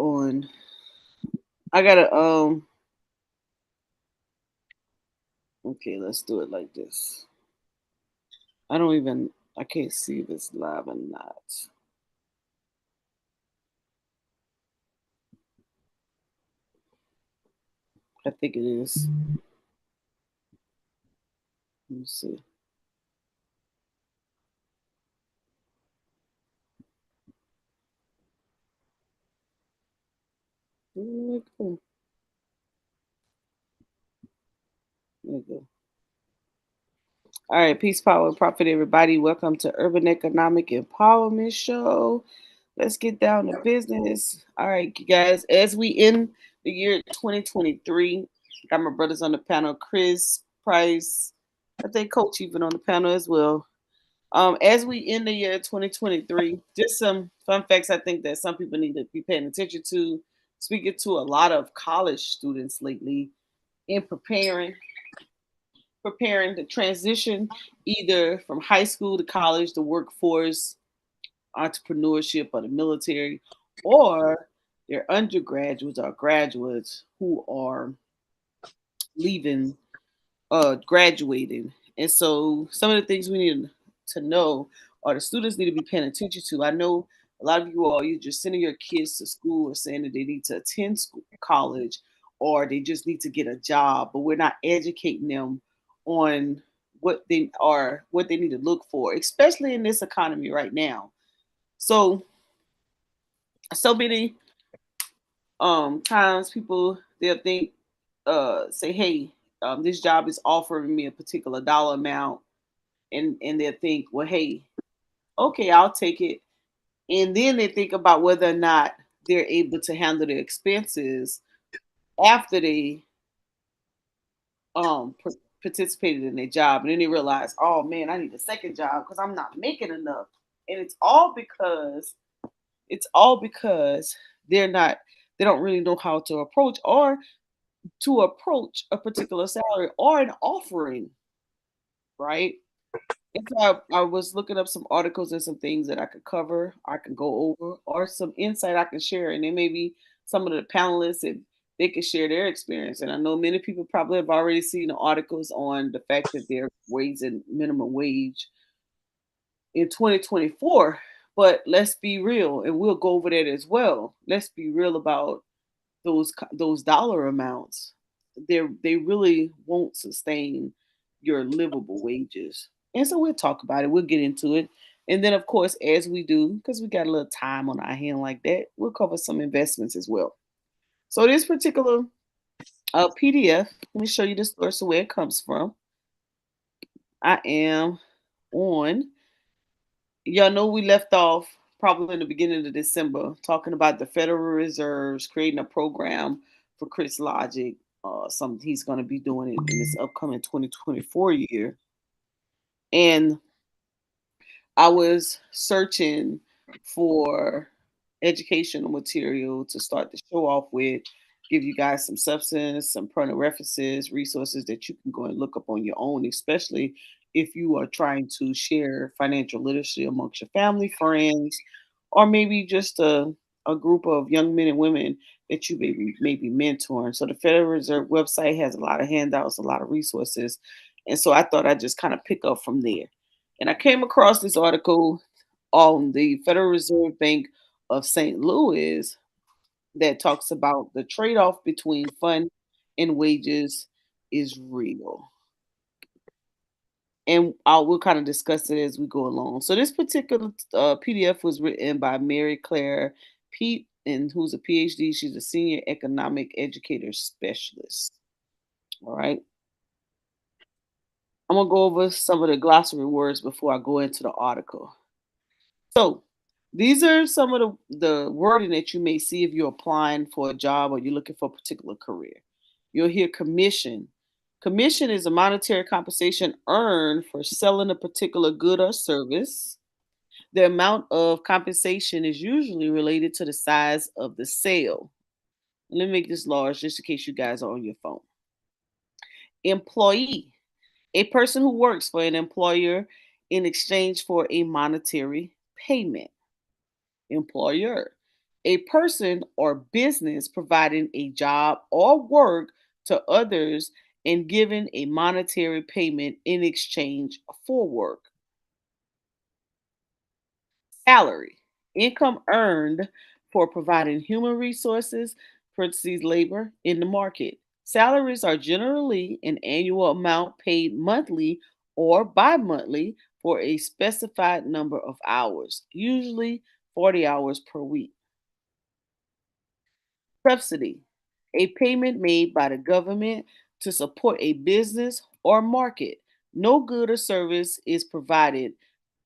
on. I gotta Okay, let's do it like this. I don't even I can't see if it's live or not. I think it is. Let me see. Where did it go? There you go. All right, peace, power, and profit, everybody. Welcome to Urban Economic Empowerment Show. Let's get down to business. All right, you guys, as we end the year 2023, got my brothers on the panel, Chris, Price, I think Coach even on the panel as well. As we end the year 2023, just some fun facts I think that some people need to be paying attention to. Speaking to a lot of college students lately in preparing to transition either from high school to college, the workforce, entrepreneurship, or the military, or they're undergraduates or graduates who are leaving, graduating. And so some of the things we need to know or the students need to be paying attention to. I know a lot of you all, you're just sending your kids to school or saying that they need to attend school, college, or they just need to get a job, but we're not educating them on what they need to look for, especially in this economy right now. So so many times people they'll think say, hey, this job is offering me a particular dollar amount, and they'll think, well, hey, okay, I'll take it. And then they think about whether or not they're able to handle their expenses after they participated in their job, and then they realize, oh man, I need a second job because I'm not making enough. And it's all because they don't really know how to approach a particular salary or an offering, right? And so I was looking up some articles and some things that I could cover, I can go over, or some insight I can share. And then maybe some of the panelists, and they could share their experience. And I know many people probably have already seen the articles on the fact that they're raising minimum wage in 2024. But let's be real, and we'll go over that as well. Let's be real about those dollar amounts. They really won't sustain your livable wages. And so we'll talk about it. We'll get into it. And then of course, as we do, because we got a little time on our hand like that, we'll cover some investments as well. So this particular PDF, let me show you the source of where it comes from. I am on, y'all know we left off probably in the beginning of December talking about the Federal Reserve's creating a program for Chris Logic. Something he's going to be doing in this upcoming 2024 year. And I was searching for educational material to start the show off with, give you guys some substance, some printed references, resources that you can go and look up on your own, especially if you are trying to share financial literacy amongst your family, friends, or maybe just a group of young men and women that you may be mentoring. So the Federal Reserve website has a lot of handouts, a lot of resources. And so I thought I'd just kind of pick up from there. And I came across this article on the Federal Reserve Bank of St. Louis that talks about the trade off between fun and wages is real. And we'll kind of discuss it as we go along. So this particular PDF was written by Mary Claire Pete, and who's a PhD. She's a senior economic educator specialist. All right. I'm gonna go over some of the glossary words before I go into the article. So these are some of the wording that you may see if you're applying for a job or you're looking for a particular career. You'll hear commission. Commission is a monetary compensation earned for selling a particular good or service. The amount of compensation is usually related to the size of the sale. Let me make this large just in case you guys are on your phone. Employee, a person who works for an employer in exchange for a monetary payment. Employer, A person or business providing a job or work to others and giving a monetary payment in exchange for work. Salary, income earned for providing human resources, parentheses labor, in the market. Salaries are generally an annual amount paid monthly or bi monthly for a specified number of hours, usually 40 hours per week. Subsidy, a payment made by the government to support a business or market. No good or service is provided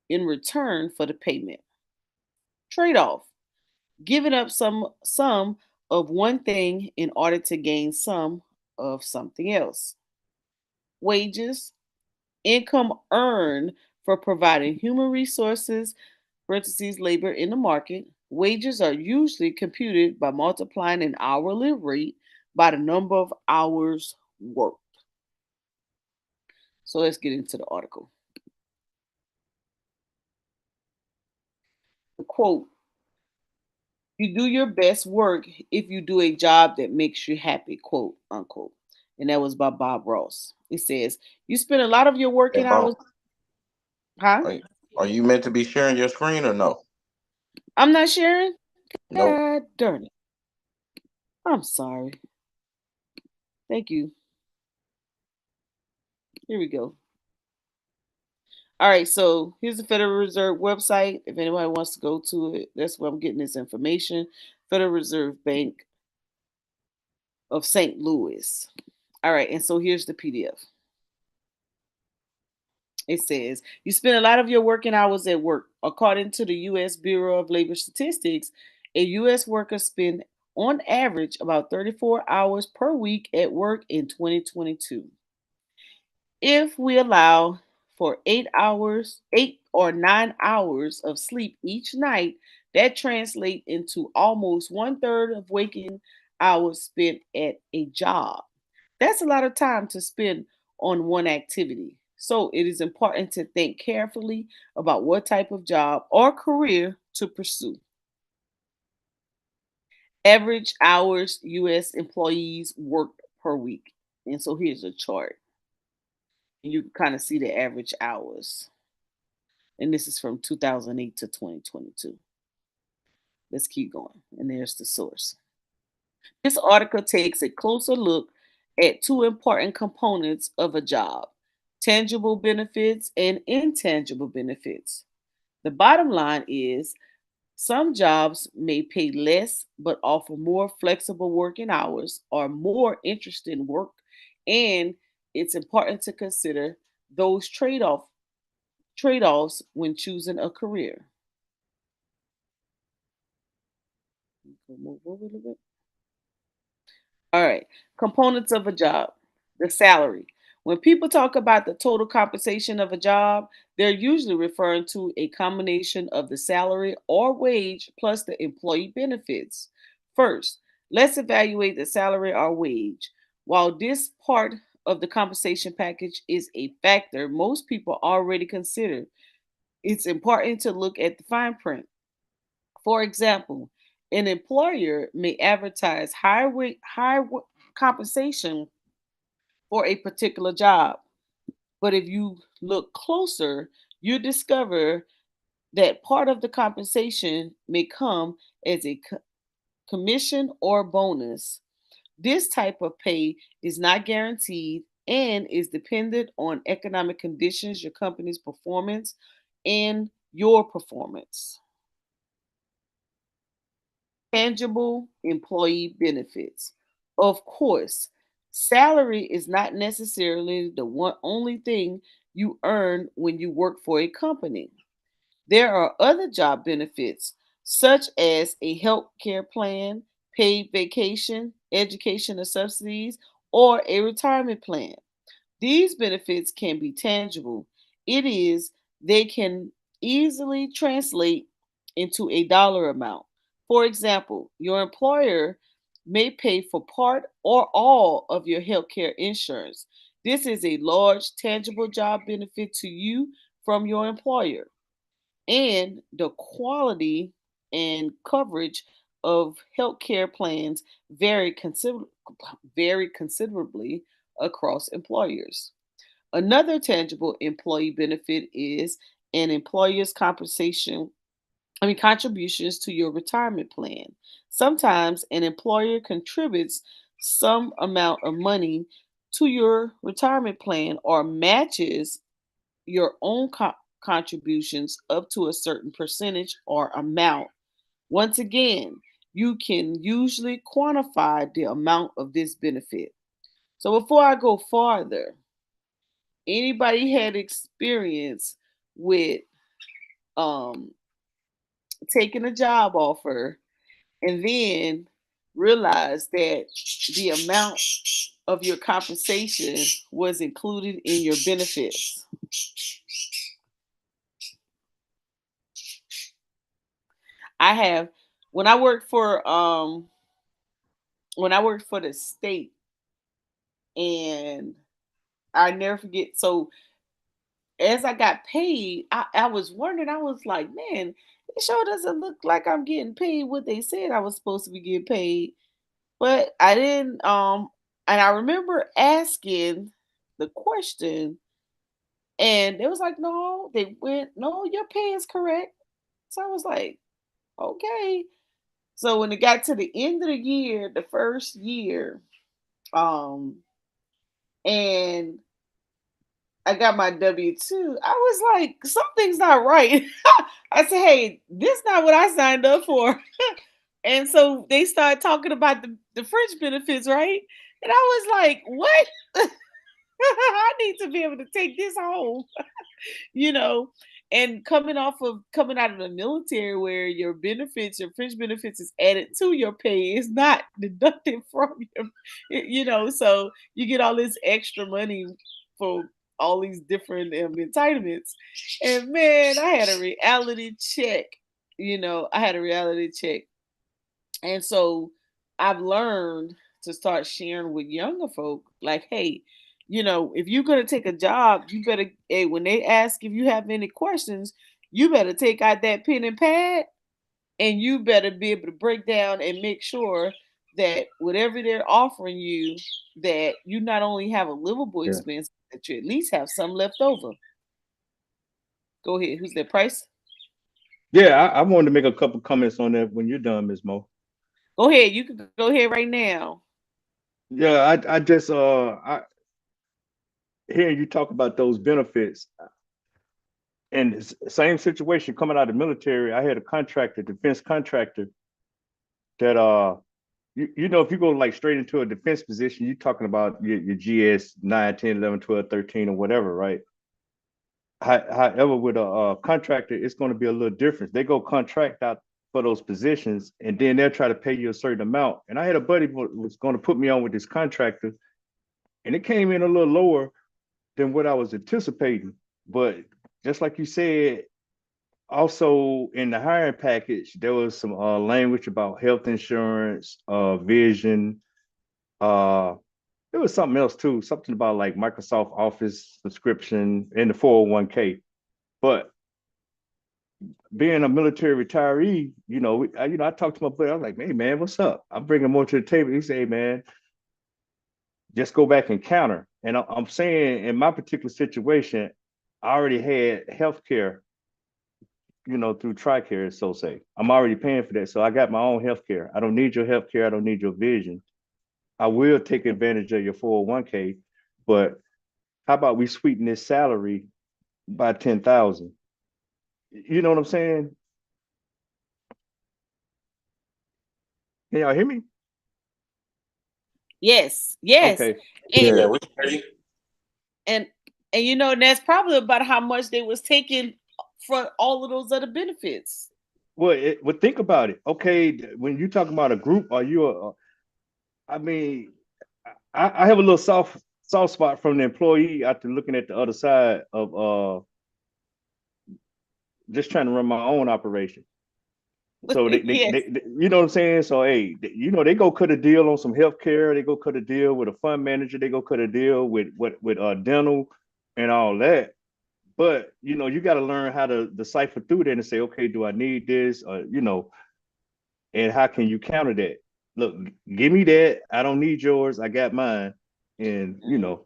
in return for the payment. Trade off, giving up some of one thing in order to gain some of something else. Wages, income earned for providing human resources, parentheses labor in the market. Wages are usually computed by multiplying an hourly rate by the number of hours worked. So let's get into the article. The quote, you do your best work if you do a job that makes you happy, quote unquote. And that was by Bob Ross. It says, you spend a lot of your Hey, working Bo, hours, huh? are you meant to be sharing your screen or no? I'm not sharing? Nope. God darn it. I'm sorry. Thank you. Here we go. All right, so here's the Federal Reserve website. If anybody wants to go to it, that's where I'm getting this information. Federal Reserve Bank of St. Louis. All right, and so here's the PDF. It says, you spend a lot of your working hours at work. According to the U.S. Bureau of Labor Statistics, a U.S. worker spent on average about 34 hours per week at work in 2022. If we allow for 8 hours, 8 or 9 hours of sleep each night, that translates into almost one third of waking hours spent at a job. That's a lot of time to spend on one activity. So it is important to think carefully about what type of job or career to pursue. Average hours US employees work per week. And so here's a chart. And you can kind of see the average hours. And this is from 2008 to 2022. Let's keep going. And there's the source. This article takes a closer look at two important components of a job: tangible benefits and intangible benefits. The bottom line is some jobs may pay less but offer more flexible working hours or more interesting work, and it's important to consider those trade-offs when choosing a career. Move over a little bit. All right. Components of a job. The salary. When people talk about the total compensation of a job, they're usually referring to a combination of the salary or wage plus the employee benefits. First, let's evaluate the salary or wage. While this part of the compensation package is a factor most people already consider, it's important to look at the fine print. For example, an employer may advertise compensation for a particular job, but if you look closer, you discover that part of the compensation may come as a commission or bonus. This type of pay is not guaranteed and is dependent on economic conditions, your company's performance, and your performance. Tangible employee benefits. Of course, salary is not necessarily the one only thing you earn when you work for a company. There are other job benefits, such as a health care plan, paid vacation, educational subsidies, or a retirement plan. These benefits can be tangible. It is, they can easily translate into a dollar amount. For example, your employer may pay for part or all of your healthcare insurance. This is a large, tangible job benefit to you from your employer. And the quality and coverage of healthcare plans vary considerably across employers. Another tangible employee benefit is an employer's contributions to your retirement plan. Sometimes an employer contributes some amount of money to your retirement plan or matches your own contributions up to a certain percentage or amount. Once again, you can usually quantify the amount of this benefit. So before I go farther, anybody had experience with um taking a job offer and then realize that the amount of your compensation was included in your benefits? I have. when I worked for um when I worked for the state, and I never forget. So as I got paid, I was wondering, I was like, man, it sure doesn't look like I'm getting paid what they said I was supposed to be getting paid. But I didn't and I remember asking the question, and it was like, no, they went, no, your pay is correct. So I was like, okay. So when it got to the end of the year, the first year, um, and I got my W-2, I was like, something's not right. I said, hey, this not what I signed up for. And so they started talking about the fringe benefits, right? And I was like, what? I need to be able to take this home, you know. And coming out of the military, where your benefits, your fringe benefits, is added to your pay, it's not deducted from your, So you get all this extra money for all these different entitlements. And man, I had a reality check. I had a reality check, and so I've learned to start sharing with younger folk, like, hey, if you're going to take a job, you better, hey, when they ask if you have any questions, you better take out that pen and pad, and you better be able to break down and make sure that whatever they're offering you, that you not only have a livable Yeah. expense, that you at least have some left over. Go ahead. Who's that, Price? Yeah, I wanted to make a couple comments on that when you're done, Ms. Mo. Go ahead. You can go ahead right now. Yeah, I just I hearing you talk about those benefits, and same situation coming out of the military. I had a contractor, defense contractor, that you know, if you go like straight into a defense position, you're talking about your GS 9, 10, 11, 12, 13, or whatever, right? However, with a contractor, it's going to be a little different. They go contract out for those positions, and then they'll try to pay you a certain amount. And I had a buddy who was going to put me on with this contractor, and it came in a little lower than what I was anticipating. But just like you said, also in the hiring package, there was some language about health insurance, vision. Uh, there was something else too, something about like Microsoft Office subscription and the 401k. But being a military retiree, I talked to my buddy. I was like, "Hey, man, what's up?" I'm bringing more to the table. He said, "Hey, man, just go back and counter." And I'm saying, in my particular situation, I already had health care, through TRICARE, so say. I'm already paying for that. So I got my own health care. I don't need your health care. I don't need your vision. I will take advantage of your 401k, but how about we sweeten this salary by 10,000? You know what I'm saying? Can y'all hear me? Yes, yes. Okay. And Yeah, we can hear you. and and that's probably about how much they was taking for all of those other benefits. Well, think about it. Okay, when you talk about a group, are you I mean, I have a little soft spot from the employee after looking at the other side of just trying to run my own operation. So Yes. you know what I'm saying? So hey, they go cut a deal on some healthcare, they go cut a deal with a fund manager, they go cut a deal with dental and all that. But you got to learn how to decipher through that and say, okay, do I need this? and how can you counter that? Look, give me that. I don't need yours. I got mine. And And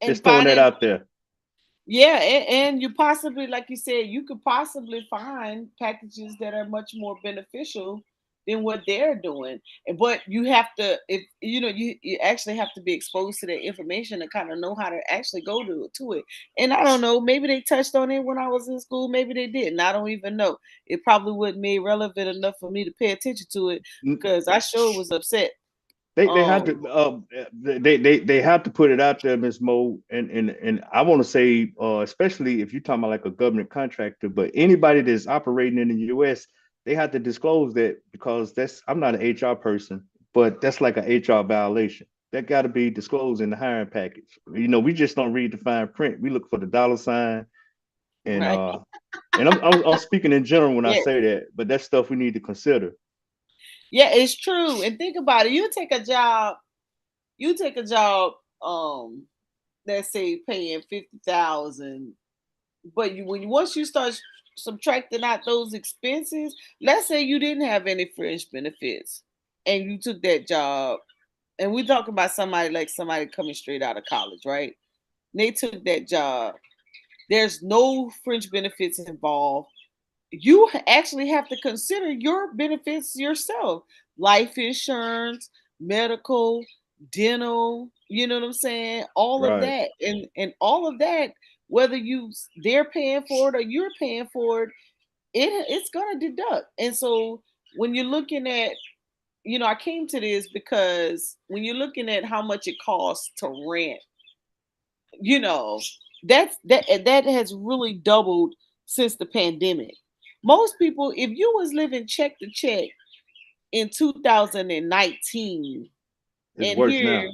just throwing that finding, out there. yeah, and you possibly, like you said, you could possibly find packages that are much more beneficial than what they're doing. But you have to, if you actually have to be exposed to that information to kind of know how to actually go to it. And I don't know, maybe they touched on it when I was in school, maybe they didn't. I don't even know. It probably wasn't made relevant enough for me to pay attention to it because I sure was upset. They have Um, to they have to put it out there, Ms. Mo, and I want to say, especially if you're talking about like a government contractor, but anybody that's operating in the U.S., they have to disclose that because I'm not an HR person, but that's like an HR violation. That got to be disclosed in the hiring package. We just don't read the fine print. We look for the dollar sign, and right. uh, and I'm speaking in general when I Yeah. say that, but that's stuff we need to consider. Yeah, it's true. And think about it. You take a job, let's say paying 50,000, but once you start subtracting out those expenses, let's say you didn't have any fringe benefits and you took that job, and we talk about somebody coming straight out of college, right? They took that job. There's no fringe benefits involved. You actually have to consider your benefits yourself: life insurance, medical, dental, you know what I'm saying, all of Right. that, and all of that, whether they're paying for it or you're paying for it, it's gonna deduct. And so when you're looking at, I came to this because when you're looking at how much it costs to rent, you know that has really doubled since the pandemic. Most people, if you was living check to check in 2019, It's and worse here, now.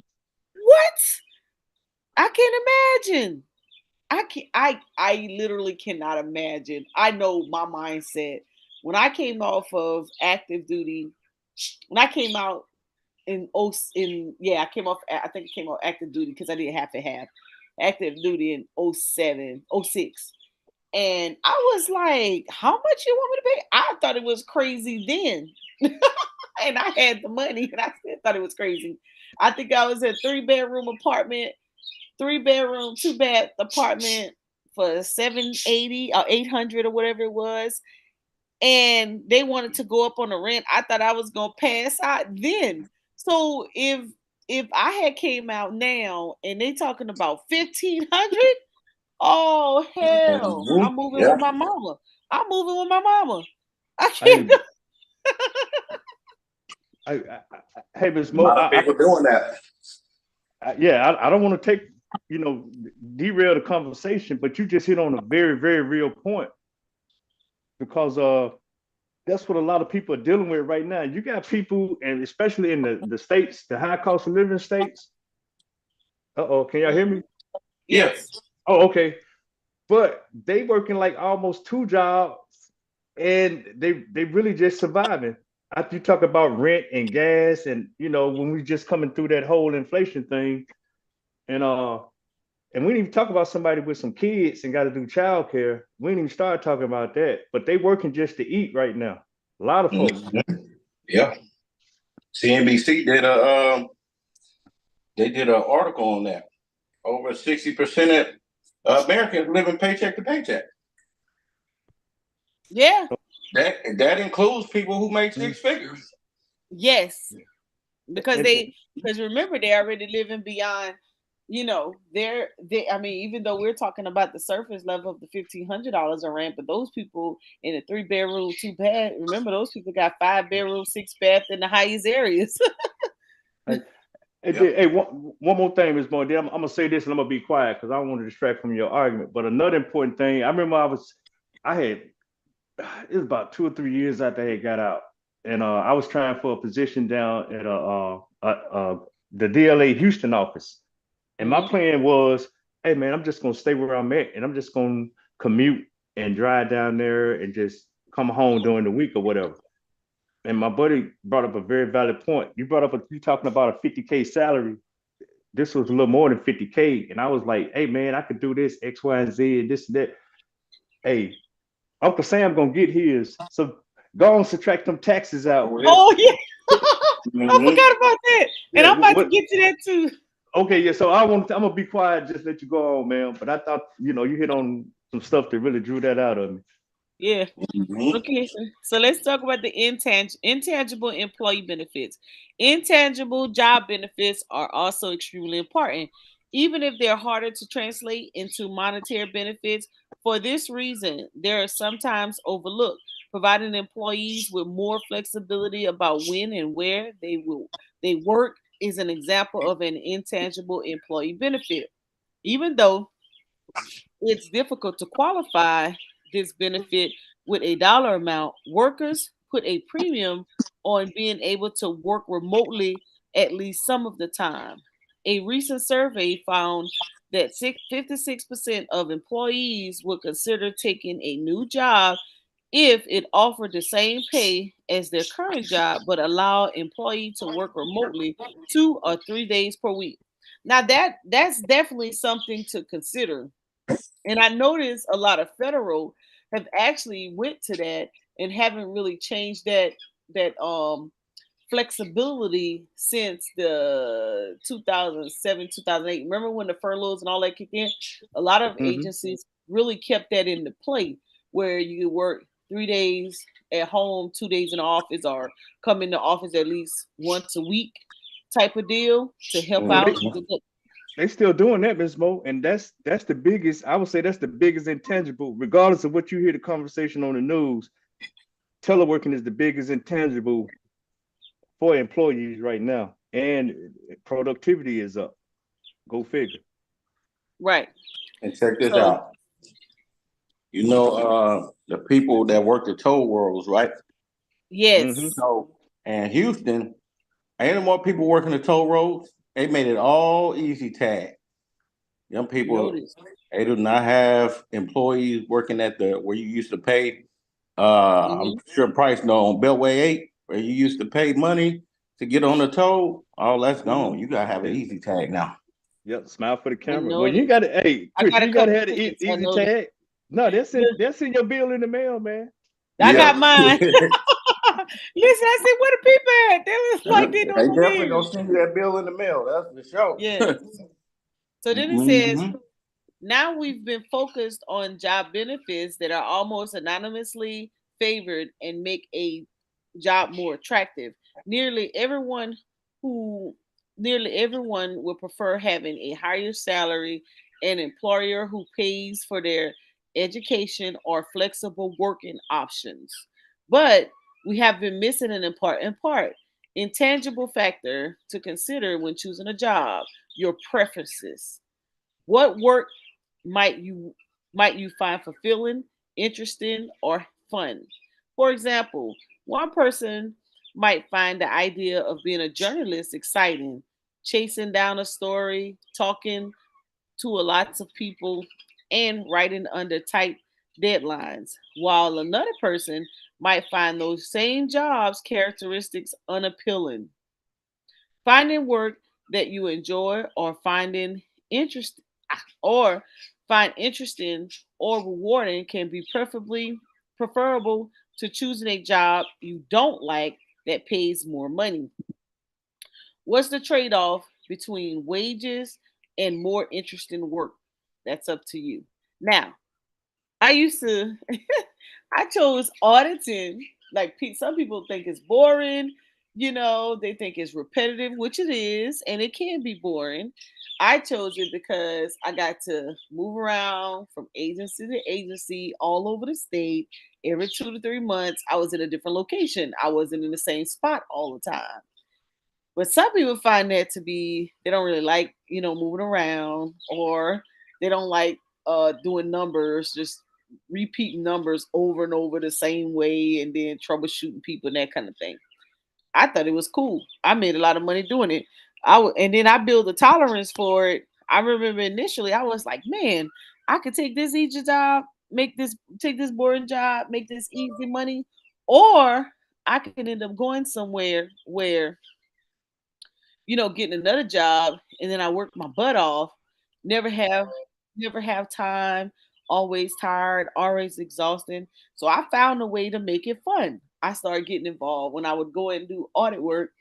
what? I can't imagine. I literally cannot imagine. I know my mindset when I came off of active duty. When I came out I came off, I think I came off active duty because I didn't have to have active duty in '07, '06. And I was like, how much you want me to pay? I thought it was crazy then. And I had the money and I still thought it was crazy. I think I was a 3-bedroom apartment, 3-bedroom, 2-bath apartment for 780 or 800 or whatever it was. And they wanted to go up on the rent. I thought I was gonna pass out then. So if I had came out now and they talking about 1,500, oh hell, Mhm. I'm moving Yeah. with my mama. I'm moving with my mama. I can't. I, hey, Ms. A Mo, lot of people doing that. I don't want to you know, derail the conversation, but you just hit on a very, very real point because that's what a lot of people are dealing with right now. You got people, and especially in the states, the high cost of living states. Uh-oh, can y'all hear me? Yes. Yes. Oh, okay. But they working like almost two jobs, and they really just surviving. After you talk about rent and gas, and when we just coming through that whole inflation thing, and and we didn't even talk about somebody with some kids and got to do childcare. We didn't even start talking about that. But they working just to eat right now. A lot of folks. Mhm. Yeah. CNBC did an article on that. Over 60% of Americans living paycheck to paycheck. Yeah. That includes people who make six figures. Yes. Because And, because remember, they're already living beyond, I mean, even though we're talking about the surface level of the $1,500 a rent, but those people in a 3-bedroom, 2-bath, remember those people got 5-bedroom, 6-bath in the highest areas. hey, Yep. hey, one more thing, Ms. Moore. I'm gonna say this and I'm gonna be quiet because I don't want to distract from your argument. But another important thing, I remember I had it was about 2 or 3 years after I had got out, and I was trying for a position down at the DLA Houston office, and my Mhm. plan was, hey man, I'm just gonna stay where I'm at, and I'm just gonna commute and drive down there and just come home during the week or whatever. And my buddy brought up a very valid point. You talking about a 50K salary. This was a little more than 50K, and I was like, hey man, I could do this X, Y, and Z, and this and that. Hey, Uncle Sam gonna get his. So Go on, subtract them taxes out. Over here. Oh yeah, I Mm-hmm. forgot about that, and Yeah, I'm about to what? get to that too. Okay, yeah. So I'm gonna be quiet, just let you go on, man. But I thought, you hit on some stuff that really drew that out of me. Yeah. Mm-hmm. Okay, so let's talk about the intangible employee benefits. Intangible job benefits are also extremely important, even if they're harder to translate into monetary benefits. For this reason, they are sometimes overlooked, providing employees with more flexibility about when and where they work is an example of an intangible employee benefit. Even though it's difficult to qualify this benefit with a dollar amount. Workers put a premium on being able to work remotely at least some of the time. A recent survey found that 56% of employees would consider taking a new job if it offered the same pay as their current job but allow employee to work remotely 2 or 3 days per week. Now that's definitely something to consider, and I noticed a lot of federal have actually went to that and haven't really changed that flexibility since the 2007 2008. Remember when the furloughs and all that kicked in? A lot of Hmm. agencies really kept that into play, where you work 3 days at home, 2 days in the office, or come in the office at least once a week type of deal to help Well, out. they they still doing that, Miss Mo, and that's the biggest. I would say that's the biggest intangible, regardless of what you hear the conversation on the news. Teleworking is the biggest intangible for employees right now, and productivity is up. Go figure. Right. And check this So out. The people that work the toll roads, right? Hmm. yes, So, and Houston, ain't no more people working the toll roads. They made it all easy tag. Young people, notice. they do not have employees working at the where you used to pay. I'm Hmm. sure Price know on Beltway 8, where you used to pay money to get on the toll. All that's Hmm. gone. You gotta have an Yeah. easy tag now. Yep. Smile for the I camera. Well, you got noticed. to. Hey, I Chris, got a you got to couple have the tickets. I easy noticed. tag. No, The- they'll send your bill in the mail, man. I Yeah. got mine. Listen, I said, where the people at? They was like, they They don't definitely believe. gonna send you that bill in the mail. That's for sure. Yes. So then it says, Hmm. now we've been focused on job benefits that are almost anonymously favored and make a job more attractive. Nearly everyone who Nearly everyone would prefer having a higher salary, an employer who pays for their education or flexible working options. But we have been missing an important part, intangible factor to consider when choosing a job, your preferences. What work might you might you find fulfilling, interesting, or fun? For example, one person might find the idea of being a journalist exciting, chasing down a story, talking to a lots of people, and writing under tight deadlines, while another person might find those same jobs characteristics unappealing. Finding work that you enjoy interest or find interesting or rewarding can be preferable to choosing a job you don't like that pays more money. What's the trade-off between wages and more interesting work? That's up to you. Now, I used to I chose auditing. Like some people think it's boring, they think it's repetitive, which it is, and it can be boring. I chose it because I got to move around from agency to agency all over the state. Every 2 to 3 months, I was in a different location. I wasn't in the same spot all the time. But some people find that to be they don't really like, moving around, or they don't like doing numbers, just repeating numbers over and over the same way and then troubleshooting people and that kind of thing. I thought it was cool. I made a lot of money doing it. And then I built a tolerance for it. I remember initially I was like, man, I could take this easy job, take this boring job, make this easy money, or I could end up going somewhere where getting another job, and then I work my butt off, never have never have time, always tired, always exhausted. So I found a way to make it fun. I started getting involved. When I would go and do audit work,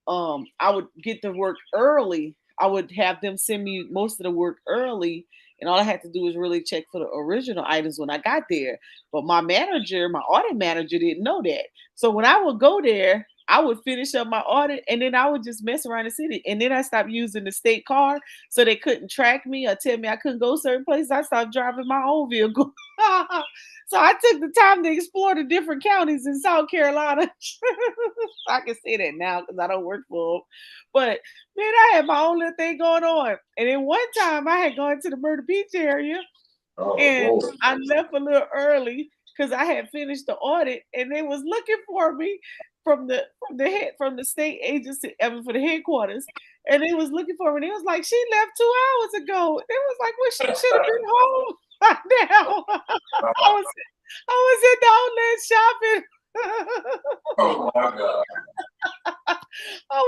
I would get the work early. I would have them send me most of the work early, and all I had to do was really check for the original items when I got there. But my manager, my audit manager, didn't know that. So when I would go there, I would finish up my audit, and then I would just mess around the city. And then I stopped using the state car, so they couldn't track me or tell me I couldn't go certain places. I stopped driving my own vehicle. So I took the time to explore the different counties in South Carolina. I can say that now because I don't work for them. But man, I had my own little thing going on. And then one time I had gone to the Myrtle Beach area Oh and Lord. I left a little early because I had finished the audit and they was looking for me from the state agency, I mean, for the headquarters. And they was looking for me. And they was like, she left 2 hours ago. They was like, well, she should have been home by now. I was I was at the outlet shopping. Oh my God. I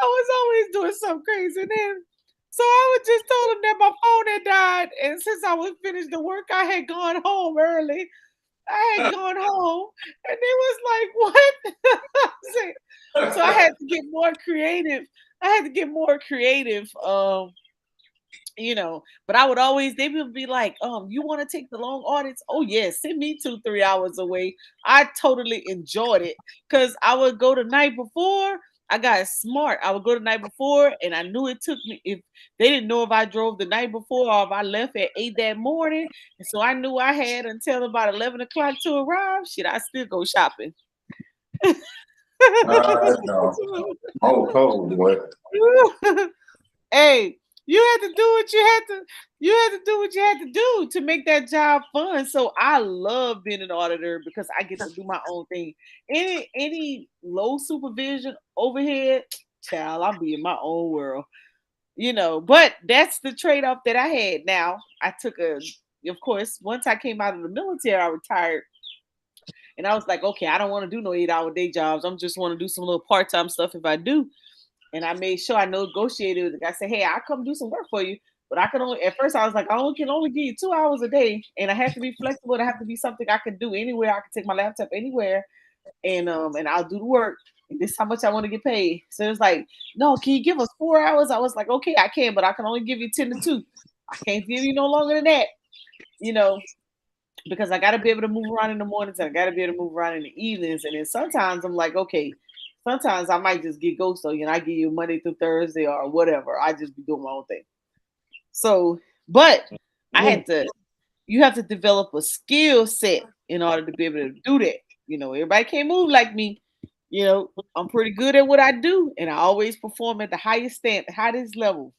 was always doing something crazy. And then so I was just told them that my phone had died. And since I was finished the work, I had gone home early. I had gone home and they was like, what? So I had to get more creative. I had to get more creative. But I would always, they would be like, you want to take the long audits? Oh yeah, send me 2 3 hours away. I totally enjoyed it because I would go the night before. I got smart. I would go the night before and I knew it took me, if they didn't know if I drove the night before or if I left at 8 that morning. And so I knew I had until about 11 o'clock to arrive. Shit, I still go shopping. No. Oh, cold boy. Hey, you had to do what you had to do to make that job fun. So I love being an auditor because I get to do my own thing. Any low supervision overhead, child, I'll be in my own world. But that's the trade-off that I had. Now I took of course, once I came out of the military, I retired. And I was like, okay, I don't want to do no 8-hour day jobs. I'm just want to do some little part-time stuff if I do. And I made sure I negotiated with the guy. I said, hey, I'll come do some work for you. But I can only, at first I was like, can only give you 2 hours a day. And I have to be flexible. It have to be something I can do anywhere. I can take my laptop anywhere and I'll do the work. And this is how much I want to get paid. So it's like, no, can you give us 4 hours? I was like, okay, I can, but I can only give you 10 to 2. I can't give you no longer than that, you know, because I got to be able to move around in the mornings and I got to be able to move around in the evenings. And then sometimes I'm like, okay, sometimes I might just get ghost on you and I give you Monday through Thursday or whatever. I just be doing my own thing. So, but you have to develop a skill set in order to be able to do that. Everybody can't move like me. I'm pretty good at what I do and I always perform at the highest level.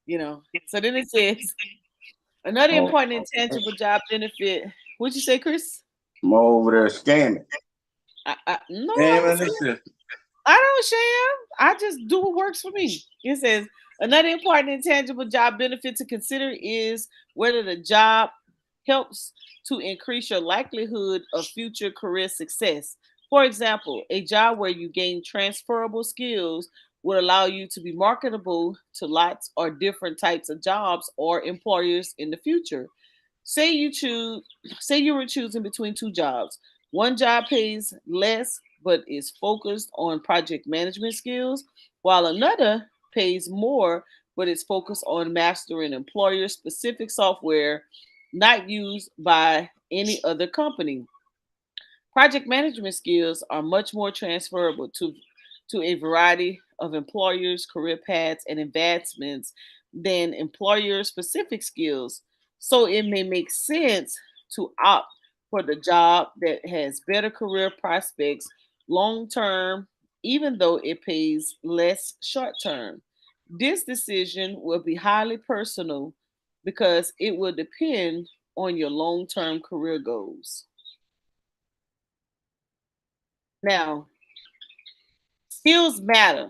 So then it says, another Oh, important intangible job benefit. What'd you say, Chris? I'm over there scamming. No, I don't Scamming say the system. I don't sham. I just do what works for me. It says another important intangible job benefit to consider is whether the job helps to increase your likelihood of future career success. For example, a job where you gain transferable skills would allow you to be marketable to lots or different types of jobs or employers in the future. Say you choose say you were choosing between two jobs. One job pays less but is focused on project management skills, while another pays more but is focused on mastering employer specific software not used by any other company. Project management skills are much more transferable to a variety of employers, career paths, and advancements than employer specific skills. So it may make sense to opt for the job that has better career prospects long term, even though it pays less short term. This decision will be highly personal because it will depend on your long term career goals. Now, skills matter.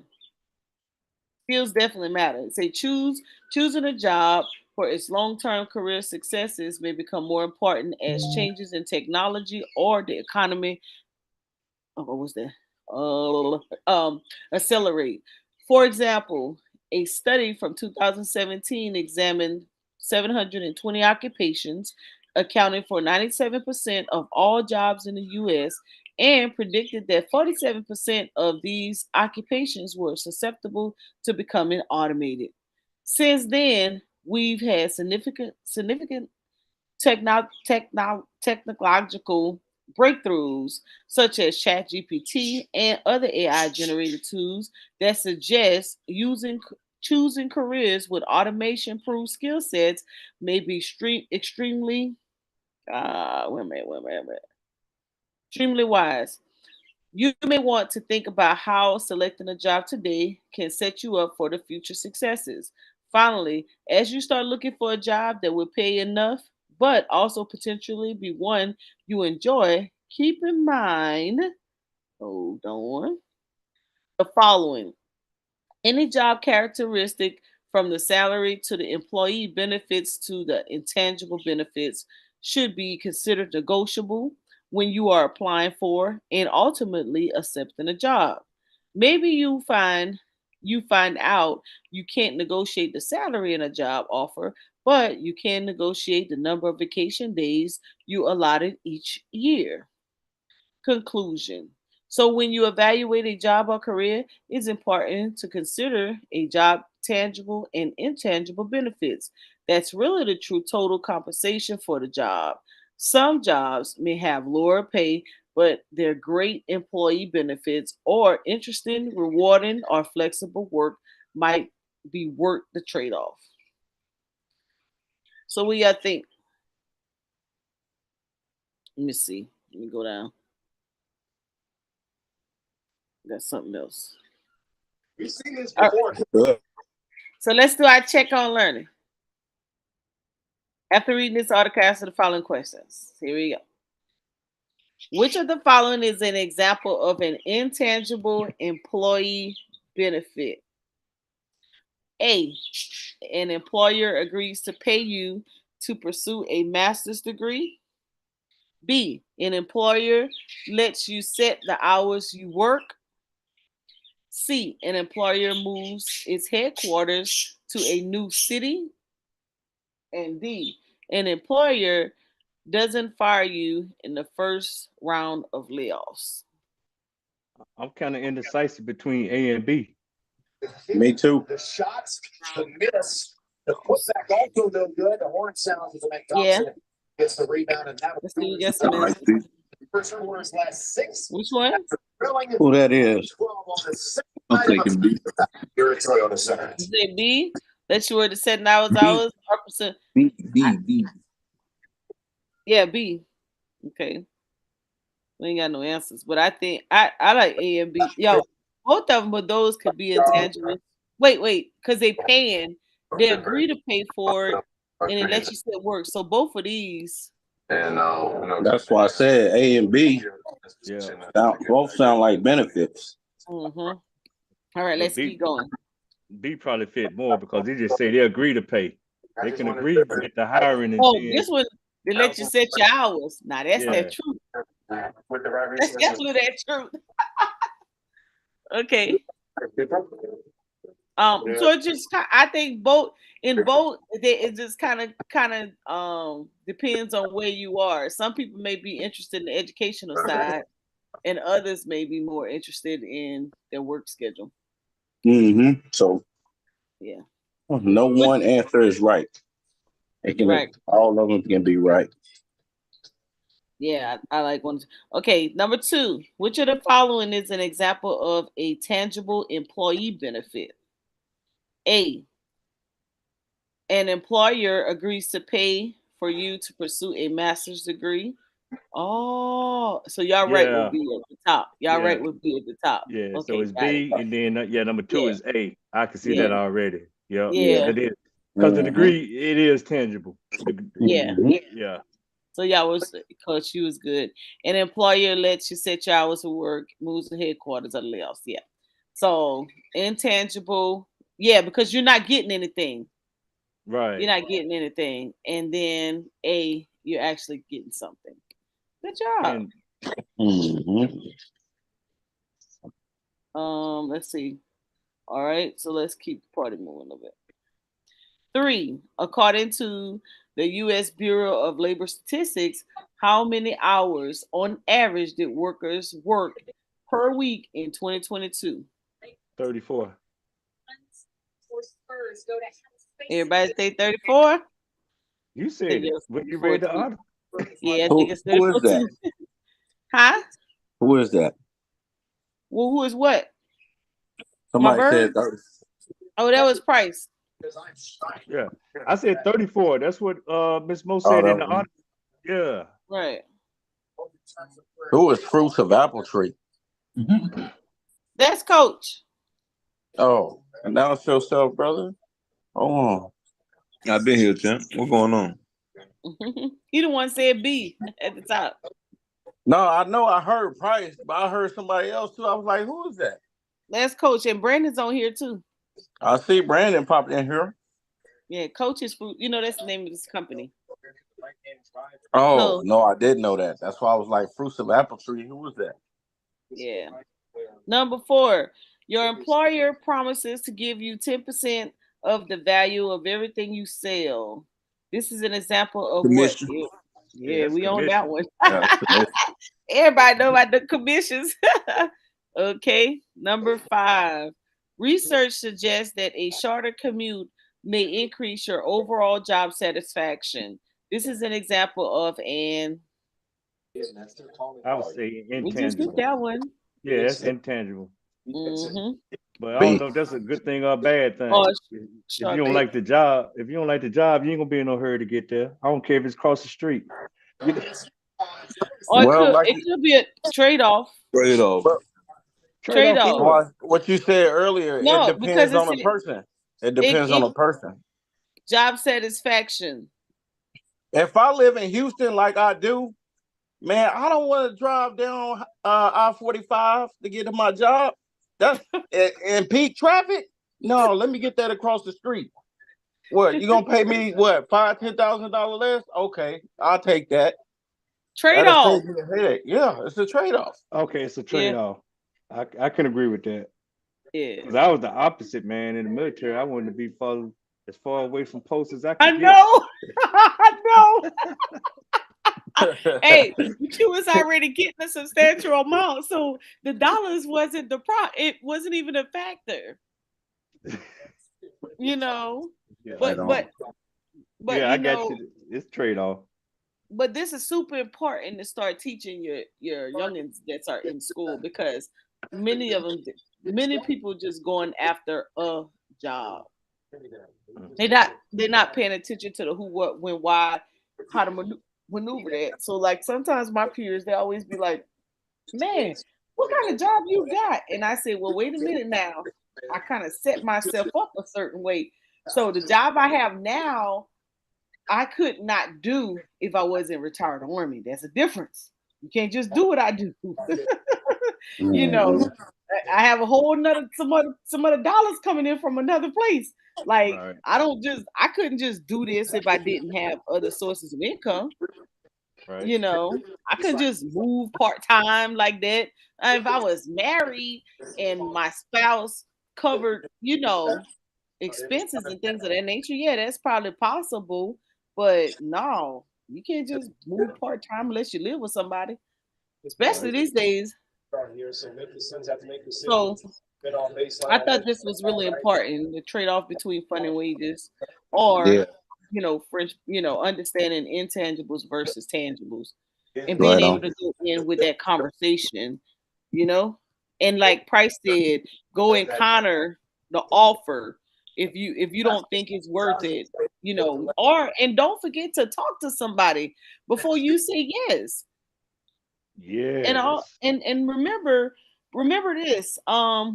Skills definitely matter. Say choosing a job for its long-term career successes may become more important as changes in technology or the economy. Oh, what was that? Accelerate. For example, a study from 2017 examined 720 occupations accounted for 97% of all jobs in the US and predicted that 47% of these occupations were susceptible to becoming automated. Since then, we've had significant technological breakthroughs such as ChatGPT and other AI generated tools that suggest choosing careers with automation proof skill sets may be extremely extremely wise. You may want to think about how selecting a job today can set you up for the future successes. Finally, as you start looking for a job that will pay enough, but also potentially be one you enjoy, keep in mind, hold on, the following. Any job characteristic from the salary to the employee benefits to the intangible benefits should be considered negotiable when you are applying for and ultimately accepting a job. Maybe you find out you can't negotiate the salary in a job offer, but you can negotiate the number of vacation days you allotted each year. Conclusion. So, when you evaluate a job or career, it's important to consider a job tangible and intangible benefits. That's really the true total compensation for the job. Some jobs may have lower pay, but they're great employee benefits, or interesting, rewarding, or flexible work might be worth the trade off. So, what y'all think? Let me see. Let me go down. Got something else. We've seen this All before. right. So let's do our check on learning. After reading this article, answer the following questions. Here we go. Which of the following is an example of an intangible employee benefit? A, an employer agrees to pay you to pursue a master's degree. B, an employer lets you set the hours you work. C, an employer moves its headquarters to a new city. And D, an employer doesn't fire you in the first round of layoffs. I'm kind of indecisive between A and B. Me too. The shots, the miss, the putback also no good. The horn sounds as Yeah. Thompson gets the rebound, and that Let's see who gets the I miss. see first quarter's last 6. Which one? who that is. 12 on the second I'm night taking B. here at Toyota Center. Is it B? Let you were to set hours. B. Percent. B. Yeah, B. Okay. We ain't got no answers, but I think I like A and B. Yo, both of them, but those could be intangible. Wait, because they paying, they agree to pay for it, and it lets you still work. So both of these. And That's why I said A and B. Yeah. Both sound like benefits. Mm-hmm. All right, But let's keep going. B probably fit more because they just say they agree to pay. They can agree with the hiring and Oh, then, this one, they let you set your hours. Now that's Yeah. that truth. with the right That's definitely that truth. Okay. So it just I think both it just kind of depends on where you are. Some people may be interested in the educational side, and others may be more interested in their work schedule. Mm-hmm. So Yeah. no one answer is right. It can Right. all of them can be right. Yeah, I like one. Okay, number 2. Which of the following is an example of a tangible employee benefit? A, an employer agrees to pay for you to pursue a master's degree. Oh, so y'all right Yeah. would be at the top. Y'all Yeah. right would be at the top. Yeah. So Okay, it's got it. B, and then number 2 Yeah, is A. I can see yeah, that already. Yep. yeah, It is because the degree it is tangible. yeah. Yeah. So y'all was because she was good. An employer lets you set your hours of work, moves the headquarters of the layoffs. Yeah. So intangible, yeah, because you're not getting anything. You're Right. not getting anything. And then A, you're actually getting something. Good job. And Let's see. All right, so let's keep the party moving a little bit. 3, according to the U.S. Bureau of Labor Statistics, how many hours on average did workers work per week in 2022? 34. Everybody say 34? You I said think it it's when you 34 read the too. article. Yeah, I think it's Who is 34 that? too. Huh? Who is that? Well, who is what? My Somebody bird? said 30. Oh, that was Price. Yeah. I said 34. That's what Miss Mo Oh, said that in the was, article. Yeah. Right. who is fruits of apple tree? That's Coach. Oh, announce yourself, brother. Hold on. I've been here, champ. What's going on? He the one said B at the top. No, I know I heard Price, but I heard somebody else too. I was like, who is that? That's Coach, and Brandon's on here too. I see Brandon popped in here. Yeah, Coach is fruit. You know that's the name of this company. Oh, So no, I did know that. That's why I was like, fruits of apple tree. Who was that? yeah. Number 4, your employer promises to give you 10% of the value of everything you sell. This is an example of what? Commission. Yeah, Yeah, that's we own that commission. one. Yeah, commission. Everybody know about the commissions. Okay. Number 5, research suggests that a shorter commute may increase your overall job satisfaction. This is an example of an. I would say We just did intangible. that one. Yeah, that's intangible. Mm-hmm. But I don't B. know if that's a good thing or a bad Oh, thing. If you short don't bait. like the job, you ain't gonna be in no hurry to get there. I don't care if it's across the street. You- Or Well, like it could be a trade off. Trade off. but Trade Trade off for off. what? what you said earlier, it No, because depends on it's a person. It it, depends on it a person. job satisfaction. If I live in Houston like I do, man, I don't want to drive down I-45 to get to my job. That's in peak traffic. No, let me get that across the street. What, you gonna pay me what, $5,000-$10,000 less? Okay, I'll take that. Trade That'll off. save me a headache. Yeah, it's a trade-off. Okay, it's a Yeah. trade off. I can agree with that. Yeah. Because I was the opposite, man. In the military, I wanted to be as far away from posts as I I could get. know. I know. Hey, but you was already getting a substantial amount, so the dollars wasn't it wasn't even a factor. You know. Yeah, Right But on. but but yeah, I you got know, you. It's trade off. but this is super important to start teaching your youngins that are in school, because many people just going after a job. They're not paying attention to the who, what, when, why, how to maneuver that. So like sometimes my peers, they always be like, man, what kind of job you got? And I say, well, wait a minute now. I kind of set myself up a certain way. So the job I have now, I could not do if I wasn't retired Army. That's a difference. You can't just do what I do. You know, Mhm. I have a whole nother some other dollars coming in from another place. Like Right. I couldn't just do this if I didn't have other sources of income. Right. You know, I could just move part-time like that. If I was married and my spouse covered, expenses and things of that nature, yeah, that's probably possible. But no, you can't just move part-time unless you live with somebody, especially Right. these days. So I thought this was really important, the trade-off between fun and wages, or Yeah, French, understanding intangibles versus tangibles, and being right able on. to go in with that conversation, you know. And like Price said, go and counter the offer if you don't think it's worth it, and don't forget to talk to somebody before you say yes. And all Yes. and remember this.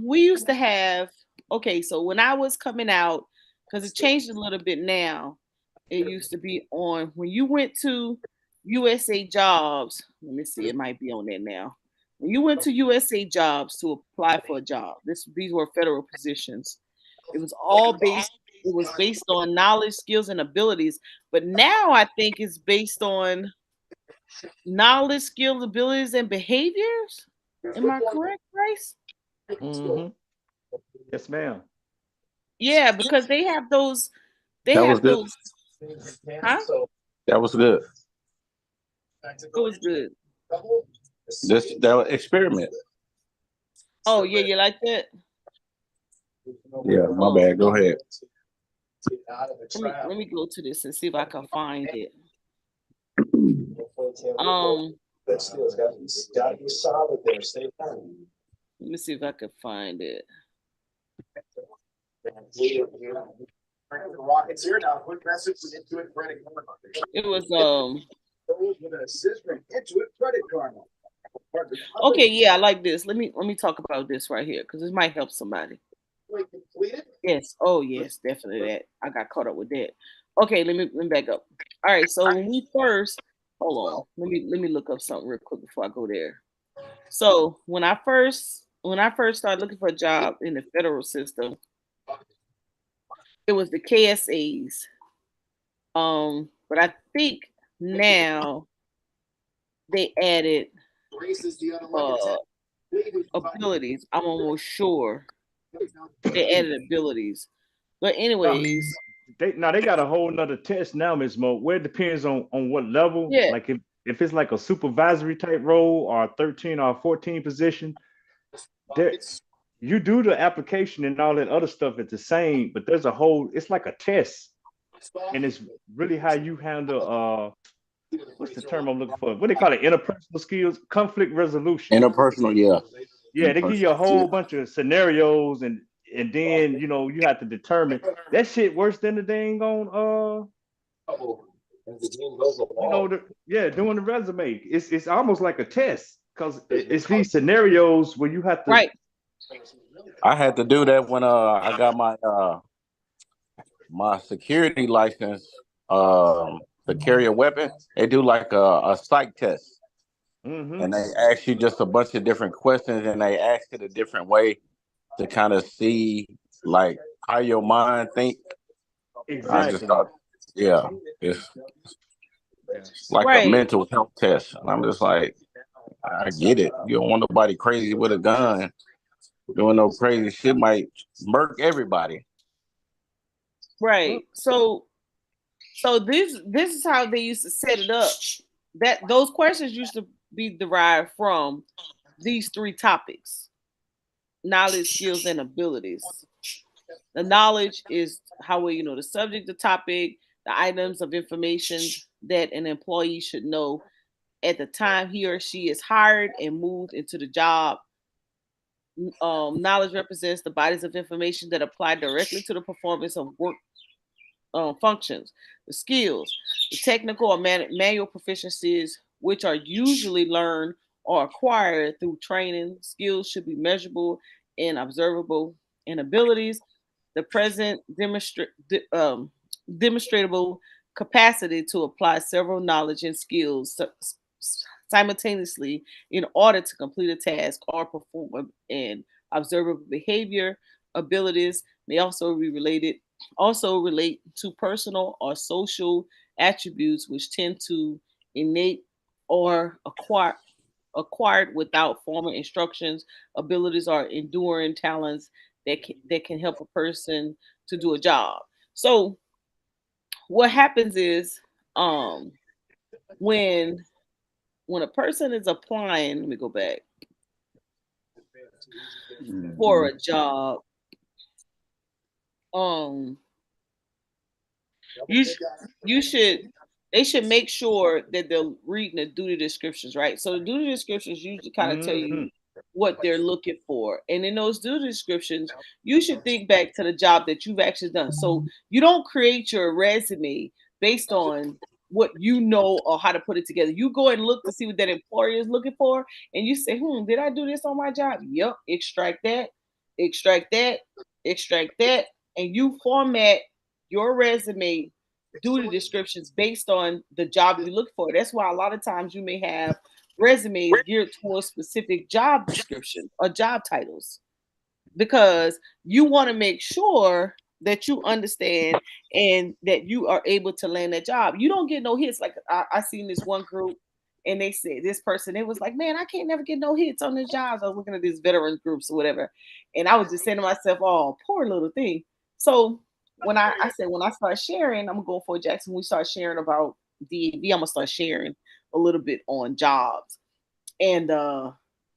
We used to have, okay, so when I was coming out, because it changed a little bit now. It used to be on when you went to USA Jobs. Let me see, it might be on there now. When you went to USA Jobs to apply for a job, these were federal positions. It was based on knowledge, skills, and abilities. But now I think it's based on knowledge, skills, abilities, and behaviors. Am I correct, Grace? Mm-hmm. Yes, ma'am. Yeah, because they have those They That was have good. those, huh? That was good. It was good. That experiment. Oh yeah, you like that? Yeah, my Oh, bad. Go ahead. let me go to this and see if I can find it. But still, it's got to be solid there. Stay firm. Let me see if I can find it. The Rockets here now. Quick message from Intuit Credit Card. It was With an assist from Intuit Credit Card. okay, yeah, I like this. Let me talk about this right here because this might help somebody. Completed. Yes. Oh yes, definitely that. I got caught up with that. Okay, let me back up. All right, so when we first hold on, let me look up something real quick before I go there. So when I first started looking for a job in the federal system, it was the KSAs. But I think now they added Races the uh unlimited. abilities. I'm almost sure they added abilities. But No, anyways, they got a whole nother test now, Ms. Mo, where it depends on what level. yeah, Like if it's like a supervisory type role or a 13 or a 14 position, there you do the application and all that other stuff. It's the same, but there's a whole. It's like a test, and it's really how you handle. What's the term I'm looking for? What they call it? Interpersonal skills, conflict resolution. Interpersonal, yeah. Yeah, they give you a whole bunch of scenarios, and then you have to determine that shit worse than the dang on As the game goes along. doing the resume. It's almost like a test because it's these scenarios where you have to. right, I had to do that when I got my security license to carry a weapon. They do like a psych test, Mm-hmm. and they ask you just a bunch of different questions, and they ask it a different way to kind of see like how your mind think. I just Exactly. thought, yeah, it's Yeah. like a right, mental health test. And I'm just like, I get it. You don't want nobody crazy with a gun doing no crazy shit might murk everybody. Well, right. So this is how they used to set it up. That those questions used to be derived from these three topics: knowledge, skills, and abilities. The knowledge is how well you know the subject, the topic, the items of information that an employee should know at the time he or she is hired and moved into the job. Knowledge represents the bodies of information that apply directly to the performance of work functions. The skills, the technical or manual proficiencies, which are usually learned or acquired through training. Skills should be measurable and observable. And abilities, the present demonstrable capacity to apply several knowledge and skills simultaneously in order to complete a task or perform an observable behavior. Abilities may also relate to personal or social attributes which tend to innate or acquired without formal instructions. Abilities are enduring talents that can help a person to do a job. So what happens is when when a person is applying, let me go back, for Mhm. a job, um you sh- you should they should make sure that they're reading the duty descriptions, right? So the duty descriptions usually kind of tell mm-hmm. you what they're looking for. And in those duty descriptions, you should think back to the job that you've actually done. So you don't create your resume based on what you know or how to put it together. You go and look to see what that employer is looking for, and you say, did I do this on my job? Yep, extract that, extract that, and you format your resume duty descriptions based on the job you look for. That's why a lot of times you may have resumes geared towards specific job description or job titles because you want to make sure that you understand and that you are able to land that job. You don't get no hits. Like I seen this one group and they said this person, it was like, man, I can't never get no hits on this job. I was looking at these veterans groups or whatever. And I was just saying to myself, oh, poor little thing. So when I start sharing, I'm gonna go for Jackson. When we start sharing about DAV, I'm gonna start sharing a little bit on jobs. And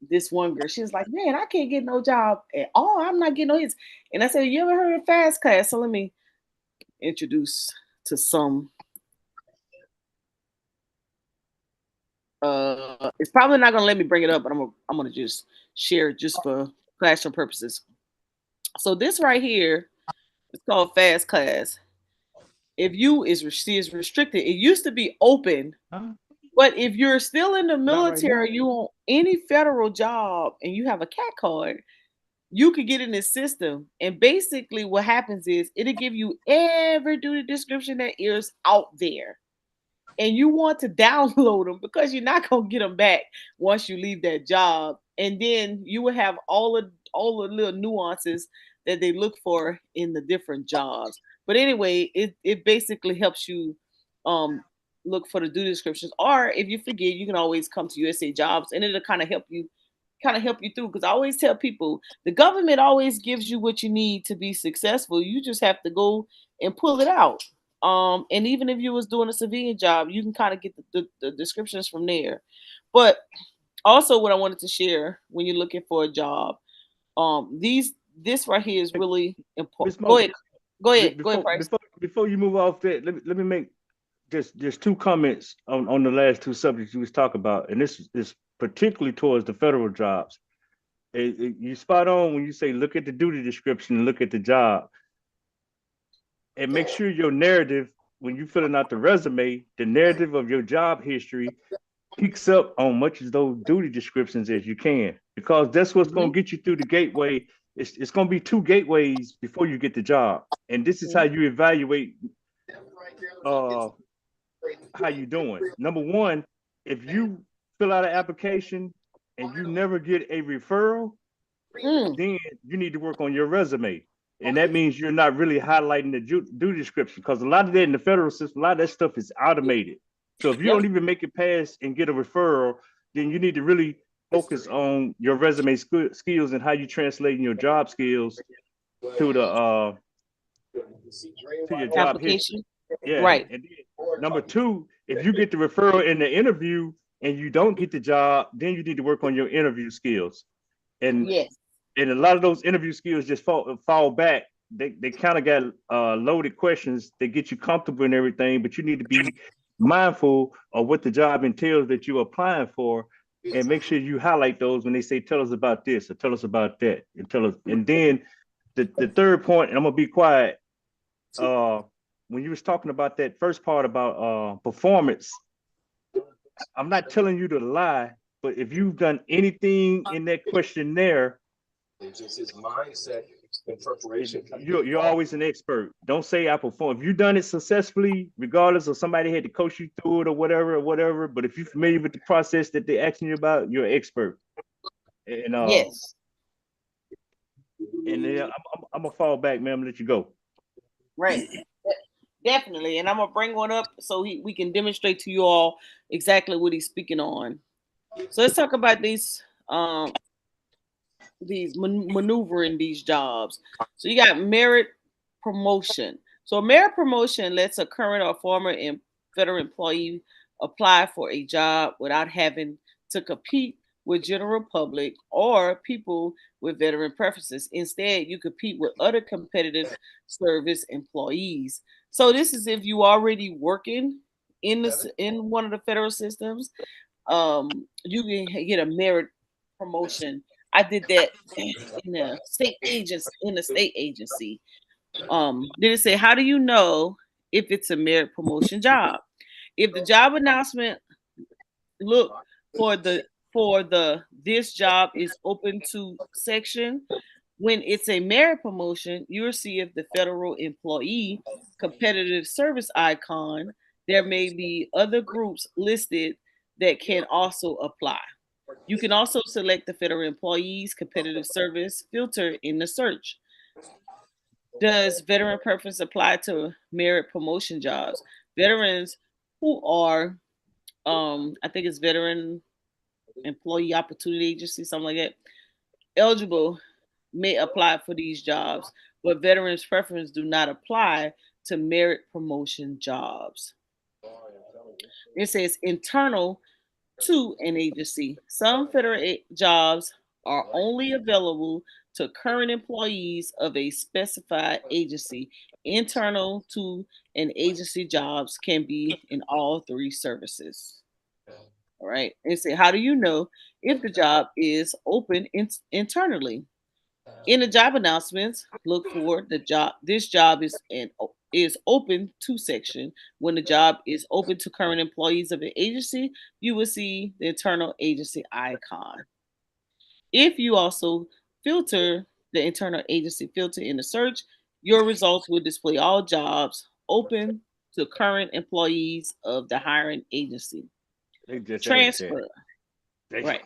this one girl, she was like, "Man, I can't get no job at all. I'm not getting no hits." And I said, "You ever heard of fast class?" So let me introduce to some. It's probably not gonna let me bring it up, but I'm gonna just share it just for classroom purposes. So this right here is called fast class. If you is restricted, it used to be open, Huh? but if you're still in the Not right here. military, you want any federal job and you have a cat card, you could get in this system. And basically what happens is it'll give you every duty description that is out there. And you want to download them because you're not gonna get them back once you leave that job. And then you will have all the little nuances that they look for in the different jobs. But anyway, it basically helps you um look for the duty descriptions. Or if you forget, you can always come to USA Jobs and it'll kind of help you through. Because I always tell people the government always gives you what you need to be successful. You just have to go and pull it out. And even if you was doing a civilian job, you can kind of get the descriptions from there. But also what I wanted to share when you're looking for a job, this right here is Hey, really important. Miss Mo, Go ahead, before Price. before you move off that, let me make just two comments on the last two subjects you was talking about, and this is particularly towards the federal jobs. You spot on when you say look at the duty description and look at the job, and make sure your narrative when you filling out the resume, the narrative of your job history peaks up on much of those duty descriptions as you can, because that's what's Mm-hmm. going to get you through the gateway. It's going to be two gateways before you get the job, and this is how you evaluate uh, how you doing. Number one, if you fill out an application and you never get a referral, Mm, then you need to work on your resume. And that means you're not really highlighting the duty description, because a lot of that in the federal system, a lot of that stuff is automated. So if you yep. don't even make it past and get a referral, then you need to really focus on your resume skills and how you translating your job skills to the to your job history. Application. Yeah. Right. And then number two, if you get the referral in the interview and you don't get the job, then you need to work on your interview skills. And Yes. a lot of those interview skills just fall back. They kind of got loaded questions. They get you comfortable and everything, but you need to be mindful of what the job entails that you're applying for, and make sure you highlight those when they say tell us about this or tell us about that, and tell us. And then the third point, and I'm gonna be quiet. Uh, when you was talking about that first part about performance, I'm not telling you to lie, but if you've done anything in that questionnaire, It's just his mindset and preparation. you're always an expert. Don't say I perform. If you've done it successfully, regardless of somebody had to coach you through it or whatever. But if you're familiar with the process that they're asking you about, you're an expert. And Yes. then I'm gonna fall back, man. I'm gonna let you go. Right. Definitely. And I'm gonna bring one up so we can demonstrate to you all exactly what he's speaking on. So let's talk about these maneuvering these jobs. So you got merit promotion. So a merit promotion lets a current or former federal employee apply for a job without having to compete with general public or people with veteran preferences. Instead, you compete with other competitive service employees. So this is if you already working in one of the federal systems, you can get a merit promotion. I did that in the state agency. Did it say how do you know if it's a merit promotion job? If the job announcement look for the this job is open to section, when it's a merit promotion, you'll see if the federal employee competitive service icon, there may be other groups listed that can also apply. You can also select the federal employees competitive service filter in the search. Does veteran preference apply to merit promotion jobs? Veterans who are, I think it's Veteran Employee Opportunity Agency, something like that, eligible may apply for these jobs, but veterans' preference do not apply to merit promotion jobs. It says internal to an agency. Some federal jobs are only available to current employees of a specified agency. Internal to an agency jobs can be in all three services. All right. And say, how do you know if the job is open internally? In the job announcements, look for the job. This job is open to section. When the job is open to current employees of an agency, you will see the internal agency icon. If you also filter the internal agency filter in the search, your results will display all jobs open to current employees of the hiring agency. They just added that. Transfer, right?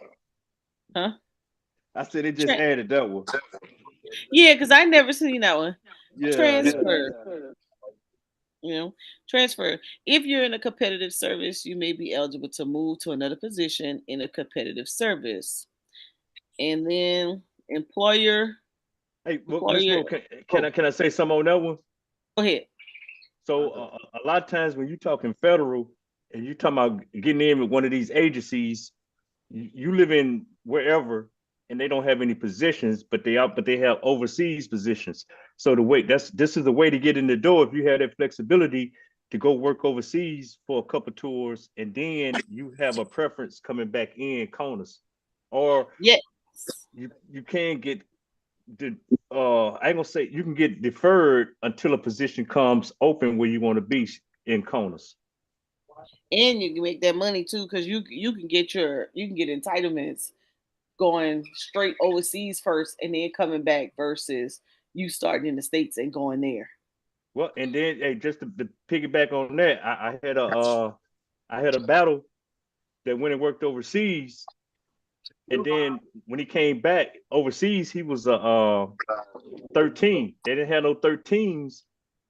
Huh? I said they just Tra- added that one. yeah, because I never seen that one. Yeah, Transfer. You know, transfer. If you're in a competitive service, you may be eligible to move to another position in a competitive service. And then employer, Hey, well, Miss employer. Mo, Oh, can I say something on that one? go ahead. So a lot of times when you talking federal and you talking about getting in with one of these agencies, you live in wherever and they don't have any positions, but they have overseas positions. So this is the way to get in the door if you have that flexibility to go work overseas for a couple tours, and then you have a preference coming back in Conus, or Yes. you can get the I ain't gonna say you can get deferred until a position comes open where you want to be in Conus. And you can make that money too, because you can get entitlements going straight overseas first and then coming back versus you starting in the States and going there. Well, and then hey, just to piggyback on that, I had a battle that went and worked overseas, and then when he came back overseas, he was a 13. They didn't have no 13s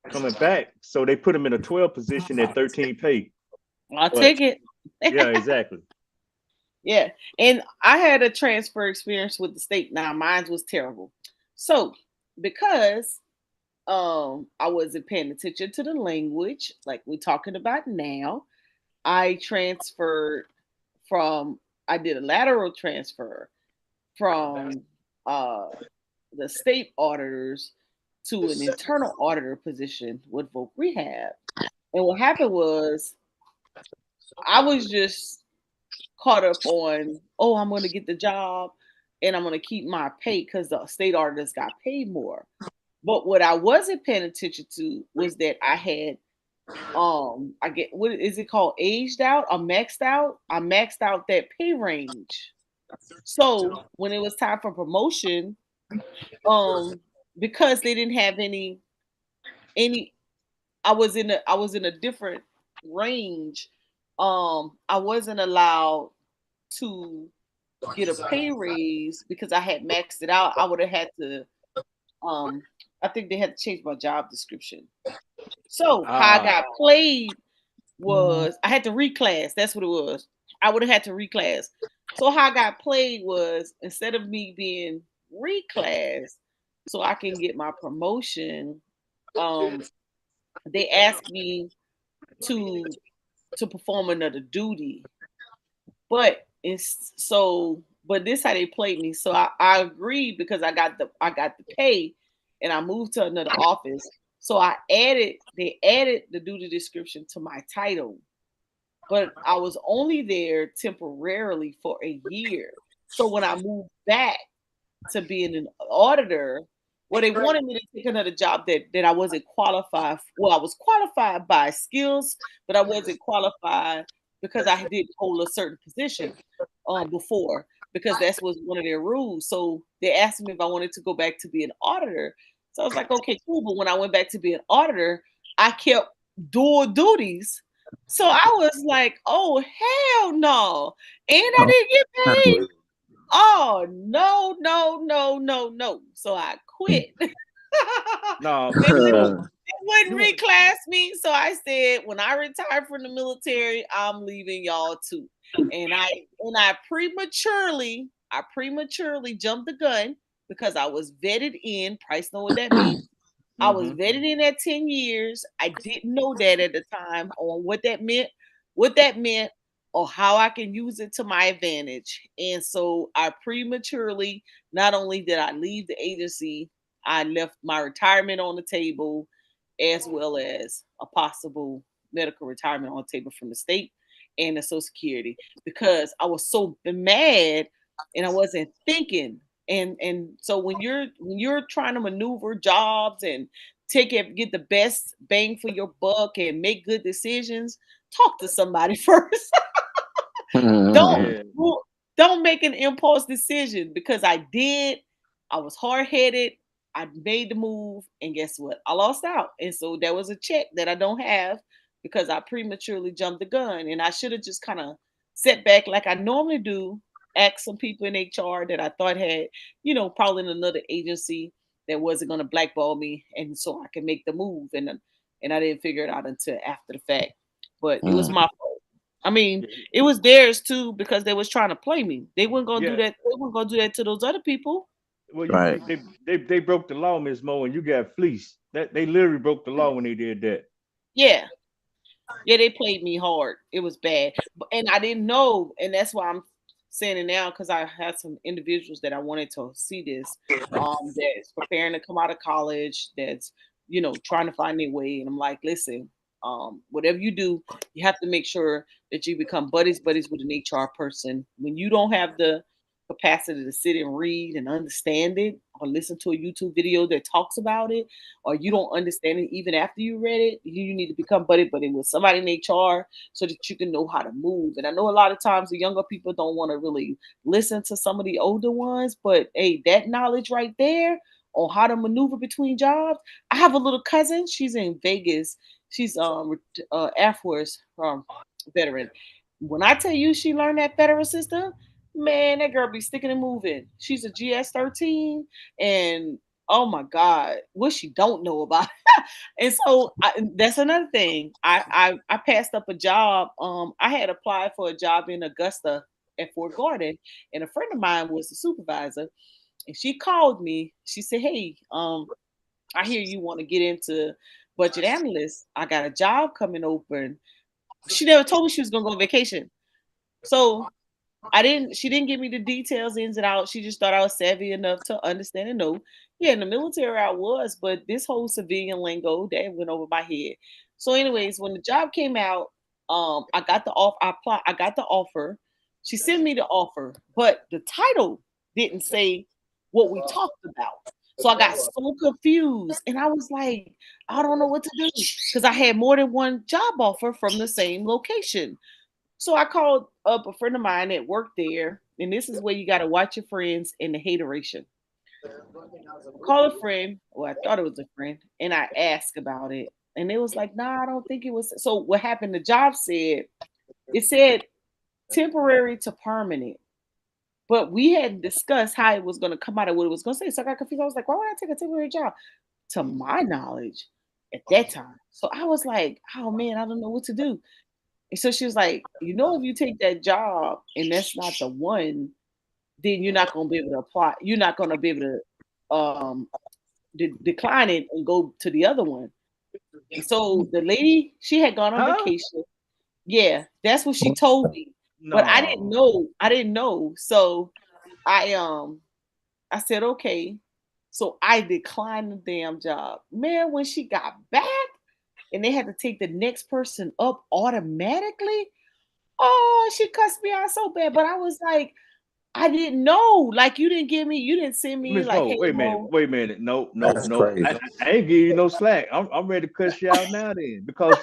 coming back, so they put him in a 12 position at 13 pay. I'll But take it. yeah, exactly. Yeah. And I had a transfer experience with the state. Now mine was terrible. So because I wasn't paying attention to the language like we're talking about now, I transferred from I did a lateral transfer from uh the state auditors to an internal auditor position with Voc Rehab. And what happened was I was just caught up on, oh, I'm going to get the job and I'm going to keep my pay because the state auditors got paid more. But what I wasn't paying attention to was that I had, I get, what is it called? Aged out or maxed out? I maxed out that pay range. So when it was time for promotion, because they didn't have any, I was in a different range. I wasn't allowed to get a pay raise because I had maxed it out. I would have had to um I think they had to change my job description. So how I Ah, got played was I had to reclass. That's what it was. I would have had to reclass. So how I got played was instead of me being reclassed so I can get my promotion, um, they asked me to to perform another duty. But it's so but this how they played me. So I agreed because I got the pay and I moved to another office. So they added the duty description to my title. But I was only there temporarily for a year. So when I moved back to being an auditor, well, they wanted me to take another job that I wasn't qualified for. Well, I was qualified by skills, but I wasn't qualified because I didn't hold a certain position before, because that was one of their rules. So they asked me if I wanted to go back to be an auditor. So I was like, okay, cool. But when I went back to be an auditor, I kept dual duties. So I was like, oh hell no. And I didn't get paid. Oh no, no, no, no, no. So I quit. no, they Miss wouldn't Mo, they wouldn't you reclass me. So I said, when I retire from the military, I'm leaving y'all too. And I prematurely jumped the gun. because I was vetted in. Price know what that means. I was Mm-hmm. vetted in at 10 years. I didn't know that at the time on what that meant, or how I can use it to my advantage. And so I prematurely, not only did I leave the agency, I left my retirement on the table, as well as a possible medical retirement on the table from the state and the Social Security, because I was so mad and I wasn't thinking. And so when you're trying to maneuver jobs and get the best bang for your buck and make good decisions, talk to somebody first. don't Yeah. don't make an impulse decision, because I did. I was hard headed. I made the move, and guess what? I lost out, and so there was a check that I don't have because I prematurely jumped the gun, and I should have just kind of set back like I normally do. Ask some people in HR that I thought had, probably in another agency that wasn't going to blackball me, and so I can make the move. And I didn't figure it out until after the fact, but it was Mm. my fault. I mean, Yeah. it was theirs too, because they was trying to play me. They weren't gonna do Yeah. that. They weren't gonna do that to those other people. Well, Right. they broke the law, Miss Mo, and you got fleeced. That they literally broke the law when they did that. Yeah, yeah, they played me hard. It was bad, and I didn't know, and that's why I'm saying it now, because I had some individuals that I wanted to see this, that's preparing to come out of college, that's trying to find their way, and I'm like, listen, whatever you do, you have to make sure that you become buddies with an HR person. When you don't have the capacity to sit and read and understand it, or listen to a YouTube video that talks about it, or you don't understand it even after you read it, you need to become buddy with somebody in HR so that you can know how to move. And I know a lot of times the younger people don't want to really listen to some of the older ones, but hey, that knowledge right there on how to maneuver between jobs. I have a little cousin. She's in Vegas. She's Air Force veteran. When I tell you she learned that federal system, man, that girl be sticking and moving. She's a GS 13, and oh my God, what she don't know about. And so that's another thing. I passed up a job. I had applied for a job in Augusta at Fort Gordon, and a friend of mine was the supervisor, and she called me. She said, "Hey, I hear you want to get into budget analyst. I got a job coming open." She never told me she was gonna go on vacation, so she didn't give me the details, ins and outs. She just thought I was savvy enough to understand and know. Yeah, in the military I was, but this whole civilian lingo that went over my head. So, anyways, when the job came out, I got the offer. I got the offer. She sent me the offer, but the title didn't say what we talked about. So I got so confused, and I was like, I don't know what to do, because I had more than one job offer from the same location. So I called up a friend of mine that worked there, and this is where you got to watch your friends and the hateration. Call a friend, well, I thought it was a friend, and I asked about it, and it was like, "Nah, I don't think it was." So what happened? The job said it said temporary to permanent, but we hadn't discussed how it was going to come out of what it was going to say. So I got confused. I was like, "Why would I take a temporary job?" To my knowledge, at that time, so I was like, "Oh man, I don't know what to do." And so she was like, if you take that job and that's not the one, then you're not going to be able to apply. You're not going to be able to decline it and go to the other one. And so the lady, she had gone on Huh? vacation. Yeah, that's what she told me. But I didn't No. know. I didn't know. So I said, okay. So I declined the damn job. Man, when she got back and they had to take the next person up automatically, oh, she cussed me out so bad. But I was like, I didn't know. Like, you didn't send me Miss like, Mo, hey, wait a minute, Mo. wait a minute. No, no, That's no. crazy. I ain't give you no slack. I'm ready to cuss you out now then, because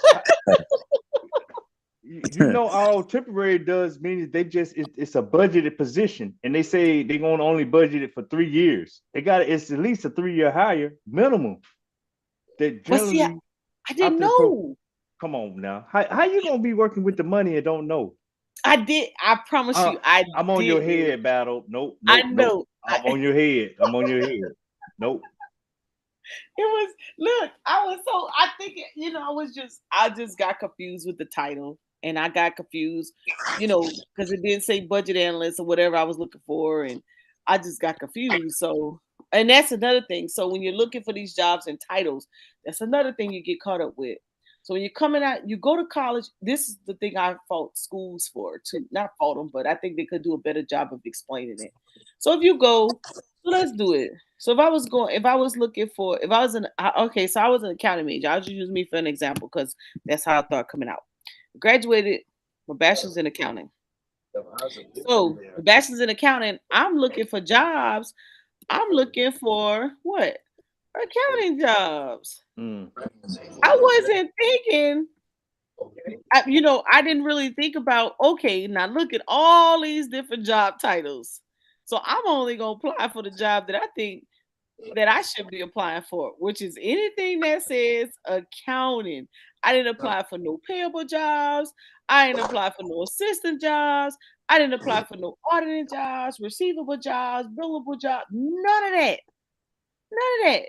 you know all temporary does mean they just it's a budgeted position, and they say they're gonna only budget it for 3 years. It's at least a 3 year hire minimum. That But see, generally I didn't after know. come on now, how you gonna be working with the money and don't know? I did. I promise Uh, you, I I'm on your didn't. head, battle. Nope, I nope, nope. know. I'm on your head. I'm on your head. Nope. It was, look, I was so, I think, I just got confused with the title, and I got confused, because it didn't say budget analyst or whatever I was looking for. And I just got confused. So And that's another thing. So when you're looking for these jobs and titles, that's another thing you get caught up with. So when you're coming out, you go to college. This is the thing I fault schools for too. Not fault them, but I think they could do a better job of explaining it. So if you go, so let's do it. So if I was looking for, if I was okay, so I was an accounting major. I'll just use me for an example because that's how I thought coming out. Graduated, my bachelor's in accounting. So the bachelor's in accounting, I'm looking for jobs. I'm looking for what? Accounting jobs. I wasn't thinking, I didn't really think about, okay, now look at all these different job titles. So I'm only going to apply for the job that I think that I should be applying for, which is anything that says accounting. I didn't apply for no payable jobs. I didn't apply for no assistant jobs. I didn't apply for no auditing jobs, receivable jobs, billable jobs, none of that. None of that.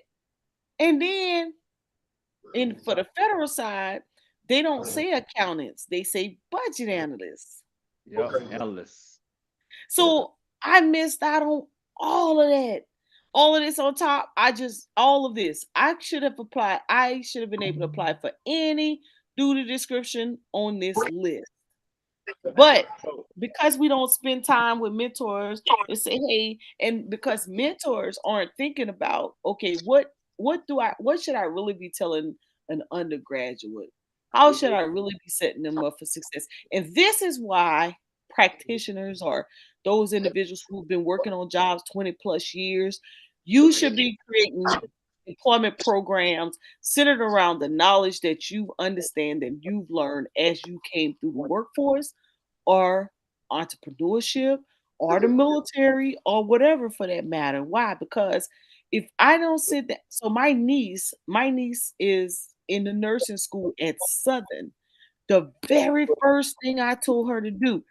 And then for the federal side, they don't say accountants, they say budget analysts. Yep, analysts. So I missed out on all of that. All of this on top, all of this. I should have applied. I should have been able to apply for any duty description on this list. But because we don't spend time with mentors and say, hey, and because mentors aren't thinking about, okay, what should I really be telling an undergraduate? How should I really be setting them up for success? And this is why practitioners or those individuals who've been working on jobs 20 plus years, you should be creating employment programs centered around the knowledge that you understand and you've learned as you came through the workforce or entrepreneurship or the military or whatever for that matter. Why? Because if I don't sit that, so my niece is in the nursing school at Southern. The very first thing I told her to do,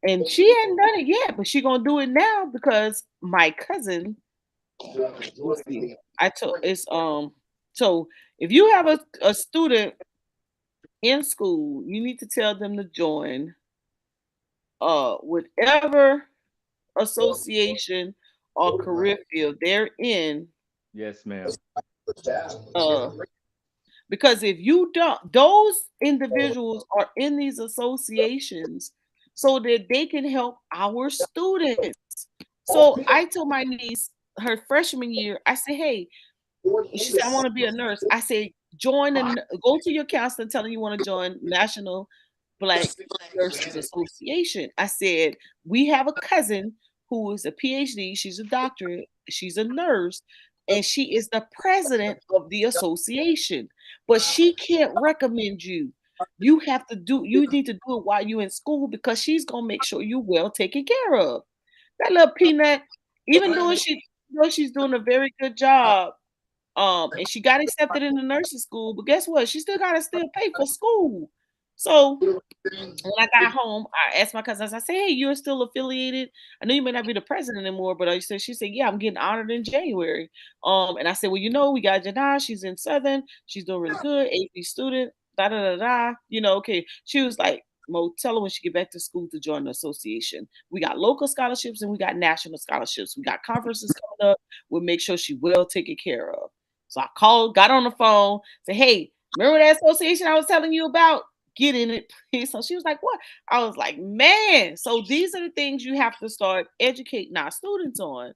and she hadn't done it yet, but she gonna do it now because my cousin, let's see, I told it's so if you have a student in school, you need to tell them to join whatever association or career field they're in. Yes, ma'am. Uh, because if you don't, those individuals are in these associations so that they can help our students. So I told my niece her freshman year, I said, hey, she said, I want to be a nurse. I said, go to your counselor telling you want to join National Black Nurses Association. I said, we have a cousin who is a PhD. She's a doctorate. She's a nurse. And she is the president of the association. But she can't recommend you. You need to do it while you're in school because she's gonna make sure you're well taken care of. That little peanut, even though she's doing a very good job, and she got accepted in the nursing school, but guess what? She still gotta pay for school. So when I got home, I asked my cousins, I said, hey, you're still affiliated. I know you may not be the president anymore, but she said, yeah, I'm getting honored in January. And I said, well, we got Jana, she's in Southern, she's doing really good, AP student, da da da da. Okay. She was like, Mo, tell her when she get back to school to join the association. We got local scholarships and we got national scholarships. We got conferences coming up. We'll make sure she well taken care of. So I called, got on the phone, said, hey, remember that association I was telling you about? Get in it, please. So she was like, what? I was like, man. So these are the things you have to start educating our students on.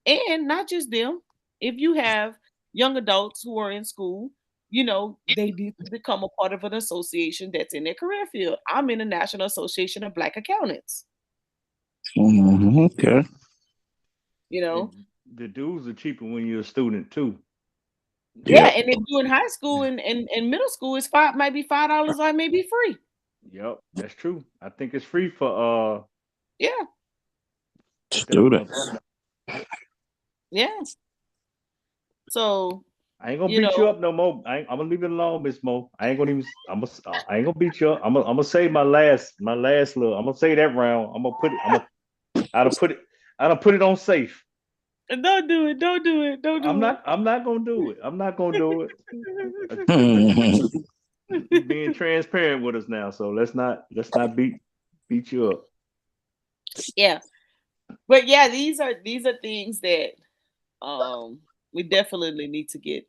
And not just them. If you have young adults who are in school, they need to become a part of an association that's in their career field. I'm in the National Association of Black Accountants. Okay. And the dues are cheaper when you're a student too. Yeah, and if you're in high school and middle school, might be $5 or maybe free. Yep, that's true. I think it's free for yeah, students. Yeah. So I ain't gonna beat you up no more. I'm gonna leave it alone, Miss Mo. I ain't gonna beat you up. I'm gonna say my last little. I'm gonna say that round. I'm gonna put it. I don't put it on safe. Don't do it. Don't do it. Don't do it. I'm not gonna do it. I'm not gonna do it. You're being transparent with us now, so let's not beat you up. Yeah, but yeah, these are things that We definitely need to get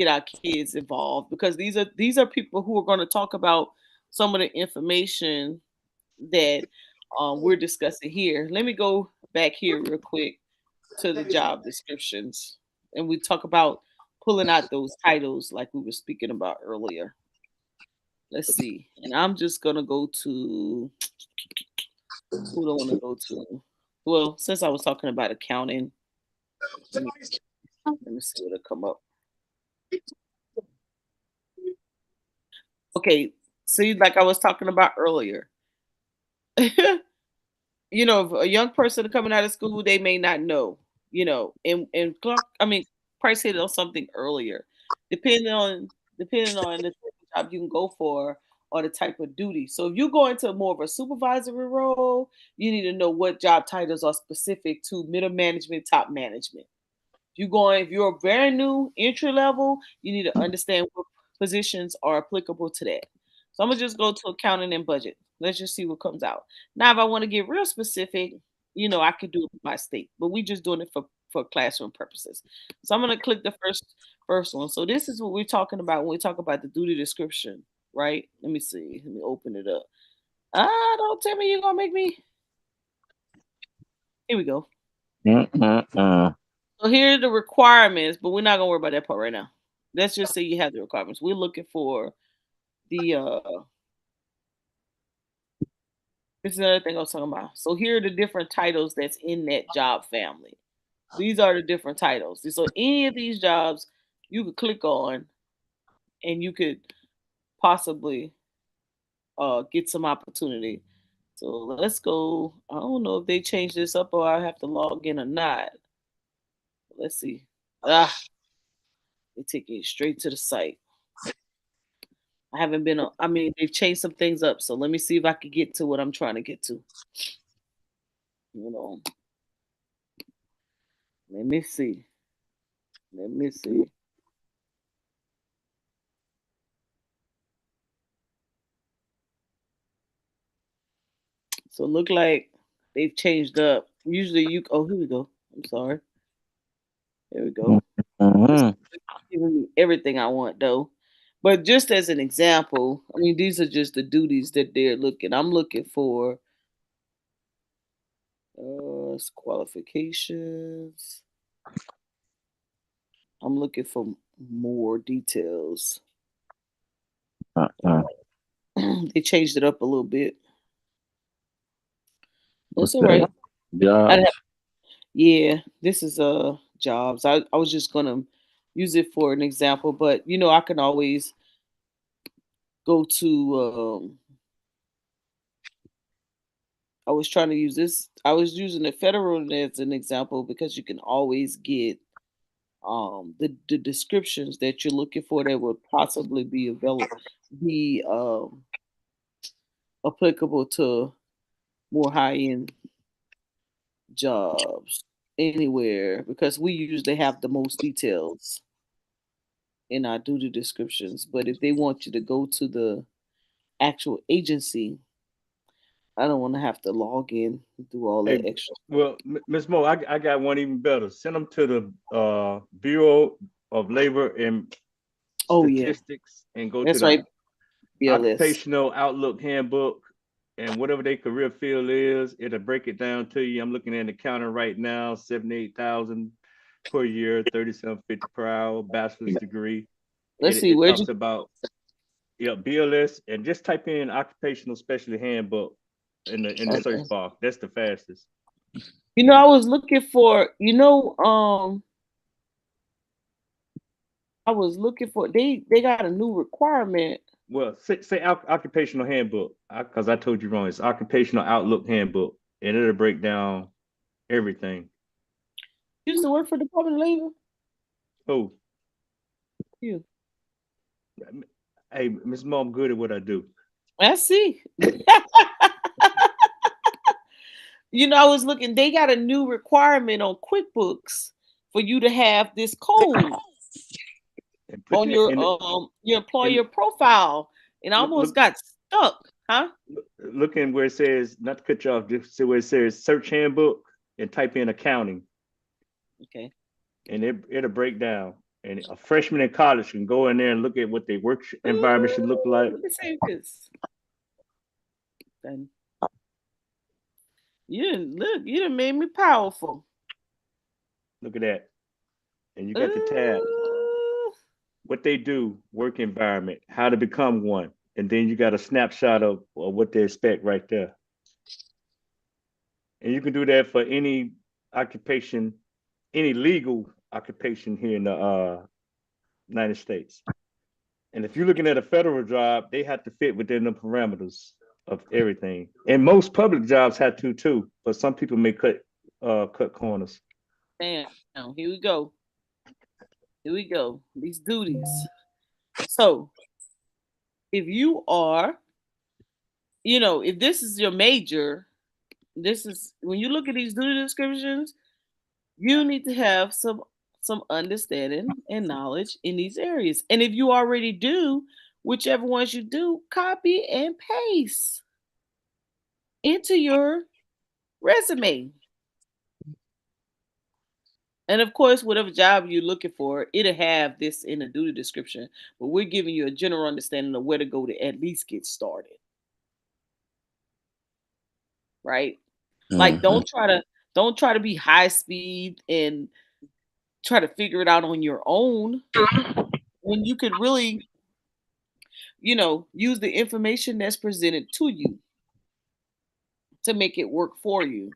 our kids involved because these are people who are going to talk about some of the information that we're discussing here. Let me go back here real quick to the job descriptions, and we talk about pulling out those titles like we were speaking about earlier. Let's see, and I'm just gonna go to who do I want to go to? Well, since I was talking about accounting, let me, let me see what'll come up. Okay, see, like I was talking about earlier, if a young person coming out of school, they may not know, and Clark, I mean, Price hit on something earlier. Depending on depending on the type of job you can go for or the type of duty. So if you go into more of a supervisory role, you need to know what job titles are specific to middle management, top management. If you're very new entry level, you need to understand what positions are applicable to that. So I'm gonna just go to accounting and budget. Let's just see what comes out. Now, if I want to get real specific, I could do it by state, but we just doing it for classroom purposes. So I'm gonna click the first one. So this is what we're talking about when we talk about the duty description, right? Let me see. Let me open it up. Don't tell me you're gonna make me. Here we go. So here are the requirements, but we're not gonna worry about that part right now. Let's just say you have the requirements. We're looking for the this is another thing I was talking about. So here are the different titles that's in that job family. These are the different titles. So any of these jobs you could click on and you could possibly get some opportunity. So let's go. I don't know if they change this up or I have to log in or not. Let's see. They take you straight to the site. I haven't been on. I mean, they've changed some things up. So let me see if I can get to what I'm trying to get to. You know, let me see. Let me see. So look like they've changed up. Usually you. Oh, here we go. I'm sorry. Here we go. It's giving me everything I want though. But just as an example, I mean, these are just the duties that they're looking. I'm looking for qualifications. I'm looking for more details. They changed it up a little bit. That's all right. Jobs. Yeah, this is jobs. I was just gonna use it for an example, but I can always go to I was trying to use this. I was using the federal as an example because you can always get the descriptions that you're looking for that would possibly be applicable to more high end jobs anywhere because we usually have the most details in our duty descriptions. But if they want you to go to the actual agency, I don't want to have to log in and do all Hey, that extra stuff. well, Ms. Mo, I got one even better. Send them to the Bureau of Labor and Oh yeah, Statistics and go to that's the right, BLS. Occupational Outlook Handbook and whatever their career field is, it'll break it down to you. I'm looking at the counter right now, 78,000 per year, 37.50 per hour, bachelor's degree. Let's see, It where'd you? talks about BLS and just type in occupational specialty handbook in the search Okay. bar. That's the fastest. I was looking for. I was looking for. They got a new requirement. Well, say occupational handbook because I told you wrong. It's occupational outlook handbook, and it'll break down everything. Used to work for Department of Labor. Oh, You. hey, Miss Mom, good at what I do. I see. I was looking. They got a new requirement on QuickBooks for you to have this code And put on that in your in employer profile, and I almost look got stuck. Huh? looking where it says not to cut you off, just where it says search handbook and type in accounting. Okay. and it'll break down. And a freshman in college can go in there and look at what their work environment should look like. Let me say this. Then you done made me powerful. Look at that. And you got the tab. Ooh, What they do, work environment, how to become one. And then you got a snapshot of what they expect right there. And you can do that for any occupation, any legal occupation here in the United States. And if you're looking at a federal job, they have to fit within the parameters of everything. And most public jobs have to too, but some people may cut corners. damn. Here we go. Here we go. These duties. So if you are, if this is your major, this is when you look at these duty descriptions, you need to have some understanding and knowledge in these areas. And if you already do, whichever ones you do, copy and paste into your resume. And of course, whatever job you're looking for, it'll have this in the duty description. But we're giving you a general understanding of where to go to at least get started. Right? Like Mm-hmm. don't try to be high speed and try to figure it out on your own when you could really, use the information that's presented to you to make it work for you.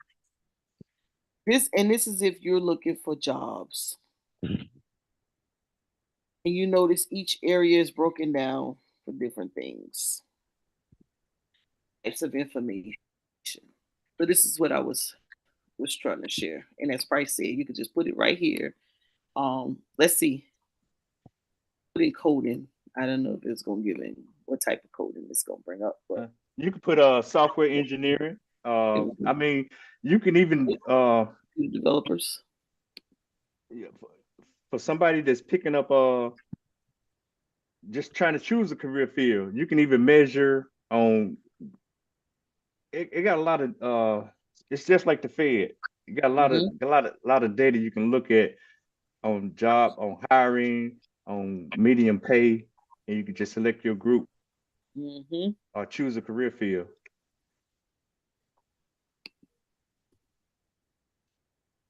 This is if you're looking for jobs. And you notice each area is broken down for different things. Types of information. So this is what I was trying to share. And as Price said, you could just put it right here. Let's see. Put in coding. I don't know if it's gonna give in what type of coding it's gonna bring up, but You can put software engineering. I mean, you can even developers. yeah, for somebody that's picking up just trying to choose a career field, you can even measure on it got a lot of it's just like the Fed. You got a lot of data you can look at on job, on hiring, on medium pay, and you can just select your group Mm-hmm. or choose a career field.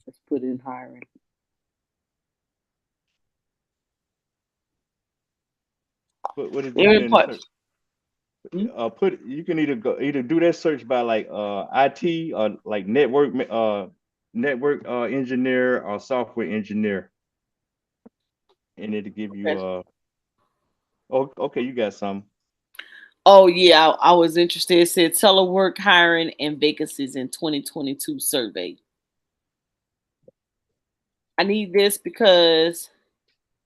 Let's put in hiring. What did you They're put in in the part. search? Put you can either do that search by like IT or like network engineer or software engineer, and it'll give you Okay. oh, okay, you got some. Oh yeah, I was interested. It said telework hiring and vacancies in 2022 survey. I need this because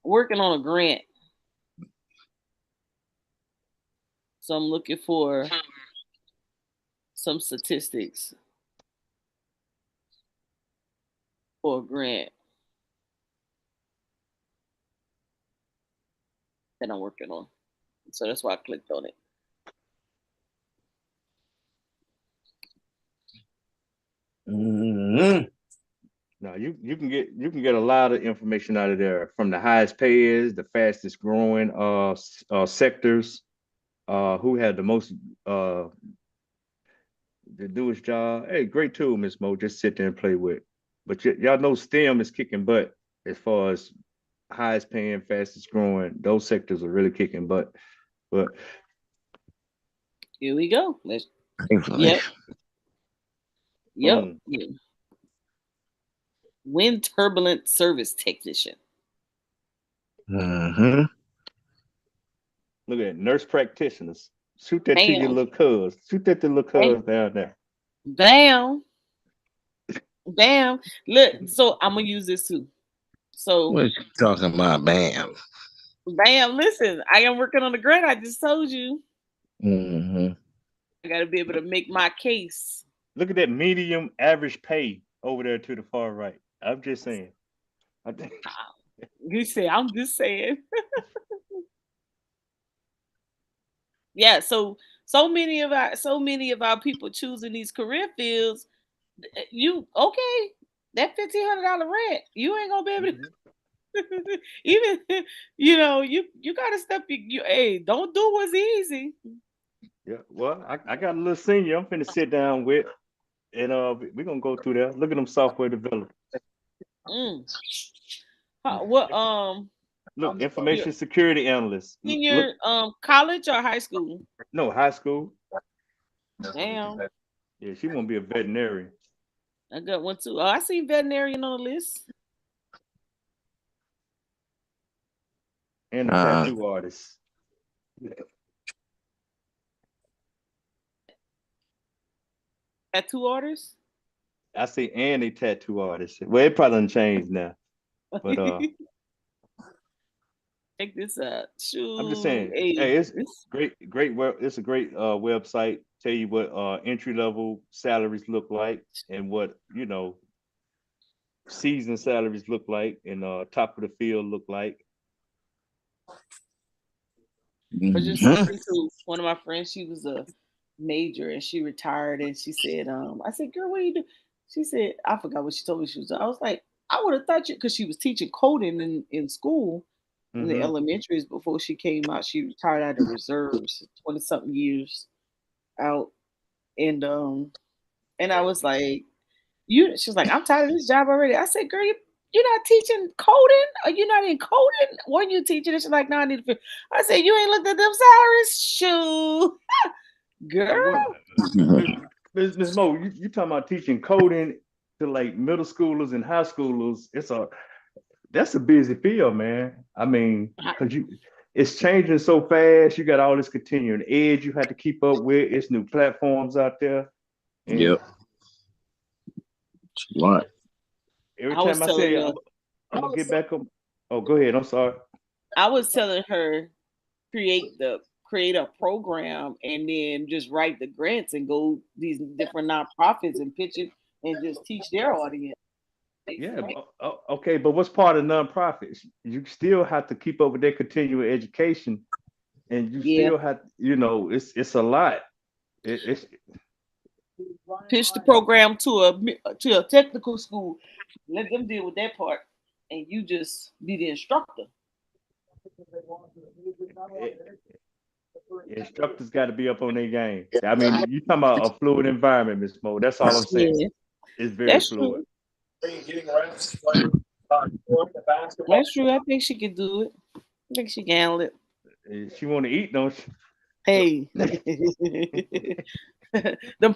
I'm working on a grant. So I'm looking for some statistics for a grant that I'm working on. So that's why I clicked on it. Mm-hmm. No, you can get a lot of information out of there from the highest payers, the fastest growing sectors, who had the most to do his job. Hey, great tool, Miss Mo. Just sit there and play with. But y'all know STEM is kicking butt as far as highest paying, fastest growing. Those sectors are really kicking butt. But Here we go. Let's Thankfully. yep. Yep. boom, Yeah. Wind turbulent service technician. Mm-hmm. look at it, nurse practitioners. Shoot that to your Bam. little cuz. Shoot that to little Bam. cuz down there. Bam. Bam. Look, so I'm gonna use this too. So What you talking about? Bam. bam, listen, I am working on the grant. I just told you. Mm-hmm. I gotta be able to make my case. Look at that medium average pay over there to the far right. I'm just saying. I think You say I'm just saying. Yeah, so many of our people choosing these career fields. You okay? That $1,500 rent, you ain't gonna be able to. Even you gotta step. Hey, don't do what's easy. Yeah. Well, I got a little senior I'm finna sit down with, and we're gonna go through there. Look at them software developers. Mm. What Look, you information security analyst. Look, senior college or high school? no, high school. Damn, Yeah, she want to be a veterinarian I got one too. Oh, I see veterinarian on the list. and a tattoo artist. Tattoo artist. I see, and a tattoo artist. Well, it probably done changed now, but Check this out. I'm just Shoot, saying, hey, hey, it's this great web. It's a great website. Tell you what entry level salaries look like, and what season salaries look like, and top of the field look like. I was just talking to one of my friends. She was a major and she retired. And she said, I said, girl, what do you do? She said, I forgot what she told me she was. I was like, I would have thought you, because she was teaching coding in school in the Mm-hmm. elementaries before she came out. She retired out of reserves, 20 something years out. And I was like, she's like, I'm tired of this job already. I said, girl, you're not teaching coding? Are you not in coding? When you teaching it? She's like, no, I need to. I said, you ain't looked at them salaries? Shoo, girl. What, Ms. Mo, you talking about teaching coding to like middle schoolers and high schoolers? That's a busy field, man. I mean, because it's changing so fast. You got all this continuing edge you have to keep up with. It's new platforms out there, and Yep. Right. every I was time I telling say her, I'm gonna get back up. Oh, go ahead. I'm sorry. I was telling her create a program and then just write the grants and go these different nonprofits and pitch it and just teach their audience. Yeah. Okay, but what's part of nonprofits? You still have to keep up with their continuing education, and you Yeah, still have, it's a lot. It's pitch the program to a technical school. Let them deal with that part, and you just be the instructor. Instructors got to be up on their game. I mean, you talking about a fluid environment, Miss Mo. That's all I'm saying. Yeah, It's very that's fluid. true. That's true. I think she can do it. I think she can handle it. She want to eat, don't she? Hey, them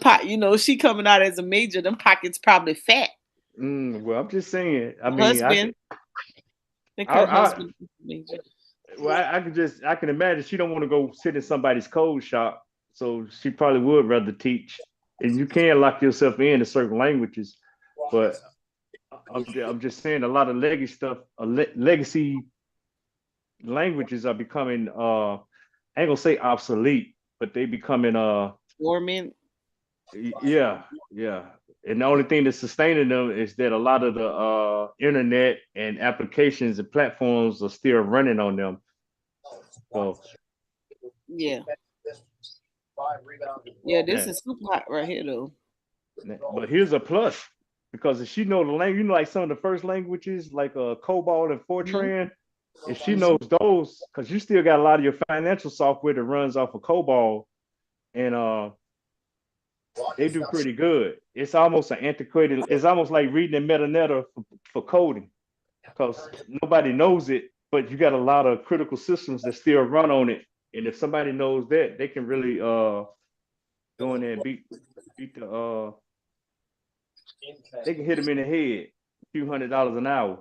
she coming out as a major. Them pockets probably fat. Well, I'm just saying. I mean, Husband, think her I husband is a major. well, I can imagine she don't want to go sit in somebody's code shop, so she probably would rather teach. And you can lock yourself in to certain languages, but I'm just saying a lot of legacy stuff, legacy languages are becoming I ain't gonna say obsolete, but they becoming Dormant. yeah, yeah. And the only thing that's sustaining them is that a lot of the internet and applications and platforms are still running on them. So Yeah. Yeah, this yeah. is super hot right here though. But here's a plus because if she know the language, like some of the first languages like COBOL and Fortran, if she knows those, because you still got a lot of your financial software that runs off of COBOL, and they do pretty good. It's almost an antiquated. It's almost like reading in metadata for coding, because nobody knows it, but you got a lot of critical systems that still run on it. And if somebody knows that, they can really go in there and beat the they can hit them in the head, a few $100 an hour.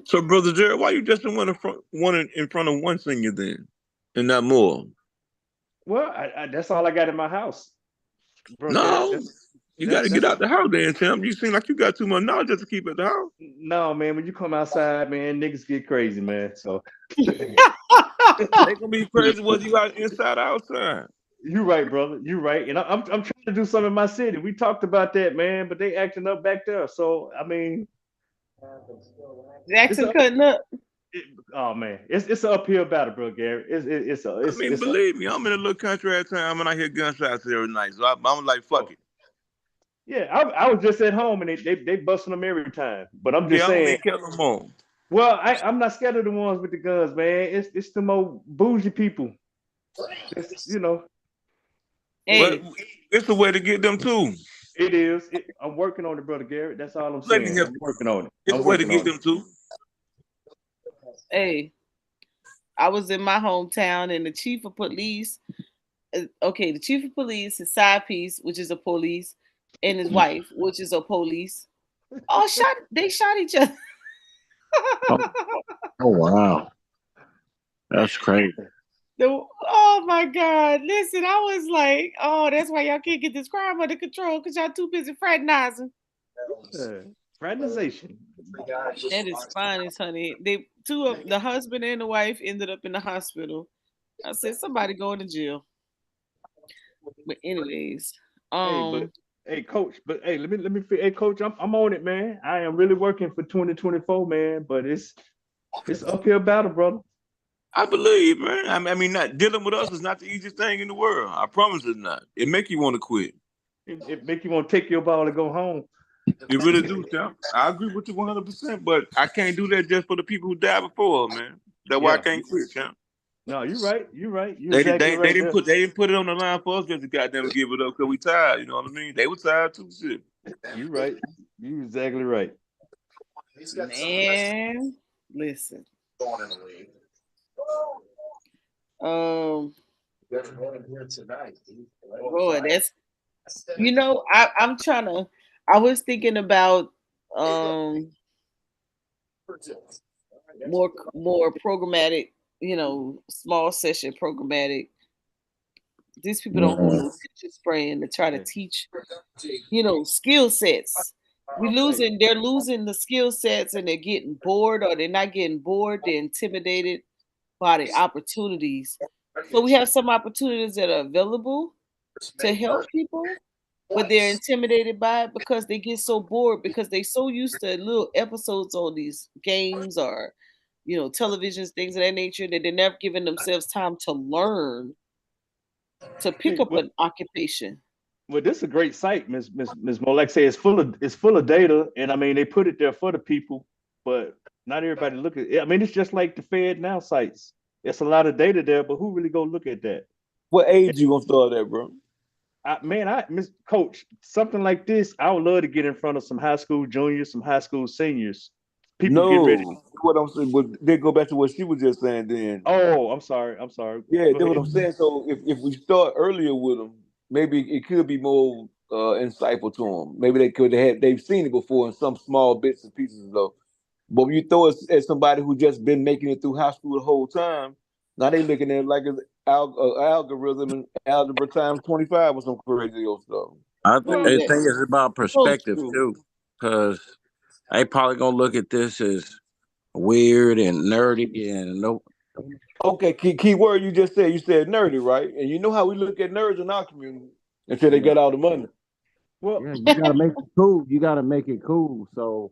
So, Brother Jared, why you just one in front of one senior then, and not more? Well, that's all I got in my house, bro. No, you got to get out the house then, Tim. You seem like you got too much knowledge just to keep at the house. No, man. When you come outside, man, niggas get crazy, man. So they gonna be crazy whether you out inside or outside. You right, brother. You right. And I'm trying to do something in my city. We talked about that, man, but they acting up back there. So I mean, Jackson cutting up. Oh man, it's an uphill battle, bro, Gary. Believe me, I'm in a little country at time and I hear gunshots every night. So I'm like, fuck it. Yeah, I was just at home and they busting them every time. But I'm just Yeah, I don't saying. even care no more. Well, I'm not scared of the ones with the guns, man. It's the more bougie people. You know, Well, Hey, it's a way to get them too. it is. I'm working on it, brother Garrett. That's all I'm Let me saying. help I'm you. working on it. It's I'm a way to working get on it. them too. hey, I was in my hometown and the chief of police, okay, the chief of police, his side piece, which is a police, and his wife, which is a police, all they shot each other. Oh, oh wow, that's crazy. Oh my God. Listen, I was like, oh, that's why y'all can't get this crime under control because y'all too busy fraternizing. Fraternization. That is fine, honey. They two of the husband and the wife ended up in the hospital. I said somebody going to jail. But anyways, Hey, but um, hey, coach. But hey, hey, coach. I'm on it, man. I am really working for 2024, man. But it's uphill battle, brother. I believe, man. I mean, not dealing with us is not the easiest thing in the world. I promise it's not. It make you want to quit. It make you want to take your ball and go home. You really do, champ. I agree with you 100%, but I can't do that just for the people who died before, man. That's why I Yeah. can't quit, champ. No, you're right. You're right. You're They, exactly they, they right didn't there. put it on the line for us just to goddamn give it up because we tired. You know what I mean? They were tired too. Shit. You're right. You're exactly right. man, listen. Um, boy, that's I'm trying to. I was thinking about um more programmatic, small session programmatic. These people don't hold no Mhm. attention spraying to try to Yeah. teach, skill sets. Hey, They're losing the skill sets and they're getting bored or they're not getting bored, they're intimidated by the opportunities. So we have some opportunities that are available to help people, but they're intimidated by it because they get so bored because they so used to little episodes on these games or televisions, things of that nature, that they're never giving themselves time to learn to pick hey, up an occupation. well, this is a great site, Miss Mo. Like I say, it's full of data, and I mean they put it there for the people, but not everybody look at it. I mean, it's just like the Fed now sites. It's a lot of data there, but who really go look at that? What age you gonna start at, bro? I Miss Coach, something like this, I would love to get in front of some high school juniors, some high school seniors, people getting ready. No. What I'm saying, but they go back to what she was just saying then. Oh, I'm sorry. I'm sorry. Yeah, Go that's what ahead. I'm saying. So if we start earlier with them, maybe it could be more insightful to them. Maybe they've seen it before in some small bits and pieces though. But when you throw it at somebody who just been making it through high school the whole time, now they looking at it like it's algorithm and algebra times 25 or some crazy old stuff. Honey, I that's think it's about so perspective true. too, because they probably gonna look at this as weird and nerdy and no. Okay, key word you just said. You said nerdy, right? And you know how we look at nerds in our community until they Yeah, get all the money. Well, yeah, you gotta make it cool. You gotta make it cool. So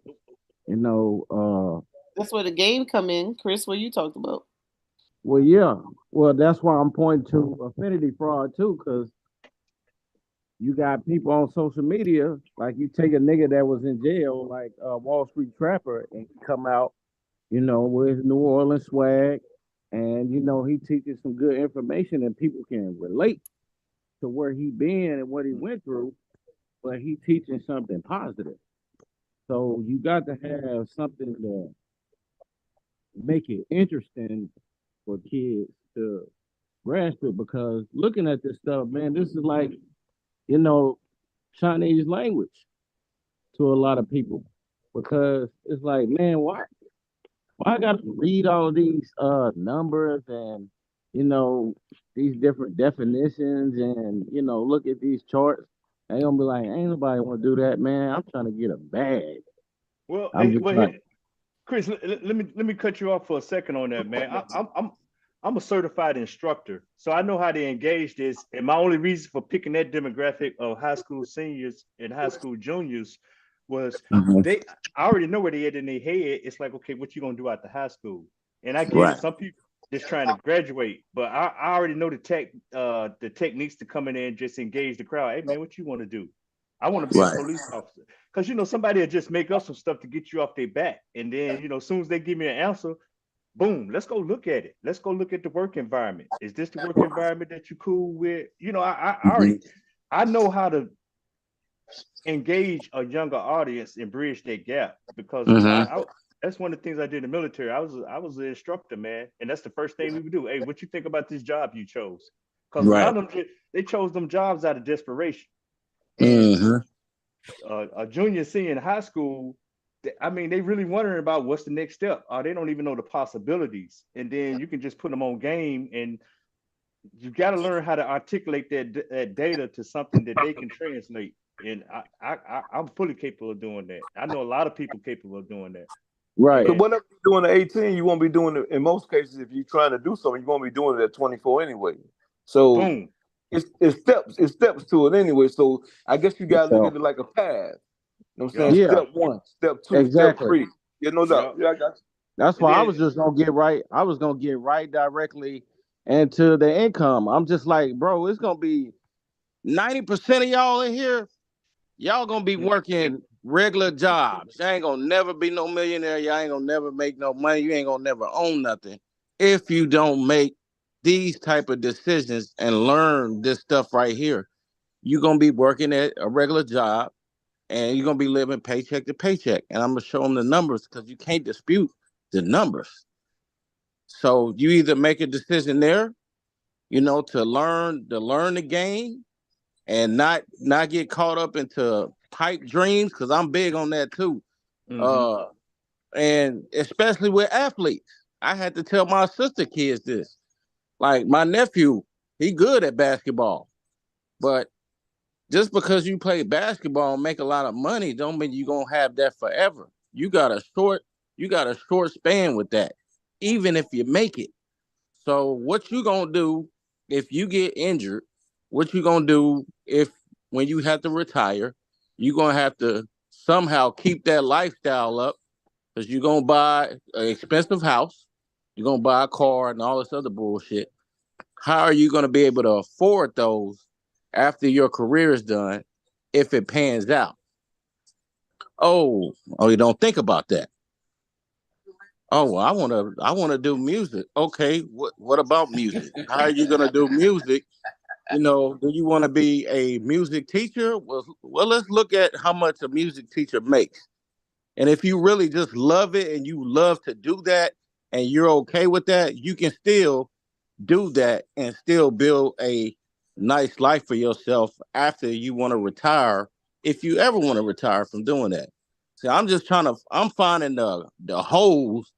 you know, That's where the game come in, Chris. What you talked about? well, yeah, well, that's why I'm pointing to affinity fraud too, because you got people on social media, like you take a nigga that was in jail, like Wall Street Trapper, and he come out, with New Orleans swag, and he teaches some good information, and people can relate to where he been and what he went through, but he teaching something positive. So you got to have something to make it interesting for kids to grasp it, because looking at this stuff, man, this is like, you know, Chinese language to a lot of people, because it's like, man, why I got to read all these numbers and you know these different definitions and look at these charts. They gonna be like, ain't nobody want to do that, man. I'm trying to get a bag. I'm just well, like, Chris, let me cut you off for a second on that, man. I'm a certified instructor, so I know how to engage this. And my only reason for picking that demographic of high school seniors and high school juniors was mhm, they I already know where they at in their head. It's like, okay, what you gonna do after high school? And I get it. right. Some people just trying to graduate, but I already know the techniques to come in there and just engage the crowd. Hey man, what you want to do? I want to be a Right. police officer. Because somebody will just make up some stuff to get you off their back. And then, as soon as they give me an answer, boom, let's go look at it. Let's go look at the work environment. Is this the work environment that you cool with? I Mhm. already I know how to engage a younger audience and bridge that gap because Mhm. that's one of the things I did in the military. I was an instructor, man, and that's the first thing we would do. Hey, what you think about this job you chose? Because a lot Right. of them they chose them jobs out of desperation. And Mhm. a junior, senior in high school, I mean, they really wondering about what's the next step. They don't even know the possibilities. And then you can just put them on game, and you got to learn how to articulate that data to something that they can translate. And I'm fully capable of doing that. I know a lot of people capable of doing that. Right. Because And whatever you're doing at 18, you won't be doing it. In most cases, if you're trying to do something, you won't be doing it at 24 anyway. So boom, it's steps to it anyway. So I guess you gotta look at So it like a path. You know what I'm saying? yep, yeah, Step one, step two, step exactly. three. Yeah, no doubt. yep. Yeah, I got you. That's And why I then was just gonna get right. I was gonna get right directly into the income. I'm just like, bro, it's gonna be 90% of y'all in here. Y'all gonna be working regular jobs. Y'all ain't gonna never be no millionaire. Y'all ain't gonna never make no money. You ain't gonna never own nothing if you don't make these type of decisions and learn this stuff right here. You're gonna be working at a regular job and you're gonna be living paycheck to paycheck. And I'm gonna show them the numbers because you can't dispute the numbers. So you either make a decision there, to learn the game and not get caught up into pipe dreams because I'm big on that too. mm-hmm, Uh, and especially with athletes, I had to tell my sister kids this. Like my nephew, he good at basketball, but just because you play basketball and make a lot of money, don't mean you gonna have that forever. You got a short span with that, even if you make it. So what you gonna do if you get injured? What you gonna do if when you have to retire? You gonna have to somehow keep that lifestyle up because you're gonna buy an expensive house, you're gonna buy a car and all this other bullshit. How are you gonna be able to afford those after your career is done if it pans out? Oh, you don't think about that. Oh, well, I wanna do music. Okay, what about music? How are you gonna do music? Do you want to be a music teacher? Well, let's look at how much a music teacher makes. And if you really just love it and you love to do that and you're okay with that, you can still do that and still build a nice life for yourself after you want to retire, if you ever want to retire from doing that. So I'm finding the holes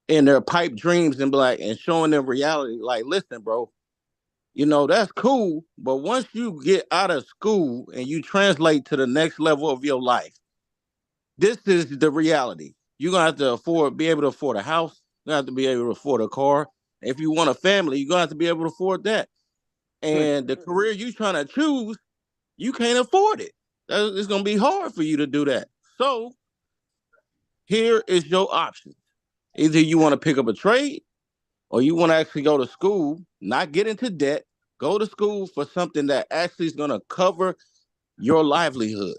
in their pipe dreams and showing them reality. Like, listen, bro, that's cool, but once you get out of school and you translate to the next level of your life, this is the reality. You're gonna have to be able to afford a house, you're gonna have to be able to afford a car. If you want a family, you're gonna have to be able to afford that. And the career you're trying to choose, you can't afford it. It's gonna be hard for you to do that. So here is your option. Either you want to pick up a trade or you want to actually go to school, not get into debt, go to school for something that actually is going to cover your livelihood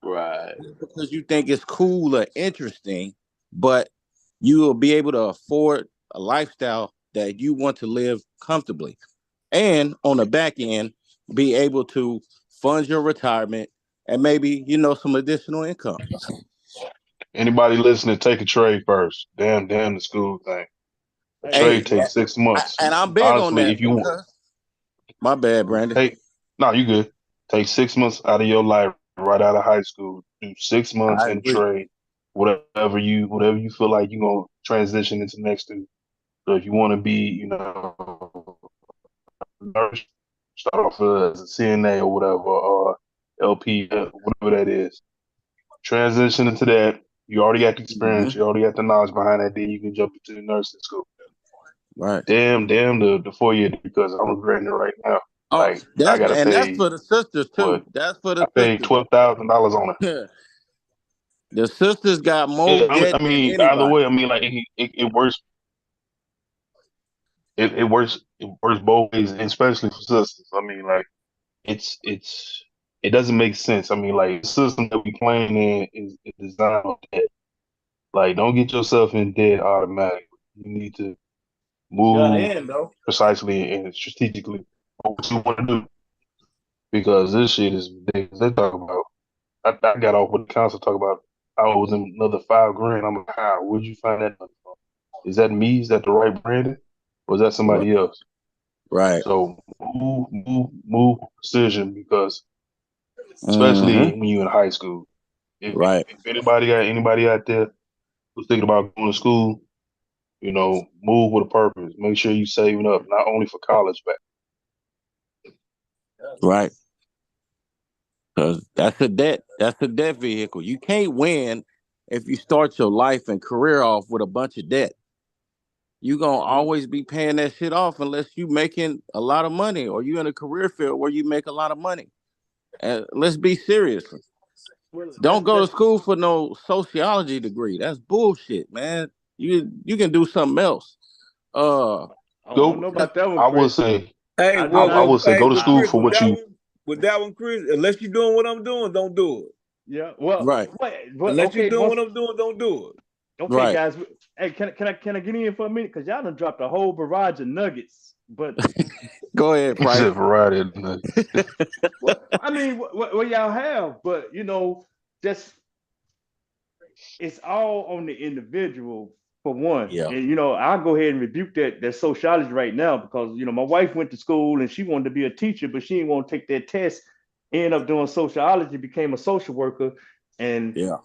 Right. because you think it's cool or interesting, but you will be able to afford a lifestyle that you want to live comfortably. And on the back end, be able to fund your retirement and maybe, some additional income. Anybody listening, take a trade first. Damn the school thing. A hey, Hey, trade takes 6 months. and I'm big on Honestly, that if you because my bad, Brandon. take, no, you good. Take 6 months out of your life right out of high school. Do 6 months I in agree. trade. Whatever you feel like you're gonna transition into next to. So if you want to be, nurse, start off as a CNA or whatever, or LP, whatever that is. Transition into that. You already got the experience. Mhm. You already got the knowledge behind that. Then you can jump into the nursing school. Right. Damn the 4 year because I'm regretting it right now. Oh, Like I that's gotta and that's pay for the sisters what too. That's for I the paid sisters. $12,000 on it. The sisters got more Yeah, debt I than mean either way, anybody. I mean like it works. It works both ways, especially for sisters. I mean like it's it doesn't make sense. I mean, like the system that we playing in is designed on debt. Like, don't get yourself in debt automatically. You need to move Gotta end though. precisely and strategically on what you want to do because this shit is ridiculous. They talk about. I got off with the council talk about I owes them another $5 grand. I'm like, how? Where'd you find that money from? Is that me? Is that the right branding? Or is that Right. somebody else? Right. So move precision because especially Mm-hmm. when you're in high school. Right. If anybody got anybody out there who's thinking about going to school, move with a purpose. Make sure you saving up, not only for college, but Right. Because that's a debt. That's a debt vehicle. You can't win if you start your life and career off with a bunch of debt. You're gonna always be paying that shit off unless you making a lot of money or you in a career field where you make a lot of money. And let's be serious. Well, Don't go to school for no sociology degree. That's bullshit, man. You can do something else. Uh I don't go. know about that one, I would Chris. say, Hey, I do I not. would say, go to school Chris, for what you. with that one, Chris, unless you're doing what I'm doing, don't do it. Yeah. Well, right, Unless you're okay. doing what I'm doing, don't do it. Okay, right. guys. Hey, can I get in for a minute? Because y'all done dropped a whole barrage of nuggets. But Go ahead, He Price. said variety of nuggets. I mean, what y'all have, but just it's all on the individual for one. Yeah, And I'll go ahead and rebuke that sociology right now because my wife went to school and she wanted to be a teacher, but she didn't want to take that test. Ended up doing sociology, became a social worker, and yeah.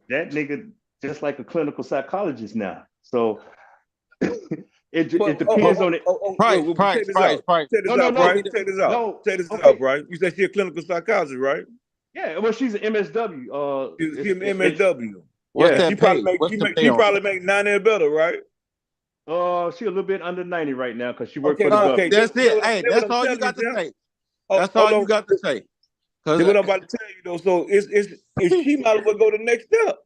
that nigga just like a clinical psychologist now. So it But depends on it. Price, check Price, this Price, out. Price. Check No, this no, out, Give no, Price. me the Check this out. no. Check this out, Okay, Price. You said she a clinical psychologist, right? yeah. Well, she's an MSW. She an MSW. what's Yeah, She that probably pay? make What's the pay she on probably that? make 90 and better, right? she a little bit under 90 right now because she worked Okay, for the okay. government. That's it. Hey, That what that's I'm all you telling you, got to Sam. say. Oh, That's all hold you on. got to say. Cause Then what I'm about to tell you though. So it's if she might as well go the next step.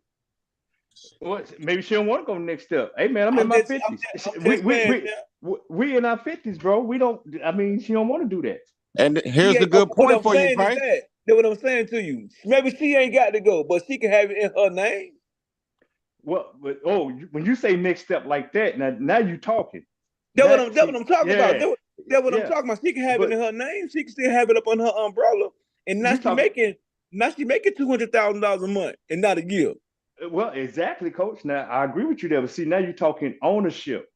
What? Maybe she don't want to go next step. Hey man, I'm in my 50s. I'm We just we saying, we Sam. we in our 50s, bro. We don't. I mean, she don't want to do that. and She here's the ain't. good What point I'm for you, saying is Price. that. That's what I'm saying to you. Maybe she ain't got to go, but she can have it in her name. Well, when you say next step like that, now you talking. That's what I'm talking about. Yeah, That's what I'm yeah. talking about. She can have it But in her name. She can still have it up on her umbrella. And you talking. now she making $200,000 a month and not a year. Well, exactly, coach. Now I agree with you there, but see, now you're talking ownership.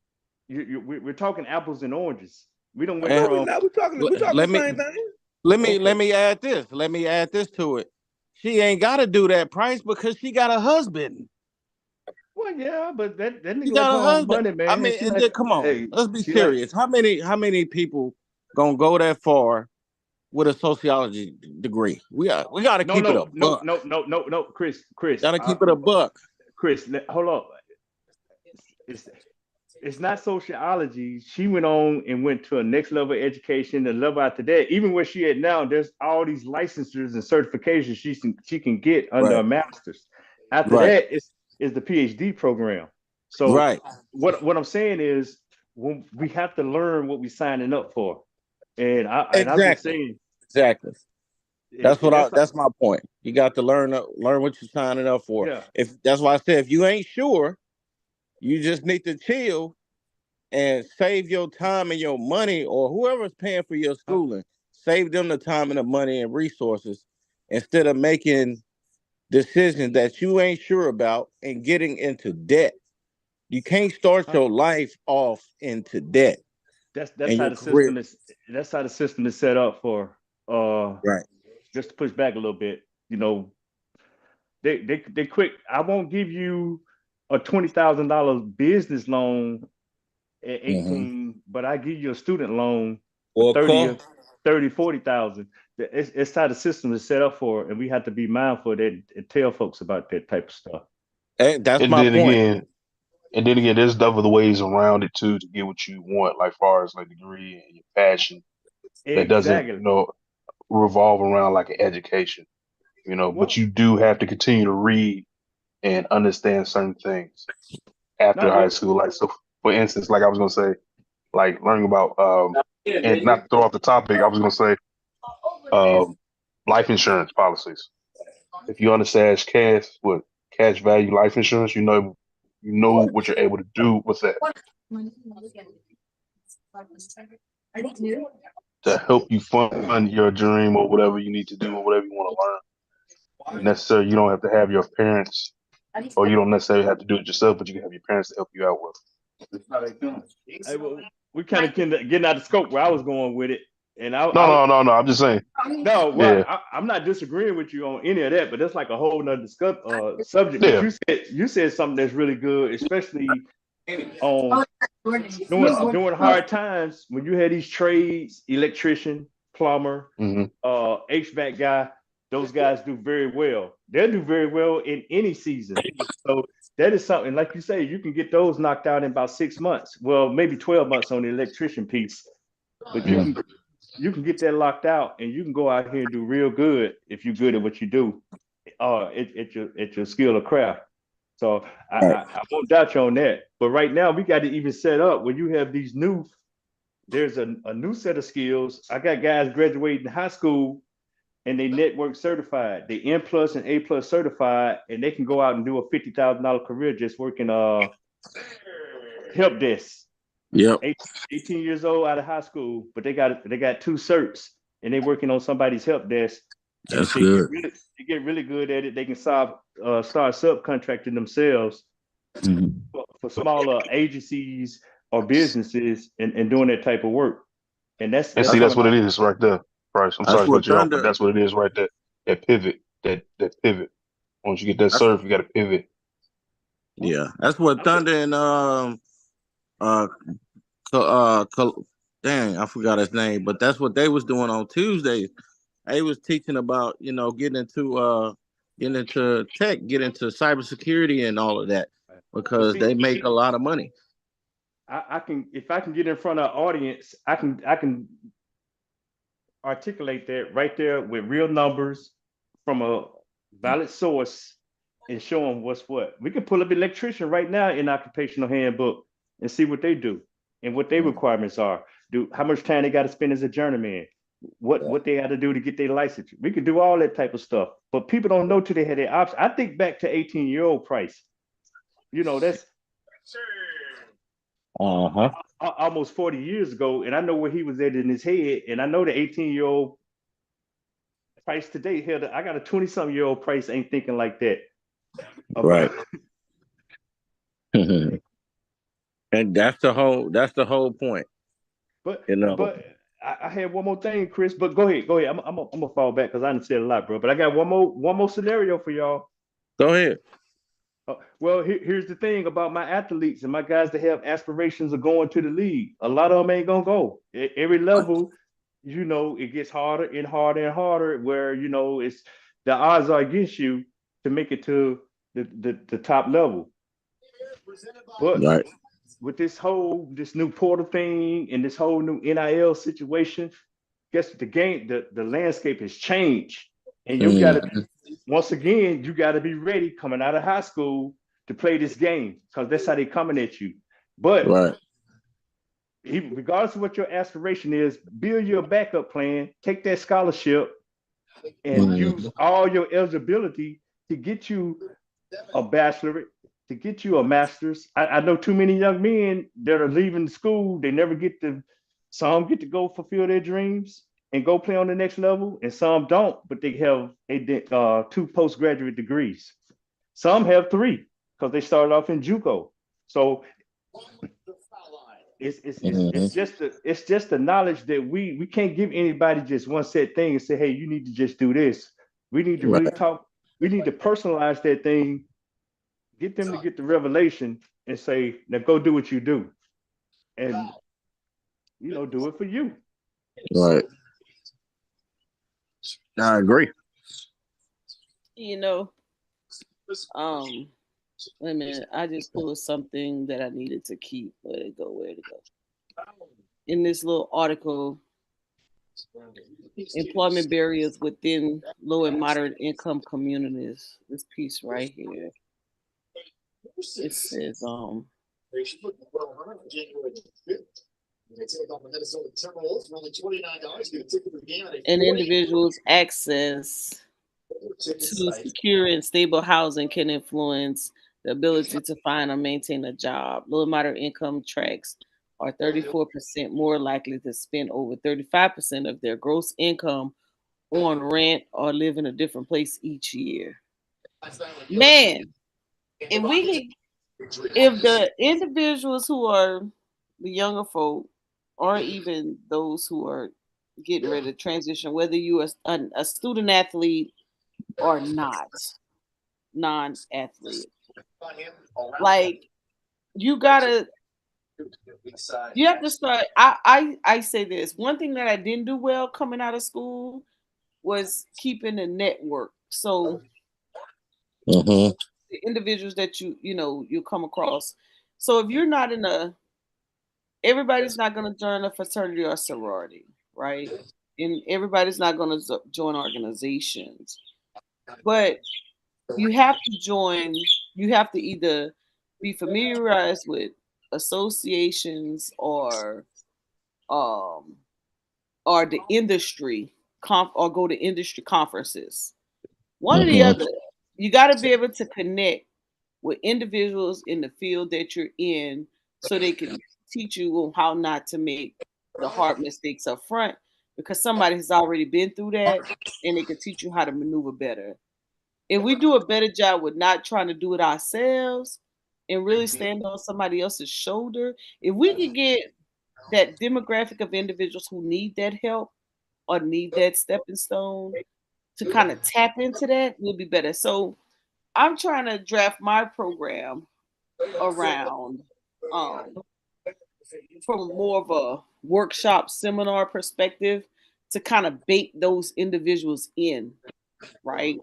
We're talking apples and oranges. We don't went No, And we're from. not. We're talking the let me same thing. let Okay. me add this. Let me add this to it. She ain't got to do that, Price, because she got a husband. Well, yeah, but that She nigga left got her a own husband. money, I man, and mean, she and like, then come on, hey, let's be she like, serious. How many people gonna go that far with a sociology degree? We got to no, keep it a no, no, buck. no, no, no, no, Chris, Got to keep it a buck. Chris, hold up. It's it's not sociology. She went on and went to a next level of education, the level after that. Even where she at now, there's all these licensures and certifications she can get under a Right, master's. After right, that, is the PhD program. So right. what I'm saying is when we have to learn what we're signing up for. I'm just Exactly, saying exactly. that's That's my point. You got to learn what you're signing up for. yeah. If that's why I said if you ain't sure, you just need to chill and save your time and your money, or whoever's paying for your schooling, save them the time and the money and resources instead of making decisions that you ain't sure about and getting into debt. You can't start Uh, your life off into debt that's and how your the career. system is. That's how the system is set up for. Uh, Right. just to push back a little bit, they quick. I won't give you a $20,000 business loan at Mm-hmm. 18, but I give you a student loan for Or a car. 40,000. It's how the system is set up for, and we have to be mindful of that and tell folks about that type of stuff. And that's And my then point. again, and then again, there's other ways around it too to get what you want, like far as like degree and your passion that doesn't, Exactly. revolve around like an education, but Well, you do have to continue to read and understand certain things after not high well. school. Like so for instance, like I was gonna say, like learning about and not to throw off the topic, I was gonna say um life insurance policies. If you understand cash value life insurance, you know what you're able to do. What's that? To help you fund your dream or whatever you need to do or whatever you want to learn. And necessarily, you don't have to have your parents, or you don't necessarily have to do it yourself, but you can have your parents to help you out with. Hey, well, we kind of getting out of scope where I was going with it, and I No. I'm just saying. no, well, Yeah, I'm not disagreeing with you on any of that, but that's like a whole nother subject. But yeah. you said something that's really good, especially on during hard times when you had these trades, electrician, plumber, Mm-hmm. HVAC guy. Those guys do very well. They'll do very well in any season. So that is something, like you say, you can get those knocked out in about 6 months. Well, maybe 12 months on the electrician piece, but you can get that locked out, and you can go out here and do real good if you're good at what you do, at your skill of craft. So I won't doubt you on that. But right now, we got to even set up where you have there's a new set of skills. I got guys graduating high school and they network certified. They N plus and A plus certified, and they can go out and do a $50,000 career just working help desk. Yep. 18 years old out of high school, but they got 2 certs and they working on somebody's help desk. And That's good. They get really good at it, they can start subcontracting themselves for smaller agencies or businesses and doing that type of work. And that's And see, one that's of what my it is right there, Bryce. I'm That's sorry to what cut you off, but Thunder. that's what it is right there. That pivot, that pivot. Once you get that That's, surf, you got to pivot. yeah, that's what Thunder and uh, dang, I forgot his name, but that's what they was doing on Tuesdays. They was teaching about getting into tech, get into cybersecurity and all of that but because see, they make a lot of money. I can, if I can get in front of an audience, I can articulate that right there with real numbers from a valid source and show them what's what. We can pull up electrician right now in occupational handbook and see what they do and what their requirements are. Do how much time they got to spend as a journeyman, what they got to do to get their license. We can do all that type of stuff, but people don't know till they had their option. I think back to 18-year-old price. That's almost 40 years ago, and I know where he was at in his head, and I know the 18-year-old price today. Hell, I got a 20-something-year-old price ain't thinking like that. Right. And that's the whole point. But You know. but I had one more thing, Chris. But go ahead. I'm gonna fall back because I didn't say a lot, bro. But I got one more scenario for y'all. Go ahead. Well, here's the thing about my athletes and my guys that have aspirations of going to the league. A lot of them ain't gonna go. At every level, it gets harder and harder and harder. Where it's the odds are against you to make it to the top level. But Right. with this new portal thing and this whole new NIL situation, guess what, the landscape has changed. And once again, you gotta be ready coming out of high school to play this game because that's how they coming at you. But Right. even regardless of what your aspiration is, build your backup plan, take that scholarship and use all your eligibility to get you a bachelorate, to get you a master's. I know too many young men that are leaving school. They never some get to go fulfill their dreams and go play on the next level, and some don't, but they have 2 postgraduate degrees. Some have 3 because they started off in JUCO. So it's just the knowledge that we can't give anybody just one set thing and say, hey, you need to just do this. We need to really talk. We need to personalize that thing, get them to get the revelation and say, now go do what you do. And, do it for you. Right. I agree. Wait a minute. I just pulled something that I needed to keep. Where'd it go? In this little article, employment barriers within low and moderate income communities. This piece right here. It says, And individuals' access to secure and stable housing can influence the ability to find or maintain a job. Low and moderate income tracks are 34% more likely to spend over 35% of their gross income on rent or live in a different place each year. Man, if we could, if the individuals who are the younger folk, or even those who are getting ready to transition, whether you are a student athlete or not, non-athlete, like you gotta, you have to start. I say this. One thing that I didn't do well coming out of school was keeping a network. So Mm-hmm. the individuals that you come across. So if you're not in a, everybody's not going to join a fraternity or sorority, right? And everybody's not going to join organizations, but you have to join. You have to either be familiarized with associations um or the industry or go to industry conferences. One or the Mm-hmm. other. You got to be able to connect with individuals in the field that you're in so they can teach you on how not to make the hard mistakes up front, because somebody has already been through that and they can teach you how to maneuver better. If we do a better job with not trying to do it ourselves and really stand on somebody else's shoulder, if we could get that demographic of individuals who need that help or need that stepping stone to kind of tap into that, we'll be better. So I'm trying to draft my program around um from more of a workshop seminar perspective to kind of bait those individuals in, right?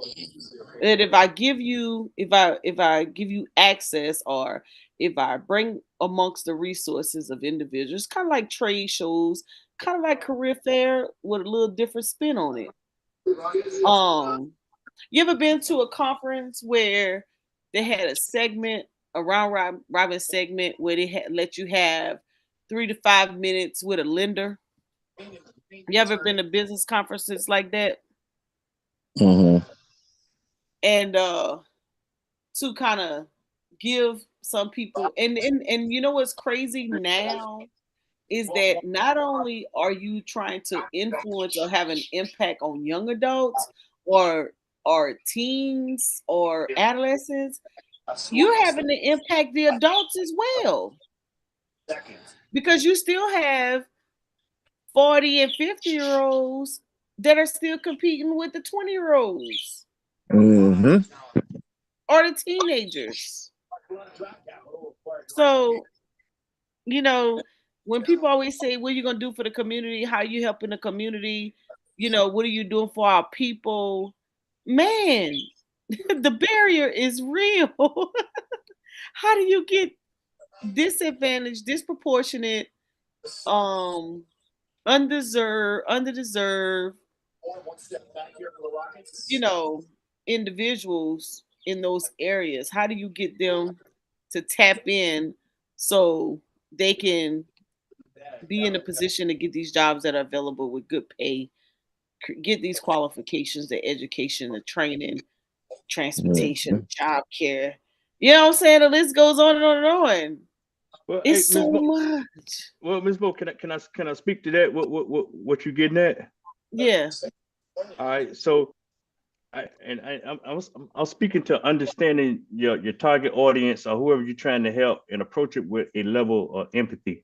And if I give you, if I give you access, or if I bring amongst the resources of individuals, kind of like trade shows, kind of like career fair with a little different spin on it. um you ever been to a conference where they had a segment, a round robin segment, where they had let you have 3 to 5 minutes with a lender? You ever been to business conferences like that? Mm-hmm. And to kind of give some people, and you know what's crazy now is that not only are you trying to influence or have an impact on young adults or teens or adolescents, you're having to impact the adults as well, because you still have 40 and 50-year-olds that are still competing with the 20-year-olds Mm-hmm. or the teenagers. So, you know, when people always say, what are you going to do for the community? How are you helping the community? What are you doing for our people? Man, the barrier is real. How do you get disadvantaged, disproportionate, um, underdeserved, you know, individuals in those areas? How do you get them to tap in so they can be in a position to get these jobs that are available with good pay, get these qualifications, the education, the training, transportation, Mm-hmm. job care? You know what I'm saying? The list goes on and on and on. Well, hey, It's so much. Ms. Mo, can I speak to that? What you getting at? Yeah. All right, so I'm speaking to understanding your target audience or whoever you're trying to help and approach it with a level of empathy. Mhm.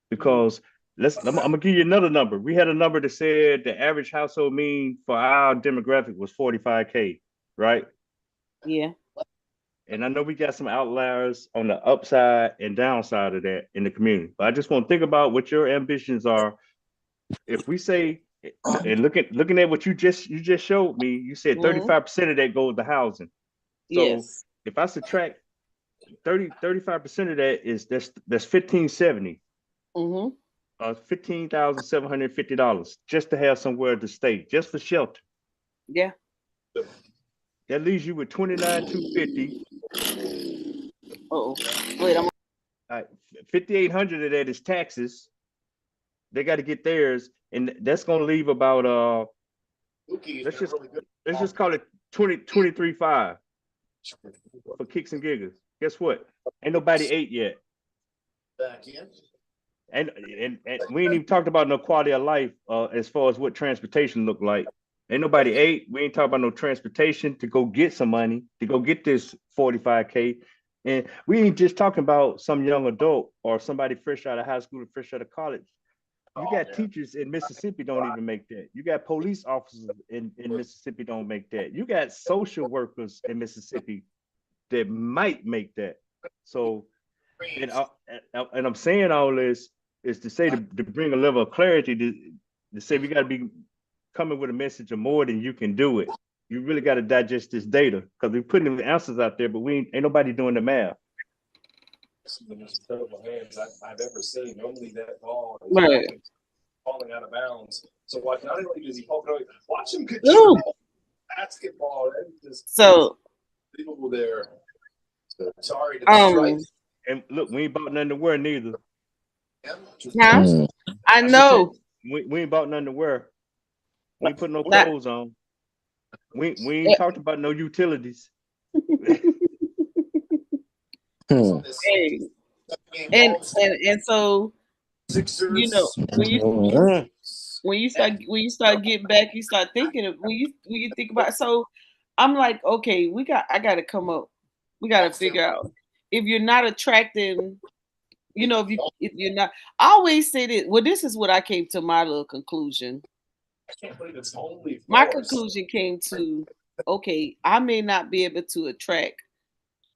Because I'm gonna give you another number. We had a number that said the average household mean for our demographic was 45K, right? Yeah. And I know we got some outliers on the upside and downside of that in the community. But I just want to think about what your ambitions are. If we say, and looking at what you just showed me, you said Hmm. 35% of that goes to housing. So Yes. if I subtract 35% of that, is that's 1570, Hmm. $15,750 just to have somewhere to stay, just for shelter. Yeah. That leaves you with 29,250. Oh. Wait. I'm. 5,800 of that is taxes. They got to get theirs, and that's gonna leave about let's just call it 23.5 for kicks and giggles. Guess what? Ain't nobody ate yet. And we ain't even talked about no quality of life as far as what transportation look like. Ain't nobody ate. We ain't talking about no transportation to go get some money, to go get this 45K. And we ain't just talking about some young adult or somebody fresh out of high school or fresh out of college. You got teachers in Mississippi don't even make that. You got police officers in Mississippi don't make that. You got social workers in Mississippi that might make that. So, and I'm saying all this is to say to bring a level of clarity to say we got to be coming with a message of more than you can do it. You really got to digest this data because we're putting the answers out there, but ain't nobody doing the math. This is the most terrible hands I've ever seen. Normally that ball is Right. falling out of bounds. So watch, not only does he poke it, watch him control basketball. So People there. So sorry to and look, we ain't bought nothing to wear neither. Huh? I know. We ain't bought nothing to wear. We ain't put no clothes on. We ain't talked about no utilities. Hey. And so you know when you start getting back, you start thinking of when you think about. So I'm like, okay, I got to come up. We got to figure out if you're not attracting. You know, if you're not, I always say this. Well, this is what I came to my little conclusion. I can't believe it's only my conclusion came to, okay, I may not be able to attract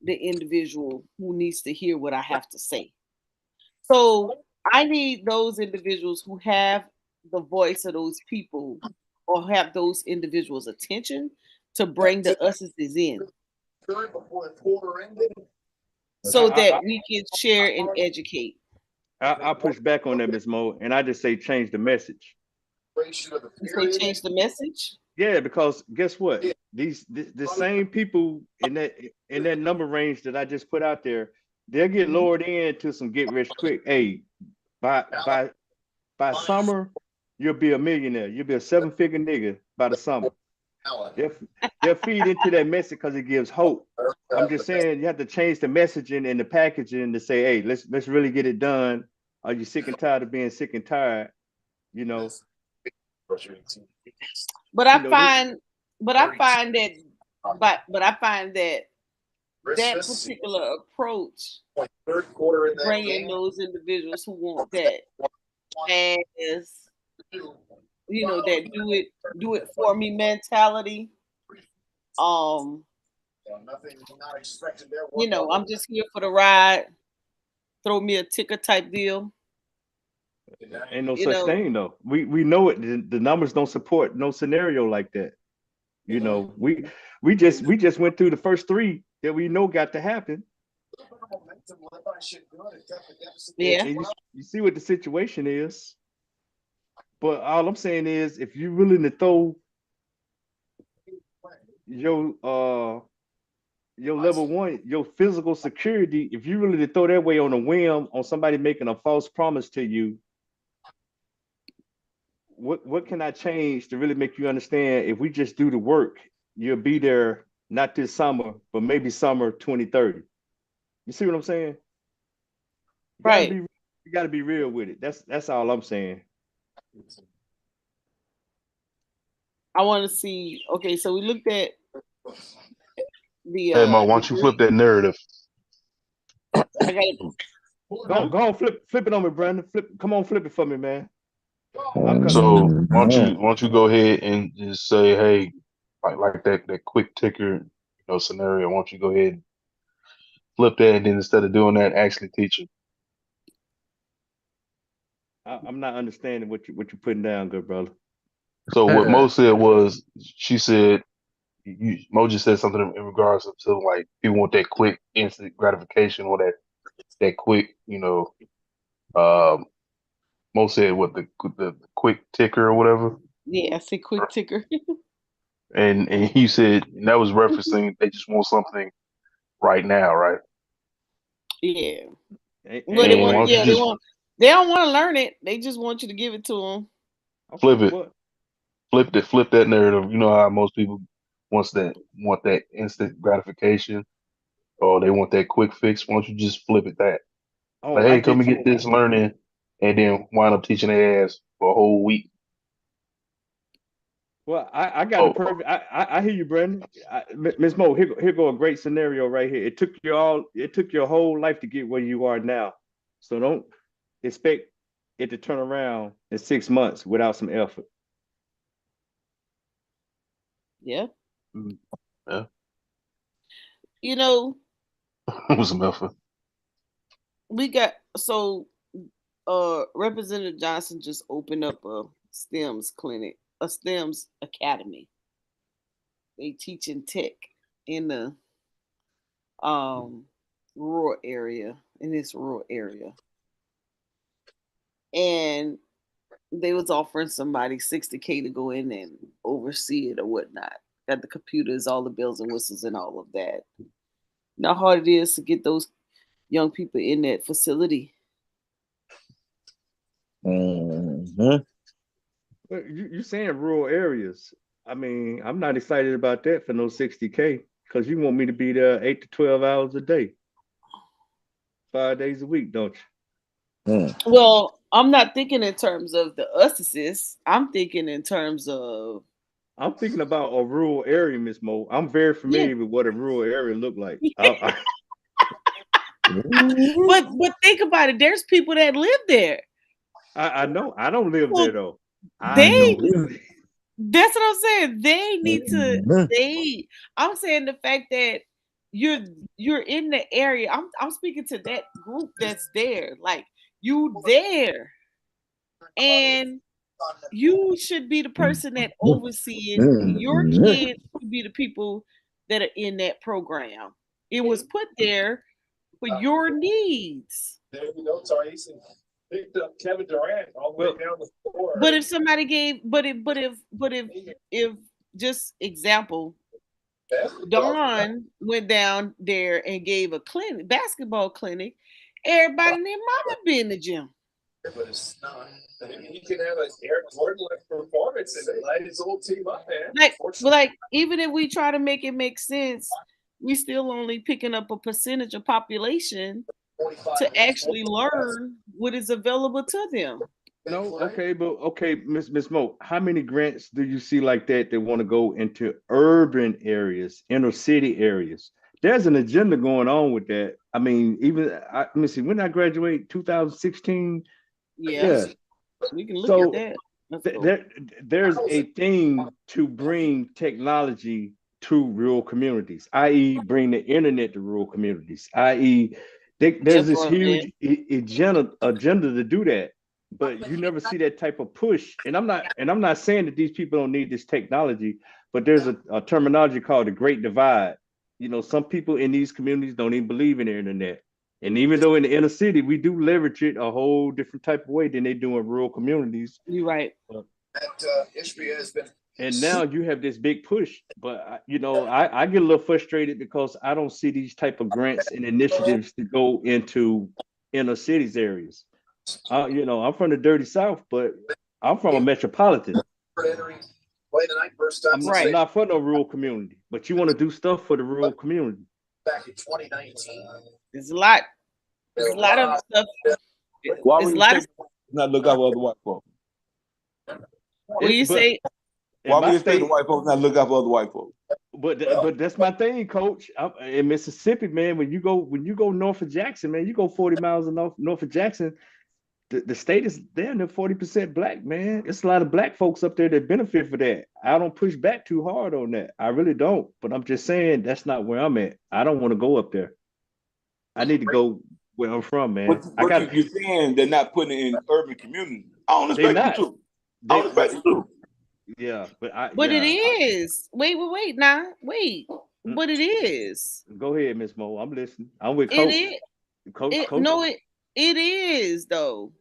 the individual who needs to hear what I have to say. So I need those individuals who have the voice of those people or have those individuals' attention to bring the us's in so that we can share and educate. I push back on that, Ms. Mo, and I just say change the message. You say change the message? Yeah, because guess what? The same people in that number range that I just put out there, they'll get lowered into some get rich quick. Hey, by summer, you'll be a millionaire. You'll be a 7-figure nigga by the summer. They'll feed into that message because it gives hope. I'm just saying you have to change the messaging and the packaging to say, hey, let's really get it done. Are you sick and tired of being sick and tired? You know. But I find that particular approach, bringing those individuals who want that, as you know, that do it for me mentality. You know, I'm just here for the ride. Throw me a ticker type deal. Ain't no such thing though. We know it. The numbers don't support no scenario like that. You know, we just went through the first 3 that we know got to happen. Yeah. And you see what the situation is. But all I'm saying is, if you're willing to throw your level 1, your physical security, if you're willing to throw that way on a whim on somebody making a false promise to you, what can I change to really make you understand if we just do the work, you'll be there not this summer, but maybe summer 2030. You see what I'm saying? Right. You gotta be real with it. That's all I'm saying. I want to see. Okay, so we looked at the. Hey Mo, why don't you flip that narrative? I got go on, flip it on me, Brandon. Come on, flip it for me, man. So why don't you go ahead and just say, hey, like that quick ticker, scenario. Why don't you go ahead and flip that, and then instead of doing that, actually teach them. I'm not understanding what you're putting down, good brother. So what Mo said was, she said, Mo just said something in regards to like people want that quick instant gratification or that quick, Mo said what the quick ticker or whatever. Yeah, I see quick ticker. and he said, and that was referencing they just want something right now, right? Yeah. And Well, they want They don't want to learn it. They just want you to give it to them. Flip Okay, it. well, Flip that narrative. You know how most people want that instant gratification, or they want that quick fix. Why don't you just flip it that? Like, oh, I hey, come get and you. get this learning, and then wind up teaching their ass for a whole week. Well, I got the Oh, perfect. I hear you, Brandon. Miss Mo, here go a great scenario right here. It took your whole life to get where you are now. So don't expect it to turn around in 6 months without some effort. Yeah. mm, yeah, You know, with some effort. we got so Representative Johnson just opened up a STEMS clinic, a STEMS academy. They teaching tech in the um rural area, in this rural area. And they was offering somebody 60K to go in and oversee it or whatnot. Got the computers, all the bells and whistles and all of that. You know how hard it is to get those young people in that facility. Mhm. But you saying rural areas. I mean, I'm not excited about that for no 60K because you want me to be there 8 to 12 hours a day, 5 days a week, don't you? Mm. Well, I'm not thinking in terms of the us. I'm thinking in terms of I'm thinking about a rural area, Miss Mo. I'm very yeah. familiar with what a rural area look like. But think about it. There's people that live there. I know. I don't live there So though. I they don't live. that's what I'm saying. They need to Mhm. they I'm saying the fact that you're you're in the area. I'm speaking to that group that's there. Like you there. And you should be the person that overseeing your Mhm. kids should be the people that are in that program. It was put there for your needs. There you go, Tyrese. Picked up Kevin Durant all the way Well, down the floor. But if somebody gave, but if just example, Basketball. Don went down there and gave a clinic, basketball clinic, everybody and their mama be in the gym. But it's not. I mean, he can have an Eric Gordon like performance and light his whole team up, man. Like even if we try to make it make sense, we still only picking up a percentage of population 45 to minutes, actually learn what is available to them. no, okay, but okay, Miss Mo, how many grants do you see like that want to go into urban areas, inner city areas? There's an agenda going on with that. I mean, let me see, when I graduate 2016, Yeah, yeah. we can look at So that. Let's th- go. there there's a thing to bring technology to rural communities, i.e., bring the internet to rural communities, i.e., Yeah, there's this broadband. huge agenda to do that. But you never see that type of push. And I'm not saying that these people don't need this technology, but there's a terminology called the Great Divide. Some people in these communities don't even believe in the internet. And even though in the inner city, we do leverage it a whole different type of way than they do in rural communities. You're right. that Ishbia has been And now you have this big push, but I get a little frustrated because I don't see these type of grants and initiatives to go into inner cities areas. I'm from the dirty South, but I'm from a metropolitan. entering play tonight. First time I'm since not, I'm Right. they not from no rural community, but you want to do stuff for the rural community. back in 2019. There's a lot. There There's are a lot of stuff. Why There's would a you lot of stay not look out for other white folks? what It, you but say. in Why would my you stay the state, white folks not look out for other white folks? but that's my thing, Coach. In Mississippi, man, when you go north of Jackson, man, you go 40 miles north of Jackson. The state is damn near 40% black, man. It's a lot of black folks up there that benefit for that. I don't push back too hard on that. I really don't. But I'm just saying that's not where I'm at. I don't want to go up there. I need to go where I'm from, man. I But got you're saying they're not putting it in urban communities. I don't they expect them not. to. I don't They expect them to. yeah, but I But it yeah. is. Wait now. Wait. Mm, But it is. go ahead, Miss Mo. I'm listening. I'm with It Coach. is. Coach, It Coach. no. It is though.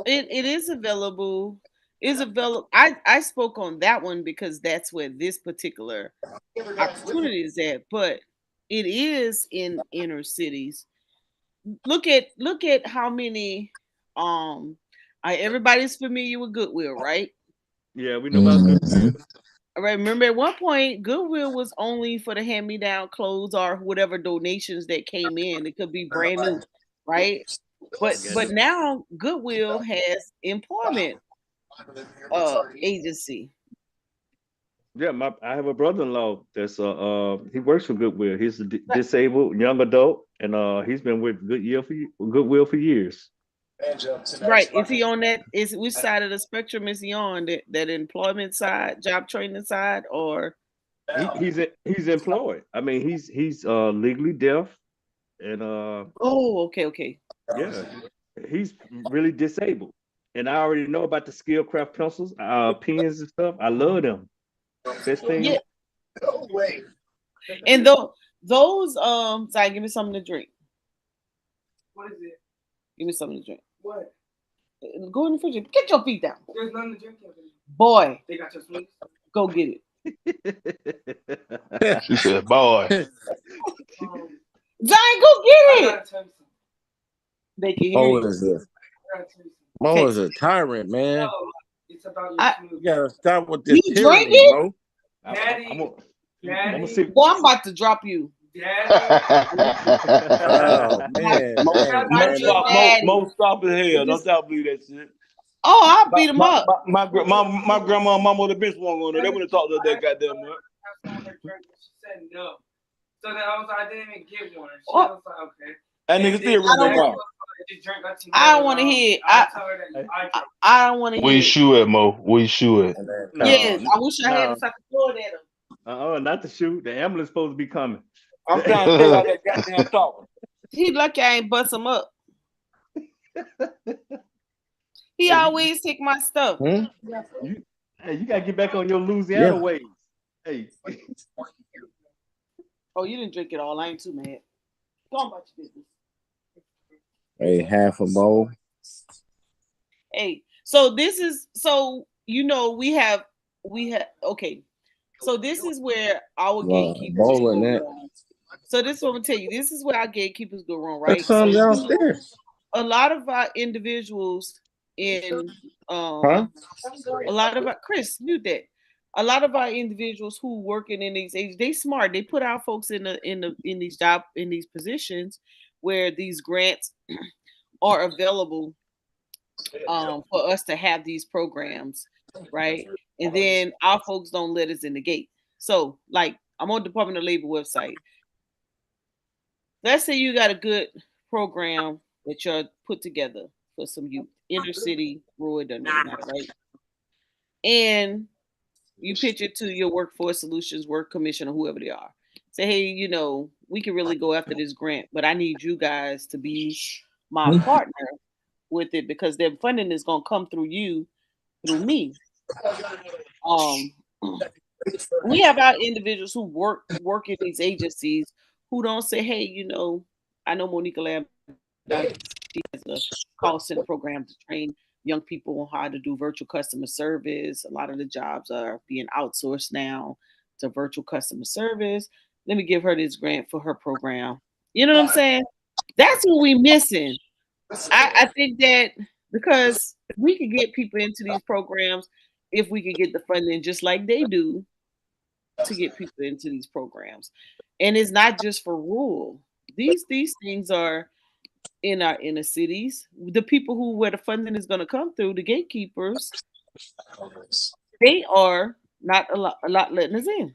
It is available. Is available. I spoke on that one because that's where this particular opportunity is at. But it is in inner cities. look at how many everybody's familiar with Goodwill, right? Yeah, we know about Goodwill. All right, remember at one point Goodwill was only for the hand-me-down clothes or whatever donations that came in. It could be brand new, right? But now Goodwill has employment agency. Yeah, I have a brother-in-law that's he works for Goodwill. He's a disabled young adult, and he's been with Goodwill for years. Right. Is he on that? Is which side of the spectrum is he on? That employment side, job training side, or He's employed. I mean, he's legally deaf, and oh, okay. yeah, he's really disabled. And I already know about the skill craft pencils, pens and stuff. I love them. Best thing. Yeah. No way. And those Zai, give me something to drink. What is it? Give me something to drink. What? Go in the fridge. Get your feet down. There's nothing to drink over there. Boy, They got your sweets. go get it. She said, "Boy." Zai, go get I it. gotta tell you something. They can hear Mo you. is a I gotta tell you something. Mo is a tyrant, man. No, it's about your I- smoothie. You gotta stop with this You tyranny, drinking? Mo. Daddy, I'm Daddy, gonna see. Boy, I'm about to drop you. Daddy. Oh man, Mo- man, Mo- man. Mo- Daddy. Mo stop as hell. Don't y'all believe that shit. Oh, I'll beat him up. My grandma and mama would have been swung on her. They would have talked to that goddamn much. She said no. So then I didn't even get one. She What? was like, okay. That nigga still run that car. I don't want to hear it. I don't want to Where hear you it. shoe at, Mo? Where you shoe at? Yes, I wish I had no. this. I could throw it at him. Not the shoot. The ambulance supposed to be coming. I'm trying to figure out that goddamn talk. He lucky I ain't bust him up. He always take my stuff. You gotta get back on your Louisiana ways. Hey. Oh, you didn't drink it all. I ain't too mad. Go on about your business. Hey, half a bowl. Hey, so this is we have okay. So this is where our gatekeepers bowl in go that. wrong. So this is what I'm gonna tell you. This is where our gatekeepers go wrong, right? Put some downstairs. A lot of our individuals in a lot of our Chris, mute that. A lot of our individuals who working in these ages, they smart. They put our folks in these positions where these grants are available for us to have these programs, right? And then our folks don't let us in the gate. So, like, I'm on Department of Labor website. Let's say you got a good program that you're put together for some youth, inner city, rural, it doesn't really matter, right? And you pitch it to your Workforce Solutions Work Commission or whoever they are. Say, hey, we can really go after this grant, but I need you guys to be my partner with it because their funding is going to come through me. We have our individuals who work in these agencies who don't say, hey, I know Monica Lamb, she has a call center program to train young people on how to do virtual customer service. A lot of the jobs are being outsourced now to virtual customer service. Let me give her this grant for her program. You know what I'm saying? That's what we're missing. I think that because we could get people into these programs if we could get the funding just like they do to get people into these programs. And it's not just for rural. These things are in our inner cities. The people where the funding is going to come through, the gatekeepers, they are not a lot letting us in.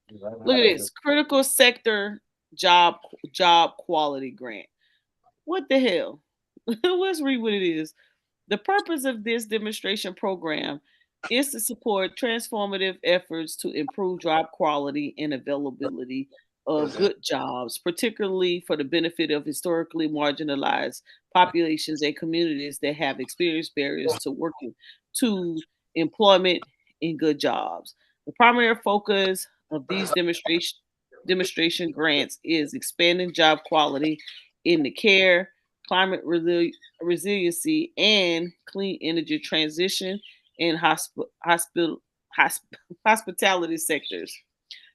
Look at this critical sector job quality grant. What the hell? Let's read what it is. The purpose of this demonstration program is to support transformative efforts to improve job quality and availability of good jobs, particularly for the benefit of historically marginalized populations and communities that have experienced barriers to working to employment in good jobs. The primary focus of these demonstration grants is expanding job quality in the care, climate resiliency, and clean energy transition in hospitality sectors.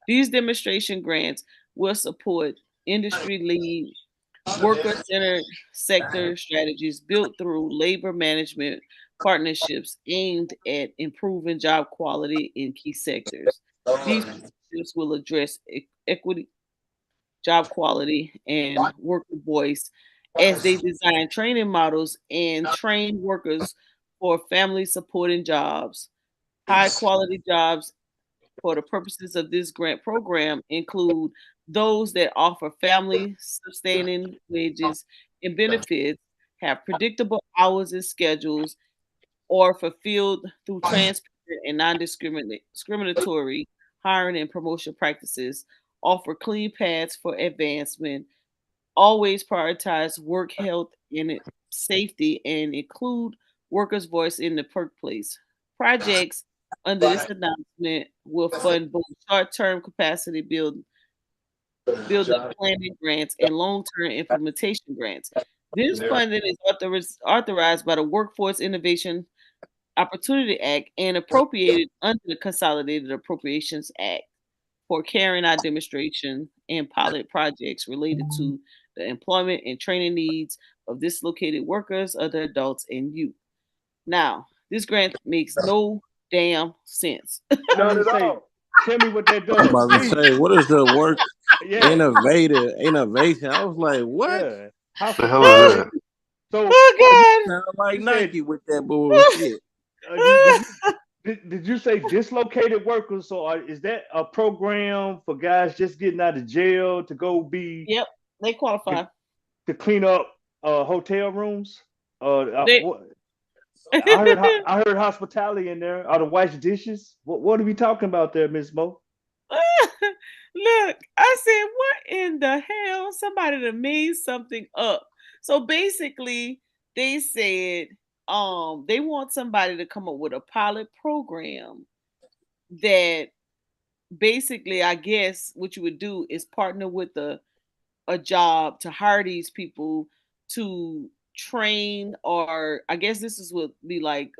These demonstration grants will support industry lead Worker-centered sector strategies built through labor management partnerships aimed at improving job quality in key sectors. These partnerships will address equity, job quality, and worker voice as they design training models and train workers for family supporting jobs. High quality jobs for the purposes of this grant program include those that offer family sustaining wages and benefits, have predictable hours and schedules, or fulfilled through transparent and non-discriminatory hiring and promotion practices, offer clean paths for advancement, always prioritize work health and safety, and include workers' voice in the workplace. Projects under this announcement will fund both short-term capacity building planning grants and long-term implementation grants. This funding is authorized by the Workforce Innovation Opportunity Act and appropriated under the Consolidated Appropriations Act for carrying out demonstration and pilot projects related to the employment and training needs of dislocated workers, other adults, and youth. Now, this grant makes no damn sense. I was Not gonna at say, all. tell me what that I'm does, about to please. say, what is the work Yeah, innovation? I was like, what? yeah. The hell is Hospitality. that? So Oh God! Sound like you said, Nike with that bullshit. did you say dislocated workers? So is that a program for guys just getting out of jail to go be Yep, they to, qualify. to clean up hotel rooms? They What I heard hospitality in there. Or to wash dishes. What are we talking about there, Miss Mo? look. I said, what in the hell? Somebody that made something up. So basically, they said they want somebody to come up with a pilot program that basically, I guess what you would do is partner with a job to hire these people to train, or I guess this is would be like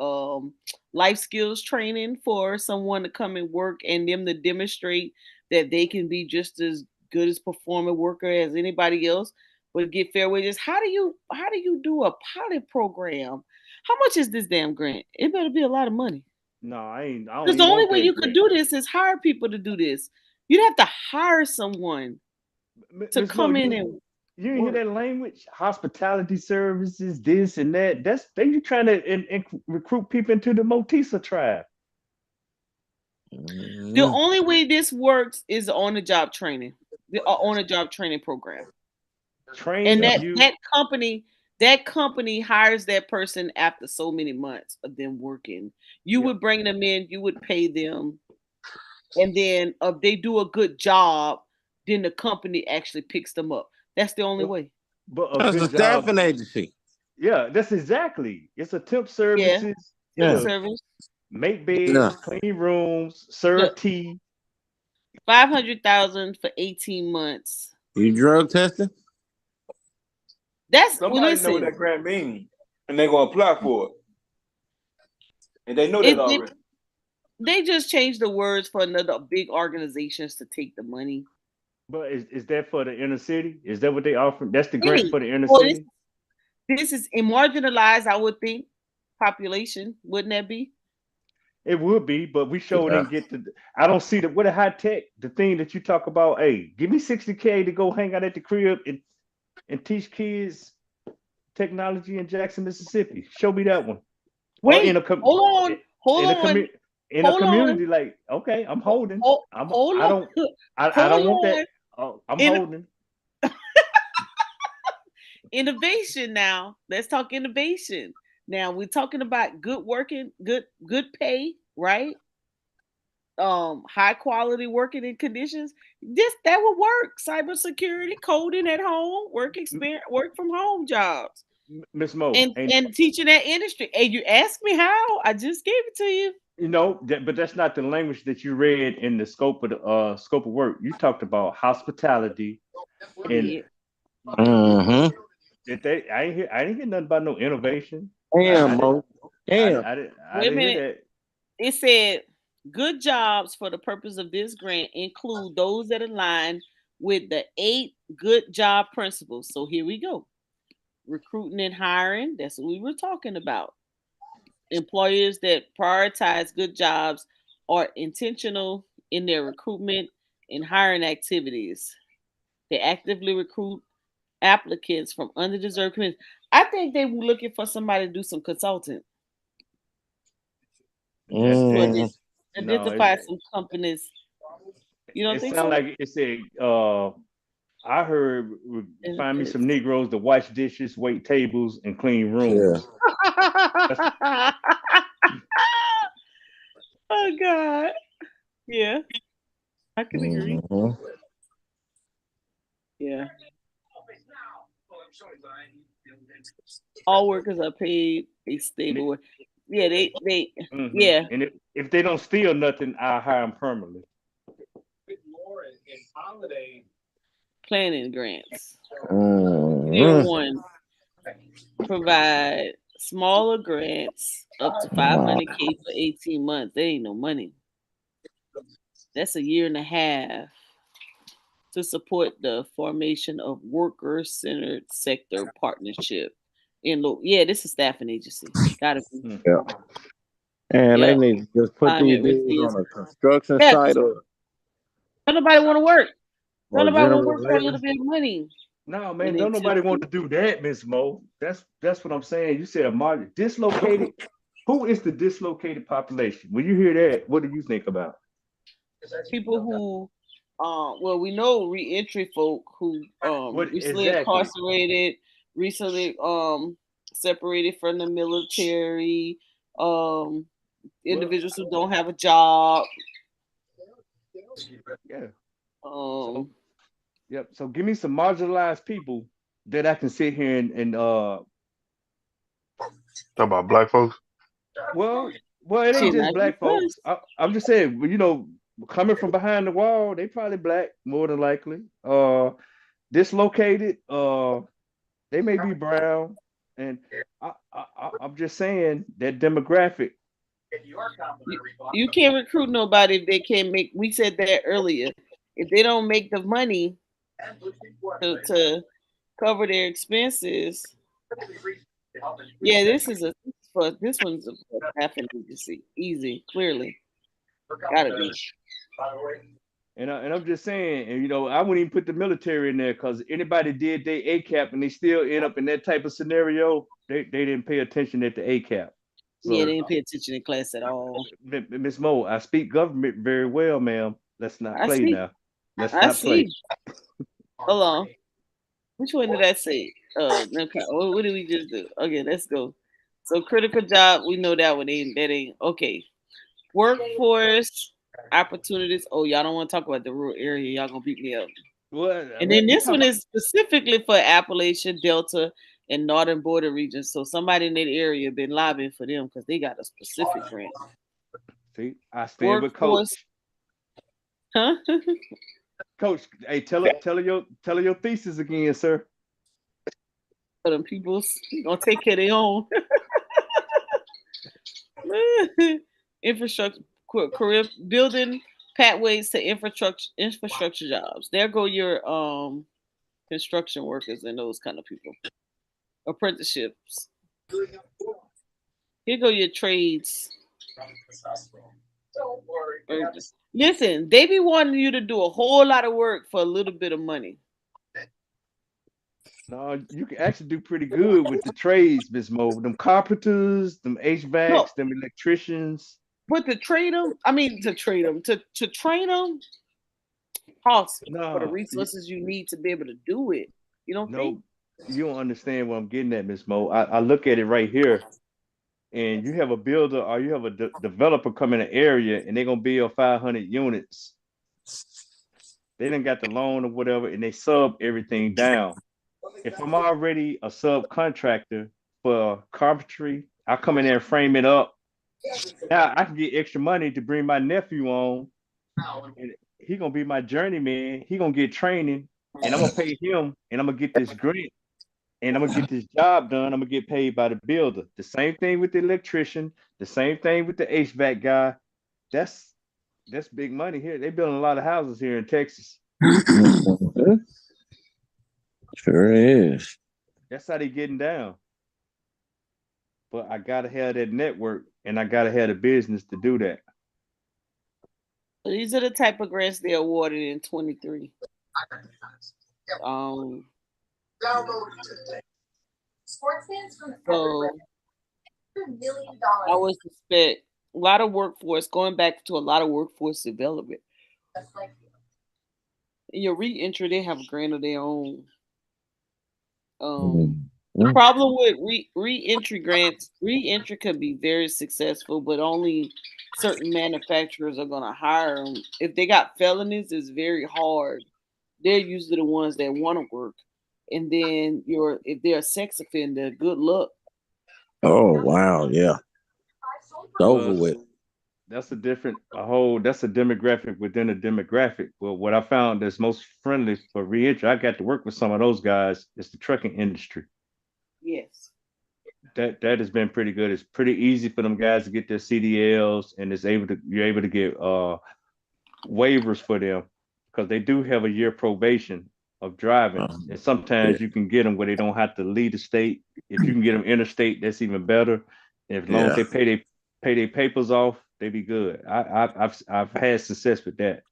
life skills training for someone to come and work and them to demonstrate that they can be just as good as performing worker as anybody else but get fair wages. How do you do a pilot program? How much is this damn grant? It better be a lot of money. No, I ain't. I don't Because the even only want way that you could grant. do this is hire people to do this. You'd have to hire someone to Miss Mo, come in and you didn't hear work. that language? Hospitality services, this and that. That's they you trying to recruit people into the Motisa tribe. The Mhm. only way this works is on the job training, the on a job training program, and Train that you. that company hires that person after so many months of them working. You Yeah, would bring them in, you would pay them, and then if they do a good job, then the company actually picks them up. That's the only but, way. but a That's a good job. staffing agency. Yeah, that's exactly. It's a temp Yeah, services temp Yeah. to service. make Yeah. beds, clean rooms, Look, serve tea. 500,000 for 18 months. You drug testing? That's well. Somebody know what Listen, that grant means, and they're gonna apply for it, and they know that it already. they just changed the words for another big organizations to take the money. But is that for the inner city? Is that what they offer? That's the grant Any for the inner well, this city? this is a marginalized, I would think, population. Wouldn't that be? It would be, but we sure Yeah. didn't get to. I don't see that. What a high tech, the thing that you talk about. Hey, give me 60K to go hang out at the crib and teach kids technology in Jackson, Mississippi. Show me that one. Or in a Wait, hold in a on, in a hold on, community like, okay, I'm holding. hold I on, don't I hold don't want that. on. Oh, I'm In holding. innovation now. Let's talk innovation. Now we're talking about good working, good pay, right? High quality working in conditions. This that would work. Cybersecurity, coding at home, work experience, work from home jobs, Miss Mo, and teaching that industry. And you ask me how? I just gave it to you. but that's not the language that you read in the scope of work. You talked about hospitality I and did. Mm-hmm. did they I didn't hear nothing about no innovation. I Damn, did Mo. Damn. I Wait a didn't hear minute. that. It said good jobs for the purpose of this grant include those that align with the 8 good job principles. So here we go. Recruiting and hiring, that's what we were talking about. Employers that prioritize good jobs are intentional in their recruitment and hiring activities. They actively recruit applicants from underdeserved communities. I think they were looking for somebody to do some consulting to Mm. No, identify some companies. You don't it think sounds so? like it said. I heard find me some Benefits. Negroes to wash dishes, wait tables, and clean Yeah. rooms. That's Oh God. Yeah, I can agree. Mhm. Yeah. All workers are paid a and it, stable. Yeah, they hmm yeah, and if they don't steal nothing, I hire them permanently. More in holiday. planning grants. Tier Mhm. one provide smaller grants up to Wow. 500K for 18 months. That ain't no money. That's a year and a half to support the formation of worker-centered sector partnership. Yeah, this is staffing agency. Gotta be. Hmm. Yeah. And they Yep. need to just put these Climate dudes resilience. on a construction Yes. site Don't nobody want to work. Don't or nobody want to general work for a labor. little bit of money. No, man, And don't then nobody want to do that, Miss Mo. That's what I'm saying. You said a margin dislocated. Who is the dislocated population? When you hear that, what do you think about? people who well, we know reentry folk who What recently exactly? incarcerated, recently separated from the military, um Well, individuals who don't have a job. yeah. So um yep. So give me some marginalized people that I can sit here and Talk about black folks. well, it ain't Shit, just not black just us. folks. I'm just saying, coming from behind the wall, they probably black more than likely. Dislocated. They may be brown, and I'm just saying that demographic. You can't recruit nobody if they can't make. We said that earlier. If they don't make the money to cover their expenses. Yeah, this one's a staffing agency. Easy, clearly, gotta be. And I'm just saying, and I wouldn't even put the military in there because anybody did their ACAP and they still end up in that type of scenario, they didn't pay attention at the ACAP. Yeah, So, they didn't pay attention in class at all. Miss Mo, I speak government very well, ma'am. Let's not I play see. now. Let's I not play. see. Hold on. Which one did I say? Okay. What did we just do? Okay, let's go. So critical job, we know that one ain't that ain't okay. Workforce opportunities. Oh, y'all don't want to talk about the rural area. Y'all gonna beat me up. Well, And then we this talk one about. is specifically for Appalachian, Delta, and Northern Border regions. So somebody in that area been lobbying for them because they got a specific grant. See, I stand with Workforce, Coach. huh? Coach, hey, tell her your thesis again, sir. For them peoples gonna take care of their own infrastructure, career building pathways to infrastructure jobs. There go your construction workers and those kind of people. Apprenticeships. Here go your trades. Listen, they be wanting you to do a whole lot of work for a little bit of money. No, you can actually do pretty good with the trades, Miss Mo. Them carpenters, them No, HVACs, them electricians. but to trade them, I mean to trade them, to train them costs for the No, resources you need to be able to do it. You don't think? no, you don't understand what I'm getting at, Miss Mo. I look at it right here, and you have a builder or you have a developer come in an area, and they're gonna build 500 units. They done got the loan or whatever, and they sub everything down. If I'm already a subcontractor for carpentry, I come in there and frame it up. Now I can get extra money to bring my nephew on, and he gonna be my journeyman. He gonna get training, and I'm gonna pay him, and I'm gonna get this grant, and I'm gonna get this job done. I'm gonna get paid by the builder. The same thing with the electrician. The same thing with the HVAC guy. That's that's big money here. They building a lot of houses here in Texas. Sure is. That's how they getting down. But I gotta have that network and I gotta have the business to do that. These are the type of grants they awarded in 23. Um, so I would suspect a lot of workforce going back to a lot of workforce development. In your reentry, they have a grant of their own. Mm. The problem with reentry grants, reentry can be very successful, but only certain manufacturers are going to hire them. If they got felonies, it's very hard. They're usually the ones that want to work, and then if they're a sex offender, good luck. Oh wow, yeah. It's over Well, with. that's a demographic within a demographic. Well, what I found that's most friendly for reentry, I got to work with some of those guys, is the trucking industry. Yes. That has been pretty good. It's pretty easy for them guys to get their CDLs, and you're able to get waivers for them because they do have a year probation of driving, and Yeah. sometimes you can get them where they don't have to leave the state. If you can get them interstate, that's even better. And as long as Yeah. they pay their papers off, they be good. I've had success with that.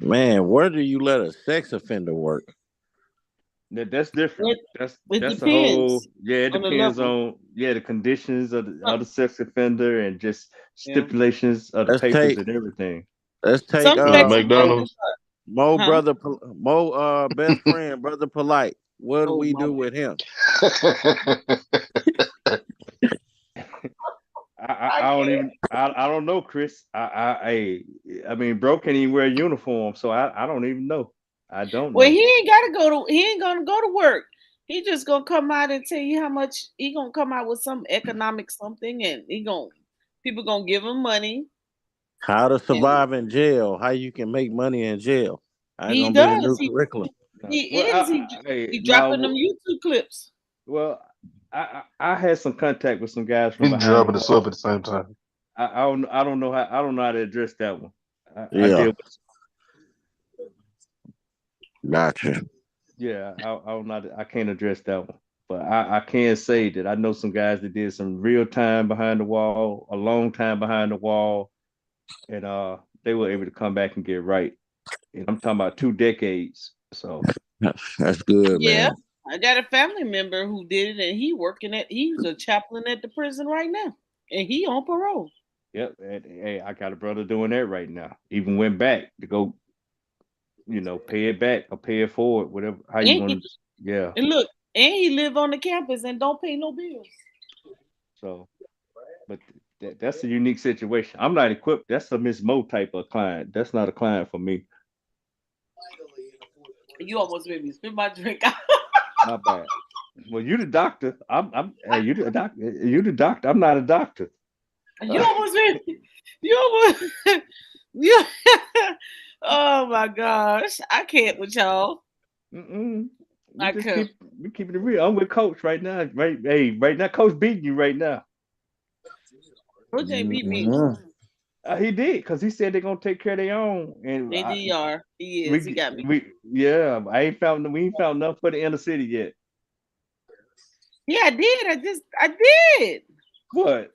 Man, where do you let a sex offender work? That's different. It, That's it that's a whole depends yeah. It on the depends level. on the conditions of Some, the sex offender and just yeah. stipulations of the Let's papers take and everything. let's take Some Uh, sex McDonald's. offenders huh? Mo best friend, brother polite. What do Oh we my do bad. with him? I can't. I don't know, Chris. I mean, bro can't even wear a uniform, so I don't even know. I don't Well, know. he ain't gonna go to work. He just gonna come out and tell you how much he gonna come out with some economic something, and people gonna give him money, How to and survive in jail? How you can make money in jail? That's he gonna be the does. new curriculum. No. He Well, is. hey, He dropping now, them YouTube clips. well, I had some contact with some guys from He's behind the dropping the stuff wall. at the same time. I don't know how to address that one. I Yeah, deal with gotcha. yeah. I don't know. I can't address that one, but I can say that I know some guys that did some real time behind the wall, a long time behind the wall, and they were able to come back and get right. And I'm talking about 2 decades. So That's good, Yeah, man. I got a family member who did it, and he's a chaplain at the prison right now, and he on parole. yep. And, hey, I got a brother doing that right now. Even went back to go, pay it back or pay it forward, whatever. How you And, want to? Yeah. and look, and he live on the campus and don't pay no bills. So, but that's a unique situation. I'm not equipped. That's a Miss Mo type of client. That's not a client for me. You almost made me spit my drink out. My bad. Well, you the doctor. Hey, you the doctor. You the doctor. I'm not a doctor. You almost made me. You almost. you. Oh my gosh, I can't with y'all. Mm-mm. We I just can't. we keeping it real. I'm with Coach right now. Right, hey, right now, Coach beating you right now. Coach ain't beat me. Mhm. He did because he said they're gonna take care of their own, and ADR. He is. He got me. yeah. We ain't found enough for the inner city yet. Yeah, I did. I did. What?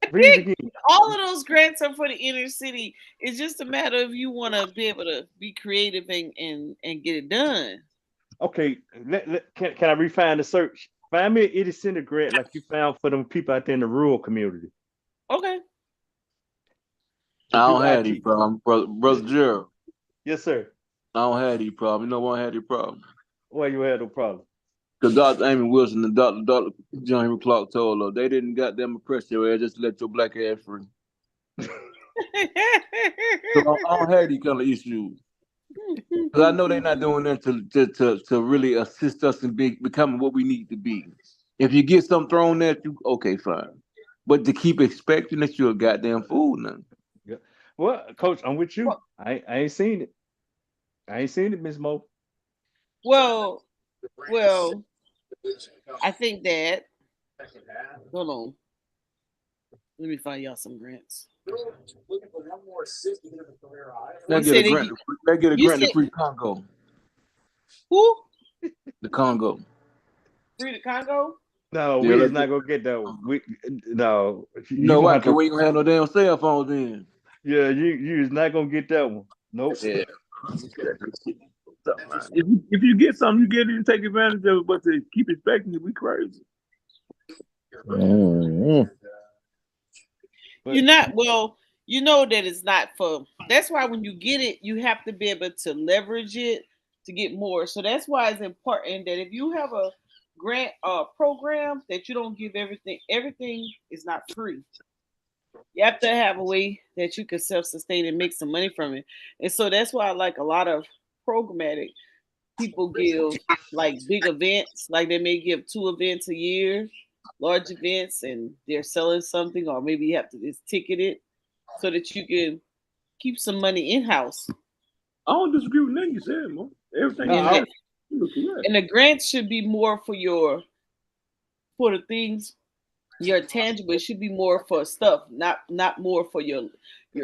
I Read it did. again. All of those grants are for the inner city. It's just a matter of you want to be able to be creative and get it done. Okay, can I refine the search? Find me an idiosyncratic like you found for them people out there in the rural community Okay. to I do don't have these IT. problems, brother Gerald. Yes, sir. I don't have these problems. You know why I have these problems? Why you had no problem? Because Dr. Amy Wilson and Dr. John Henry Clark told her they didn't goddamn oppress your ass, just let your black ass free. So I don't have these kind of issues. Because I know they're not doing that to really assist us in becoming what we need to be. If you get something thrown at you, okay, fine. But to keep expecting that you're a goddamn fool now. Yeah. Well, Coach, I'm with you. I ain't seen it. I ain't seen it, Miss Mo. well, well, I think that hold on. Let me find y'all some grants. Looking for one more assist to get him a career high. Let's You get a said grant. it, Let's get a you grant to said free Congo. who? The Congo. Free the Congo? No, Yeah, we is let's not get. gonna get that one. No, You you know gonna why? have Cause to. we ain't gonna have no damn cell phones then. Yeah, you is not gonna get that one. Nope. Yeah. If you get something, you get it and take advantage of it. But to keep expecting it, we crazy. Mm-hmm. You're But not well, you know that it's not for that's why when you get it, you have to be able to leverage it to get more. So that's why it's important that if you have a grant program that you don't give everything is not free. You have to have a way that you can self-sustain and make some money from it. And so that's why I like a lot of programmatic people give like big events, like they may give 2 events a year, large events, and they're selling something, or maybe you have to just ticket it so that you can keep some money in house. I don't disagree with nothing you said, man. Everything no, you And said, that you were correct. and the grants should be more for the things your tangible. It should be more for stuff, not more for your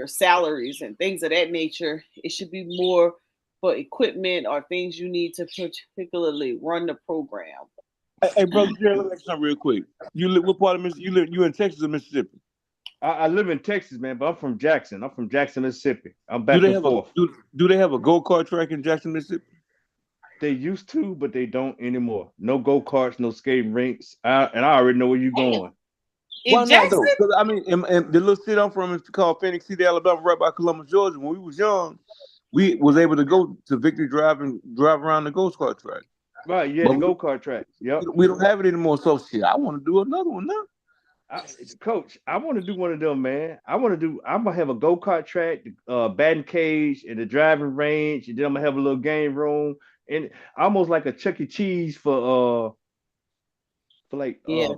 salaries and things of that nature. It should be more for equipment or things you need to particularly run the program. Hey, brother Jerry, let me ask you something real quick. You live what part of Mississippi? You in Texas or Mississippi? I live in Texas, man, but I'm from Jackson. I'm from Jackson, Mississippi. I'm Do back they and have a forth. do they have a go kart track in Jackson, Mississippi? They used to, but they don't anymore. No go karts, no skating rinks. And I already know where you're Damn. going. Why In not Jackson? though? 'Cause, I mean, in the little city I'm from is called Phoenix City, Alabama, right by Columbus, Georgia. When we was young, we was able to go to Victory Drive and drive around the go kart track. Right, yeah, But the go kart tracks. Yep. we don't have it anymore. So shit, I want to do another one now. I, Coach, I want to do one of them, man. I'm gonna have a go kart track, batting cage, and the driving range, and then I'm gonna have a little game room, and almost like a Chuck E. Cheese for like Yeah.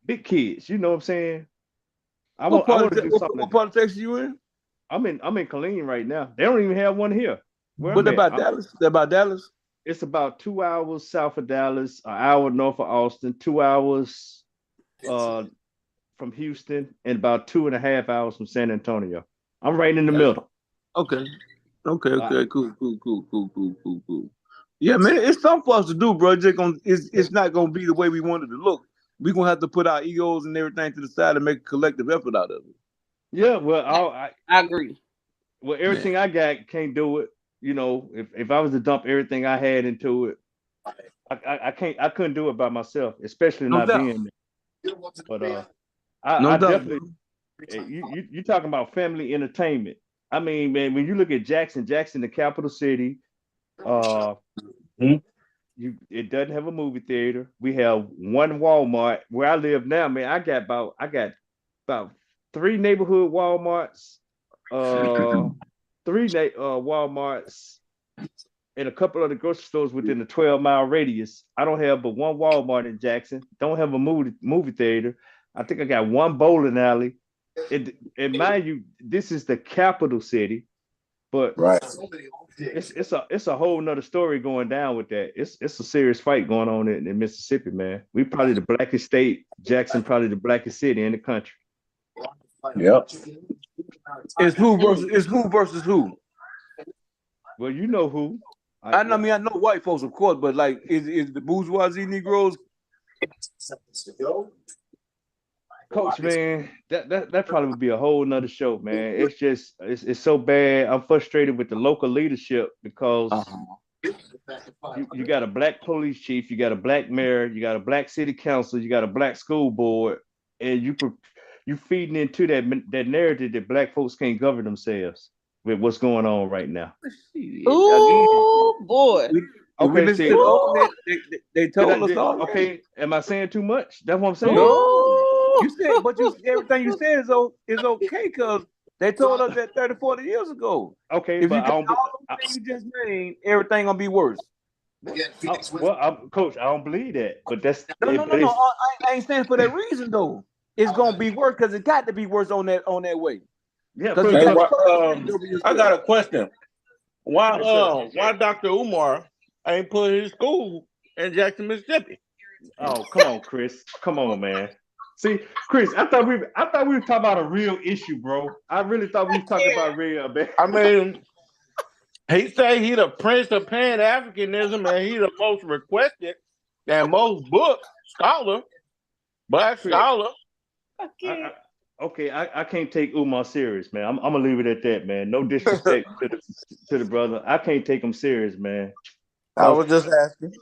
big kids. You know what I'm saying? What I part want of to do something what like that. part of Texas you in? I'm in Killeen right now. They don't even have one here. Where What I'm at, about Dallas? That about Dallas? it's about 2 hours south of Dallas, an hour north of Austin, 2 hours uh from Houston, and about 2.5 hours from San Antonio. I'm right in the middle. Okay. Okay, Uh, okay, cool. Yeah, man, it's something for us to do, bro. It's not gonna be the way we wanted to look. We're gonna have to put our egos and everything to the side and make a collective effort out of it. yeah, well, I agree. Man. everything I got can't do it. You know, if I was to dump everything I had into it, I couldn't do it by myself, especially No not doubt. being there. But No I doubt, definitely man. you talking about family entertainment. I mean, man, when you look at Jackson, the capital city, uh, it doesn't have a movie theater. We have one Walmart where I live now, man. I got about three neighborhood Walmarts, uh, Walmarts, and a couple of the grocery stores within a 12-mile radius. I don't have but one Walmart in Jackson. Don't have a movie theater. I think I got one bowling alley. And mind you, this is the capital city, but Right. it's a whole nother story going down with that. It's a serious fight going on in Mississippi, man. We probably the blackest state. Jackson probably the blackest city in the country. Yep. It's who versus who. Well, you know who. I mean I know white folks, of course, but like is the bourgeoisie Negroes? Coach, man, that probably would be a whole nother show, man. It's just it's so bad. I'm frustrated with the local leadership because you got a black police chief, you got a black mayor, you got a black city council, you got a black school board, and you feeding into that narrative that black folks can't govern themselves with what's going on right now. Again, Ooh, boy. we Okay, listen to see, the old Ooh, man. They told us already. okay, am I saying too much? That's what I'm saying. No, ooh. you said, but you everything you said is okay because they told us that 30, 40 years ago. Okay, If but you I take don't. all the things you just named, everything gonna be worse. Coach, I don't believe that. But No. I ain't saying for that reason though. It's gonna be worse because it got to be worse on that way. yeah, Because you Hey, got to because trust the change over I yourself. got a question. Why yes, sir. why Dr. Umar ain't put his school in Jackson, Mississippi? Oh, come on, Chris. Come on, man. See, Chris, I thought we were talking about a real issue, bro. I really thought we was talking about real, man. I mean, he say he the prince of Pan Africanism, and he the most requested and most booked scholar, black Chris, scholar. I, okay, I can't take Umar serious, man. I'm gonna leave it at that, man. No disrespect to the brother. I can't take him serious, man. I was just asking.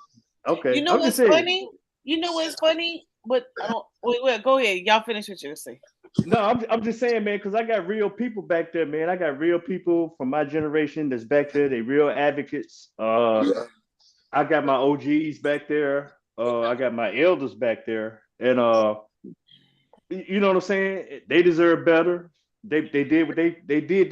Okay, You know I'm just what's saying. funny? You know what's funny? But I don't. Wait. Go ahead. Y'all finish what you're saying. No, I'm just saying, man, because I got real people back there, man. I got real people from my generation that's back there. They real advocates. I got my OGs back there. I got my elders back there, and you know what I'm saying? They deserve better. They did what they did.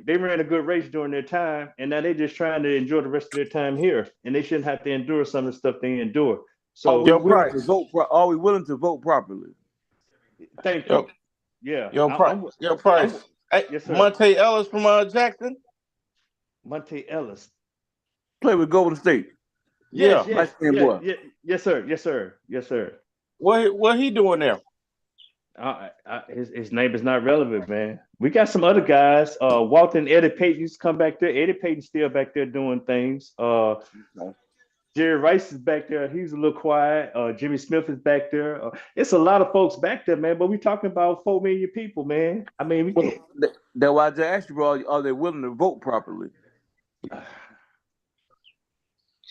They ran a good race during their time, and now they're just trying to enjoy the rest of their time here, and they shouldn't have to endure some of the stuff they endure. Are we So, willing to vote? Are we willing to vote properly? thank Yo, you. Yeah, yo, Price. I'm Hey, yes, sir. Monte Ellis from Jackson. Monte Ellis. Play with Golden State. Yes, Yeah. Light yes, skinned yeah, boy. yeah, yes, sir, yes, sir, yes, sir. What he doing there? His name is not relevant, man. We got some other guys. Walter and Eddie Payton used to come back there. Eddie Payton's still back there doing things. Jerry Rice is back there. He's a little quiet. Jimmy Smith is back there. It's a lot of folks back there, man. But we talking about 4 million people, man. I mean, Well, that's why I just asked you, bro. Are they willing to vote properly?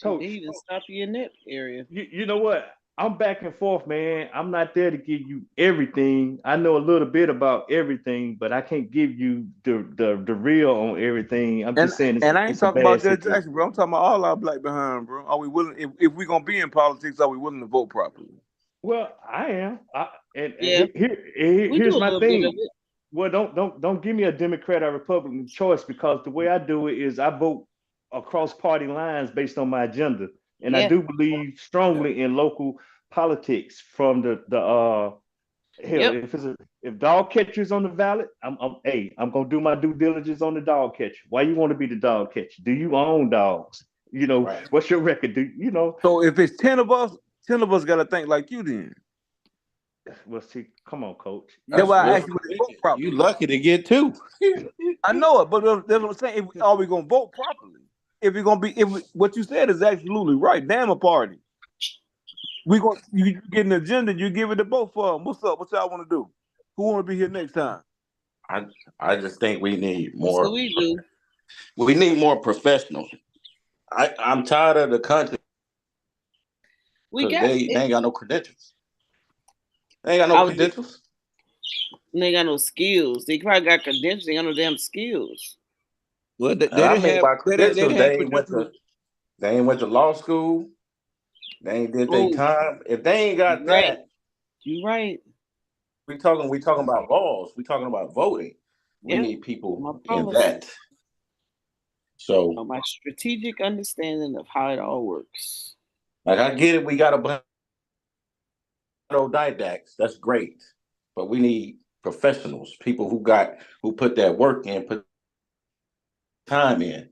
Coach, They even stop you in that area. you know what? I'm back and forth, man. I'm not there to give you everything. I know a little bit about everything, but I can't give you the real on everything. I'm And just saying and I ain't it's a talking bad about Judge situation. Jackson, bro. I'm talking about all our black behind, bro. Are we willing? If we're gonna be in politics, are we willing to vote properly? Well, I am. And Yeah, we do here's a my little bit of thing. it. Well, don't give me a Democrat or Republican choice because the way I do it is I vote across party lines based on my agenda, and I Yeah. do believe strongly in local politics. From the hell, Yep. if dog catcher's on the ballot, I'm gonna do my due diligence on the dog catcher. Why you want to be the dog catcher? Do you own dogs? You know, Right. what's your record? Do you know? So if it's 10 of us got to think like you. Then Well, see, come on, coach. that's That's why I real. asked you, would they vote properly? You lucky to get two. I know it, but that's what I'm saying. Are we gonna vote properly? If you're gonna be, what you said is absolutely right. Damn a party. You get an agenda, you give it to both of them. What's up? What y'all want to do? Who want to be here next time? I just think we need That's what more. we do. We need more professionals. I'm tired of the country We because got they it. ain't got no credentials. They ain't got no I was just, credentials. they ain't got no skills. They probably got credentials. They got no damn skills. Well, And I mean by they didn't credentials, have they credentials. ain't went to law school. They ain't did their Oh, time. If they ain't you got right. that, You right. we talking about laws. We talking about voting. We Yep. need people My in policy. that. So, My strategic understanding of how it all works. like, I get it. We got a bunch of autodidacts. That's great, but we need professionals, people who put that work in, put time in.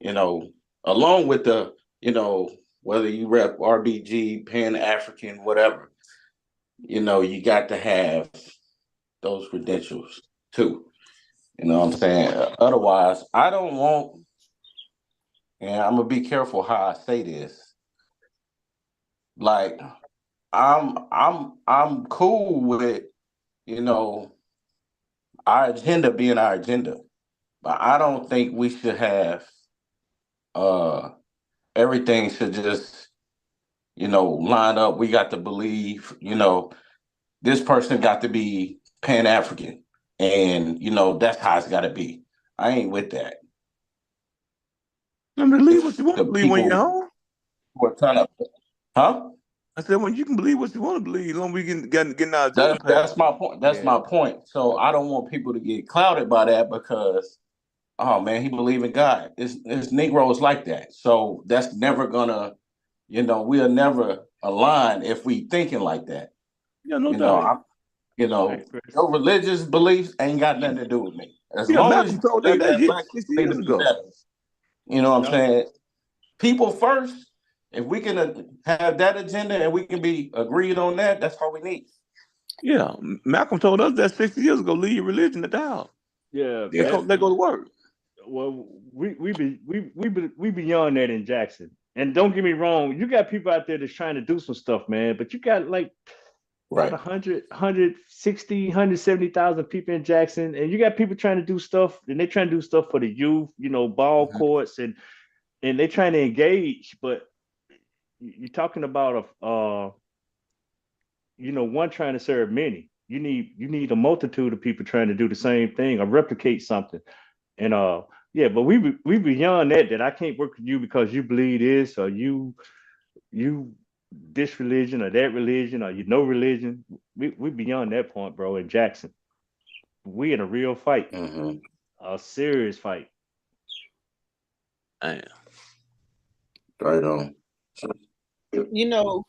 You know, along with the whether you rep RBG, Pan African, whatever. You got to have those credentials too. You know what I'm saying? Otherwise, I don't want, and I'm gonna be careful how I say this. Like, I'm cool with, you know, our agenda being our agenda. But I don't think we should have uh everything should just, line up. We got to believe, this person got to be Pan African. And, that's how it's gotta be. I ain't with that. I mean, believe what If you want the to believe when you're people home. who are trying to, huh? I said, when you can believe what you want to believe, as long as we getting our agenda That's passed. my point. That's Yeah. my point. So I don't want people to get clouded by that because, oh man, he believe in God. It's Negroes like that. So that's never gonna, we'll never align if we thinking like that. Yeah, no You know, doubt. I, All right, Chris. your religious beliefs ain't got nothing to do with me. As Yeah, long as Malcolm you told believe that that black 60 people need years to be ago. better, you know what I'm No, saying? People first. If we can have that agenda and we can be agreed on that, that's all we need. Yeah, Malcolm told us that 60 years ago. Leave your religion to die out. Yeah, They go, they go to work. well, we beyond that in Jackson. And don't get me wrong, you got people out there that's trying to do some stuff, man. But you got like about Right. 170,000 people in Jackson, and you got people trying to do stuff, and they trying to do stuff for the youth, ball courts, and they trying to engage. But you're talking about one trying to serve many. You need a multitude of people trying to do the same thing or replicate something. And yeah, but we beyond that I can't work with you because you believe this or you this religion or that religion or you know religion. We beyond that point, bro. In Jackson, we in a real fight, a serious fight. Damn. Right on. You know,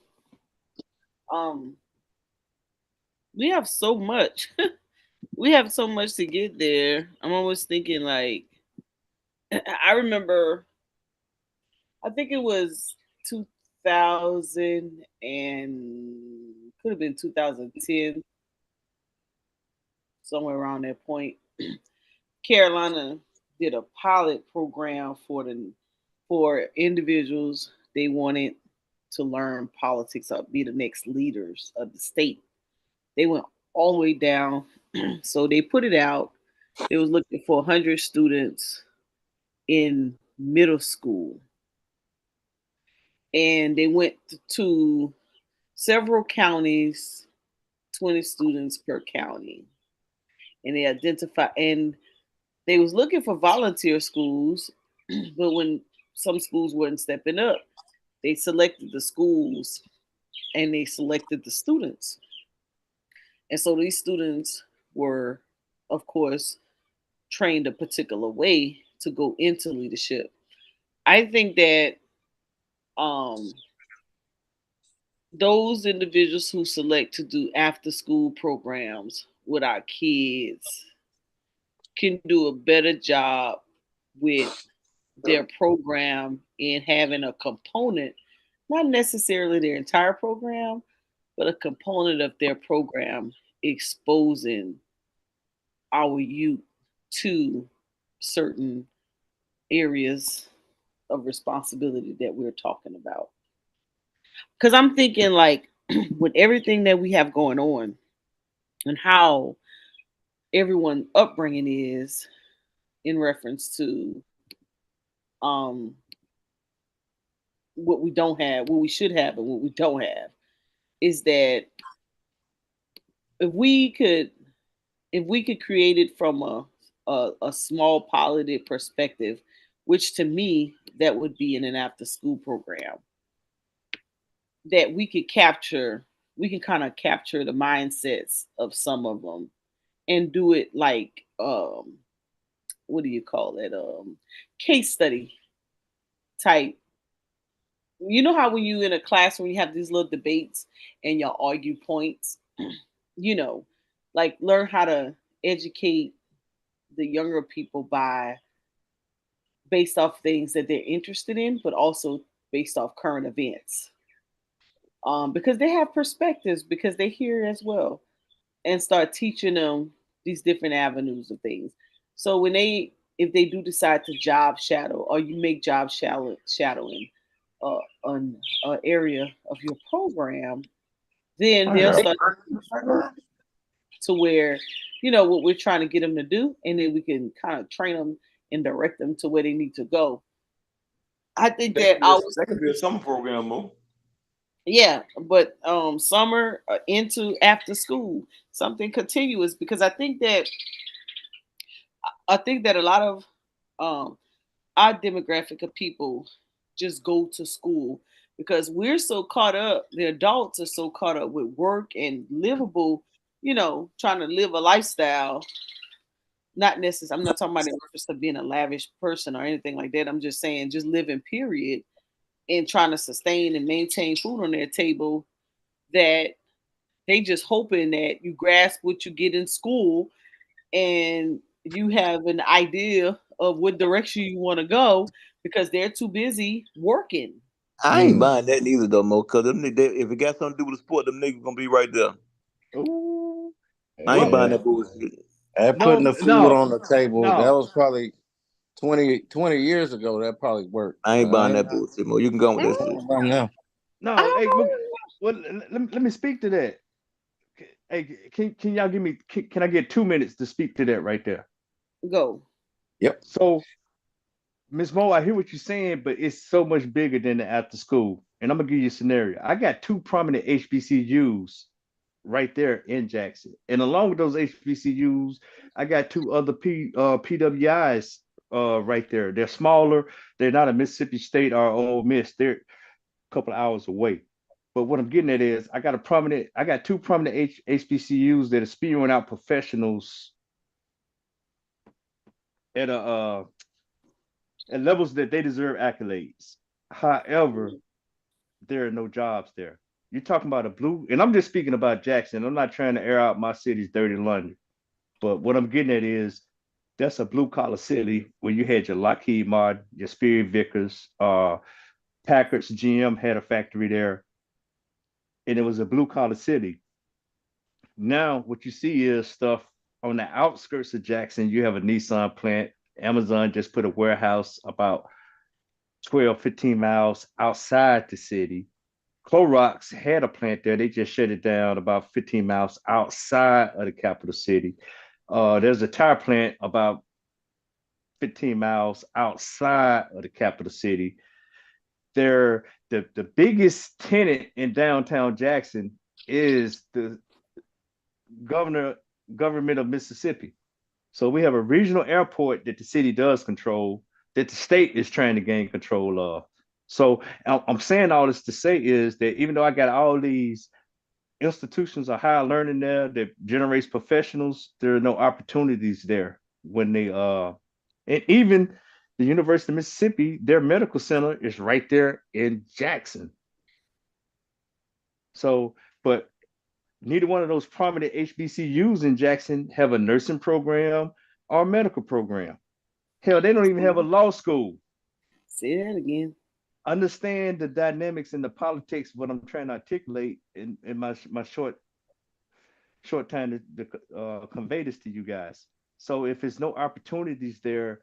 we have so much. We have so much to get there. I'm always thinking like I remember I think it was 2000 and could have been 2010, somewhere around that point. Carolina did a pilot program for individuals they wanted to learn politics or be the next leaders of the state. They went all the way down. So they put it out. They was looking for 100 students in middle school. And they went to several counties, 20 students per county. And they identified and they was looking for volunteer schools, but when some schools weren't stepping up, they selected the schools and they selected the students. And so these students were, of course, trained a particular way to go into leadership. I think that um, those individuals who select to do after school programs with our kids can do a better job with their program in having a component, not necessarily their entire program, but a component of their program exposing our youth to certain areas of responsibility that we're talking about. Because I'm thinking, like, with everything that we have going on and how everyone upbringing is in reference to um, what we don't have, what we should have, and what we don't have, is that if we could if we could create it from a small piloted perspective, which to me that would be in an after school program, that we can kind of capture the mindsets of some of them and do it like what do you call it, case study type. You know how when you in a classroom you have these little debates and y'all argue points, you know, like learn how to educate the younger people by based off things that they're interested in, but also based off current events. Because they have perspectives, because they hear as well, and start teaching them these different avenues of things. So if they do decide to job shadow, or you make shadowing an area of your program, then they'll start to where what we're trying to get them to do, and then we can kind of train them and direct them to where they need to go. I think that I was That could be a summer program, Mo. yeah, but summer into after school, something continuous, because I think that a lot of um, our demographic of people just go to school because we're so caught up. The adults are so caught up with work and livable, trying to live a lifestyle. Not necessarily. I'm not talking about in reference to being a lavish person or anything like that. I'm just saying, just living, period, and trying to sustain and maintain food on their table. That they just hoping that you grasp what you get in school and you have an idea of what direction you want to go because they're too busy working. I ain't buying that neither though, Mo. Cause if it got something to do with the sport, them niggas gonna be right there. I ain't buying What? that bullshit. And No, putting the food no, on the table, that no, was probably 20 years ago. That probably worked. I ain't But I buying ain't that bullshit, Mo. You can go with that shit. right now. no. Hey, well, let me speak to that. Hey, can y'all give me? Can I get 2 minutes to speak to that right there? Go. Yep. So, Miss Mo, I hear what you're saying, but it's so much bigger than the after school. And I'm gonna give you a scenario. I got two prominent HBCUs right there in Jackson, and along with those HBCUs, I got two other PWIs right there. They're smaller. They're not a Mississippi State or Ole Miss. They're a couple of hours away. But what I'm getting at is I got two prominent HBCUs that are spewing out professionals at a at levels that they deserve accolades. However, there are no jobs there. You're talking about a blue, and I'm just speaking about Jackson. I'm not trying to air out my city's dirty laundry, but what I'm getting at is that's a blue collar city where you had your Lockheed Martin, your Spirit Vickers, Packard's GM had a factory there, and it was a blue collar city. Now, what you see is stuff on the outskirts of Jackson. You have a Nissan plant. Amazon just put a warehouse about 12, 15 miles outside the city. Clorox had a plant there. They just shut it down about 15 miles outside of the capital city. There's a tire plant about 15 miles outside of the capital city. They're the biggest tenant in downtown Jackson is the governor government of Mississippi. So we have a regional airport that the city does control, that the state is trying to gain control of. So I'm saying all this to say is that even though I got all these institutions of higher learning there that generates professionals, there are no opportunities there when they and even the University of Mississippi, their medical center is right there in Jackson. So, but neither one of those prominent HBCUs in Jackson have a nursing program or a medical program. Hell, they don't even have a law school. Say that again. Understand the dynamics and the politics of what I'm trying to articulate in my short time to convey this to you guys. So if there's no opportunities there,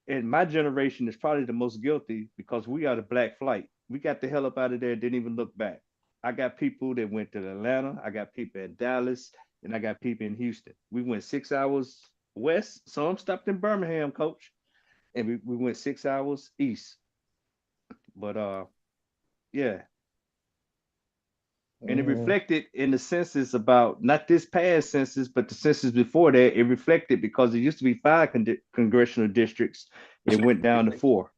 and my generation is probably the most guilty because we are the black flight. We got the hell up out of there, didn't even look back. I got people that went to Atlanta, I got people in Dallas, and I got people in Houston. We went 6 hours west. Some stopped in Birmingham, coach, and we went 6 hours east. But yeah, and it reflected in the census about not this past census, but the census before that. It reflected because it used to be five congressional districts. It went down to four.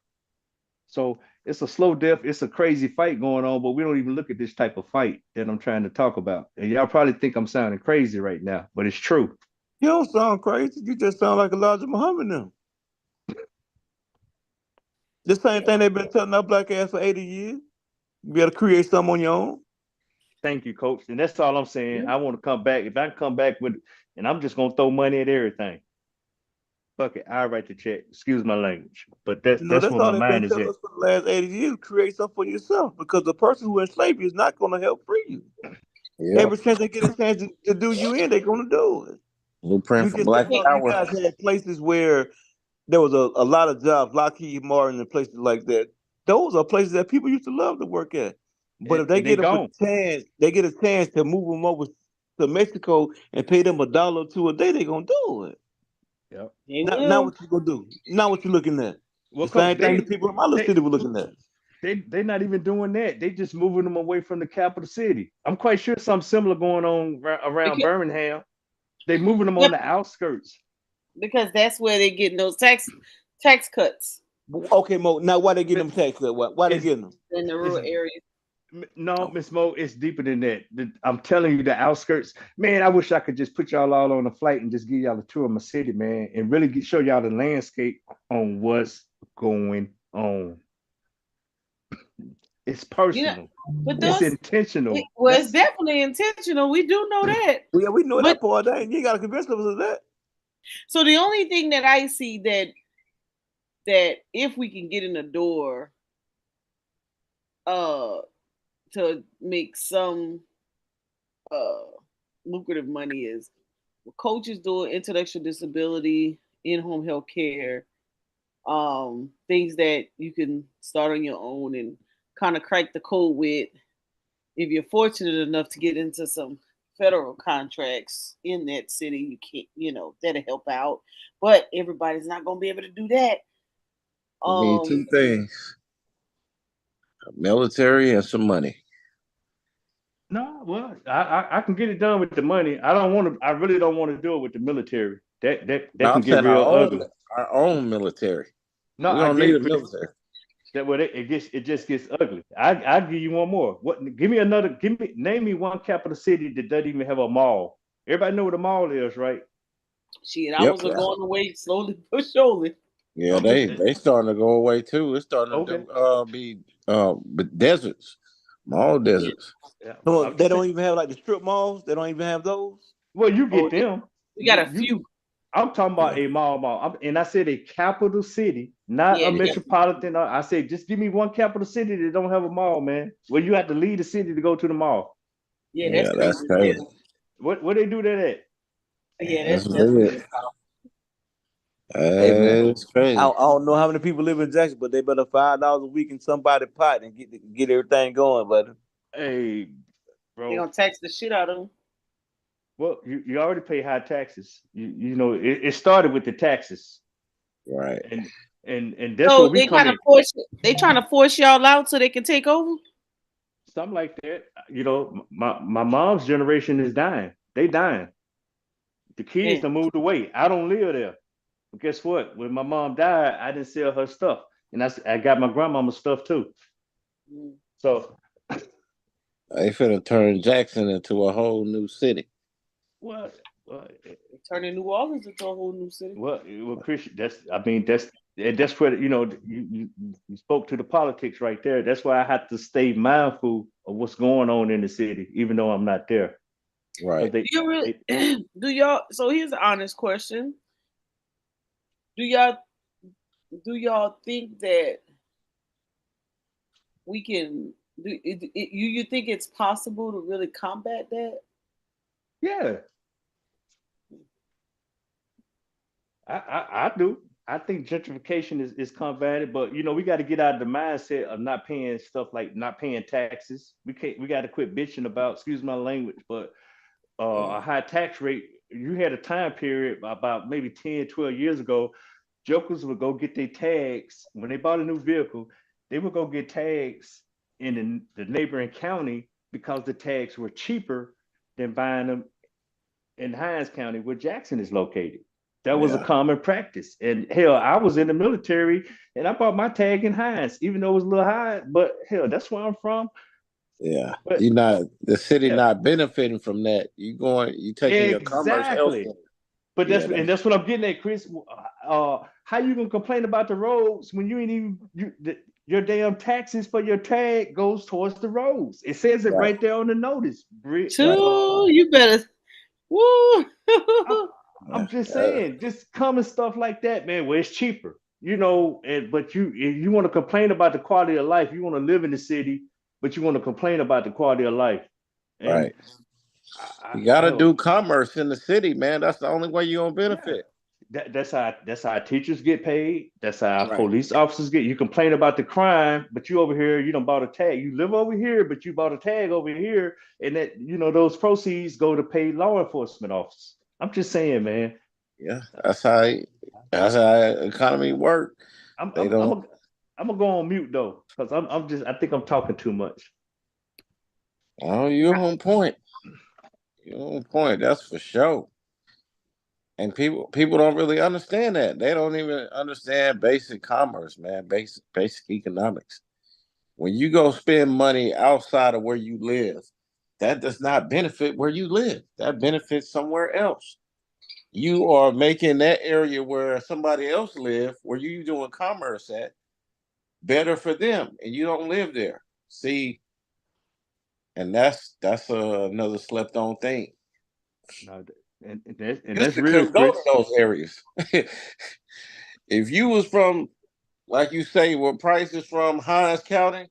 So it's a slow death. It's a crazy fight going on, but we don't even look at this type of fight that I'm trying to talk about. And y'all probably think I'm sounding crazy right now, but it's true. You don't sound crazy. You just sound like Elijah Muhammad now. The same thing they've been telling our black ass for 80 years. You better create something on your own. Thank you, coach. And that's all I'm saying. I want to come back. If I can come back with, and I'm just gonna throw money at everything. Fuck it, I write the check. Excuse my language, but No, that's that's where all my they've been mind is telling at. us for the last 80 years. Create something for yourself because the person who enslaved you is not going to help free you. Yep. Every chance they get a chance to do you in, they're going to do it. Blueprint You for just said Black you Power. guys had places where there was a lot of jobs, Lockheed Martin and places like that. Those are places that people used to love to work at. But if they And they get a gone. chance, they get a chance to move them over to Mexico and pay them $1 or two a day, they're gonna do it. Yep. They Now will. what you gonna do? Now what you looking at? Well, The coach, same thing the people in my little they city were looking at. they're not even doing that. They just moving them away from the capital city. I'm quite sure something similar going on around Because, Birmingham. They moving them on yep, the outskirts. because that's where they getting those tax cuts Okay, Mo. Now why they getting them tax cut? Why they It's getting them? in the it's rural areas. no, Miss Mo, it's deeper than that. I'm telling you, the outskirts, man. I wish I could just put y'all all on a flight and just give y'all a tour of my city, man, and really show y'all the landscape on what's going on. It's You know, personal. but It's those, intentional. well, it's That's definitely intentional. We do know that. Yeah, we know But that part. That you ain't got to convince us of that. so the only thing that I see that if we can get in the door, uh, to make some uh lucrative money is coaches doing intellectual disability, in-home health care, things that you can start on your own and kind of crack the code with if you're fortunate enough to get into some federal contracts in that city. You can't, that'll help out, but everybody's not going to be able to do that. You need um two things: military and some money. No, well, I can get it done with the money. I don't want to. I really don't want to do it with the military. That No, can I'm get saying real ugly. our own military. No, We I don't get need it, a Chris. military. That way it just gets ugly. I give you one more. What? Give me another. Name me one capital city that doesn't even have a mall. Everybody know what a mall is, right? Shit, I Yep. was going away slowly but surely. Yeah, I'm just they starting to go away too. It's starting to okay. do, be but deserts, small Yeah, deserts. Yeah, So I'm they just saying. don't even have like the strip malls. They don't even have those. Well, you oh, get them. we got a You few. I'm talking Yeah, about a mall. And I said a capital city, not Yeah, a they got, metropolitan. I said just give me one capital city that don't have a mall, man. Where you have to leave the city to go to the mall. yeah, that's yeah, crazy that's as crazy. hell. What they do that at? Yeah, That's that's weird. weird. Hey man, That's crazy. I don't know how many people live in Jackson, but they better $5 a week in somebody's pot and get everything going, buddy. Hey, They bro. gonna tax the shit out of them. Well, you already pay high taxes. You know it started with the taxes, Right. and and that's where So we they come kind of in. force they trying to force y'all out so they can take over. Something like that. You know, my mom's generation is dying. They dying. The kids Damn. have moved away. I don't live there. But guess what? When my mom died, I didn't sell her stuff, and I got my grandmama's stuff too. Mm. So, They finna turn Jackson into a whole new city. well, well, They turning New Orleans into a whole new city. well, Christian. That's where you spoke to the politics right there. That's why I have to stay mindful of what's going on in the city, even though I'm not there, because Right. they You really they do y'all? So here's an honest question: Do y'all think that we can you think it's possible to really combat that? yeah, I do. I think gentrification is combated, but we got to get out of the mindset of not paying stuff like not paying taxes. We got to quit bitching about, excuse my language, but a high tax rate. You had a time period about maybe 10, 12 years ago, jokers would go get their tags when they bought a new vehicle. They would go get tags in the neighboring county because the tags were cheaper than buying them in Hines County, where Jackson is located. That was a Yeah. common practice. And hell, I was in the military and I bought my tag in Hines, even though it was a little high. But hell, that's where I'm from. Yeah. But You not the city yeah, not benefiting from that. You taking your commerce exactly. elsewhere. But Yeah, that's what I'm getting at, Chris. How you gonna complain about the roads when you ain't even your damn taxes for your tag goes towards the roads? It says it right, right there on the notice. right. You better. Woo. I'm, Yeah. I'm just saying, just common stuff like that, man, where it's cheaper, but you want to complain about the quality of life. You want to live in the city, but you want to complain about the quality of life. And Right. You gotta hell, do commerce in the city, man. That's the only way you're gonna yeah, benefit. that's how teachers get paid. That's how Right. police officers get. You complain about the crime, but you over here, you don't bought a tag. You live over here, but you bought a tag over here, and that those proceeds go to pay law enforcement officers. I'm just saying, man. Yeah. That's how economy work. I'm They I'm I'm don't gonna I'm gonna go on mute though, because I think I'm talking too much. oh, you're on point. You're on point, that's for sure. And people don't really understand that. They don't even understand basic commerce, man. Basic economics. When you go spend money outside of where you live, that does not benefit where you live. That benefits somewhere else. You are making that area where somebody else live, where you doing commerce at, better for them, and you don't live there. See, and that's another slept on thing. No, and that's Houston real, couldn't go to Chris. those areas. If you was from, like you say, where Price is from, Hines County,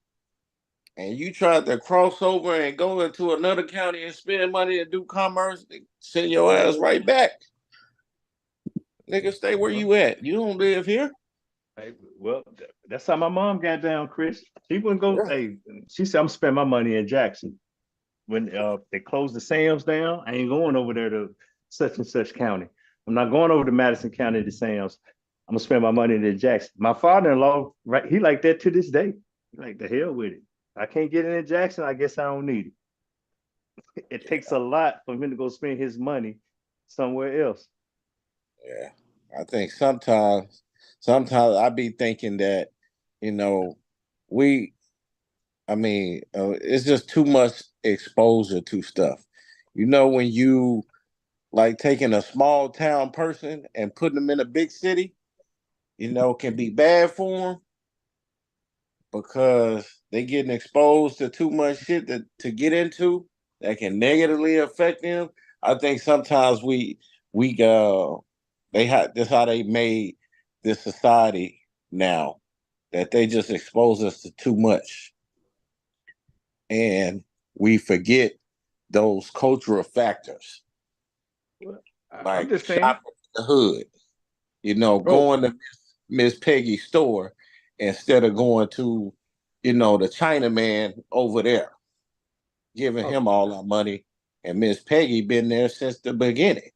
and you tried to cross over and go into another county and spend money and do commerce, they send your ass right back. Nigga, stay where you at. You don't live here. Hey, well, that's how my mom got down, Chris. She wouldn't go. Yeah. Hey, she said I'm spending my money in Jackson. When they closed the Sam's down, I ain't going over there to such and such county. I'm not going over to Madison County to Sam's. I'm gonna spend my money in Jackson. My father-in-law, right? He like that to this day. He like the hell with it. I can't get it in Jackson. I guess I don't need it. It takes a lot for him to go spend his money somewhere else. Yeah. I think sometimes I be thinking that, you know, we, it's just too much exposure to stuff. You know, when you like taking a small town person and putting them in a big city, can be bad for them because they getting exposed to too much shit to get into that can negatively affect them. I think sometimes we they had this how they made this society now that they just expose us to too much and we forget those cultural factors Well, I'm like just saying, shopping in the hood, bro. going to Miss Peggy's store instead of going to, the Chinaman over there, giving Oh, him all our money. And Miss Peggy been there since the beginning.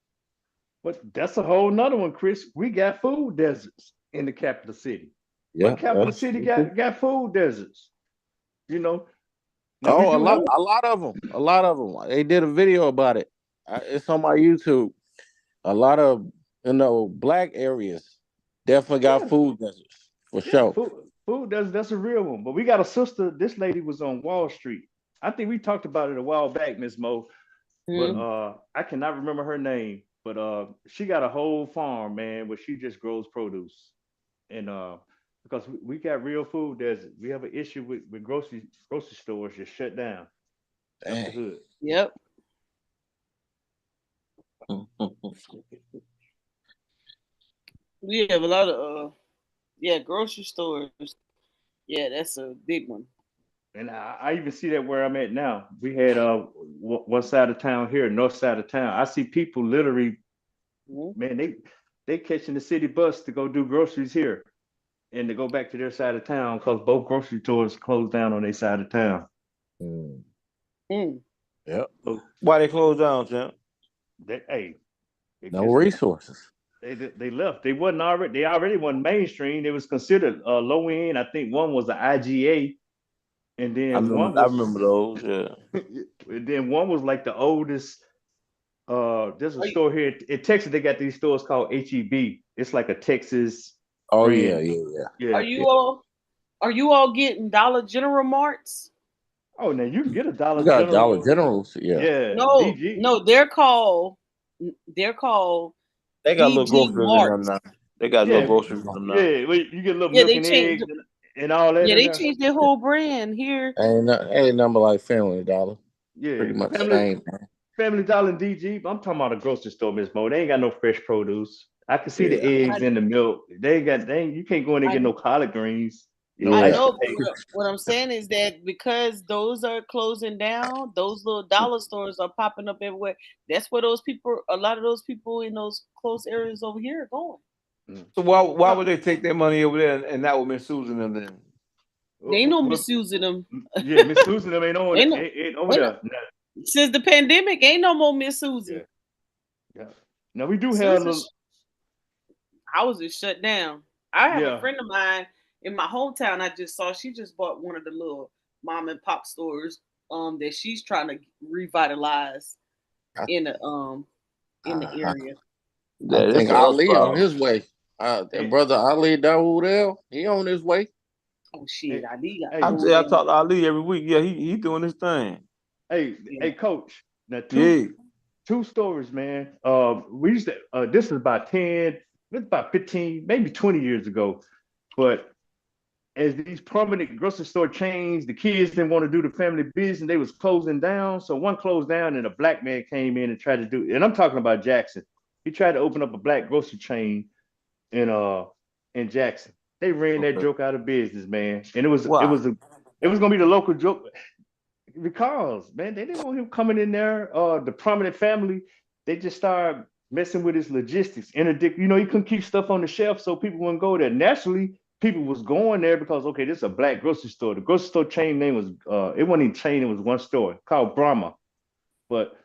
but that's a whole nother one, Chris. We got food deserts in the capital city. Yeah, What capital that's city true too. got food deserts? You know. Now we Oh, do have. a lot of them. They did a video about it. It's on my YouTube. A lot of black areas definitely got Yeah, food deserts for yeah, sure. food that's a real one. But we got a sister. This lady was on Wall Street. I think we talked about it a while back, Miss Mo. But Mhm. I cannot remember her name. But she got a whole farm, man, where she just grows produce. And because we got real food deserts, we have an issue with grocery stores just shut down. Up the Dang. hood. Yep. We have a lot of grocery stores. Yeah, that's a big one. And I even see that where I'm at now. We had one side of town here, north side of town. I see people literally, Mhm. man, they catching the city bus to go do groceries here and to go back to their side of town because both grocery stores closed down on their side of town. Mm. Mm. Yep. So Why they closed down, champ? hey, No because resources. they left. They already wasn't mainstream. They was considered low end. I think one was an IGA, and then one I was remember those. Yeah. and then one was like the oldest. There's a Are you, store here in Texas. They got these stores called HEB. It's like a Texas Oh yeah, brand. yeah, yeah. are Yeah. you all are you all getting Dollar General marts? Oh, now you can get a We Dollar got Dollar General. Generals. Yeah. Yeah, No, DG. no, they're called They got little DG groceries in them Mart. now. They got little Yeah, groceries in them now. yeah. Well, you get a little Yeah, milk they and changed. eggs and all that Yeah, in they there. changed their whole brand here. Ain't number like Family Dollar. Yeah, Pretty much Family same. Family Dollar and DG. But I'm talking about a grocery store, Miss Mo. They ain't got no fresh produce. I can see the Yeah. eggs I, and the milk. They ain't, you can't go in and I get no collard greens, no I mashed Yeah. know, but potatoes. what I'm saying is that because those are closing down, those little dollar stores are popping up everywhere. That's where a lot of those people in those close areas over here are going. Mm. So why Well, would they take their money over there and not with Miss Susan and them then? They ain't no well, misusing them. yeah, Miss Susan them ain't on Ain't no, ain't over ain't no, there. Nah, since the pandemic, ain't no more Miss Susan. yeah, yeah. Now we do have a Susan little, houses shut down. I have a yeah. friend of mine in my hometown. I just saw she just bought one of the little mom and pop stores that she's trying to revitalize I, in the I, area. I That's think us Ali on problem. his way. Hey, Brother Ali Dawood, he on his way. Oh shit, hey, I need got hey, moved I in. talk to Ali every week. Yeah, he doing his thing. Yeah. hey, Coach. Now Yeah. two stories, man. We used to. This is about 10. This is about 15, maybe 20 years ago. But as these prominent grocery store chains, the kids didn't want to do the family business. They was closing down. So one closed down, and a black man came in and tried to do. And I'm talking about Jackson. He tried to open up a black grocery chain in in Jackson. They ran that Okay. joke out of business, man. And it Why? was a It was gonna be the local joke because man, they didn't want him coming in there. The prominent family, they just started messing with his logistics. Interdict, he couldn't keep stuff on the shelf, so people wouldn't go there. Naturally, people was going there because okay, this is a black grocery store. The grocery store chain name was it wasn't even chain, it was one store called Brahma. But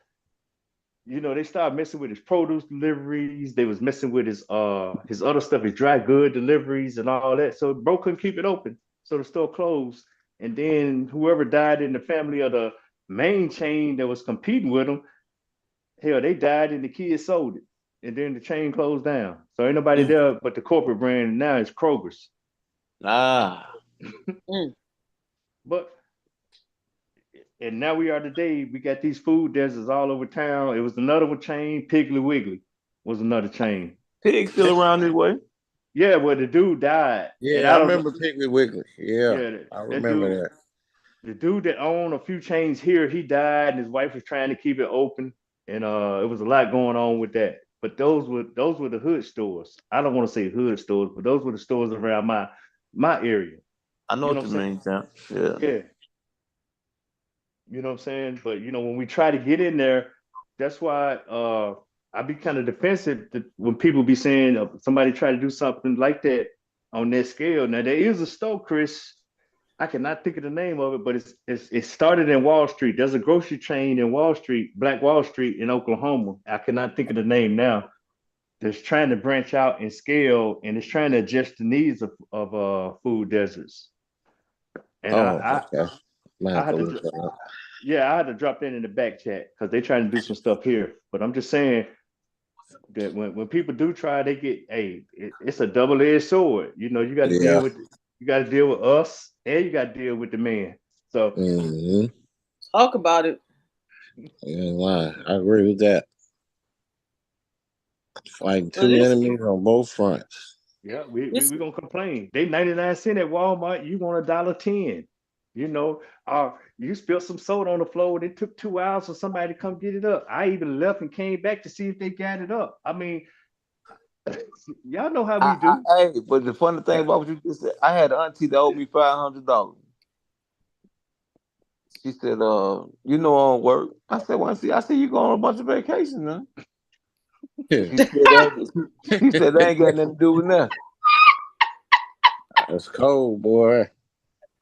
they started messing with his produce deliveries. They was messing with his other stuff, his dry good deliveries and all that. So bro couldn't keep it open. So the store closed. And then whoever died in the family of the main chain that was competing with him, hell, they died and the kids sold it. And then the chain closed down. So ain't nobody there but the corporate brand. Now it's Kroger's. Ah. But and now we are today. We got these food deserts all over town. It was another one chain. Piggly Wiggly was another chain. Pig still around this way? Yeah, well, the dude died. And Yeah, I remember Piggly Wiggly. Yeah, I remember that. The dude that owned a few chains here, he died, and his wife was trying to keep it open, and it was a lot going on with that. But those were the hood stores. I don't want to say hood stores, but those were the stores around my area. I know what you mean, Sam. Yeah. Yeah. You know what I'm saying? But when we try to get in there, that's why I be kind of defensive when people be saying somebody try to do something like that on that scale. Now there is a store, Chris. I cannot think of the name of it, but it started in Wall Street. There's a grocery chain in Wall Street, Black Wall Street in Oklahoma. I cannot think of the name now. That's trying to branch out and scale, and it's trying to adjust the needs of food deserts. And okay. I had to, I had to drop that in the back chat because they're trying to do some stuff here. But I'm just saying that when people do try, they get it's a double-edged sword. You got to deal with us, and you got to deal with the man. So talk about it. Yeah, I agree with that. Fighting two enemies on both fronts. Yeah, we gonna complain. They 99 cents at Walmart. You want $1.10. You spilled some soda on the floor. And it took 2 hours for somebody to come get it up. I even left and came back to see if they got it up. I mean, y'all know how we do. Hey, but the funny thing about what you just said, I had an auntie that owed me $500. She said, on work. I said, well, I see you go on a bunch of vacations, man. She said, that ain't got nothing to do with nothing. That's cold, boy.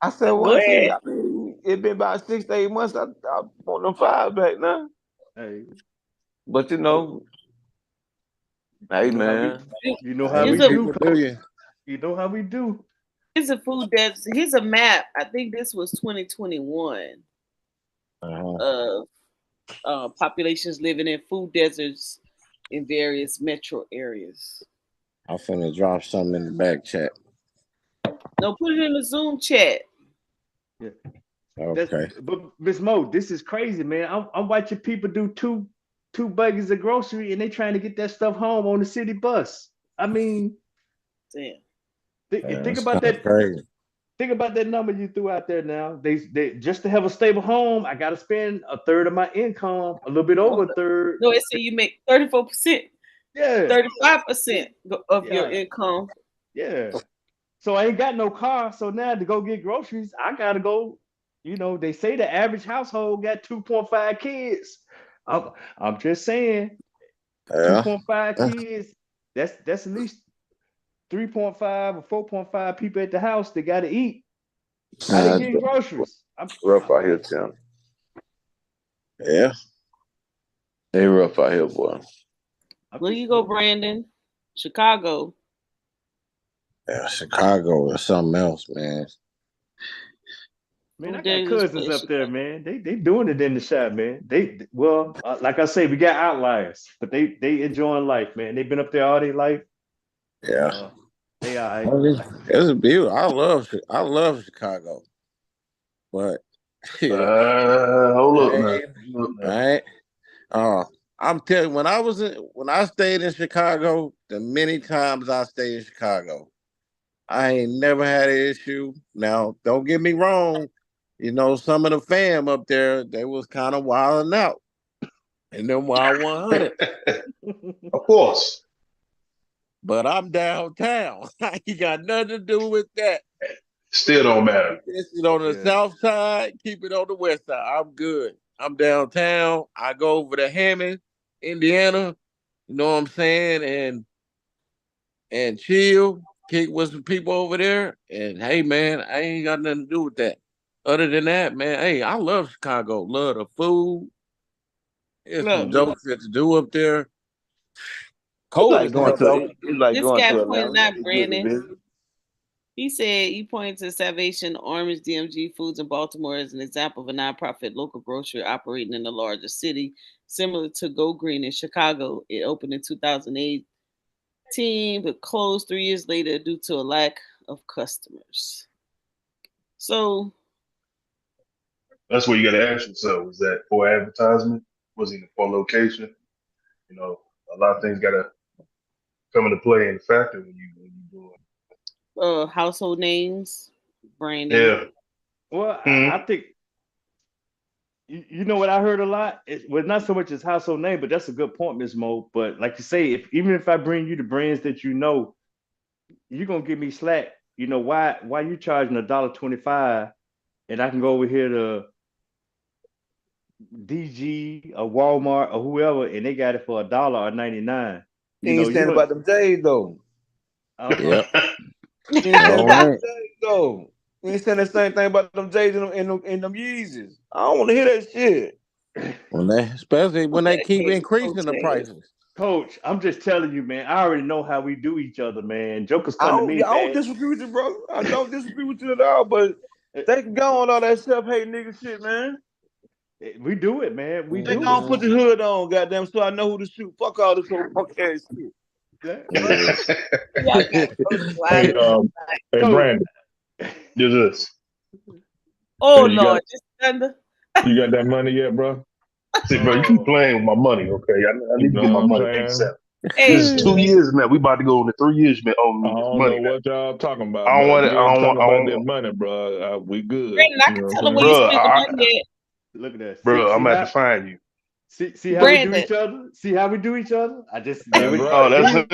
I said, well, it's been about 6 to 8 months. I want them $5 back now. Hey. But hey, man. You know how we do. You know how we do. Here's a food deserts. Here's a map. I think this was 2021 of populations living in food deserts in various metro areas. I'm finna drop something in the back chat. No, put it in the Zoom chat. Yeah. Okay. But Miss Mo, this is crazy, man. I'm watching people do two buggies of grocery and they trying to get that stuff home on the city bus. I mean, damn. Think about that. Crazy. Think about that number you threw out there. Now they just to have a stable home, I got to spend a third of my income, a little bit over a third. No, it said you make 34%. Yeah. 35% of your income. Yeah. So I ain't got no car. So now to go get groceries, I gotta go. They say the average household got 2.5 kids. I'm just saying, 2.5 kids. That's at least 3.5 or 4.5 people at the house that got to eat. How they getting groceries? Rough out here, Tim. Yeah. They rough out here, boy. Where you go, Brandon? Chicago. Yeah, Chicago is something else, man. Man, I got cousins up there, man. They doing it in the shop, man. Like I say, we got outliers, but they enjoying life, man. They've been up there all their life. Yeah, they are. It's beautiful. I love Chicago, but hold up, man. I'm telling you, when I stayed in Chicago, the many times I stayed in Chicago, I ain't never had an issue. Now, don't get me wrong. Some of the fam up there, they was kind of wilding out. And them Wild 100. Of course. But I'm downtown. I ain't got nothing to do with that. Still don't matter. It's it on the Yeah. south side, keep it on the west side. I'm good. I'm downtown. I go over to Hammond, Indiana. You know what I'm saying? And chill, kick with some people over there. And hey, man, I ain't got nothing to do with that. Other than that, man, hey, I love Chicago. Love the food. There's some Look, dope shit to do up there. It's Cold like as going hell to though. it's like this going guy to pointed Atlanta. out, It's good to Brandon. visit. He said he pointed to Salvation Army DMG Foods in Baltimore as an example of a nonprofit local grocery operating in a larger city, similar to Go Green in Chicago. It opened in 2018, but closed 3 years later due to a lack of customers. So, That's what you got to ask yourself: was that for advertisement? Was it for location? You know, a lot of things got to come into play and factor when you do household names, it. branding. Yeah. Well, I Hmm. think you know what I heard a lot. Well, not so much as household name, but that's a good point, Miss Mo. But like you say, if even if I bring you the brands that you know, you're gonna give me slack. You know why you charging $1.25 and I can go over here to DG or Walmart or whoever and they got it for $1.99. You You know, ain't you saying know. about them J's though. Yep. You ain't saying All about them right. J's though. You ain't saying the same thing about them J's and them Yeezys. I don't want to hear that shit. When they, especially when they keep increasing the Okay. prices. Coach, I'm just telling you, man. I already know how we do each other, man. Jokers I come to don't, me, I don't man. disagree with you, bro. I don't disagree with you at all, but Eh, they can go on all that self hate nigga shit, man. We do it, man. We They do it. gonna put Mhm. the hood on, goddamn, so I know who to shoot. Fuck all this old punk ass shit. Yeah. Yeah. Y'all got so Hey, divided. hey, Coach. Brandon, do this. Oh Hey, Lord, just thunder. you got that money yet, bro? See, bro, you keep Oh, playing with my money, okay? I You need to know get what my I'm money saying? ASAP. This Hey, is 2 years, man. We about to go into 3 years, man. I Owing me this don't know money, man. what y'all talking about, I don't but if want it. you ain't talking I about that don't, money, bro, we good. Brandon, I You can know tell what him I'm where you saying? bro. spent the money look at that. See, Bro, I'm see gonna have to how find you. see at. how we do Brandon. each other? See how we do each other? I just there That's we Oh, right. that's see. him.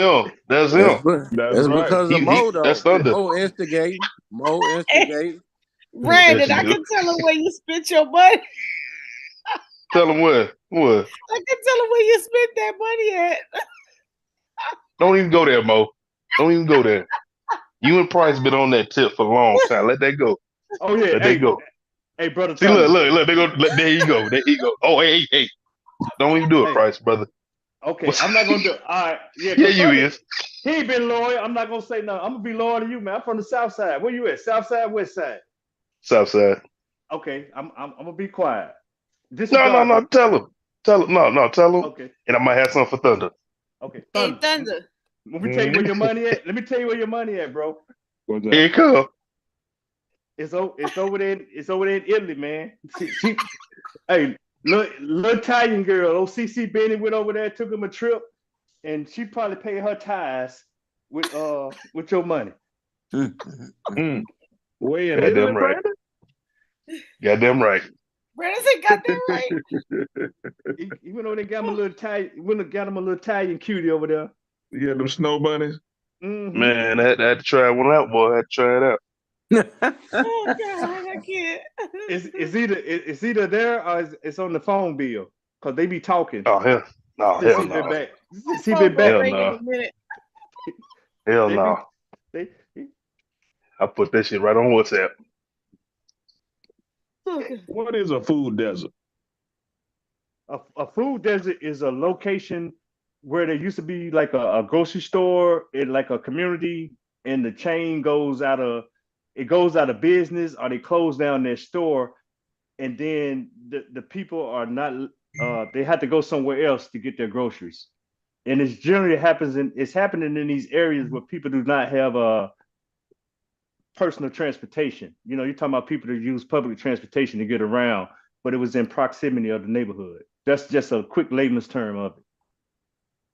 That's It's, him. That's it's right. because of Mo That's though. Thunder. Mo instigating. Mo instigating. Yes, Brandon, you I do. can tell him where you spent your money. Tell him what. What? I can tell him where you spent that money at. Don't even go there, Mo. Don't even go there. You and Price been on that tip for a long time. Let that go. Oh yeah, Let that hey, go. hey, brother See, look, Thunder. look, look. They go. Look, there you go. There you go. Oh, hey, hey, hey. Don't even do it, Hey, Price, brother. okay, What's I'm not gonna do it. All right, yeah, yeah, cause you Thunder, is. he ain't been loyal. I'm not gonna say nothing. I'm gonna be loyal to you, man. I'm from the South Side. Where you at? South Side, West Side? Southside. Okay, I'm gonna be quiet. No, no, Disregard no. the. Tell him. Tell him. No, no. Tell him. Okay, And I might have something for Thunder. okay, Hey, Thunder. Thunder. Let me tell you where Hmm. your money at. Let me tell you where your money at, bro. What's Here that? you come. It's over there. It's over there in Italy, man. Hey, little Italian girl, old CC Benny went over there, took him a trip, and she probably paid her tithes with your money. Mm. We in Italy, Goddamn right. Brandon? Goddamn right. Brandon said, got that right. He went over there and got him a little Italian, went and got him a little Italian cutie over there. You had them snow bunnies? Hmm. Man, I had to try one out, boy. I had to try it out. Oh God, I can't. It's either there or it's on the phone bill because they be talking Oh hell, no, since hell he been no, back. My Since he phone been gonna back, hell ring in no, a minute. hell they be no. they I put that shit right on WhatsApp. Oh, God. What is a food desert? a food desert is a location where there used to be like a grocery store in like a community and the chain goes out of business or they close down their store and then the people are not they have to go somewhere else to get their groceries and it's happening in these areas where people do not have personal transportation. You know, you're talking about people that use public transportation to get around, but it was in proximity of the neighborhood. That's just a quick layman's term of it.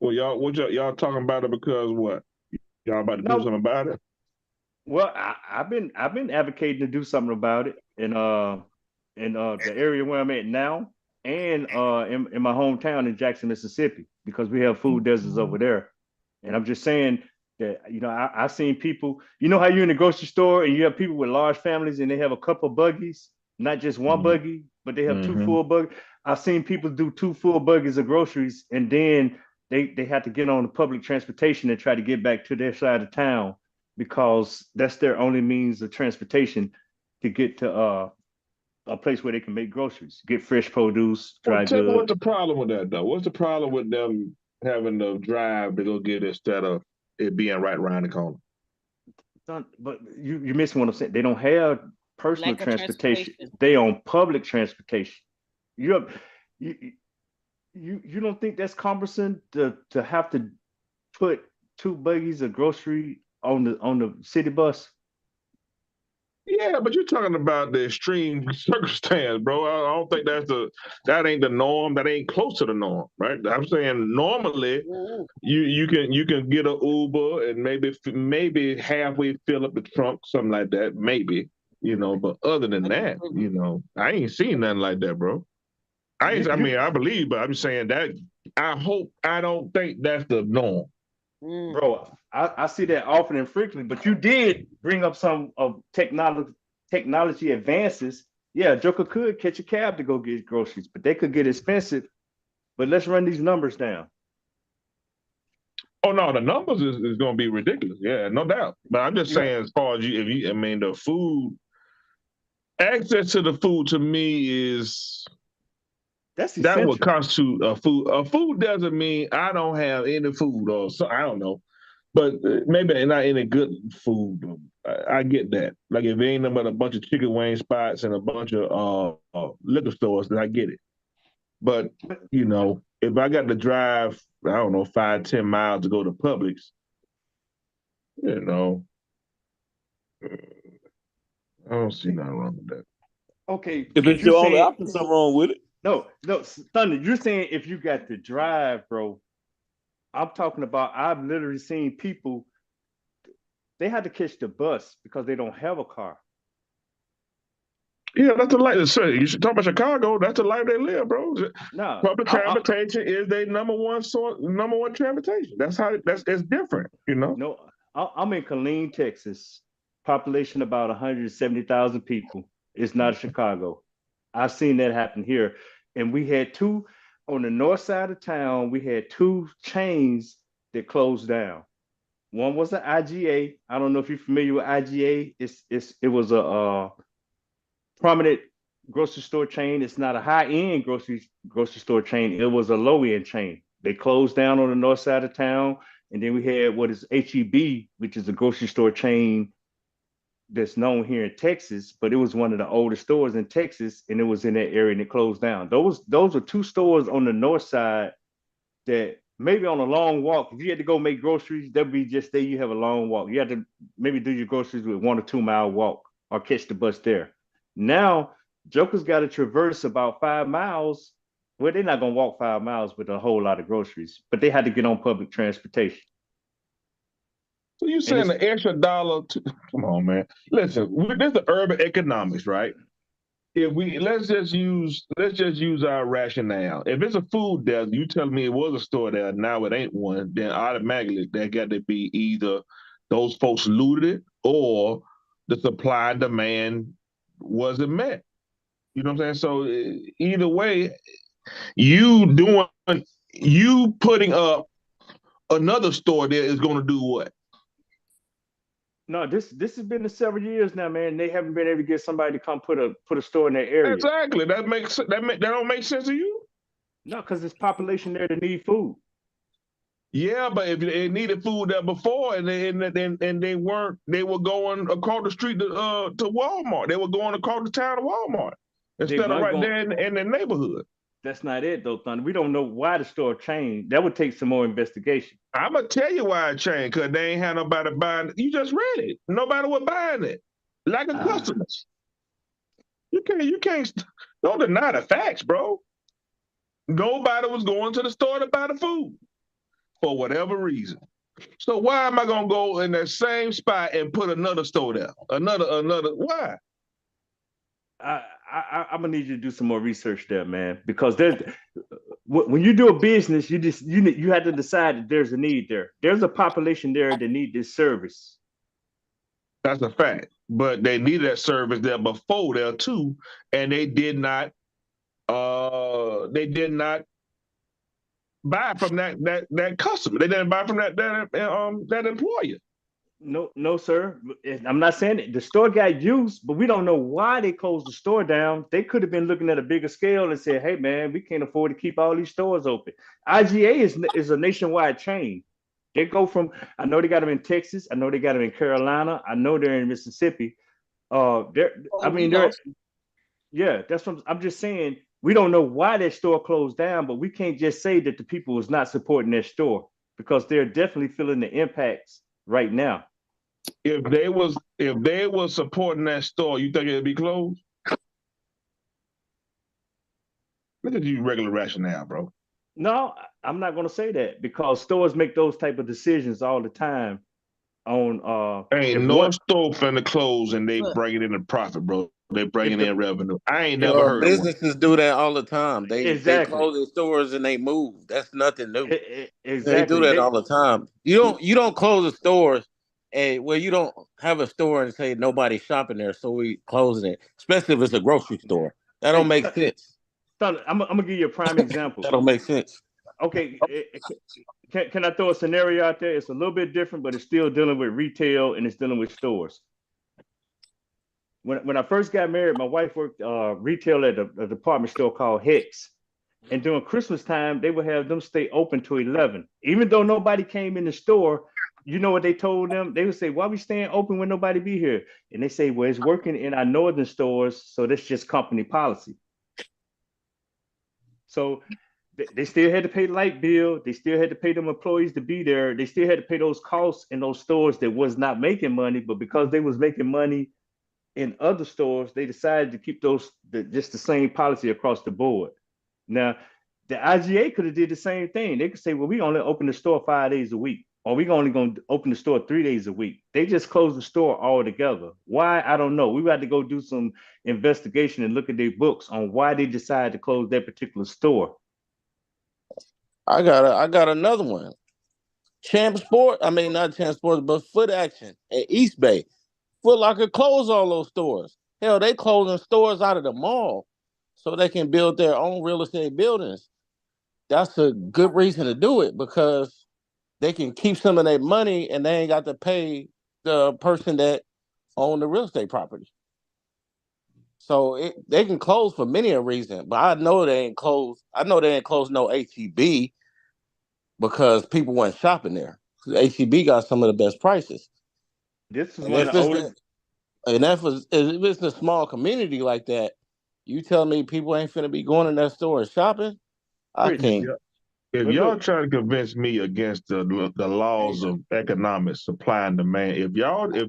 Well, y'all talking about it because what? Y'all about to do No, something about it? well, I've been advocating to do something about it in the area where I'm at now, and in my hometown in Jackson, Mississippi, because we have food deserts over there. And I'm just saying, that I've seen people. You know how you're in the grocery store and you have people with large families and they have a couple buggies, not just one Mhm. buggy, but they have two Mhm. full buggies. I've seen people do two full buggies of groceries and then they have to get on the public transportation and try to get back to their side of town because that's their only means of transportation to get to a place where they can make groceries, get fresh produce, Well, dry tell me what's goods. the problem with that though? What's the problem with them having to drive to go get it instead of it being right around the corner? But you're missing what I'm saying. They don't have personal Lack of transportation. transportation. They on public transportation. You you you don't think that's cumbersome to have to put two buggies of grocery on the city bus? Yeah, but you're talking about the extreme circumstance, bro. I don't think that ain't the norm. That ain't close to the norm, right? I'm saying normally Ooh, you can get an Uber and maybe halfway fill up the trunk, something like that, maybe. But other than I that, disagree. I ain't seen nothing like that, bro. I You mean, I believe, but I'm saying that I don't think that's the norm. Mm. bro, I see that often and frequently, but you did bring up some of technology advances. Yeah, Joker could catch a cab to go get groceries, but they could get expensive. But let's run these numbers down. Oh no, the numbers is going to be ridiculous. Yeah, no doubt. But I'm just Yeah, saying, as far as I mean, the food access to the food to me is that's that would essential. constitute a food. A food doesn't mean I don't have any food or so. I don't know, but maybe not any good food. I get that. Like if it ain't nothing but a bunch of chicken wing spots and a bunch of liquor stores, then I get it. But if I got to drive, I don't know, 5-10 miles to go to Publix, you know, I don't see nothing wrong with that. Okay, If but it's you your only saying option, something wrong with it. no, Thunder. You're saying if you got to drive, bro. I'm talking about. I've literally seen people. They had to catch the bus because they don't have a car. Yeah, that's the life. You should talk about Chicago. That's the life they live, bro. No, Public transportation is their number one transportation. It's different. no. I'm in Killeen, Texas. Population about 170,000 people. It's not Chicago. I've seen that happen here, and we had two on the north side of town. We had two chains that closed down. One was the IGA. I don't know if you're familiar with IGA. It was a prominent grocery store chain. It's not a high end grocery store chain. It was a low end chain. They closed down on the north side of town, and then we had what is HEB, which is a grocery store chain that's known here in Texas, but it was one of the oldest stores in Texas, and it was in that area, and it closed down. Those are two stores on the north side that maybe on a long walk, if you had to go make groceries, that'd be just there. You have a long walk. You had to maybe do your groceries with 1 or 2 mile walk or catch the bus there. Now, Joker's got to traverse about 5 miles. Well, they're not gonna walk 5 miles with a whole lot of groceries, but they had to get on public transportation. So you And saying the extra dollar? Come on, man. Listen, this is the urban economics, right? If we let's just use our rationale. If it's a food there, you tell me it was a store there, now it ain't one, then automatically that got to be either those folks looted it or the supply and demand wasn't met. You know what I'm saying? So either way, you doing you putting up another store there is going to do what? no, this has been the several years now, man. They haven't been able to get somebody to come put a store in their area. Exactly. That don't make sense to you. No, because there's population there that need food. Yeah, but if they needed food there before and they weren't, they were going across the street to Walmart. They were going across the town to Walmart They instead of weren't right going. there in the neighborhood. That's not it though, Thunder. We don't know why the store changed. That would take some more investigation. I'm gonna tell you why it changed, because they ain't had nobody buying it. You just read it. Nobody was buying it. Lack of Ah, customers. You can't don't deny the facts, bro. Nobody was going to the store to buy the food for whatever reason. So why am I gonna go in that same spot and put another store there? Another why? I'm gonna need you to do some more research there, man, because there's when you do a business, you have to decide that there's a need there. There's a population there that need this service. That's a fact. But they needed that service there before there too, and they did not buy from that customer. They didn't buy from that employer. No, no, sir. I'm not saying it. The store got used, but we don't know why they closed the store down. They could have been looking at a bigger scale and said, "Hey, man, we can't afford to keep all these stores open." IGA is a nationwide chain. They go from. I know they got them in Texas. I know they got them in Carolina. I know they're in Mississippi. They're. I Oh, we mean, know. they're. Yeah, that's what I'm just saying. We don't know why that store closed down, but we can't just say that the people was not supporting their store because they're definitely feeling the impacts right now. If they was supporting that store, you think it'd be closed? Look at you, regular rationale, bro. No, I'm not going to say that because stores make those type of decisions all the time. On Ain't if no one store finna close and they But bringing in a profit, bro. They if bringing the in revenue. I ain't never Yo, heard of one. businesses do that all the time. They exactly close their stores and they move. That's nothing new. They do exactly that they all the time. You don't close the stores and well you don't have a store and say nobody's shopping there, so we closing it. Especially if it's a grocery store. That don't hey make sense. I'm gonna give you a prime example. That don't make sense. Okay, can I throw a scenario out there? It's a little bit different, but it's still dealing with retail and it's dealing with stores. When I first got married, my wife worked retail at a department store called Hex. And during Christmas time, they would have them stay open till 11. Even though nobody came in the store, you know what they told them? They would say, "Why are we staying open when nobody be here?" And they say, "Well, it's working in our northern stores, so that's just company policy." So they still had to pay the light bill. They still had to pay them employees to be there. They still had to pay those costs in those stores that was not making money. But because they was making money in other stores, they decided to keep just the same policy across the board. Now, the IGA could have did the same thing. They could say, "Well, we only open the store 5 days a week, or we only going to open the store 3 days a week." They just closed the store altogether. Why? I don't know. We got to go do some investigation and look at their books on why they decided to close that particular store. I got another one. Champ Sport, I mean not Champ Sports, but Foot Action at East Bay. Foot Locker closed all those stores. Hell, they closing stores out of the mall so they can build their own real estate buildings. That's a good reason to do it because they can keep some of their money and they ain't got to pay the person that owned the real estate property. So they can close for many a reason, but I know they ain't closed. I know they ain't closed no HEB because people weren't shopping there. HEB got some of the best prices. This is And one if of the it's oldest. if it's a small community like that, you tell me people ain't finna be going in that store and shopping. I Rich, If can't. y'all, if but y'all look, trying to convince me against the laws of economics, supply and demand, if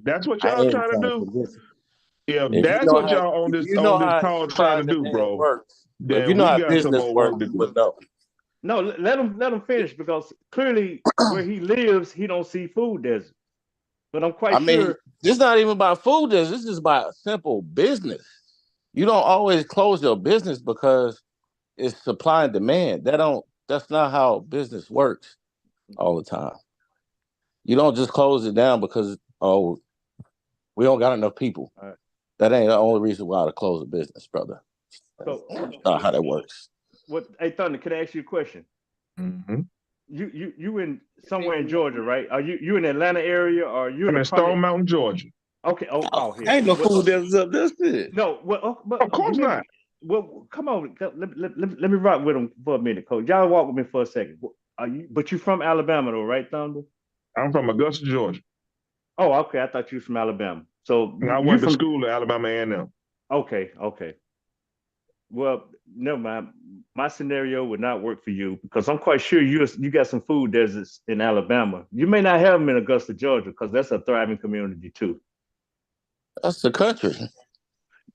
that's what I y'all ain't trying to trying to do, convince you. if that's what y'all If you on know this how call supply trying to and do, demand bro, works, if you then know we how got some business more work works, to you do. would know. no, let him finish because clearly where he lives, he don't see food desert. But I'm quite I mean, sure this not even about food. This is about simple business. You don't always close your business because it's supply and demand. That's not how business works all the time. You don't just close it down because we don't got enough people. uh, That ain't the only reason why to close a business, brother. That's so not how that works. what. Hey, Thunder, can I ask you a question? Mm-hmm. You in somewhere in Georgia, right? Are you in Atlanta area or you in I'm a in prominent? Stone Mountain, Georgia. Okay. Oh, here. Ain't no What? food deserts up this shit. No. Well, Of give course me. not. Well, come on. Let me rock with him for a minute, Coach. Y'all walk with me for a second. Are you? But you from Alabama, though, right, Thunder? I'm from Augusta, Georgia, Oh, okay. I thought you was from Alabama. So and I you went to from? school at Alabama A&M. Okay. Okay. Well, never mind. My scenario would not work for you because I'm quite sure you got some food deserts in Alabama. You may not have them in Augusta, Georgia, because that's a thriving community too. That's the country.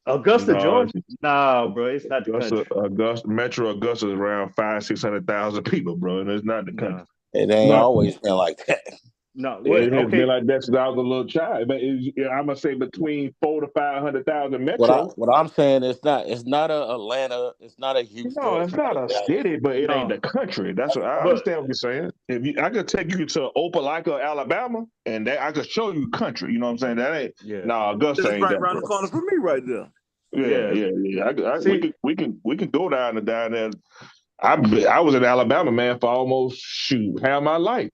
Augusta, No, Georgia? Nah, bro, it's not the country. Metro Augusta is around 500,000 to 600,000 people, bro, and it's not the country. Nah, It ain't nah. always been like that. No, It has been okay. like that since I was a little child. But I'm gonna say between 400,000 to 500,000 metro. What I'm saying is it's not a Atlanta, it's not a Houston, No, it's it's not not a a Dallas. city, but it ain't No, the country. That's what I but understand what you're saying. If you, I could take you to Opelika, Alabama, and I could show you country. You know what I'm saying? That ain't yeah, no Augusta That's ain't right that, around the bro. corner from me right there. Yeah, yeah. yeah, yeah. See, We can go down there. I was in Alabama, man, for almost half my life,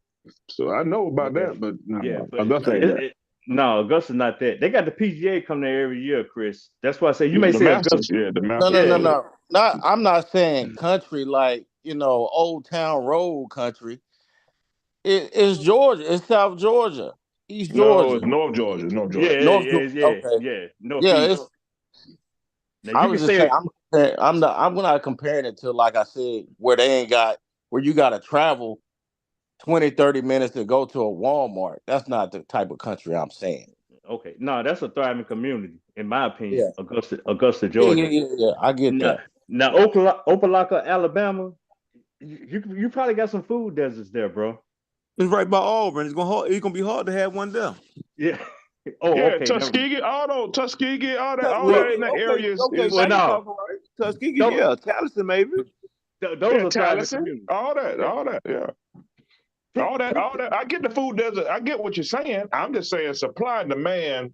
so I know about okay, that. But yeah, no, but Augusta ain't that. no, Augusta's not that. They got the PGA come there every year, Chris. That's why I say you may The say Masters, Augusta. yeah, the No, no, Masters. no, Yeah, no. Not I'm not saying country like, Old Town Road country. It's Georgia, it's South Georgia, East No, Georgia, it's North Georgia, North yeah, Georgia. North yeah, Georgia. yeah, Okay. yeah. Yeah, Northeast. it's Now I you can was just saying say, I'm not comparing it to, like I said, where you gotta travel 20, 30 minutes to go to a Walmart. That's not the type of country I'm saying. okay, no, that's a thriving community, in my opinion. Yeah. Augusta, Yeah, yeah, Georgia. yeah, yeah. I get Now, that. Opelika, Alabama. You probably got some food deserts there, bro. It's right by Auburn. It's gonna be hard to have one there. Yeah. Oh, Yeah, okay. Never. Tuskegee, all Well, that in that Okay, area okay. is Now well, you no. talking right. Tuskegee, Those, yeah. Tallison, maybe. those yeah, are thriving Taliesin, communities. Yeah. all that, yeah. All that. I get the food desert. I get what you're saying. I'm just saying supply and demand,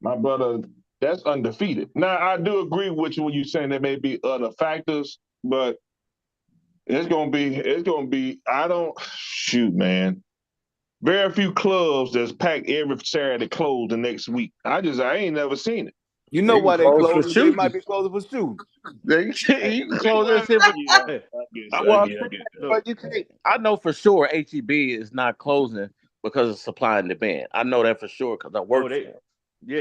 my brother, that's undefeated. Now, I do agree with you when you're saying there may be other factors, but it's gonna be, I don't, shoot, man. Very few clubs that's packed every Saturday closed the next week. I ain't never seen it. You know You can why they close for closing? They might shooting. be closing for shooting. You can close that shit for Yeah, Hey, I well, get look, but you can't. I know for sure HEB is not closing because of supply and demand. I know that for sure because I oh, work for them.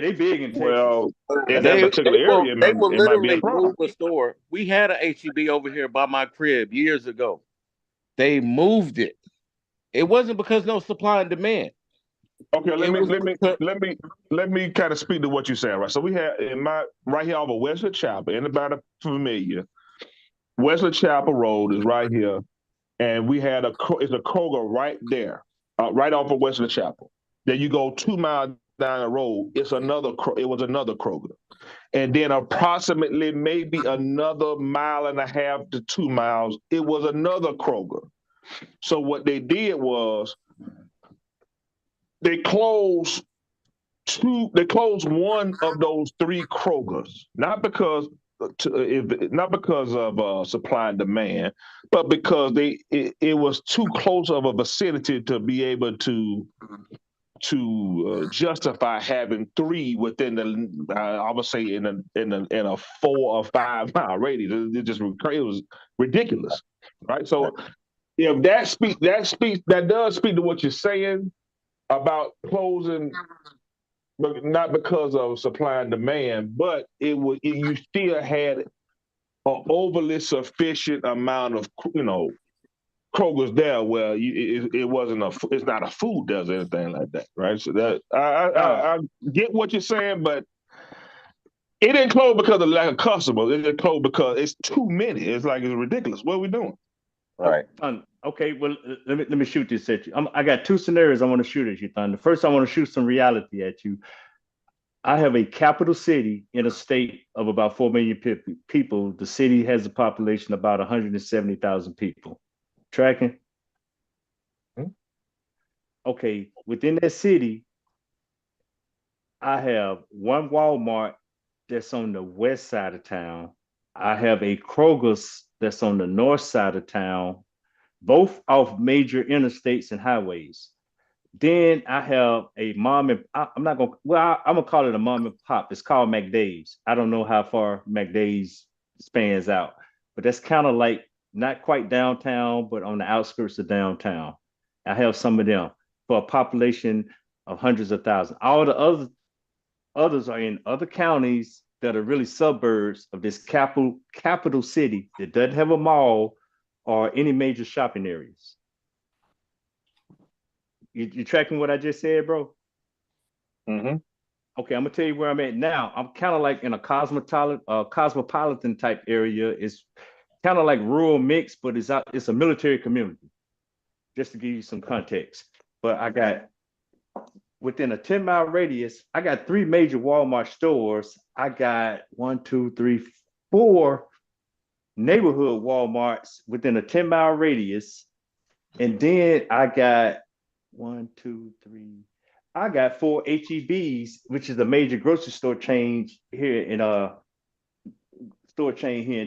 they big in Texas. Well, in That's that They particular they will area, they will it might be a literally problem. move a store. We had a HEB over here by my crib years ago. They moved it. It wasn't because no supply and demand. Okay, It was because let me kind of speak to what you're saying, right? So we have in my right here over Wesley Chapel. Anybody familiar? Wesley Chapel Road is right here, and we had it's a Kroger right there, right off of Wesley Chapel. Then you go 2 miles down the road, it was another Kroger, and then approximately maybe another mile and a half to 2 miles, it was another Kroger. So what they did was they closed they closed one of those three Krogers, not because of supply and demand, but because it was too close of a vicinity to be able to justify having three within the I would say in a 4 or 5 mile radius. It was ridiculous, right? So if that does speak to what you're saying about closing, but not because of supply and demand, but you still had an overly sufficient amount of Kroger's there where it wasn't it's not a food desert or anything like that, right? So that No, I get what you're saying, but it didn't close because of lack of customers. It didn't close because it's too many. It's ridiculous. What are we doing? right. okay. Well, let me shoot this at you. I got two scenarios I want to shoot at you, Thunder. First, I want to shoot some reality at you. I have a capital city in a state of about 4 million people. The city has a population of about 170,000 people. Tracking? Hmm? Okay, within that city, I have one Walmart that's on the west side of town. I have a Kroger's that's on the north side of town, both off major interstates and highways. Then I have a mom and I'm not gonna I'm gonna call it a mom and pop. It's called McDave's. I don't know how far McDave's spans out, but that's kind of like not quite downtown, but on the outskirts of downtown. I have some of them for a population of hundreds of thousands. All the others are in other counties that are really suburbs of this capital city that doesn't have a mall or any major shopping areas. You tracking what I just said, bro? Mm-hmm. Okay, I'm gonna tell you where I'm at now. I'm kind of like in a cosmopolitan type area. It's kind of like rural mix, but it's a military community. Just to give you some context. but I got within a 10-mile radius, I got 3 major Walmart stores. I got 4 neighborhood Walmarts within a 10-mile radius. And then I got 4 HEBs, which is a major grocery store chain here in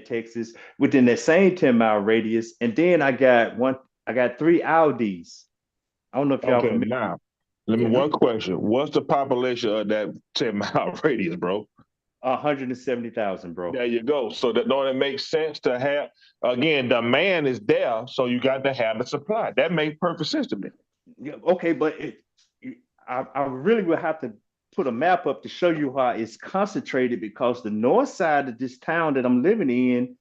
Texas within that same 10-mile radius. And then I got 3 Aldis. I don't know if y'all Okay, familiar. now let me Yeah, one question. What's the population of that 10-mile radius, bro? 170,000, bro. There you go. So that don't it make sense to have again demand is there, so you got to have the supply. That makes perfect sense to me. Yeah, okay, but I really would have to put a map up to show you how it's concentrated because the north side of this town that I'm living in,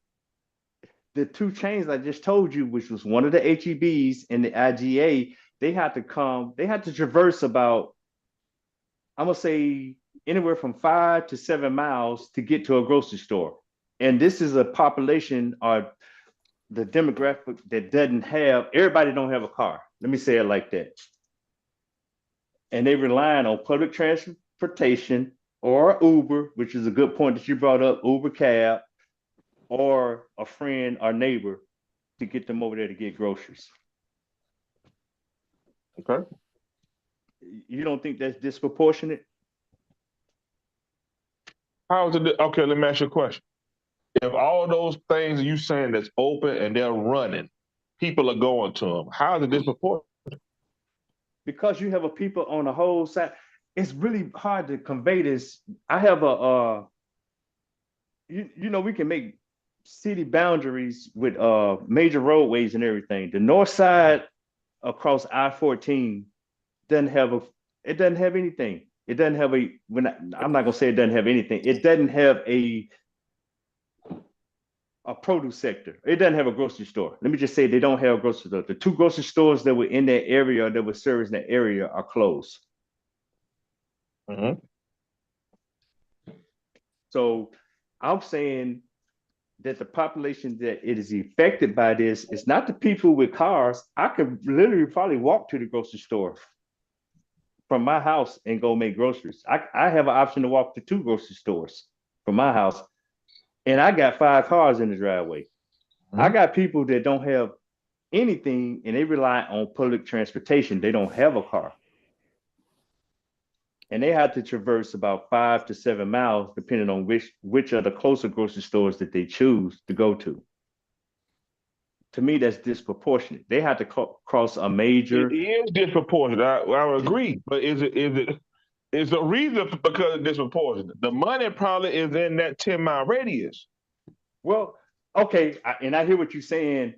the 2 chains I just told you, which was one of the HEBs and the IGA, they had to traverse about, I'm gonna say anywhere from 5 to 7 miles to get to a grocery store. And this is a population or the demographic that doesn't have, everybody don't have a car. Let me say it like that. And they relying on public transportation or Uber, which is a good point that you brought up, Uber cab, or a friend or neighbor to get them over there to get groceries. Okay. You don't think that's disproportionate? How is it? Okay, let me ask you a question. If all those things you saying that's open and they're running, people are going to them. How is it disproportionate? Because you have a people on the whole side. It's really hard to convey this. I have a we can make city boundaries with major roadways and everything. The north side across I-14 doesn't have anything. It doesn't have I'm not gonna say it doesn't have anything. It doesn't have a produce sector. It doesn't have a grocery store. Let me just say they don't have a grocery store. The 2 grocery stores that were in that area that were servicing that area are closed. Mm-hmm. So I'm saying that the population that it is affected by this is not the people with cars. I could literally probably walk to the grocery store from my house and go make groceries. I have an option to walk to 2 grocery stores from my house, and I got 5 cars in the driveway. Mm-hmm. I got people that don't have anything and they rely on public transportation. They don't have a car. And they have to traverse about 5 to 7 miles, depending on which are the closer grocery stores that they choose to go to. To me, that's disproportionate. They have to cross a major. It is disproportionate. I agree, but is the reason because it's disproportionate? The money probably is in that 10-mile radius. Well, okay, and I hear what you're saying.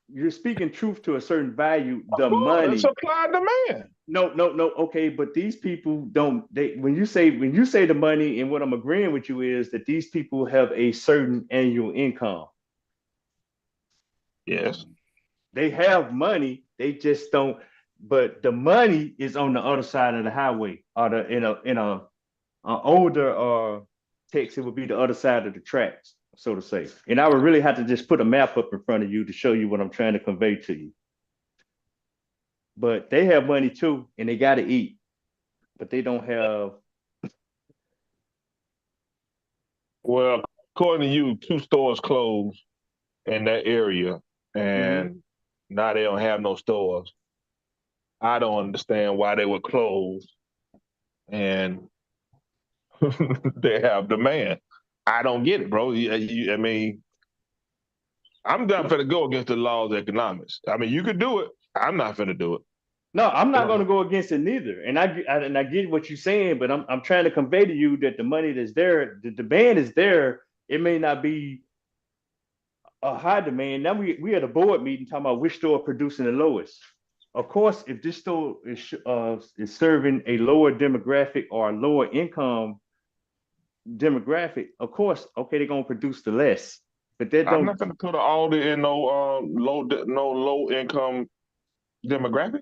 You're speaking truth to a certain value. The money, supply and demand. No. Okay, but these people don't. When you say the money, and what I'm agreeing with you is that these people have a certain annual income. Yes. They have money. They just don't. But the money is on the other side of the highway, or in a older text, it would be the other side of the tracks, so to say. And I would really have to just put a map up in front of you to show you what I'm trying to convey to you. But they have money too, and they got to eat, but they don't have. Well, according to you, 2 stores closed in that area, and now they don't have no stores. I don't understand why they were closed, and they have demand. I don't get it, bro. I mean, I'm not going to go against the laws of economics. I mean, you could do it. I'm not going to do it. No, I'm not going to go against it neither. And I get what you're saying, but I'm trying to convey to you that the money that's there, the demand is there. It may not be a high demand. Now we had a board meeting talking about which store producing the lowest. Of course, if this store is serving a lower demographic or a lower income demographic, of course, okay, they're gonna produce the less. But that I'm don't. not going to put all the in no low income demographic.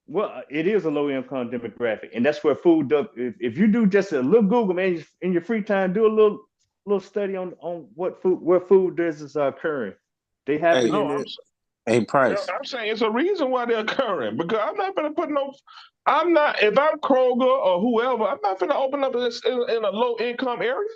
Well, it is a low income demographic, and that's where food does. If you do just a little Google, man, in your free time, do a little study on what food where food deserts are occurring. They Hey, happen in No, the. Hey, You know, Price. I'm saying it's a reason why they're occurring because I'm not gonna put no. I'm not if I'm Kroger or whoever. I'm not gonna open up this in a low income area.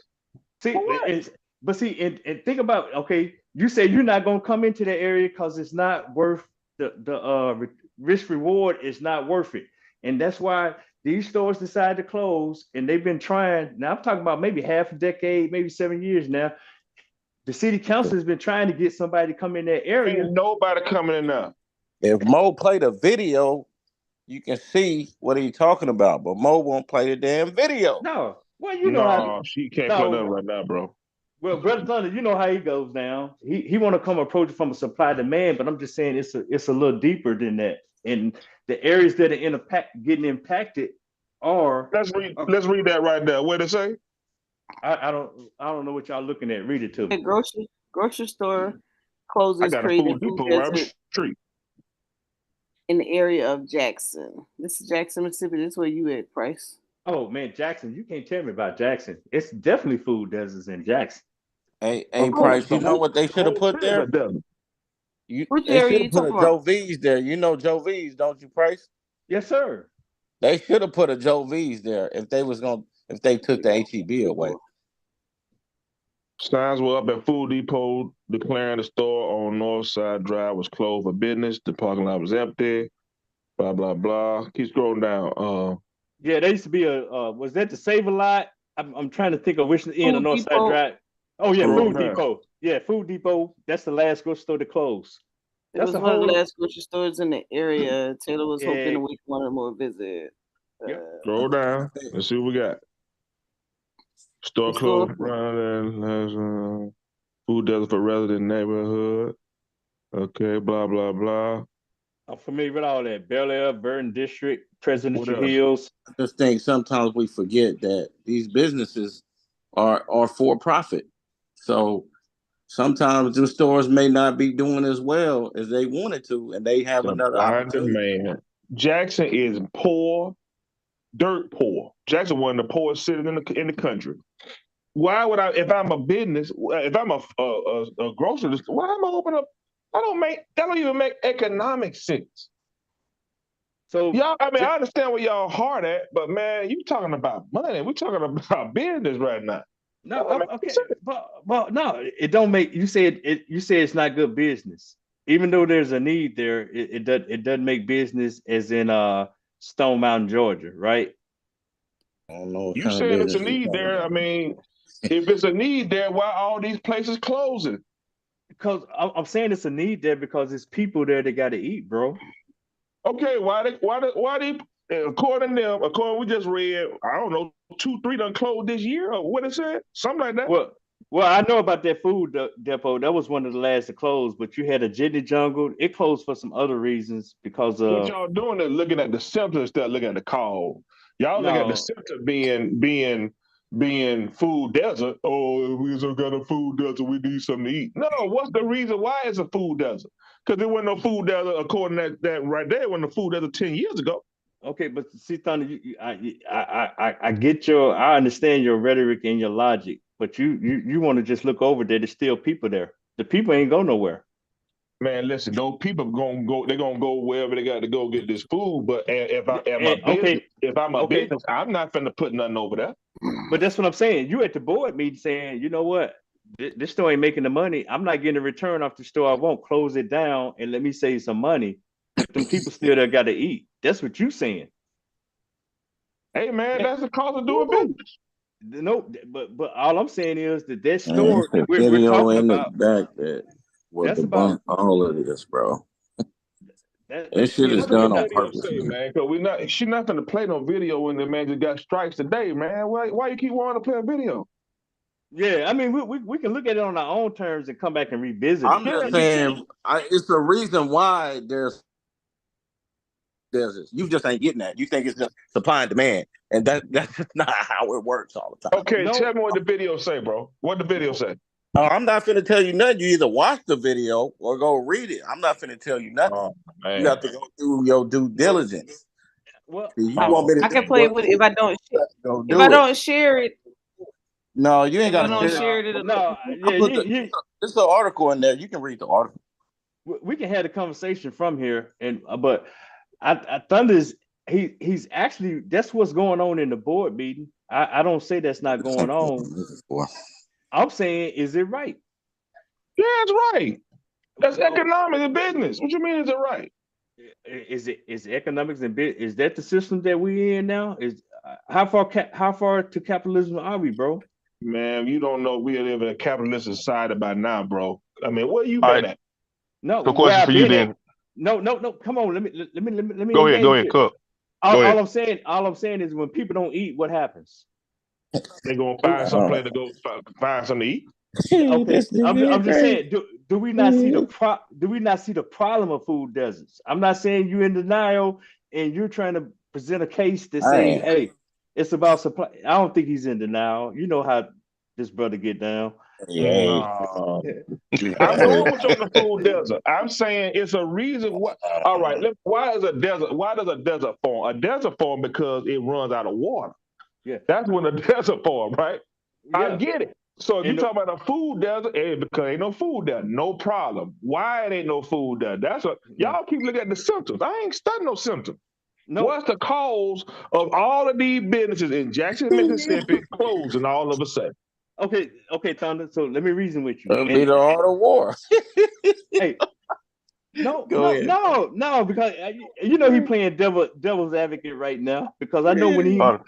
See, For what? but see, and think about, okay, you say you're not gonna come into the area because it's not worth the risk reward is not worth it, and that's why these stores decide to close, and they've been trying. Now I'm talking about maybe half a decade, maybe 7 years now. The city council has been trying to get somebody to come in that area. Ain't nobody coming in now. If Mo played a video, you can see what he's talking about. But Mo won't play the damn video. No, well, you know how. No, she can't play nothing No, right now, bro. well, Brother Thunder, you know how he goes down. He want to come approach it from a supply demand, but I'm just saying it's a little deeper than that. And the areas that are getting impacted are. Let's read that right there. What it say? I don't know what y'all looking at. Read it to A me. grocery store I closes, got a creating food food depot right up the desert street. in the area of Jackson. This is Jackson, Mississippi. This is where you at, Price. Oh man, Jackson, you can't tell me about Jackson. It's definitely food deserts in Jackson. Hey, Oh, Price. You know what they the should have whole put city is a there? desert. Which They area should you have put a talking about? Joe V's there. You know Joe V's, don't you, Price? Yes, sir. They should have put a Joe V's there if they took the HEB away. Signs were up at Food Depot declaring the store on North Side Drive was closed for business. The parking lot was empty. Blah blah blah. Keep scrolling down. Yeah, there used to be was that the Save a Lot? I'm trying to think of which end of Food Northside Depot. Drive. Oh yeah, Scroll Food down. Depot. Yeah, Food Depot. That's the last grocery store to close. It That's was a one of the whole. last grocery stores in the area. Taylor was hoping Yeah, to make one more visit. yeah. Scroll down. Let's see what we got. Store The store. closed. Food desert for resident neighborhood. Okay. Blah blah blah. I'm familiar with all that. Bel Air, Burton District, Presidential What else? Hills. I just think sometimes we forget that these businesses are for profit. So sometimes the stores may not be doing as well as they wanted to, and they have another Supply and opportunity. demand. Jackson is poor, dirt poor. Jackson one of the poorest cities in the country. Why would I? If I'm a business, if I'm a grocery store, why am I open up? That don't even make economic sense. So Y'all, I mean, I understand where y'all hard at, but man, you talking about money. We talking about business right now. no, okay, but no, it don't make. You said it. You said it's not good business, even though there's a need there. It doesn't make business as in Stone Mountain, Georgia, right? I don't know what You kind of saying it's a business you're need talking there? I about. mean, if it's a need there, why all these places closing? Because I'm saying it's a need there because it's people there that got to eat, bro. Okay, why they? According to them, according we just read, I don't know, 2, 3 done closed this year or what it said, something like that. Well, I know about that food depot. That was one of the last to close. But you had a Jitney Jungle. It closed for some other reasons because What of y'all doing is looking at the symptoms instead of looking at the cause. Y'all look at the no. symptom being food desert. Oh, we just got a food desert. We need something to eat. No, what's the reason why it's a food desert? Because there wasn't no food desert according to that right there. Wasn't a food desert 10 years ago. Okay, but see, Thunder, I get I understand your rhetoric and your logic, but you want to just look over there. There's still people there. The people ain't go nowhere. Man, listen, those people gonna go. They're gonna go wherever they got to go get this food. But Okay, if I'm a okay, business, I'm not finna put nothing over there. but that's what I'm saying. You at the board meeting saying, you know what, this store ain't making the money. I'm not getting a return off the store. I won't close it down and let me save some money. But them people still there got to eat. That's what you saying. Hey man, Man, that's the cost of doing business. no, but all I'm saying is that Man, store it's a we're video talking in the about. back that will That's about debunk all of this, bro. This shit see. is What does the done on video purpose, say, man. man? Because she's not gonna play no video when the man just got strikes today, man. Why you keep wanting to play a video? Yeah, I mean, we can look at it on our own terms and come back and revisit it. I'm Yeah, just you can. saying, it's the reason why there's this. You just ain't getting that. You think it's just supply and demand, and that's just not how it works all the time. Okay, tell No, me what the video say, bro. What the video say? I'm not finna tell you nothing. You either watch the video or go read it. I'm not finna tell you nothing. Oh You have man. to go through your due diligence. well, See, you want Oh, me to I tell can you play what with to it if do? I don't Go if I do it. don't share it. No, you ain't If I got to don't share share it, it. it'll no, I yeah, put there's an article in there. You can read the article. we can have the conversation from here, and but I Thunder's he's actually that's what's going on in the board meeting. I don't say that's not going on. I'm saying, is it right? Yeah, it's right. That's economics and business. What you mean, is it right? Is economics and is that the system that we in now? Is how far to capitalism are we, bro? Man, you don't know we live in a capitalist society by now, bro. I mean, where you All been right. at? No, So, where question I for you been at? then. No. Come on, let me Go ahead. Go engage ahead, it. Cook. Go ahead. All I'm saying is when people don't eat, what happens? They gonna find some place to go find something to eat. Okay, I'm just saying, do we not see the problem of food deserts? I'm not saying you're in denial and you're trying to present a case to say, hey, it's about supply. I don't think he's in denial. You know how this brother get down. No. I'm going with you on the food desert. I'm saying it's a reason why. All right, why is a desert? Why does a desert form? A desert form because it runs out of water. Yeah, that's when a desert form, right? yeah. I get it. So if you And talk about a food desert, because ain't no food there, no problem. Why it ain't no food there? That's what y'all keep looking at the symptoms. I ain't studying no symptoms. No. What's the cause of all of these businesses in Jackson, Mississippi, closing all of a sudden? Okay, Thunder. So let me reason with you. It'll be the art of war. Hey, no, Go ahead. because you know he playing devil's advocate right now. Because I know when he hungry,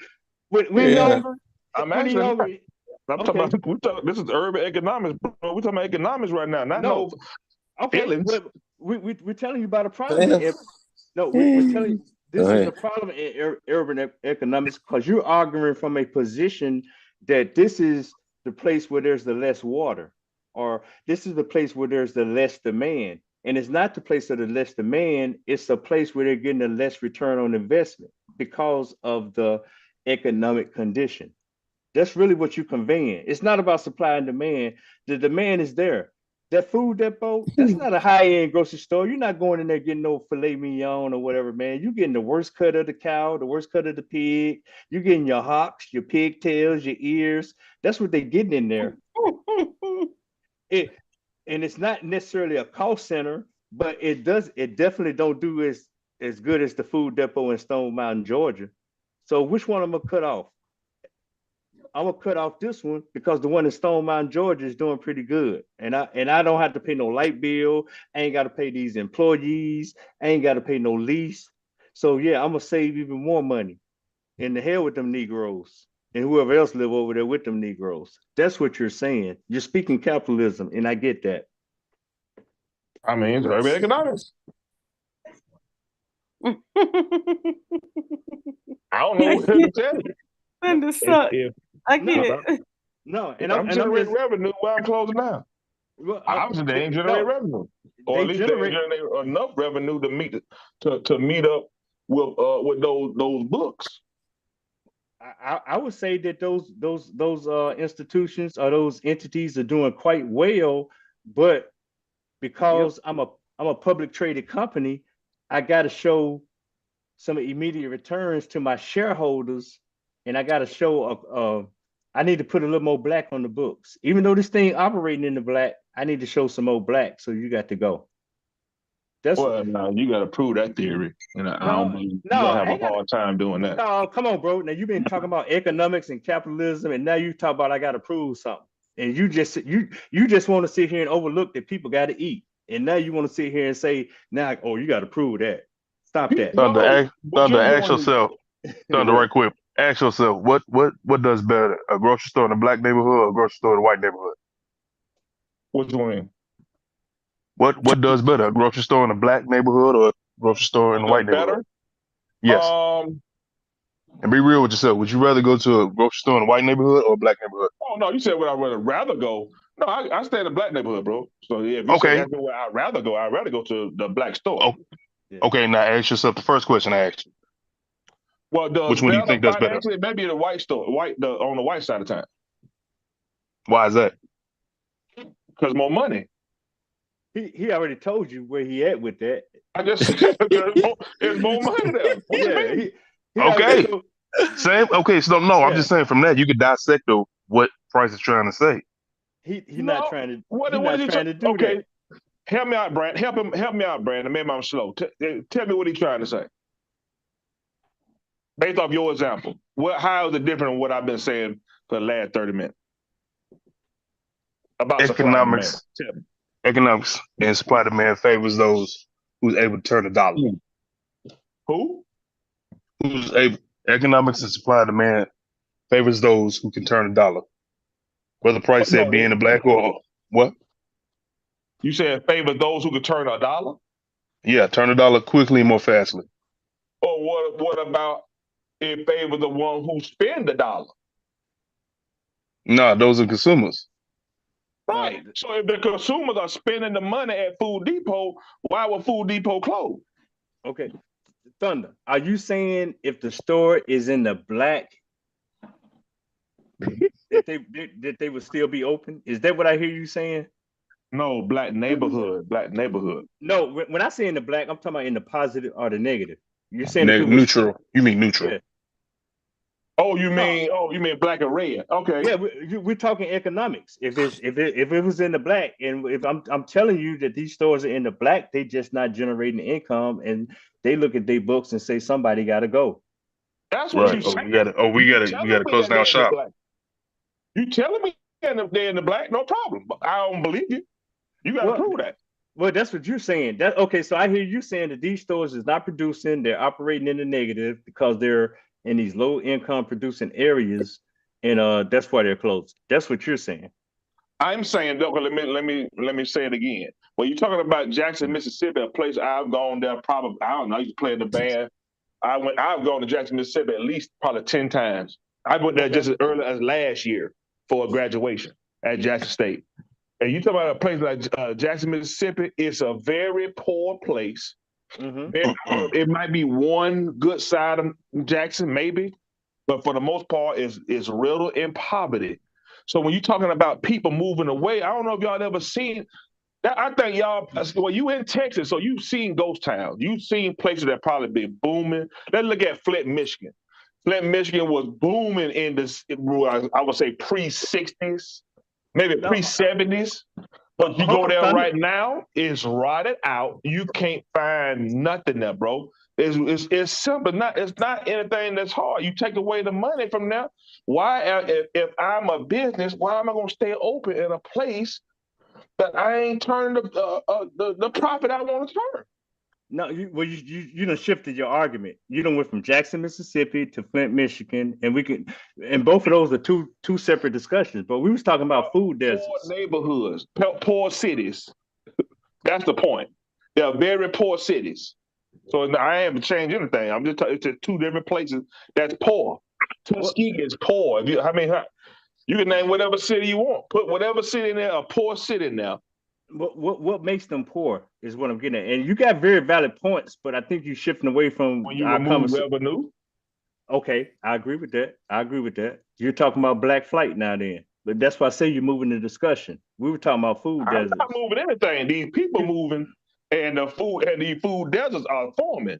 I'm when he asking. hungry. I'm talking about. This is urban economics, bro. We're talking about economics right now, not no feelings. We're telling you about a problem. We're telling you this is the problem in urban economics because you're arguing from a position that this is the place where there's the less water, or this is the place where there's the less demand. And it's not the place of the less demand, it's a place where they're getting the less return on investment because of the economic condition. That's really what you're conveying. It's not about supply and demand. The demand is there. That food depot, that's not a high-end grocery store. You're not going in there getting no filet mignon or whatever, man. You're getting the worst cut of the cow, the worst cut of the pig. You're getting your hocks, your pigtails, your ears. That's what they're getting in there. And it's not necessarily a cost center, but it definitely don't do as good as the food depot in Stone Mountain, Georgia. So which one I'm gonna cut off? I'm gonna cut off this one because the one in Stone Mountain, Georgia is doing pretty good. And I don't have to pay no light bill. I ain't got to pay these employees. I ain't got to pay no lease. So yeah, I'm gonna save even more money. In the hell with them Negroes and whoever else live over there with them Negroes. That's what you're saying. You're speaking capitalism, and I get that. I mean, it's urban economics. I don't know what to tell you. I get it. No, and I'm generating revenue while I'm closing down. Well, obviously, they ain't generating revenue, or at least they ain't generating enough revenue to meet up with those books. I would say that those institutions or those entities are doing quite well, but because I'm a public traded company, I got to show some immediate returns to my shareholders, and I got to show I need to put a little more black on the books. Even though this thing operating in the black, I need to show some more black. So you got to go. No, you got to prove that theory, and I don't believe you're gonna have a hard time doing that. No, come on, bro. Now you've been talking about economics and capitalism, and now you talk about I got to prove something, and you just want to sit here and overlook that people got to eat, and now you want to sit here and say now, oh, you got to prove that. Stop that. Thunder, ask yourself, Thunder, right quick. Ask yourself, what does better, a grocery store in a black neighborhood or a grocery store in a white neighborhood? Which one? What does better, a grocery store in a black neighborhood or a grocery store in a white neighborhood? Yes. And be real with yourself. Would you rather go to a grocery store in a white neighborhood or a black neighborhood? Oh no, you said where I would rather go. No, I stay in a black neighborhood, bro. So yeah, if you say that's where I'd rather go to the black store. Oh. Okay, now ask yourself the first question I asked you. Well, which one do you think does better? Actually, maybe the white store, on the white side of town. Why is that? Because more money. He already told you where he at with that. I just said there's more money there. What you mean? Okay. Same. Okay. So no, I'm just saying from that you could dissect what Price is trying to say. He's not trying to. What he's not is he trying to do that. Help me out, Brand. Help me out, Brandon. Maybe I'm slow. Tell me what he's trying to say. Based off your example, how is it different than what I've been saying for the last 30 minutes about supply and demand? Economics and supply demand favors those who's able to turn a dollar. Who? Who's able? Economics and supply demand favors those who can turn a dollar, whether price set being the black or what? You said favor those who can turn a dollar? Yeah, turn a dollar quickly and more fastly. Or what about it favor the one who spend the dollar? No, those are consumers. Right. So if the consumers are spending the money at Food Depot, why would Food Depot close? Okay. Thunder, are you saying if the store is in the black that they would still be open? Is that what I hear you saying? No, black neighborhood. No, when I say in the black, I'm talking about in the positive or the negative. You're saying neutral. You mean neutral? Yeah. Oh, you mean black and red? Okay. Yeah, we're talking economics. If it was in the black, and if I'm telling you that these stores are in the black, they just not generating income, and they look at their books and say somebody got to go. That's what you saying. We gotta close down shop. You telling me they're in the black? No problem. But I don't believe you. You got to prove that. Well, that's what you're saying. Okay. So I hear you saying that these stores is not producing; they're operating in the negative because they're in these low income producing areas, and that's why they're closed. That's what you're saying. I'm saying, let me say it again. When you're talking about Jackson, Mississippi, a place I've gone there probably, I don't know, I used to play in the band. I've gone to Jackson, Mississippi at least probably 10 times. I went there just as early as last year for a graduation at Jackson State. And you talk about a place like Jackson, Mississippi, it's a very poor place. Mm-hmm. It might be one good side of Jackson, maybe, but for the most part, it's riddled in poverty. So when you're talking about people moving away, I don't know if y'all ever seen that. I think y'all, well, you in Texas, so you've seen ghost towns. You've seen places that probably been booming. Let's look at Flint, Michigan. Flint, Michigan was booming in this, I would say pre-60s, maybe pre-70s. But you go there right now, it's rotted out. You can't find nothing there, bro. It's simple. It's not anything that's hard. You take away the money from there. Why, if I'm a business, why am I going to stay open in a place that I ain't turning the profit I want to turn? No, you done shifted your argument. You done went from Jackson, Mississippi to Flint, Michigan, and both of those are two separate discussions. But we was talking about food deserts. Poor neighborhoods, poor cities. That's the point. They are very poor cities. So I haven't changed anything. I'm just talking to two different places that's poor. Tuskegee is poor. You can name whatever city you want. Put whatever city in there, a poor city in there. What makes them poor is what I'm getting at. And you got very valid points, but I think you're shifting away from when you remove revenue. Okay, I agree with that. You're talking about black flight now then. But that's why I say you're moving the discussion. We were talking about food deserts. I'm not moving anything. These people moving and these food deserts are forming.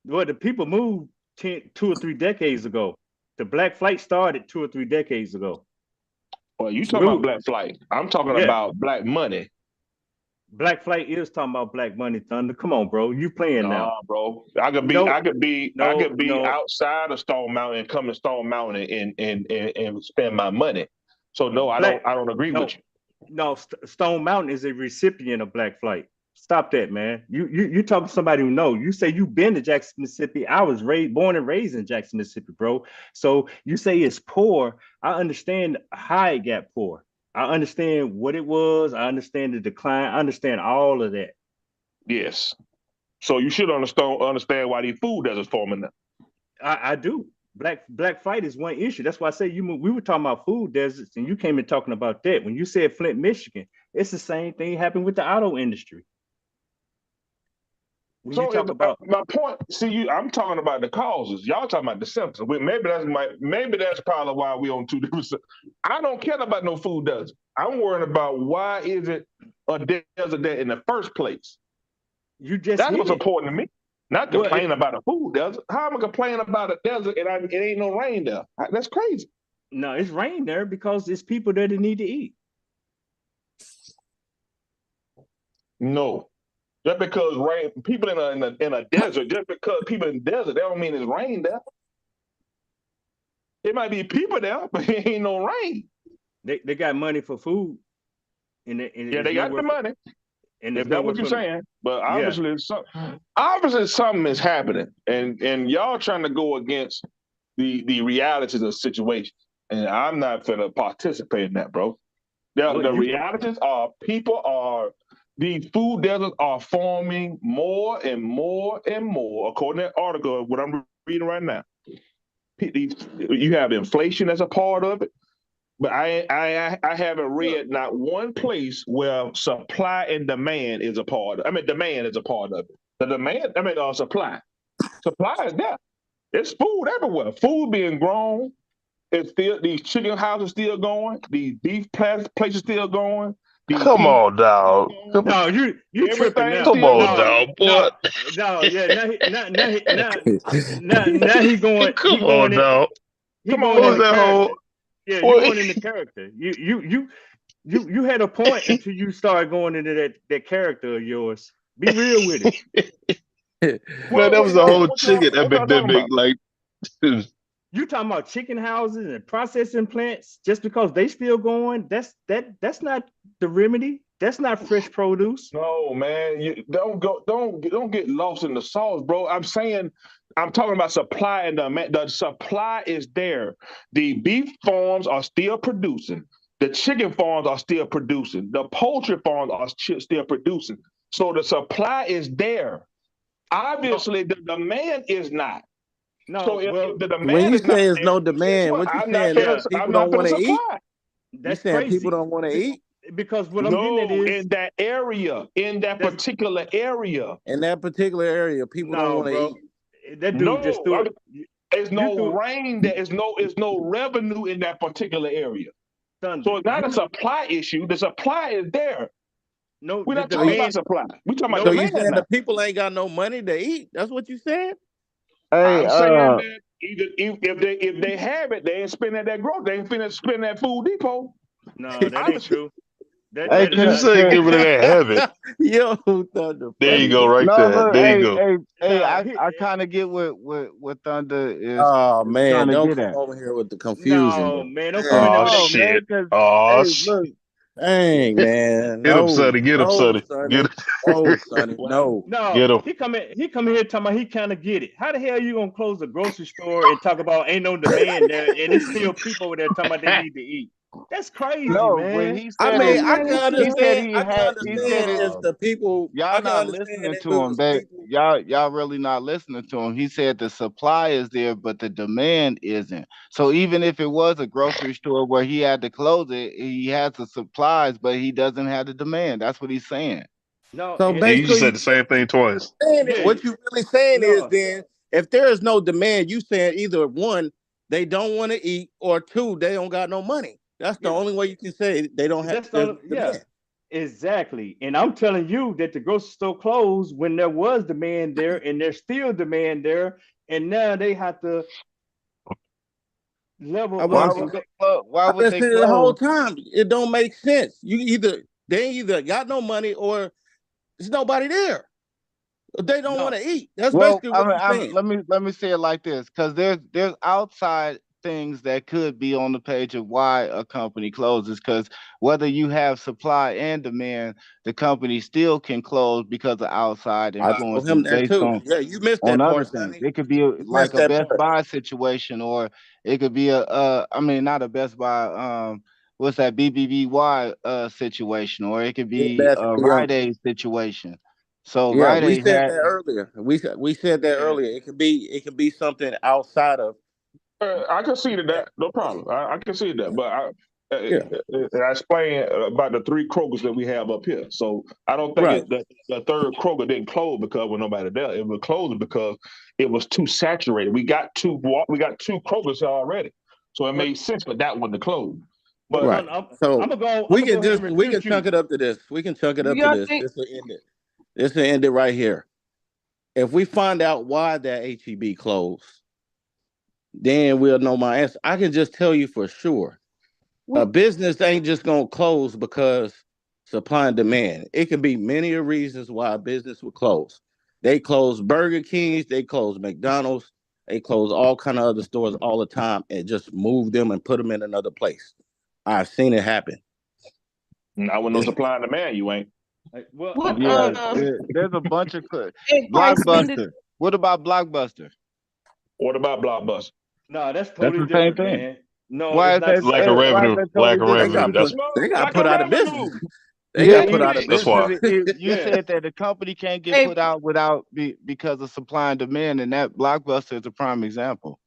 Well, the people moved 2 or 3 decades ago. The black flight started 2 or 3 decades ago. Well, you talking about black flight. I'm talking about black money. Black flight is talking about black money, Thunder. Come on, bro. You playing now. Nah, bro. I could be outside of Stone Mountain and come to Stone Mountain and spend my money. So no, I don't agree with you. No, Stone Mountain is a recipient of black flight. Stop that, man. You talking to somebody who knows. You say you've been to Jackson, Mississippi. I was born and raised in Jackson, Mississippi, bro. So you say it's poor. I understand how it got poor. I understand what it was. I understand the decline. I understand all of that. Yes. So you should understand why these food deserts forming now. I do. Black flight is one issue. That's why I say we were talking about food deserts, and you came in talking about that. When you said Flint, Michigan, it's the same thing happened with the auto industry. When you talk about my point, I'm talking about the causes. Y'all talking about the symptoms. Maybe that's probably why we on two different. I don't care about no food desert. I'm worried about why is it a desert there in the first place. That's what's important to me. Not complaining about a food desert. How am I complaining about a desert and it ain't no rain there? That's crazy. No, it's rain there because it's people there that need to eat. No. Just because people in a desert, just because people in the desert, that don't mean it's rain there. It might be people there, but it ain't no rain. They got money for food, and Yeah, they got the money. And If that's what you're saying, but obviously, obviously something is happening, and y'all trying to go against the realities of the situation, and I'm not gonna participate in that, bro. The realities are these food deserts are forming more and more and more, according to that article, what I'm reading right now. You have inflation as a part of it, but I haven't read not one place where supply and demand is a part of it. I mean, demand is a part of it. The demand, supply. Supply is there. There's food everywhere. Food being grown. It's still, these chicken houses still going. These beef places still going. Come on, dog. No, you tripping now. Come on, dog, boy. No, yeah. Now he going. Come on, dog. He going into character. Yeah, you Boy. going into character. You had a point until you started going into that character of yours. Be real with it. Man, that was a whole chicken epidemic. Like, you talking about chicken houses and processing plants just because they still going? That's not the remedy. That's not fresh produce. No, man, you don't get lost in the sauce, bro. I'm talking about supply and demand. The supply is there. The beef farms are still producing. The chicken farms are still producing. The poultry farms are still producing. So the supply is there. Obviously, the demand is not. No, so if the demand when you is not say there's there, no demand, what you saying is people don't want to eat? That's you saying crazy. People don't want to eat? Because what I'm getting at is in that area, in that particular area. In that particular area, people don't want to eat. That dude just threw it. There's no rain there. There's no revenue in that particular area. Thunder. So it's not a supply issue. The supply is there. No, we're not talking about supply. We're talking about so demand. You saying the people ain't got no money to eat? That's what you said? I'm saying that if they have it, they ain't spending that growth. They ain't spending that food depot. No, that ain't true. Hey, can you say give it that habit? Yo, Thunder. There you go, right there. Look, there you go. I kind of get what Thunder is. Oh man, don't get come at. over here with the confusion. No, man, don't come in Oh there. shit. Man, Oh shit. look, dang, man. Get him, Sonny. Get him, Sonny. Get him. No, Sonny. No. Get him. He come in here talking about he kind of get it. How the hell you gonna close a grocery store and talk about ain't no demand there, and it's still people over there talking about they need to eat? That's crazy, man. When he I said mean, it, I can understand. I can he said understand it. it's the people. Y'all not listening to him, y'all really not listening to him. He said the supply is there, but the demand isn't. So even if it was a grocery store where he had to close it, he has the supplies, but he doesn't have the demand. That's what he's saying. No, so basically, you just said the same thing twice. What you really saying is then, if there is no demand, you saying either one, they don't want to eat, or two, they don't got no money. That's the only way you can say they don't have. Demand. Exactly. And I'm telling you that the grocery store closed when there was demand there, and there's still demand there, and now they have to level up. Why would they close? The whole time? It don't make sense. They either got no money or there's nobody there. They don't want to eat. That's basically what I'm saying. Let me say it like this, because there's outside things that could be on the page of why a company closes, because whether you have supply and demand, the company still can close because of outside influences. I told him that too. You missed that other part, things. Sonny. It could be like a Best Buy situation, or it could be not a Best Buy, what's that, BBBY situation, or it could be a Rite Aid situation. So Rite Aid we said that earlier. We said that earlier. It could be something outside of. I can see that. No problem. I can see that. But I explained about the 3 Krogers that we have up here. So I don't think the third Kroger didn't close because with nobody there. It was closing because it was too saturated. We got 2 Krogers here already, so it made sense for that one to close. But we can chunk it up to this. We can chunk it up to this. This will end it. This will end it right here. If we find out why that HEB closed, then we'll know my answer. I can just tell you for sure. A business ain't just gonna close because supply and demand. It can be many reasons why a business would close. They close Burger Kings, they close McDonald's, they close all kind of other stores all the time and just move them and put them in another place. I've seen it happen. Not with no supply and demand, you ain't. Well, What Yeah, uh, there's a bunch of hey, Price spending Blockbuster. What about Blockbuster? What about Blockbuster? no, that's That's totally the same different, thing. man. No, Why it's is not that? the Lack same. of Why is revenue. that Lack totally of They different? revenue. got put That's they got Like put a out of business. revenue. They Yeah, got put out of that's because why. business. you Yeah. said that the company can't get hey, put out without because of supply and demand, and that Blockbuster is a prime example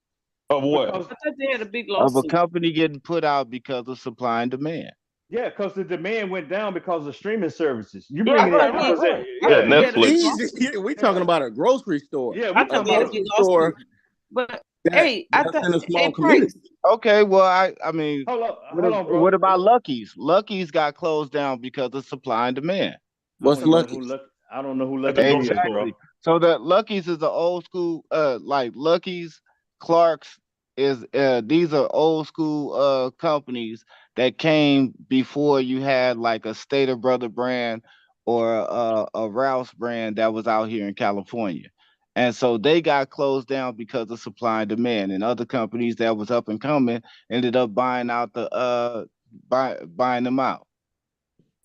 Of what? Because I thought they had a big of a lawsuit. company getting put out because of supply and demand. yeah, because the demand went down because of streaming services. You Right, bringing I in right, thought right, they, represent. right. I Yeah, thought Yeah, they had a big Netflix. lawsuit. Easy. We yeah, talking about a grocery store. yeah. I We A thought talking they had a about grocery big store lawsuit. But hey, I that's thought in a hey small Price. community. Okay, well, I mean, hold on, what bro. about Lucky's? Lucky's got closed down because of supply and demand. I don't What's even know lucky? who Lucky. I don't know who That's a Lucky grocery is, store. bro. Exactly. So the Lucky's is the old school, like Lucky's, Clark's is these are old school companies that came before you had like a Stater Brother brand or a Rouse brand that was out here in California. And so they got closed down because of supply and demand. And other companies that was up and coming ended up buying out the buying them out.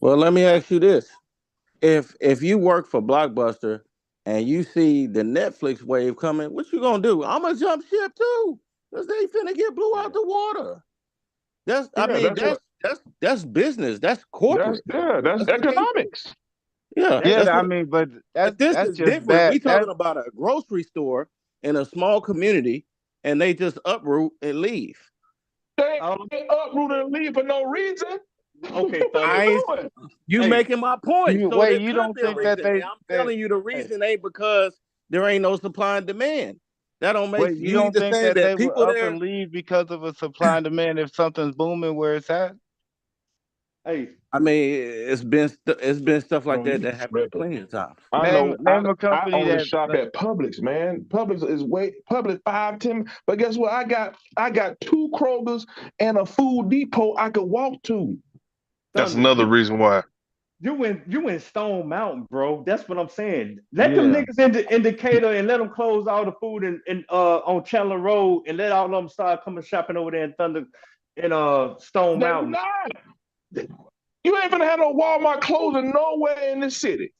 Well, let me ask you this. If you work for Blockbuster and you see the Netflix wave coming, what you gonna do? I'm gonna jump ship too, cause they finna get blew out the water. That's I Yeah, mean that's business. That's corporate. that's That's what they do. economics. Yeah, That Yeah, that's I what. mean, but But this that's is just different. bad. We talking about a grocery store in a small community, and they just uproot and leave. They um, uproot and leave for no reason. okay, What Thunder. you I ain't, doing? you Hey, making my point. You So there wait, you could don't be a think that reason. And they I'm that telling you the hey, reason ain't because there ain't no supply and demand. That don't make wait, you you don't either think saying that that they will people up there. and leave because of a supply and demand if something's booming where it's at? hey, I mean, it's been stuff like No, that you that happened tripping. plenty of times. I Name know. name a I company only that shop at Publix, man. Publix is way Publix 5, 10. But guess what? I got two Krogers and a Food Depot I could walk to. That's Thunder. another reason why. You in Stone Mountain, bro. That's what I'm saying. Let them yeah. niggas in the indicator and let them close all the food in on Chandler Road and let all of them start coming shopping over there in Thunder in Stone They Mountain. not. You ain't gonna have no Walmart closing nowhere in the city.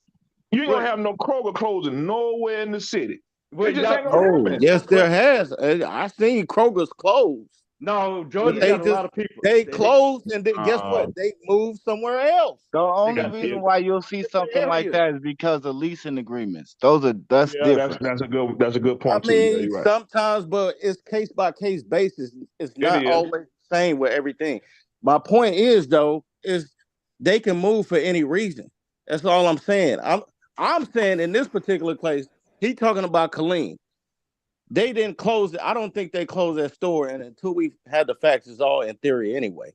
You ain't Well, gonna have no Kroger closing nowhere in the city. well, It just ain't y'all, gonna Oh, happen. yes, there well, has. I seen Kroger's closed, no, but Georgia they got a just lot of people. they They closed and then guess Uh, what? They moved somewhere else. The they only got reason yeah, why you'll see Different something like areas. that is because of leasing agreements. That's yeah, that's different. that's a good I point too. Yeah, mean, you're right. sometimes, but it's case by case basis. It's It not is. always the same with everything. My point is though, is they can move for any reason. That's all I'm saying. I'm saying in this particular case, he talking about Colleen. They didn't close it. I don't think they closed that store, and until we had the facts, it's all in theory anyway.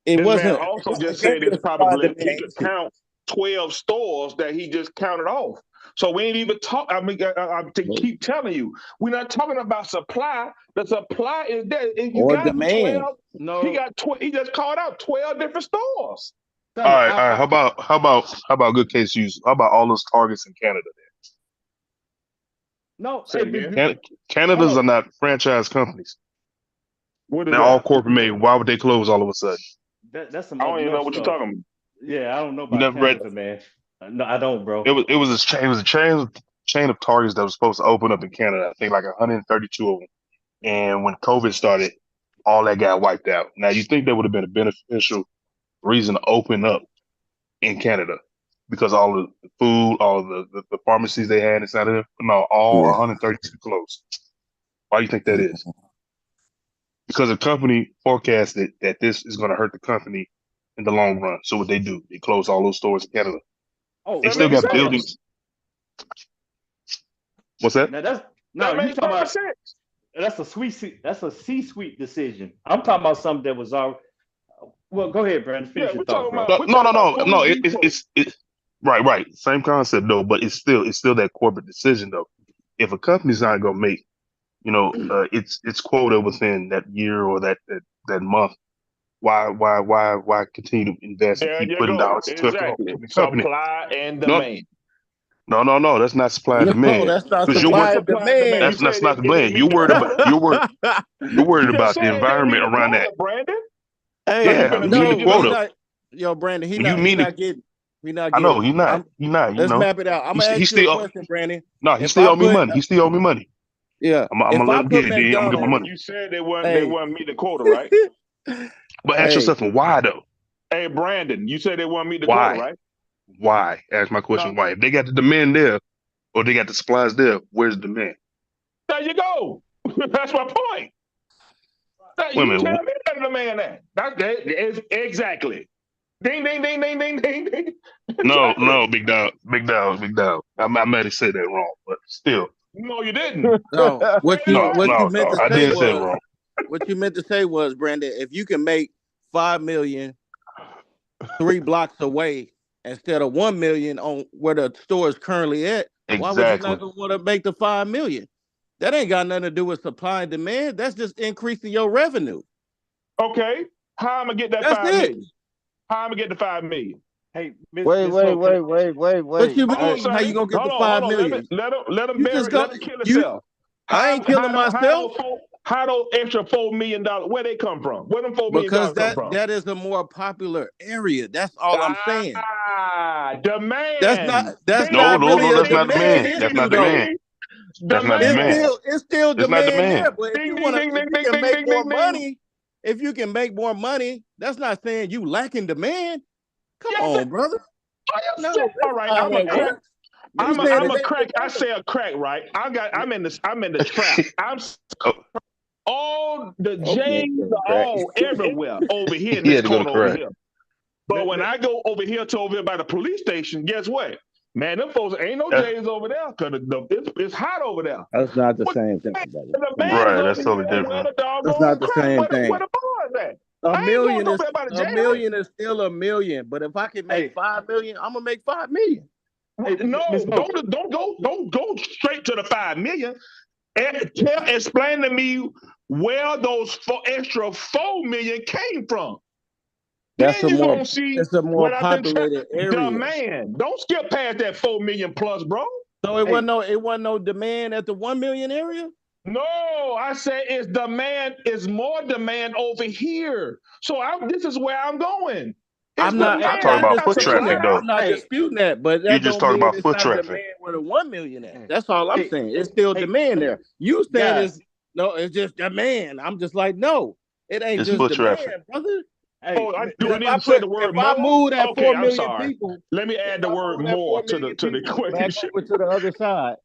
It This man wasn't. also It just can't said be a it's supply and probably he demand could issue. count 12 stores that he just counted off. So we ain't even talk. I mean, I to keep telling you, we're not talking about supply. The supply is there. And you Or got demand. 12. He no got 12. He just called out 12 different stores. All Thunder. right, all right. How about good case use? How about all those targets in Canada? No, Say it again. hold Canada's on. are not franchise companies. What is They're all that? corporate made. Why would they close all of a sudden? That's some I don't up even know north what you're stuff. talking Yeah, I don't know You about never read. Canada, man. No, I don't, It bro. was it was a chain. It was a chain of targets that was supposed to open up in Canada. I think like 132 of them. And when COVID started, all that got wiped out. Now you think that would have been a beneficial reason to open up in Canada because all the food, all the pharmacies they had inside of it. No, all Yeah. 132 closed. Why do you think that is? Because the company forecasted that this is going to hurt the company in the long run. So what they do, they close all those stores in Canada. Oh, They about. That still wait, makes got hold on. sense. buildings. What's that? Now that's no, That you makes talking perfect about sense. that's a C-suite decision. I'm talking about something that was already. Well, go ahead, Brandon. Yeah, Finish your we're thought, talking bro. about No, we're no, talking no, about no, no. Food Depot. It's right. Same concept though, but it's still that corporate decision though. If a company's not going to make its quota within that year or that month, why continue to invest and There keep you putting go. dollars into Exactly. a company? Supply and No, demand. no. That's not supply and No, demand that's not because It is supply and supply and demand. You demand. that's said not the it demand. didn't meet the quota. You're worried You just about the said it didn't meet environment the around that. quota, Brandon. Now you Hey, Yeah, finna meet the change no, it he up. quota. not. Yo, Brandon, You he meet it. not getting. He not I know getting. he not. He not. You Let's know. map it out. I'm He gonna he ask you a still question, Brandon. no. He If still I owe me put, money. He still owe me money. yeah, I'm if gonna let I him get put it. Then I'm gonna get my McDonald's, money. You said they hey, weren't meeting the quota, right? But ask hey, yourself, why though? Hey, Brandon, you said they weren't meeting the quota, Why? right? Why? Ask my No. question. Why? If they got the demand there or they got the supplies there, where's the demand? There you go. That's my point. Wait a You tell minute. me where the demand at. That is exactly. Ding, ding, ding, ding, ding, ding, ding. Exactly. No, big dog, big dog. I might have said that wrong, but still, No, you didn't. no. That is What you right. meant no. to I say didn't say it was wrong. what you meant to say was, Brandon, if you can make 5 million 3 blocks away instead of 1 million on where the store is currently at, why would you not Exactly. want to make the 5 million? That ain't got nothing to do with supply and demand. That's just increasing your revenue. Okay. How am I gonna get that That's 5 million? it. How am I gonna get the 5 million? Hey, Wait, Miss wait, Mo, can wait, wait, wait, What wait. you Hold on, Hey, mean? How you Sonny. gonna get the Hold five on. million? Let him You just bury. Let gonna him kill you? himself. I ain't killing myself How those extra $4 million? Where they come from? Where them $4 million because come from? that is a more popular area. That's all I'm saying. Demand. That's Ding, ding, No, not ding, no, ding, really no. a ding, That's ding, not ding, demand demand. ding, ding, That's ding, not issue ding, though. demand. ding. That's not demand. Demand. It's still That's not demand demand. there. But Ding, ding, ding, if ding, you ding, can ding, make ding, more ding, ding. money, if you can make more money, that's not saying you lacking demand. Come Yes, on, brother. No, all that's right. not how I'm a that crack. works. You saying I'm it a ain't crack. I demand. say a crack, right? I'm in the trap. Oh, All the Okay, J's are crack. all everywhere over here in he this had to go to corner over crack. here. But when I go over here to over here by the police station, guess what? Man, them folks ain't no That's J's over there because it's hot over there. that's not the What same thing, brother. the Come on. man is right. over That's here totally where different. the That's doggone not the crack, same where thing. the boys at? A I ain't going million over is there by the a jail. million is still a million. But if I can make hey, 5 million, I'm gonna make 5 million. Miss No, Mo. don't go straight to the 5 million. Explain to me where those extra 4 million came from. That's Then a you more gonna see it's a more what I've been populated area. demand. Don't skip past that 4 million plus, bro. So it Hey, wasn't no demand at the 1 million area. No, I say it's demand is more demand over here. So this is where I'm going. It's I'm demand, talking Not about not foot disputing supply. traffic that. though. I'm not hey, disputing that, but You that just don't talking mean about it's foot not traffic. demand where the 1 million at. That's all I'm hey, saying. It's still hey, demand there. You saying guys. it's no, it's just demand. I'm just like, no, it ain't It's just foot traffic. demand, brother. Hey, Oh, do Because I need to say the if word I more? move that Okay, four I'm million sorry. people, Let me if add the I word move that more four to million the people back equation. over to the other side,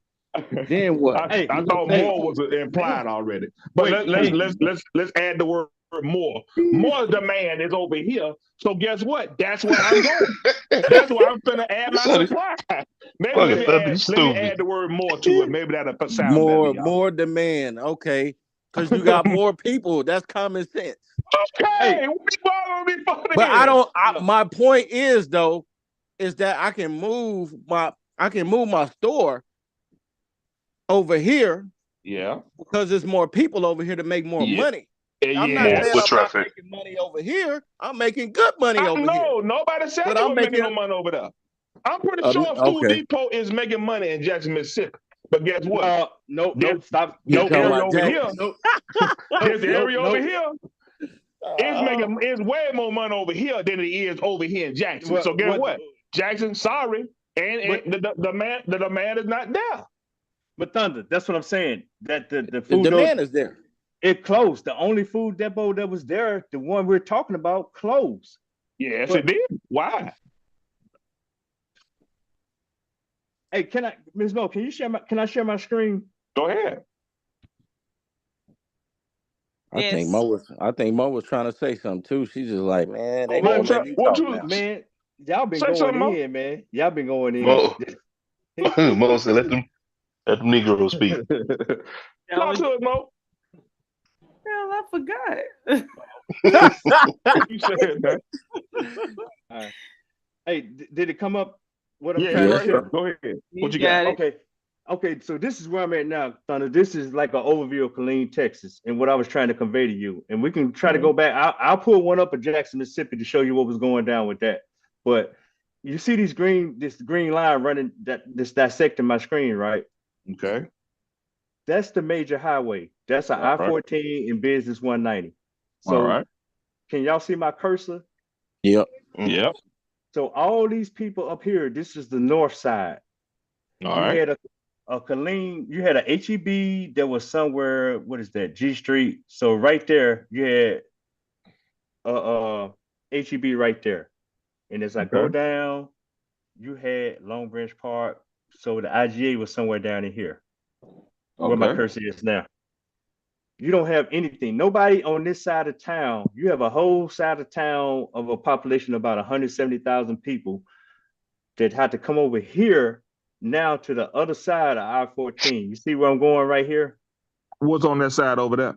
then what? hey, I You gonna thought say, more oh, was demand? implied already. But wait, hey, let's add the word more. More demand is over here. So guess what? That's where I'm going. That's why I'm gonna add my Sonny, supply. Maybe fucking Thunder, you let me stupid. add the word more to it. Maybe that'll sound better, y'all. More demand. Okay, because you got more people. That's common sense. hey, Okay, what you following me for But I then? don't. look, My point is though, is that I can move my store over here Yeah. because there's more people over here to make more Yeah. money. I'm not More Yes. saying foot I'm not traffic. making money over here. I'm making good money I over here. know nobody said But you I'm were making no making money over there. I'm pretty sure Food okay. Depot is making money in Jackson, Mississippi. But guess what? no, nope, This stop, You this nope, talking nope, area about over nope, here, Jackson? nope, this nope, nope, area over nope. here is way more money over here than it is over here in Jackson. So guess What, what? Jackson, sorry, and what, the demand is not there. but Thunder, that's what I'm saying. That the The food demand is there. it closed. The only food depot that was there, the one we're talking about, closed. Yes, it But did. Why? hey, Ms. Mo, can I share my screen? Go ahead. Yes. I think Mo was trying to say something too. She's just like, man, they Mo, won't let me what talk you now. Man, y'all been say going something, Mo? in, man. Y'all been going in. Mo, Mo said, let them Negroes speak. Talk to us, Mo. Hell, I forgot. You said that. All right. Hey, did it come up? What I'm Yeah, it's trying to Yes, right here. share? sir. Go ahead. You What you got? got it. Okay. Okay, so this is where I'm at now, Thunder. This is like an overview of Killeen, Texas, and what I was trying to convey to you. And we can try to go back. I'll pull one up of Jackson, Mississippi, to show you what was going down with that. But you see this green line running this dissecting my screen, right? Okay. That's the major highway. That's an All right. I-14 and Business 190. All So right. can y'all see my cursor? Yep. Yep. So all these people up here, this is the north side. All You right. had a Killeen, you had a HEB that was somewhere, what is that, G Street. So right there, you had a HEB right there. And as I go Okay. down, you had Long Branch Park. So the IGA was somewhere down in here, where my Okay. cursor is now. You don't have anything. Nobody on this side of town. You have a whole side of town of a population of about 170,000 people that had to come over here now to the other side of I-14. You see where I'm going right here? What's on that side over there?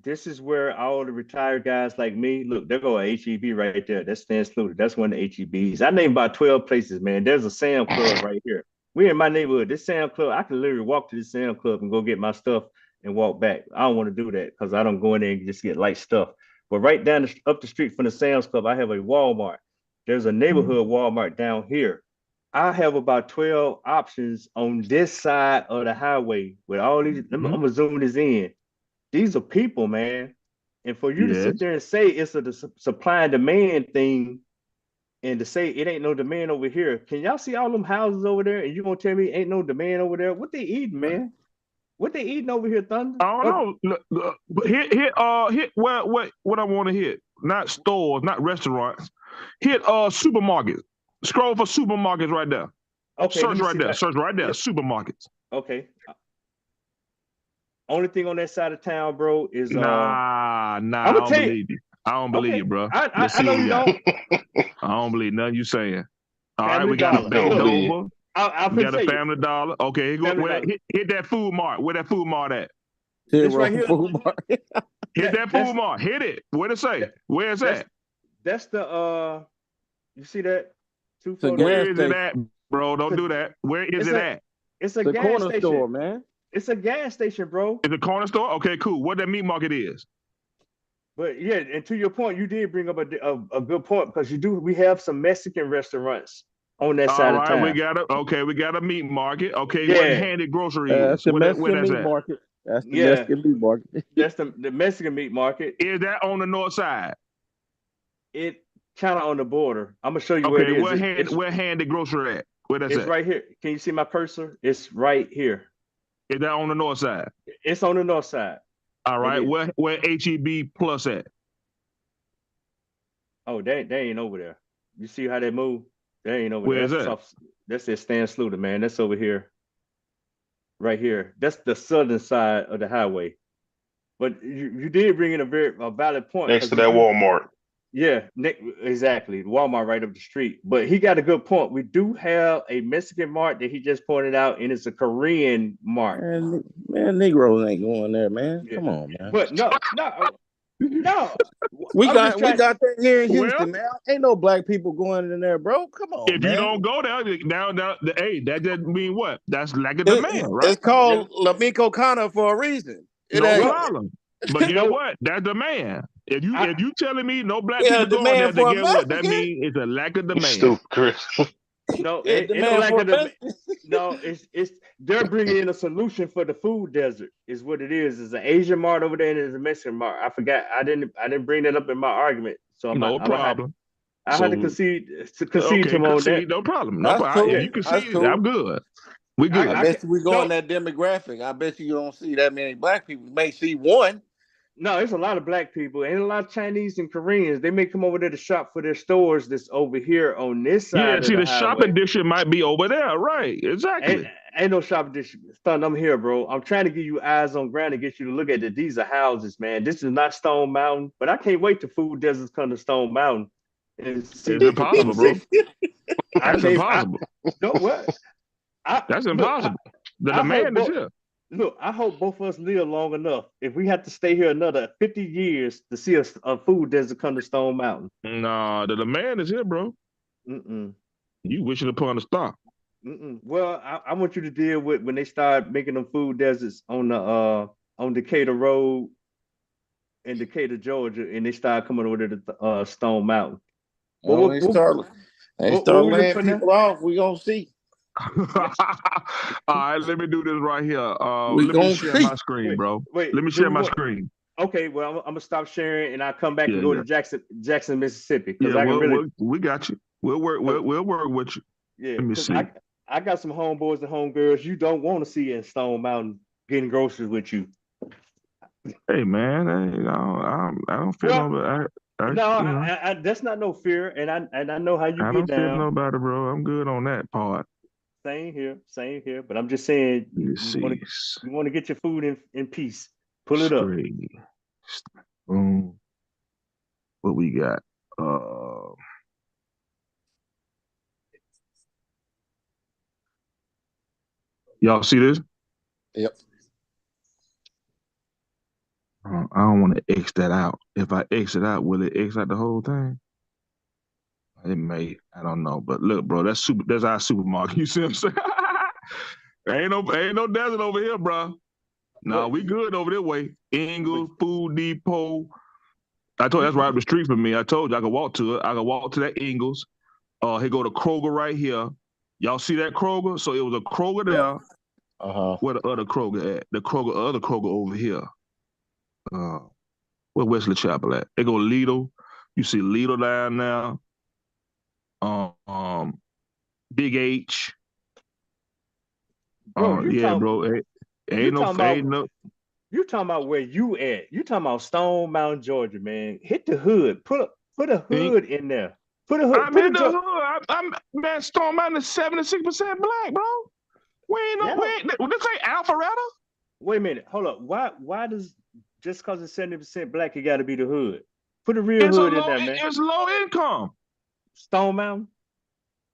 This is where all the retired guys like me, look, there go a HEB right there. That's Stan Sluter. That's one of the HEBs. I named about 12 places, man. There's a Sam Club right here. We're in my neighborhood. This Sam Club, I can literally walk to this Sam Club and go get my stuff and walk back. I don't want to do that because I don't go in there and just get light stuff. But right down up the street from the Sam's Club, I have a Walmart. There's a neighborhood Walmart down here. I have about 12 options on this side of the highway with all these. I'm gonna zoom this in. These are people, man. And for you to sit there and say it's a supply and demand thing and to say it ain't no demand over here, can y'all see all them houses over there? And you gonna tell me ain't no demand over there? What they eating, man? What they eating over here, Thunder? I don't know. But hit what I want to hit. Not stores, not restaurants. Hit supermarkets. Scroll for supermarkets right there. Okay, Search right there. Search right there. Supermarkets. Okay. Only thing on that side of town, bro, is nah. I'm I gonna don't tell you. believe you. I don't believe Okay. you, bro. I know you don't. I don't believe nothing you saying. All right, Family we got a Dollar. Bank Look, Nova. I'll We got a tell you. Family Dollar. Okay, here go. Family Dollar. Hit that food mart. Where that food mart at? This right here. Hit that food mart. Hit it. What it say? Where it's at? That's the you see that? Where is it at, bro? Don't do that. Where is it at? It's a the gas corner station. store, man. It's a gas station, bro. It's a corner store? Okay, cool. What that meat market is? But yeah, and to your point, you did bring up a good point because we have some Mexican restaurants on that side of town. We got a meat market. Okay, Yeah. what Handy Grocery is? That's the where Mexican that's meat at? market. That's the Mexican meat market. That's the Mexican meat market. Is that on the north side? It kind of on the border. I'm gonna show you where it is. Where Handy Grocery at? Where that's it's at? right here. Can you see my cursor? It's right here. Is that on the north side? It's on the north side. All right. Where HEB plus at? Oh, they ain't over there. You see how they move? They ain't over Where there. is that? That's it, Stan Sluter, man. That's over here. Right here. That's the southern side of the highway. But you did bring in a valid point. Next to that Walmart. Yeah, exactly. Walmart right up the street. But he got a good point. We do have a Mexican mart that he just pointed out, and it's a Korean mart. Man, Negroes ain't going there, man. Come on, man. But no. We got that here in Houston, man. Ain't no black people going in there, bro. Come on, if man. you don't go there, hey, that doesn't mean what? That's lack of demand, right? It's called Lamico Connor for a reason. No problem. But you know what? That's demand. If you telling me no black people going there, then guess what? That means it's a lack of demand. Stupid, Chris. No, ain't no lack of demand. No, it's they're bringing in a solution for the food desert. Is what it is. It's an Asian mart over there and it's a Mexican mart. I forgot. I didn't bring that up in my argument. So No problem. I had to concede to him on that. No problem. That's cool. If you concede, cool. I'm good. We good. I bet you we go in that demographic. I bet you don't see that many black people. You may see one. No, there's a lot of black people and a lot of Chinese and Koreans. They may come over there to shop for their stores that's over here on this side. Yeah, of see, the highway. shopping district might be over there, right? Exactly. Ain't no shopping district. Son, I'm here, bro. I'm trying to give you eyes on ground to get you to look at it. These are houses, man. This is not Stone Mountain, but I can't wait to food deserts come to Stone Mountain. It's impossible, bro. That's impossible. No, what? That's impossible. The demand is here. Look, I hope both of us live long enough. If we have to stay here another 50 years to see a food desert come to Stone Mountain. No, the demand is here, bro. You wishing upon a star. Well, I want you to deal with when they start making them food deserts on Decatur Road in Decatur, Georgia, and they start coming over to the Stone Mountain. Well, Well, they what start we look laying for now? people off. We gonna see. All right, let me do this right here. We Let me gonna share see. my screen, Wait, bro. wait. Let me Do share we my want? screen. Okay, well, I'm gonna stop sharing and I'll come back and Yeah, go yeah, to Jackson, Mississippi, because yeah. I can really, We got you. We'll work. 'cause- We'll work with you. yeah, Let me because see. I got some homeboys and homegirls you don't want to see in Stone Mountain getting groceries with you. Hey, man. I don't feel Well, no. no, you know, that's not no fear, and I know how you I get don't feel down. nobody, bro. I'm good on that part. Same here. But I'm just saying, Let me see. you want to get your food in peace. Pull it up. Screen. Boom. What we got? Y'all see this? Yep. I don't want to X that out. If I X it out, will it X out the whole thing? It may. I don't know. But look, bro, that's our supermarket. You see what I'm saying? ain't no desert over here, bro. Nah, What? we good over this way. Ingles, Food Depot. I told you that's right up the street from me. I told you I could walk to it. I could walk to that Ingles. Here go to Kroger right here. Y'all see that Kroger? So it was a Kroger there. Where the other Kroger at? The other Kroger over here. Where Wesley Chapel at? They go Lidl. You see Lidl down now. Big H. Bro, Yeah, bro. you talking about Ain't no. you talking about where you at. You talking about Stone Mountain, Georgia, man. Hit the hood. Put a hood in there. Put a hood. I'm Put in a the jo- hood. I'm man. Stone Mountain is 76% black, bro. Yeah. This ain't Alpharetta. Wait a minute. Hold up. Why does just because it's 70% black, it got to be the hood? Put a real It's a hood in low. there, man. It's low income. Stone Mountain.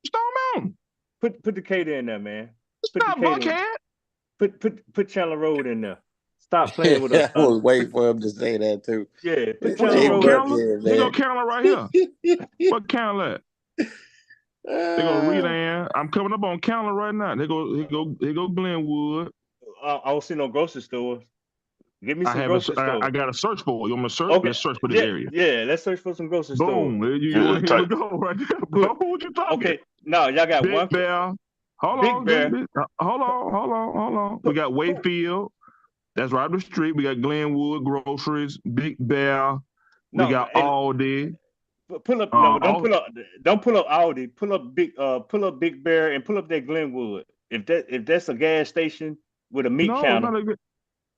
Stone Mountain. Put Decatur in there, man. It's Put not Decatur in. Buckhead. Put Chandler Road in there. Stop playing with us, I Thunder. was waiting for him to say that too. Yeah, put What Chandler you Hey, want, Road. Candler? Buckhead, They go man. Candler right here. What Candler at? They go Redan. I'm coming up on Candler right now. They go Glenwood. I don't see no grocery stores. Give me I some have a. grocery I stores. got to search for it. You want me to search? Okay. Let's search for this Yeah, area. yeah. Let's search for some grocery stores. Boom. Yeah, Here we go right there, bro. What you talking? Okay. No, y'all got Big one. Bear. Hold Big on. Bear. Hold on. We got Wayfield. That's right up the street. We got Glenwood Groceries, Big Bear. We No, got Aldi. pull up. No, All, don't pull up Aldi. Pull up Big Bear and pull up that Glenwood. If that's a gas station with a meat no, it's counter. not a good.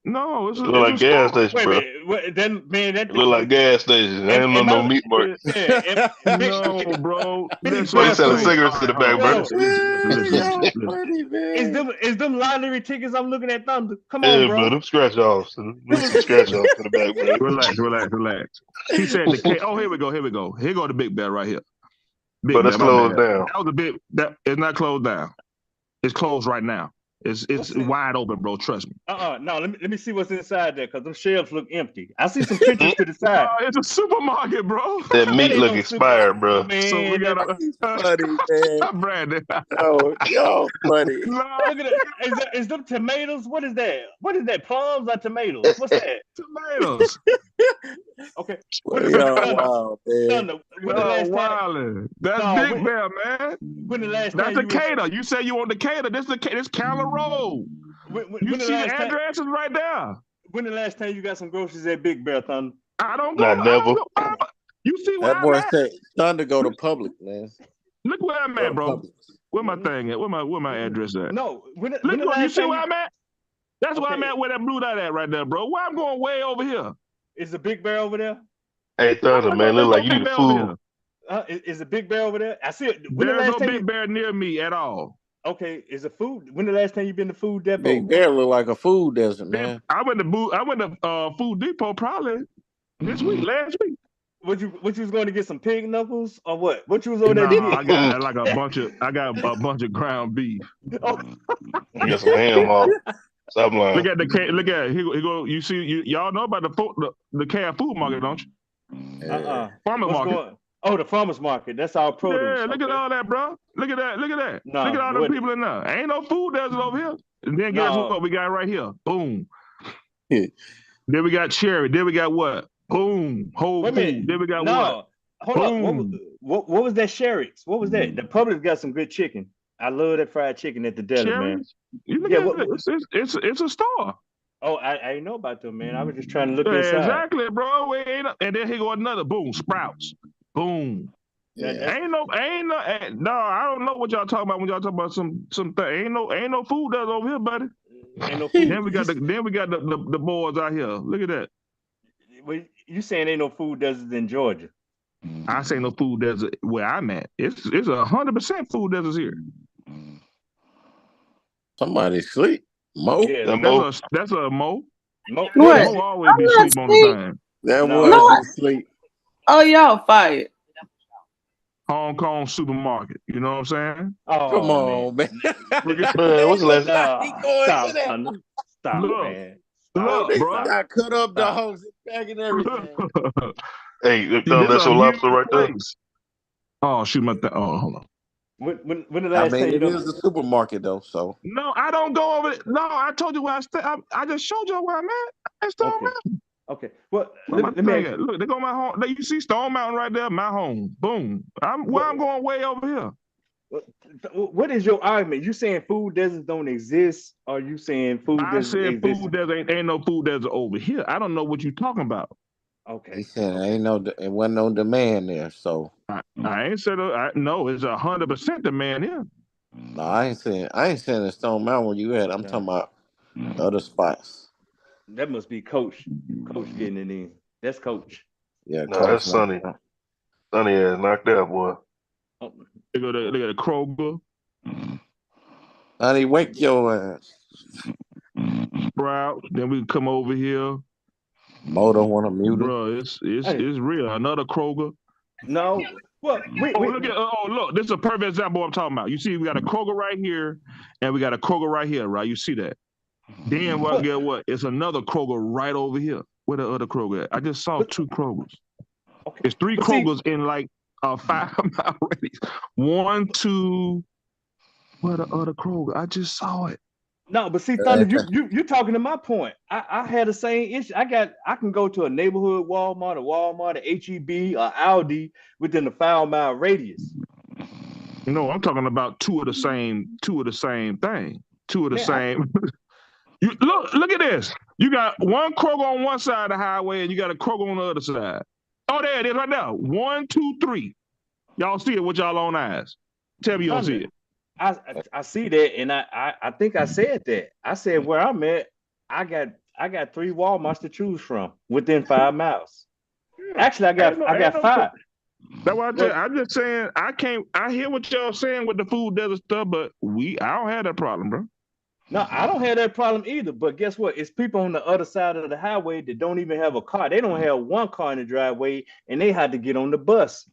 No, It look like it's a gas store. station, Wait a bro. minute. Then man, It look like gas station. Ain't and no my meat market. yeah, No, bro. Big Listen, But they Bear let's selling play. food. All cigarettes in right, the hold back, on. bro. Yo, Listen. Y'all funny, man. is them lottery tickets I'm looking at, Thunder? Come on, Yeah, bro. bro. Them scratch offs. Them some scratch offs in the back, bro. Relax. He said the K. Oh, here we go. Here go the Big Bear right here. But Big that's Bear, my closed bad. down. That was a bit. That it's not closed down. It's closed right now. It's What's it? wide open, bro. Trust me. No, let me see what's inside there, because them shelves look empty. I see some pictures to the side. It's a supermarket, bro. That That meat ain't look no super, expired, bro. So we man. got Funny, man. Brandon. Y'all funny. No, Look at it. Is them tomatoes? What is that? What is that? Plums or tomatoes? What's that? tomatoes. Okay. Well, y'all Thunder, wild, man. Thunder. When the Oh, last time? wildin'. That's No, Big Bear, man. when the last That's time you was? Decatur. You say you on Decatur. This Candler Road. You When the see the last time? addresses right there. When the last time you got some groceries at Big Bear, Thunder? I don't Not never. go. You see where That I'm boy at? said Thunder go to public, man. Look where I'm Go at, to bro. Publix. Where my thing at? Where my address at? No. When Look, the you last see time where I'm at? That's where I'm Okay. at. Where that blue dot at right there, bro. Where I'm going way over here. Is the Big Bear over there? Hey, Thunder, man, look like you Big need a Bear over food. here. Is the Big Bear over there? I see it. When the There's last no time Big you? Bear near me at all. Okay, is it food? When the last time you been to Food Depot? Big Bear look like a food desert, man. I went to Food Depot probably last week. What you was going to get some pig knuckles or what? What you was over there No, to get? I got a bunch of ground beef. Oh. You got some ham off. Stop lying. Look at he go. You see, y'all know about the calf food market, don't you? Yeah. Farmer What's market. going? Oh, the farmers market. That's all produce. Yeah, look at Okay. all that, bro. Look at that. Look at that. Look at No, all them what? people in there. Ain't no food desert over here. And then guess No. what we got right here? Boom. Yeah. Then we got cherry. Then we got what? Boom. Whole Wait a minute. food. Then we got what? No. Hold up. Boom. What was that Sherry's? What was that? The Publix got some good chicken. I love that fried chicken at the deli, man. Cherries. You look Yeah. at it. It's a store. Oh, I didn't know about them, man. I was just trying to look inside. Exactly, bro. And then here go another boom. Sprouts. Boom. Yeah. Ain't no. I don't know what y'all talking about when y'all talking about some thing. Ain't no food desert over here, buddy. Ain't no food. Then we got the boys out here. Look at that. You saying ain't no food deserts in Georgia? I say no food desert where I'm at. It's 100% food deserts here. Somebody sleep. Mo. Yeah, that's a Mo. Mo What? always be not sleep on the sleep. thing. That No. was No, sleep. Oh, y'all fired. Hong Kong supermarket. You know what I'm saying? Oh, Come on, man. Man, what's the last? Nah, He going stop, to that. Thunder. Stop, Look. man. Look, They bro. got cut up Stop. dogs bag and everything. Hey, This that's a your lobster huge right there. place. Oh, shoot my oh, hold on. When the I last mean, time you it is the supermarket though, so No, I don't go over it. No, I told you where I stay. I just showed you where I'm at. I Stone Okay. Mountain. Okay. Well, Where my let me thing ask at? you. Look, they go my home. You see Stone Mountain right there, my home. Boom. I'm going way over here. What is your argument? You saying food deserts don't exist, or you saying food I deserts said exist? food desert ain't no food desert over here. I don't know what you're talking about. he Okay. said it wasn't no demand there. So I ain't said no. It's 100% demand here. no, I ain't saying in Stone Mountain where you at. I'm talking about other spots. That must be Coach. Coach getting it in. That's Coach. Yeah, No, that's Coach. Sonny. Sonny ass knocked out, boy. Oh, They go to the Kroger, Honey, wake your ass. Sprout. Then we come over here. Motor want to mute him. Bro, it's Hey. real. Another Kroger. no. Well, Look, this is a perfect example of what I'm talking about. You see, we got a Kroger right here, and we got a Kroger right here, right? You see that? Then get what? It's another Kroger right over here. Where the other Kroger at? I just saw two Krogers. Okay. It's three But see- Krogers in like a 5-mile radius. 1, 2. Where the other Kroger? I just saw it. No, but see, Thunder, you talking to my point. I had the same issue. I can go to a neighborhood Walmart, a HEB, or Aldi within a 5-mile radius. No, I'm talking about two of the same thing. Two of the Man, same. You look at this. You got one Kroger on one side of the highway, and you got a Kroger on the other side. Oh, there it is right now. 1, 2, 3. Y'all see it with y'all own eyes. Tell me you don't see it. I see that, and I think I said that. I said where I'm at, I got 3 Walmarts to choose from within 5 miles. Actually, I got 5. That's why I'm just saying I hear what y'all saying with the food desert stuff, but I don't have that problem, bro. No, I don't have that problem either. But guess what? It's people on the other side of the highway that don't even have a car. They don't have one car in the driveway, and they had to get on the bus.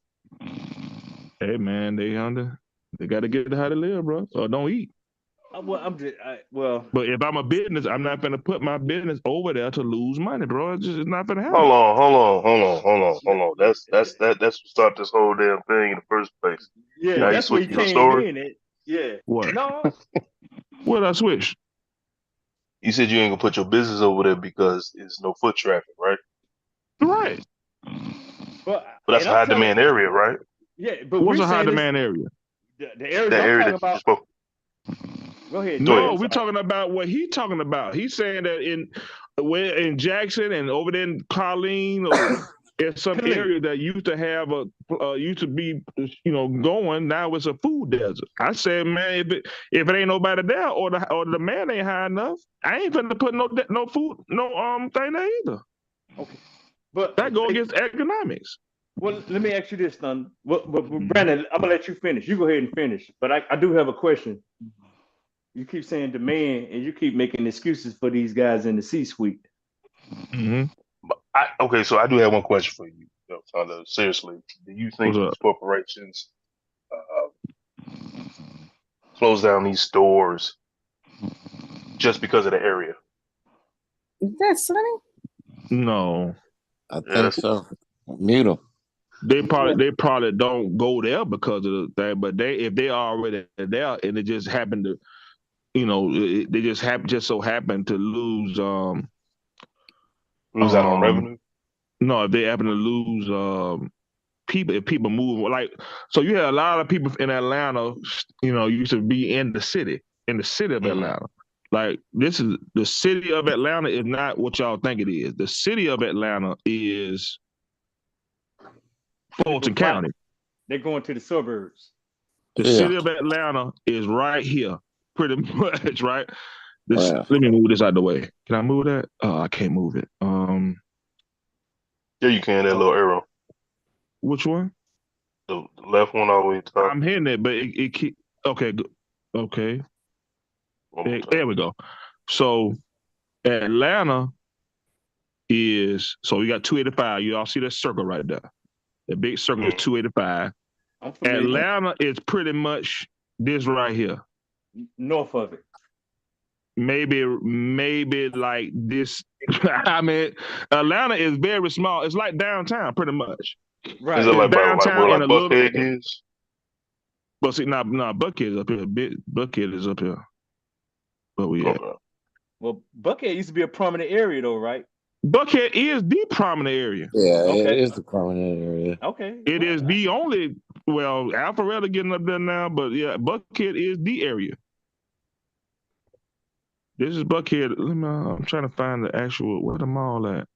Hey man, they got to get how to live, bro, or don't eat. But if I'm a business, I'm not gonna put my business over there to lose money, bro. It's not gonna happen. Hold on. That's what started this whole damn thing in the first place. Yeah, now that's you where he switching your came story. in. Yeah. What? No. What I switch? You said you ain't gonna put your business over there because it's no foot traffic, right? Right. But that's a high demand area, right? Yeah, but what's a high demand area? The area that I'm area talking that you about. just spoke. Go ahead. No, we're talking about what he's talking about. He's saying that in Jackson and over there in Colleen or in some area that used to have used to be going, now it's a food desert. I said, man, if it ain't nobody there or the demand ain't high enough, I ain't finna put no food thing there either. Okay, but that go against economics. Well, let me ask you this, son. But Brandon, I'm gonna let you finish. You go ahead and finish. But I do have a question. You keep saying demand, and you keep making excuses for these guys in the C-suite. Mm-hmm. Okay, so I do have one question for you. Seriously, do you think these corporations close down these stores just because of the area? Is that Sonny? No, I think so. Mute him. They probably don't go there because of the thing, but if they are already there and it just happened to, they just so happen to lose Lose out on revenue. no, if they happen to lose people, if people move, like, so you had a lot of people in Atlanta, used to be in the city of Atlanta. Like, this is the city of Atlanta is not what y'all think it is. The city of Atlanta is Fulton County. They're going to the suburbs. The city of Atlanta is right here, pretty much, right? Let me move this out of the way. Can I move that? I can't move it. Yeah, you can. That little arrow. Which one? The left one all the way top. I'm hitting it, but it keep. Okay, okay. There we go. So Atlanta is, so we got 285. You all see that circle right there? The big circle is 285. Atlanta is pretty much this right here. North of it. Maybe like this. I mean, Atlanta is very small. It's like downtown, pretty much. Right. Is it like downtown where like Buckhead is? But see, Buckhead is up here. Buckhead is up here. But we at. Well, Buckhead used to be a prominent area, though, right? Buckhead is the prominent area. Yeah, it is the prominent area. Okay. It is the only, well, Alpharetta getting up there now, but yeah, Buckhead is the area. This is Buckhead. I'm trying to find the actual, where the mall at?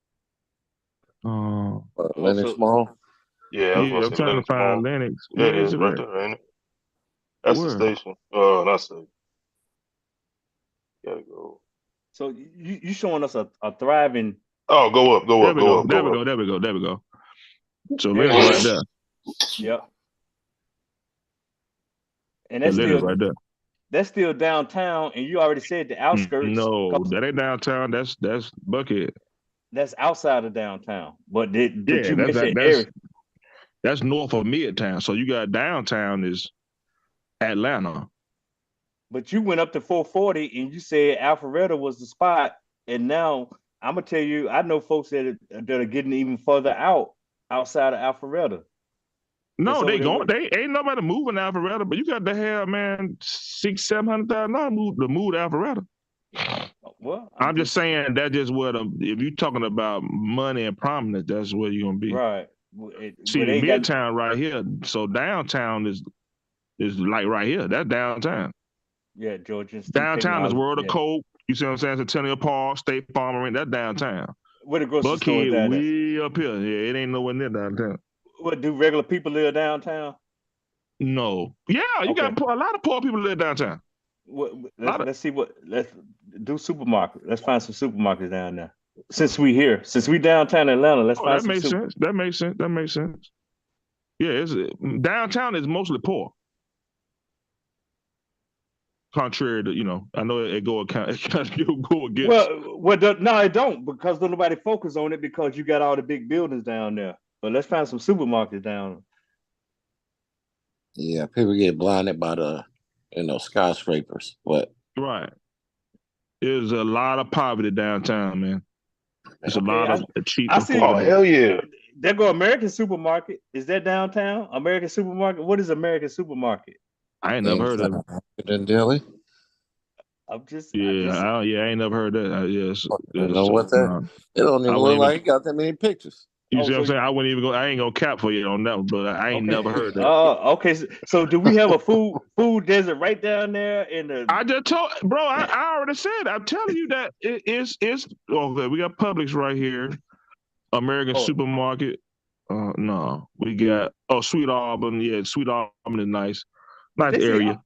Lennox Mall? Yeah, I'm trying to find Lennox. Yeah, it is right there, ain't it? That's the station. That's it. Gotta go. So you showing us a thriving. Oh, go up. There we go. So Lennox right there. Yep. And that's still right there. That's still downtown, and you already said the outskirts. No, that ain't downtown. That's Buckhead. That's outside of downtown. But you mentioned area. That's north of Midtown. So you got downtown is Atlanta. But you went up to 440 and you said Alpharetta was the spot. And now I'm gonna tell you, I know folks that are getting even further outside of Alpharetta. No, they ain't nobody moving Alpharetta, but you got to have, man, $600,000-$700,000 to move to Alpharetta. Well, I'm just saying that just what if you're talking about money and prominence, that's where you're gonna be. Right. See, Midtown right here. So downtown is like right here. That's downtown. Yeah, Georgia. Downtown is World of Coke. You see what I'm saying? Centennial Park, State Farm Arena. That's downtown. Where the grocery store is down way up here. Yeah, it ain't nowhere near downtown. What, do regular people live downtown? No. Yeah, you got a lot of poor people live downtown. Let's do supermarket. Let's find some supermarkets down there. Since we downtown Atlanta, let's find some. That makes sense. Yeah, downtown is mostly poor. Contrary to, I know it go against. Well, no, it don't, because nobody focus on it because you got all the big buildings down there. But let's find some supermarkets down. Yeah, people get blinded by the, skyscrapers. But right, there's a lot of poverty downtown, man. There's a lot of cheap. Oh, hell yeah! There go American Supermarket. Is that downtown? American Supermarket. What is American Supermarket? I ain't never heard of it. In Delhi? I ain't never heard that. Yes. You know what that? It don't even look like it got that many pictures. You see what I'm saying? I wouldn't even go. I ain't gonna cap for you on that one, but I ain't never heard that. Okay. So do we have a food desert right down there in the? I just told, bro. I already said. I'm telling you that it's okay. We got Publix right here, American Supermarket. No, we got Sweet Auburn. Yeah, Sweet Auburn is nice area.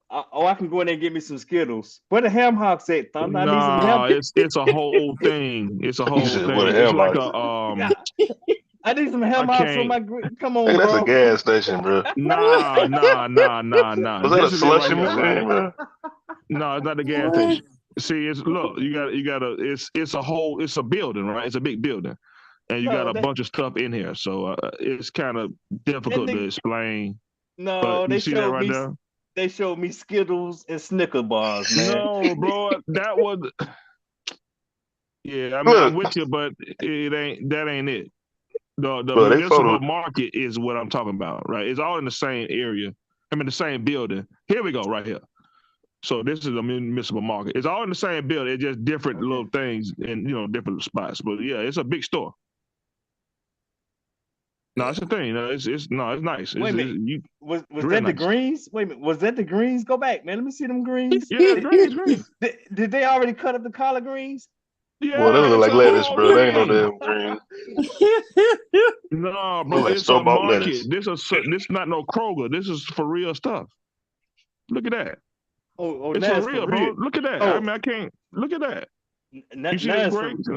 I can go in there and get me some Skittles. Where the ham hocks at, Thunder? It's a whole thing. It's a whole thing. It's like I need some ham hocks for my. Come on, bro. That's a gas station, bro. Nah. Was that a slushy machine, bro? No, it's not the gas station. See, you gotta. It's a building, right? It's a big building, and you got a bunch of stuff in here, so it's kind of difficult to explain. No, they showed me. There? They showed me Skittles and Snicker bars, man. No, bro, that was. Yeah, I'm with you, but that ain't it. The Bro, they municipal photo. market is what I'm talking about, right? It's all in the same area. I mean, the same building. Here we go, right here. So this is a municipal market. It's all in the same building. It's just different little things in different spots. But yeah, it's a big store. No, it's a thing. No, it's nice. Wait a minute. You Was real that the nice. greens? Wait a minute. Was that the greens? Go back, man. Let me see them greens. Yeah, green. Did they already cut up the collard greens? Yeah, Boy, that look it's like lettuce, all bro. They ain't no green. damn green. No, Look bro, like it's a store-bought market. lettuce. This not no Kroger. This is for real stuff. Look at that. Oh, It's now for it's for real, real. bro. Look at that. I Oh, mean, I can't look at that. You see now that it's for grapes?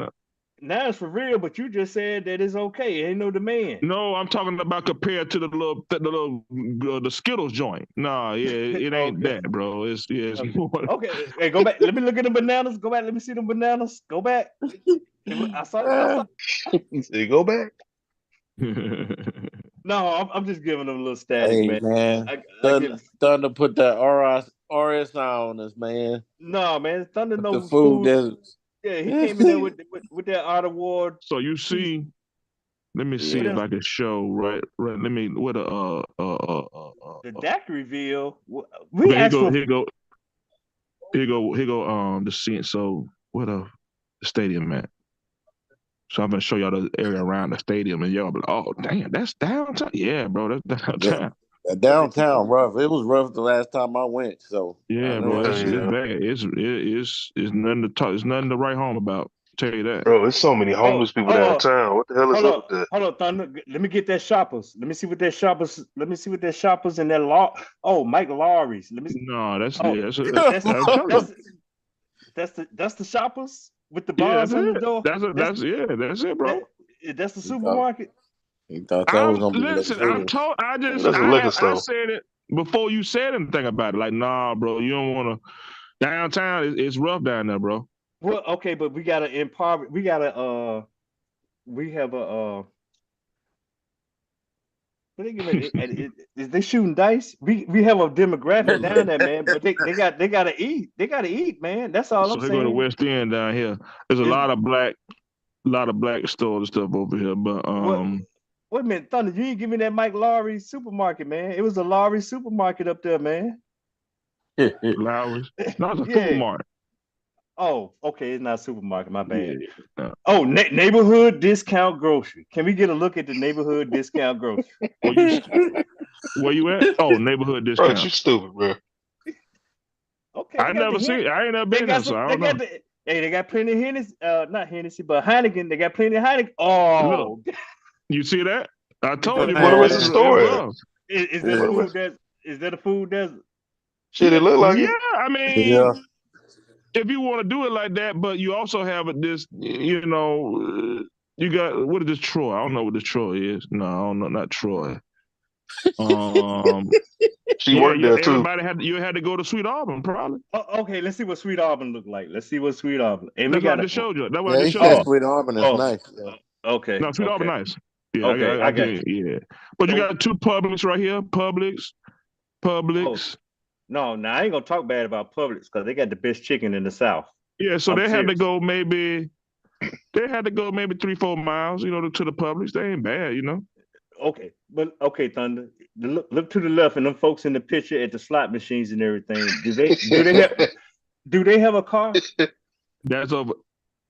now it's for real. But you just said that it's okay. Ain't no demand. No, I'm talking about compared to the Skittles joint. Nah, yeah, it ain't Okay. that, bro. It's Okay. more. Okay. Hey, go back. Let me look at the bananas. Go back. Let me see the bananas. Go back. I saw. He said, "Go back." No, I'm just giving them a little static, Hey man. man, I give. Thunder put that RS on us, man. No, man. Thunder With the knows food food. deserts. Yeah, he came in there with that art award. So you see, let me see Yeah. if I can show right. Let me what The DAC reveal. We okay, asked for. here go the scene. So what the stadium at? So I'm gonna show y'all the area around the stadium, and y'all be like, "Oh, damn, that's downtown." Yeah, bro, that's downtown. Downtown rough. It was rough the last time I went, so I Yeah, know bro, it it's ain't. Yeah, bad. It's nothing to talk. It's nothing to write home about. Tell you that. bro. There's so many Oh, homeless people downtown. What the hell is up with that? hold on, Thunder. Let me get that shoppers. Let me see what that shoppers. Let me see what that shoppers and that law. Oh, Mike Lowry's. Let me. No, that's Oh, yeah. that's I'm telling you. that's the shoppers with the Yeah, that's bars on the it. door. That's it, bro. That's the He thought supermarket. he thought that was gonna be Listen. I'm luxurious. told. That's a liquor I store. said it before you said anything about it. Like, nah, bro, you don't want to. Downtown, it's rough down there, bro. Well, okay, but we gotta empower. We gotta we have a what they giving? Is they shooting dice? We have a demographic down there, man. But they gotta eat. They gotta eat, man. That's all I'm So they go to saying. West End down here. There's a Is lot of black stores and stuff over here. But what? Wait a minute, Thunder. You ain't give me that Mike Lowry supermarket, man. It was a Lowry supermarket up there, man. Lowry's. No, it's a Yeah. supermarket. Oh, okay. It's not a supermarket. My bad. Yeah. Oh, neighborhood discount grocery. Can we get a look at the neighborhood discount grocery? Where you at? Oh, neighborhood Bro, discount. you stupid, bro. Okay, I never seen. I ain't never They been got there, so some. I They don't know. got the. Hey, they got plenty of Hennessy. Not Hennessy, but Heineken. They got plenty of Heineken. Look, Oh, you see that? I told you, Where the bro. rest of the store It's at? rough. is that a Where the food rest? desert? Is that a food desert? Shit, it look like Yeah, it. I Yeah. mean, if you want to do it like that, but you also have this, you got what is this Troy? I don't know what this Troy is. No, I don't know, not Troy. Um, She yeah, worked there too. you had to go to Sweet Auburn, probably. Oh, okay, let's see what Sweet Auburn look like. Let's see what Sweet Auburn. And we That's what I got a. just showed you. That's what I Yeah, just he showed said you. Oh, Sweet Auburn is oh, nice. Yeah. okay, No, Sweet Auburn, okay, nice. Yeah, okay. I got. can. Yeah, but you Oh, got two Publix right here. oh, Publix. no, now I ain't gonna talk bad about Publix because they got the best chicken in the South. Yeah, so I'm they had to serious. go maybe 3-4 miles, to the Publix. They ain't bad. Okay, but okay, Thunder. Look to the left, and them folks in the picture at the slot machines and everything. Do they have a car? That's over.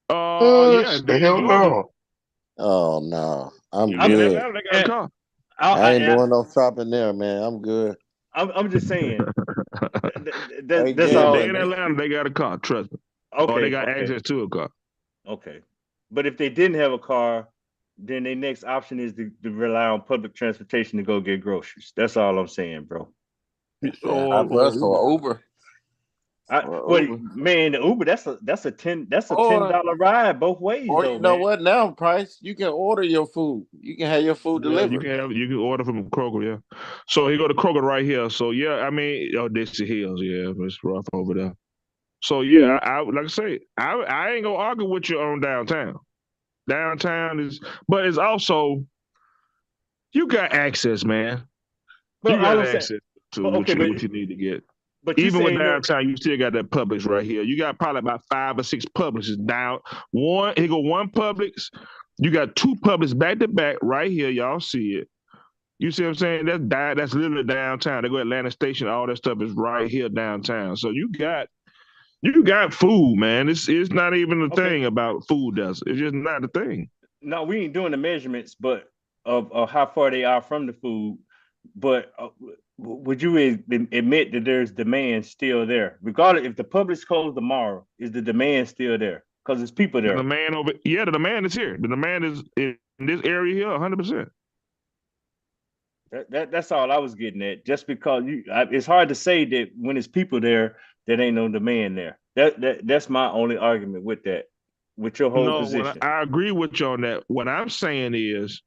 Oh, Yeah, they in hell Georgia. no. Oh no, I'm I mean, I'm good. Atlanta, they got a and car. I ain't I, doing no shopping there, man. I'm good. I'm just saying. Hey, That's Yeah, they all. in gambling. Atlanta, they got a car. Trust me. Or they Okay, got okay, access to a car. okay. But if they didn't have a car, then their next option is to rely on public transportation to go get groceries. That's all I'm saying, bro. Yeah, Or hot bus Uber. or Uber. Or Well, Uber. man, the Uber that's a ten Or dollar ride both ways or though, you know man. what? Now, Price, you can order your food. You can have your food Yeah, delivered. you can order from Kroger, yeah. So he go to Kroger right here. So yeah, I mean, Dixie Hills, yeah, it's rough over there. So yeah, I like I say, I ain't gonna argue with you on downtown. Downtown is, but it's also you got access, man. But You all got I'm saying, access to but okay, what you need to get. But you Even with saying no. downtown, you still got that Publix right here. You got probably about 5 or 6 Publixes down. Here go one Publix. You got 2 Publix back to back right here. Y'all see it. You see what I'm saying? That's literally downtown. They go Atlanta Station. All that stuff is right here downtown. So you got food, man. It's not even a Okay. thing about food deserts. It's just not a thing. No, we ain't doing the measurements, but of how far they are from the food. But would you admit that there's demand still there, regardless if the Publix closed tomorrow? Is the demand still there? Because there's people The there. the demand is here. The demand is in this area here, 100%. That's all I was getting at. Just because it's hard to say that when it's people there, that ain't no demand there. That's my only argument with that, with your whole No, position. I agree with you on that. What I'm saying is,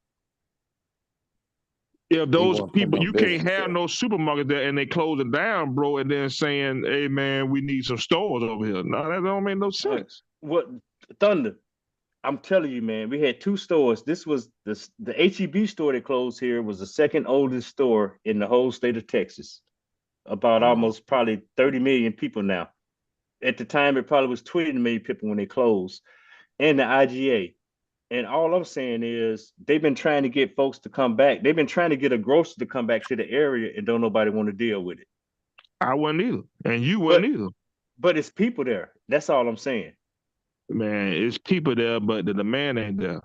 if He those won't put people, no you can't business have there. no supermarket there and they close it down, bro, and then saying, "Hey, man, we need some stores over here." No, that don't make no sense. What Thunder? I'm telling you, man, we had 2 stores. This was the HEB store that closed here was the second oldest store in the whole state of Texas. About almost probably 30 million people now. At the time, it probably was 20 million people when they closed. And the IGA. And all I'm saying is they've been trying to get folks to come back. They've been trying to get a grocer to come back to the area, and don't nobody want to deal with it. I wasn't either, and you But wasn't either. but it's people there. That's all I'm saying. Man, it's people there, but the demand ain't there.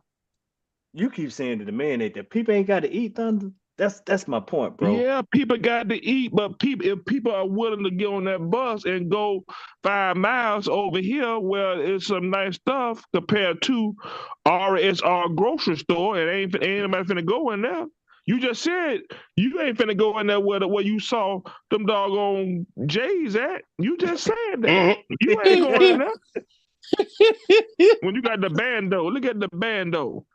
You keep saying that the man ain't there. People ain't got to eat, Thunder. That's my point, bro. Yeah, people got to eat, but if people are willing to get on that bus and go 5 miles over here where it's some nice stuff compared to RSR grocery store, and ain't nobody finna go in there. You just said you ain't finna go in there where you saw them doggone J's at. You just said that. You ain't going in there. When you got the bando, look at the bando.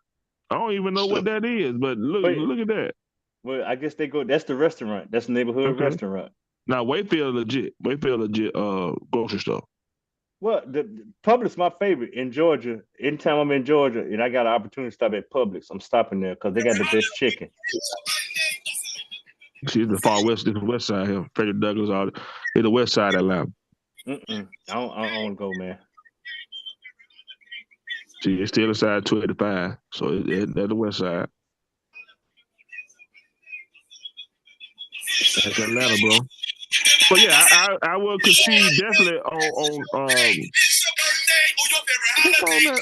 I don't even know what that is, but look at that. Well, I guess they go. That's the restaurant. That's the neighborhood Okay. restaurant. Now Wayfield legit. Grocery store. Well, the Publix my favorite in Georgia. Anytime I'm in Georgia and I got an opportunity to stop at Publix, I'm stopping there because they got the best chicken. See, the far west, the west side here. Frederick Douglass, all the west side of Atlanta. I don't want to go, man. See, it's still inside 285, so that's the west side. That's Atlanta, bro. So yeah, I will concede definitely on who's on that?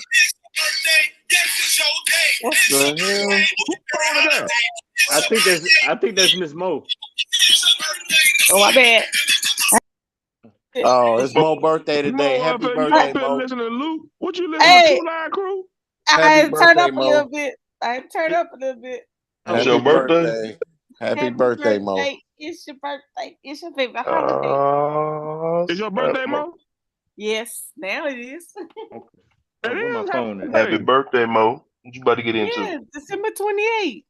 What the hell? Who's on that? I think that's Miss Mo. Oh, my bad. Oh, it's Mo's birthday today. Mo, Happy you birthday, up there Mo. listening to Luke? What you listening Hey, to? Two Line Crew? I Happy had turned birthday, up a little Mo. bit. I had turned up a little bit. It's Happy your birthday? birthday. Happy birthday, Mo. It's your birthday. It's your favorite holiday. Is your birthday, Mo? Yes, now it is. Oh, It where my is. phone at? Happy birthday, Mo. What you about to get into? Yeah, December 28th.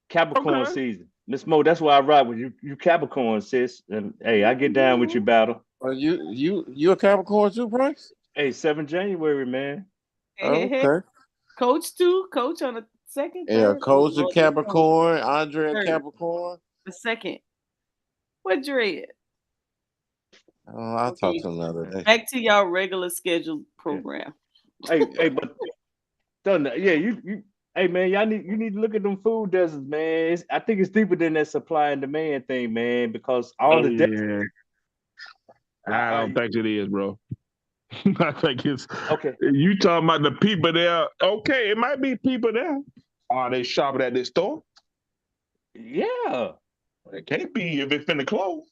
Capricorn Okay. season. Miss Mo, that's why I ride with you. You Capricorn, sis. And hey, I get down with your battle. Are you a Capricorn too, Bryce? Hey, 7 January, man. Okay. Coach too. Coach on the second, Yeah, third. Coach a Oh, Capricorn, Andre a third. Capricorn. The second. What dread? Oh, I'll talk to him another day. Back to y'all regular scheduled program. Hey, but Thunder, yeah, you hey man, you need to look at them food deserts, man. I think it's deeper than that supply and demand thing, man, because all the yeah. I don't think it is, bro. I think it's okay. You talking about the people there? Okay, it might be people there. Are they shopping at this store? Yeah. It can't be if it's finna close.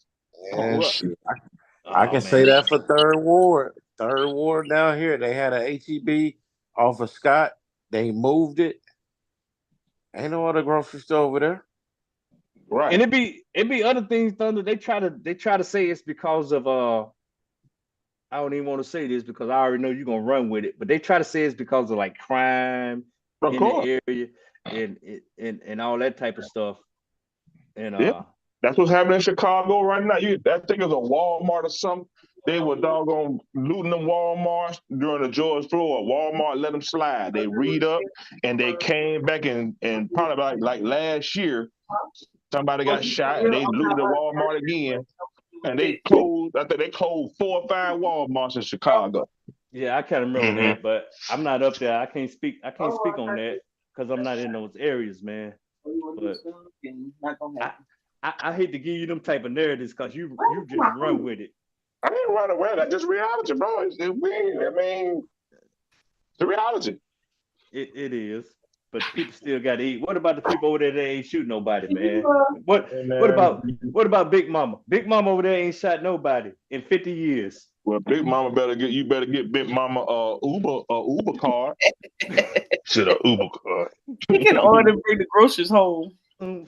Yeah, shit. I can say that for Third Ward. Third Ward down here, they had a HEB off of Scott. They moved it. Ain't no other grocery store over there. Right. And it be other things, Thunder. They try to say it's because of I don't even want to say this because I already know you're gonna run with it, but they try to say it's because of like crime in the area and all that type of stuff. And that's what's happening in Chicago right now. That thing is a Walmart or something. They were doggone looting them Walmarts during the George Floyd. Walmart let them slide. They read up and they came back and probably like last year, somebody got shot and they looted the Walmart again. And they closed. I think they closed 4 or 5 Walmarts in Chicago. Yeah, I kind of remember that, but I'm not up there. I can't speak. I can't speak on that because I'm not in those areas, man. But I hate to give you them type of narratives because you just run with it. I didn't run away. That's just reality, bro. It's weird. I mean, the reality. It is, but people still got to eat. What about the people over there that ain't shoot nobody, man? What about Big Mama? Big Mama over there ain't shot nobody in 50 years. Well, Big Mama better get Big Mama Uber card. Shit, a Uber card. You can order and bring the groceries home.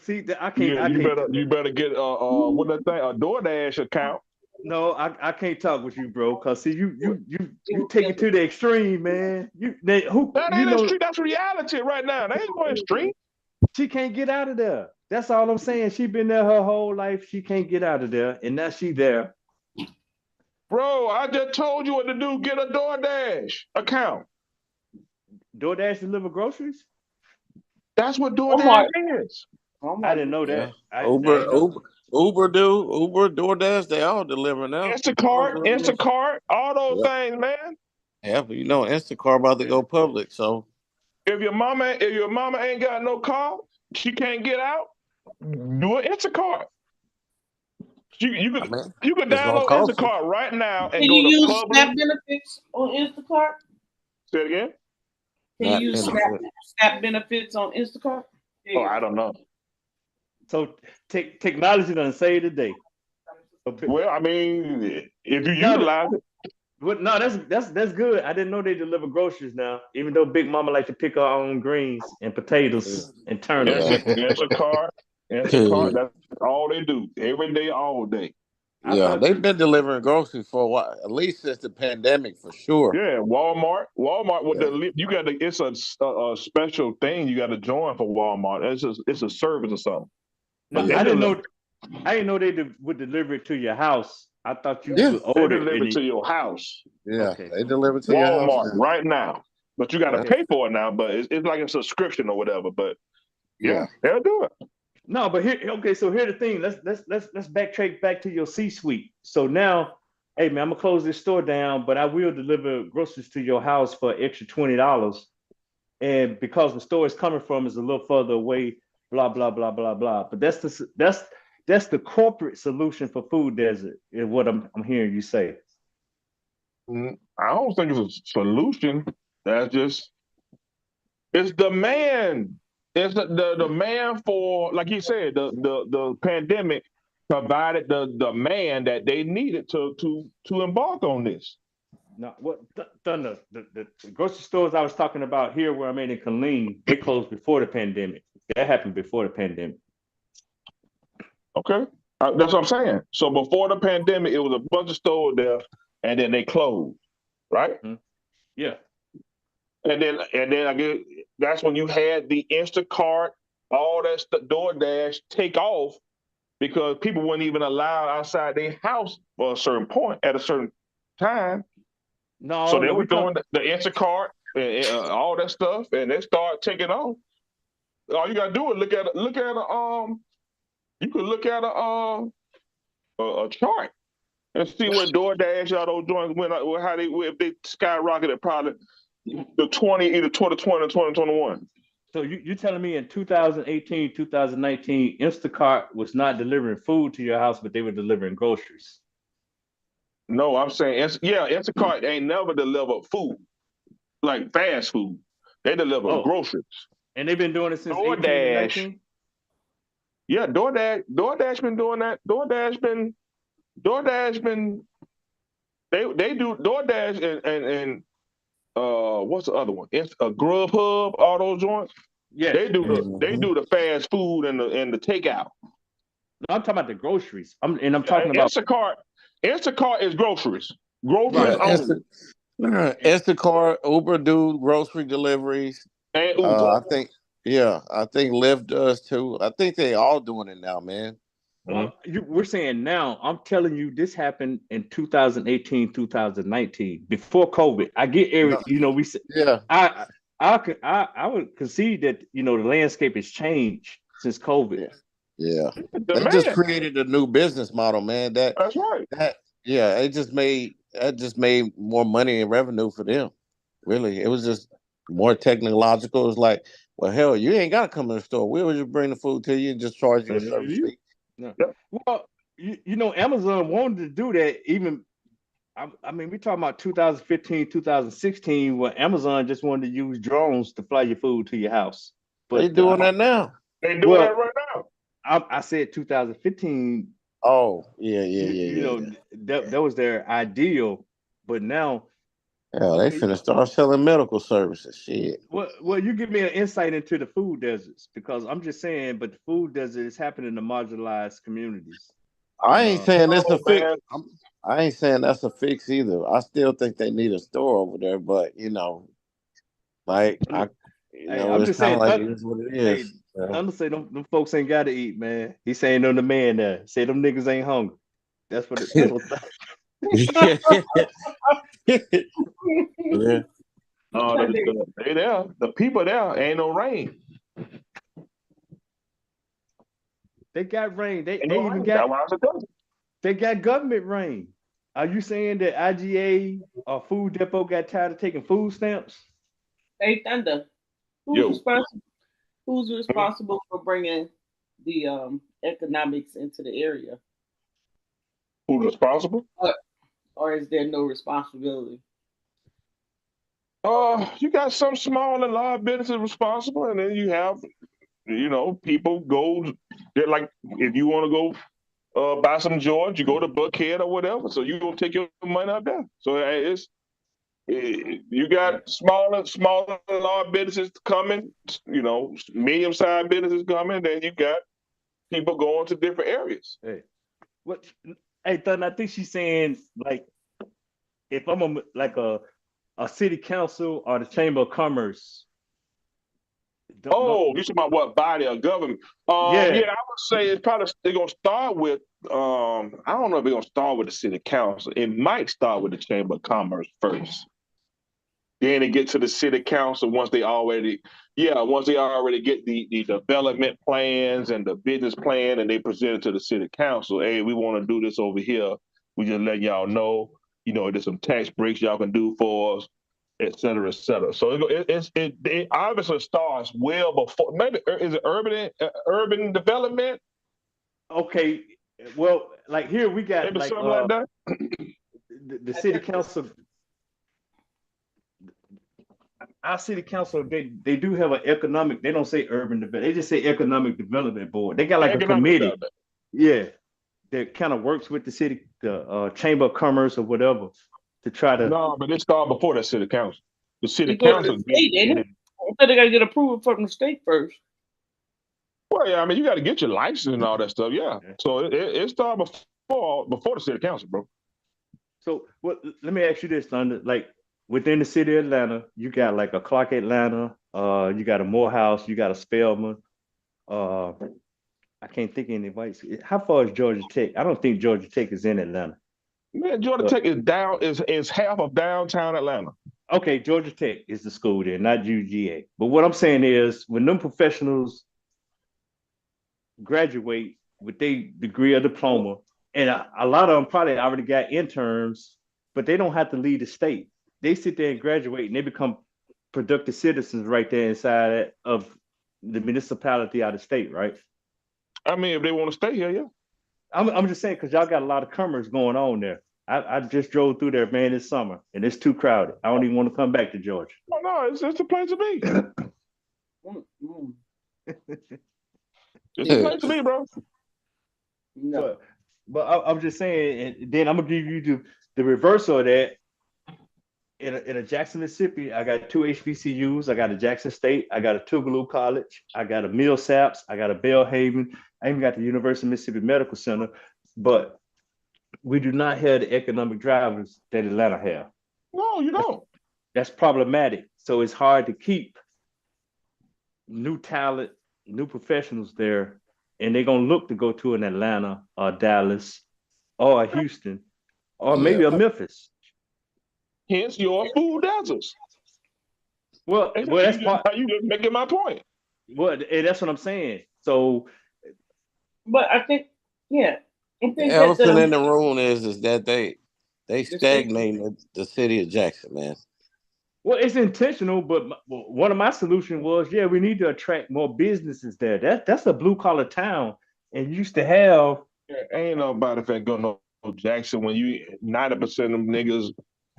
See, I can't. You better get what that thing, a DoorDash account. No, I can't talk with you, bro. Cause see, you take it to the extreme, man. That ain't extreme. That's reality right now. That ain't no extreme. She can't get out of there. That's all I'm saying. She been there her whole life. She can't get out of there, and now she there. Bro, I just told you what to do. Get a DoorDash account. DoorDash deliver groceries? That's what DoorDash is. I didn't know that. Yeah. Uber, DoorDash, they all deliver now. Instacart, all those things, man. Yeah, but you know, Instacart about to go public, so if your mama ain't got no car, she can't get out, do an Instacart. You can download Instacart right now and go to use public. SNAP benefits on Instacart? Say it again. Can you use SNAP benefits on Instacart? Yeah. Oh, I don't know. So technology doesn't save the day. Well, I mean, if you utilize it. No, that's good. I didn't know they deliver groceries now, even though Big Mama like to pick her own greens and potatoes and turnips. Instacart, that's all they do. Every day, all day. Yeah, they've been delivering groceries for a while, at least since the pandemic, for sure. Yeah, Walmart with it's a special thing you got to join for Walmart. It's a service or something. No, I didn't know they would deliver it to your house. I thought you could order it. They deliver it to your house. Yeah, okay. They deliver it to your house. Walmart right now, but you got to pay for it now. But it's like a subscription or whatever. But yeah, they'll do it. No, but so here's the thing. Let's backtrack back to your C-suite. So now, hey man, I'm gonna close this store down, but I will deliver groceries to your house for extra $20. And because the store is coming from is a little further away, blah blah blah blah blah. But that's the corporate solution for food desert, is what I'm hearing you say. I don't think it's a solution. It's demand. It's the demand for, like you said, the pandemic provided the demand that they needed to embark on this. No, what Thunder, the grocery stores I was talking about here where I'm in Killeen, they closed before the pandemic. That happened before the pandemic. Okay, that's what I'm saying. So before the pandemic, it was a bunch of stores there, and then they closed, right? Mm-hmm. Yeah. And then I guess that's when you had the Instacart, all that stuff, DoorDash take off because people weren't even allowed outside their house for a certain point at a certain time. No, so they were doing the Instacart and all that stuff, and they started taking off. All you gotta do is look at a chart and see where DoorDash, all those joints went, if they skyrocketed probably either 2020 or 2021. So you're telling me in 2018, 2019, Instacart was not delivering food to your house, but they were delivering groceries? No, I'm saying, Instacart ain't never delivered food, like fast food. They deliver groceries. And they've been doing it since 2019? Yeah, DoorDash been doing that. DoorDash been, they do DoorDash and what's the other one? It's a Grubhub, all those joints. Yeah, they do the fast food and the takeout. No, I'm talking about the groceries. I'm talking about Instacart. Instacart is groceries. Groceries only. Instacart, Uber do grocery deliveries. And Uber. I think Lyft does too. I think they all doing it now, man. Well, we're saying now. I'm telling you, this happened in 2018, 2019, before COVID. I get Eric. We said, I would concede that the landscape has changed since COVID. Yeah. They just Demand. created a new business model, man. That's right. Yeah, it just made more money and revenue for them. Really. It was just more technological. It's like, well, hell, you ain't gotta come in the store. We'll just bring the food to you and just charge you a service fee. No. Yep. Well, you know, Amazon wanted to do that even. I mean, we're talking about 2015, 2016, where Amazon just wanted to use drones to fly your food to your house. They But doing that now. They doing well, that right now. I said 2015. Oh, yeah, yeah, You, yeah, you yeah, know, yeah. that was their ideal. But now, Yeah, they okay, finna start selling medical services. Shit. well, you give me an insight into the food deserts because I'm just saying, but the food desert is happening in the marginalized communities. I And ain't saying it's a Oh fix. man. I ain't saying that's a fix either. I still think they need a store over there, but like hey, I'm it's just kind of saying, like it is what it hey, is. Thunder say them folks ain't got to eat, man. He saying on the man there. Say them niggas ain't hungry. That's what. Yeah. Yeah. Oh, they there. The people there ain't no rain. They got rain. Ain't no rain. That's why I said They got government rain. Are you saying that IGA or Food Depot got tired of taking food stamps? Hey, Thunder, who's yo. responsible? Who's responsible for bringing the economics into the area, Who's responsible? or is there no responsibility? You got some small and large businesses responsible, and then you have, people go. They're like, if you want to go buy some George, you go to Buckhead or whatever. So you gonna take your money out there. So you got smaller, large businesses coming. Medium-sized businesses coming. Then you got people going to different areas. Hey, what? Hey, Thunder, I think she's saying like if I'm a city council or the chamber of commerce. Don't Oh, you talking about what body of government? yeah. Yeah, I would say it's probably they're gonna start with. I don't know if they're gonna start with the city council. It might start with the chamber of commerce first. Then they get to the city council once they already get the development plans and the business plan, and they present it to the city council. Hey, we want to do this over here. We just let y'all know. There's some tax breaks y'all can do for us, et cetera, et cetera. So it obviously starts well before. Maybe is it urban development? Okay. Well, like here we got Maybe like something like that. the city council. Our city council, they do have an economic. They don't say urban development. They just say economic development board. They got like a Economic committee. development. Yeah, that kind of works with the city, the chamber of commerce or whatever, to try to. No, but it started before the city council. The city You go to council the get. state, ain't it? I thought they gotta get approval from the state first. Well, yeah, I mean, you got to get your license and all that stuff. Yeah. So it started before the city council, bro. So, let me ask you this, Thunder. Like within the city of Atlanta, you got like a Clark Atlanta, you got a Morehouse, you got a Spelman. Uh, I can't think of anybody. How far is Georgia Tech? I don't think Georgia Tech is in Atlanta. Man, Georgia Tech is half of downtown Atlanta. Okay, Georgia Tech is the school there, not UGA. But what I'm saying is, when them professionals graduate with their degree or diploma, and a lot of them probably already got interns, but they don't have to leave the state. They sit there and graduate, and they become productive citizens right there inside of the municipality out of state, right? I mean, if they want to stay here, yeah. I'm just saying because y'all got a lot of commerce going on there. I just drove through there, man, this summer, and it's too crowded. I don't even want to come back to Georgia. Oh no, it's a place to be. It's a place to be, bro. No. But I'm just saying, and then I'm gonna give you the reverse of that. In a Jackson, Mississippi, I got two HBCUs. I got a Jackson State. I got a Tougaloo College. I got a Millsaps. I got a Belhaven. I even got the University of Mississippi Medical Center. But we do not have the economic drivers that Atlanta have. No, you don't. That's problematic. So it's hard to keep new talent, new professionals there, and they're gonna look to go to an Atlanta or Dallas or a Houston or maybe a Memphis. Hence your food deserts. Well, that's part. You just making my point. Well, and that's what I'm saying. So But I think, yeah, I The think that elephant in the room is that they the state. stagnating the city of Jackson, man. Well, it's intentional, but one of my solutions was, yeah, we need to attract more businesses there. That's a blue collar town, and used to have. Ain't nobody finna go no Jackson when you 90% of them niggas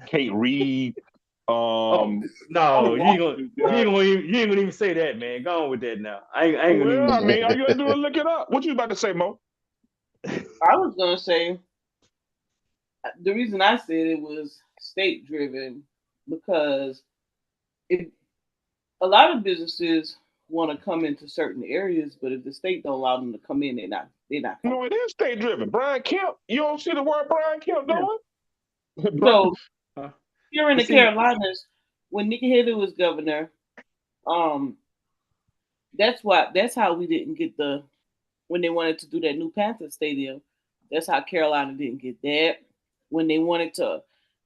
can't read. Oh I'm no, walking this guy. you ain't gonna even say that, man. Go on with that now. I ain't gonna Well, I even. mean, all you gotta do is look it up. What you about to say, Mo? I was gonna say the reason I said it was state driven because if a lot of businesses want to come into certain areas, but if the state don't allow them to come in, they're not coming. No, it is state driven. Brian Kemp, you don't see the work Brian Kemp Yeah. doing? So Uh, here in but the see, Carolinas, when Nikki Haley was governor, um, that's how we didn't get the when they wanted to do that new Panther Stadium. That's how Carolina didn't get that. When they wanted to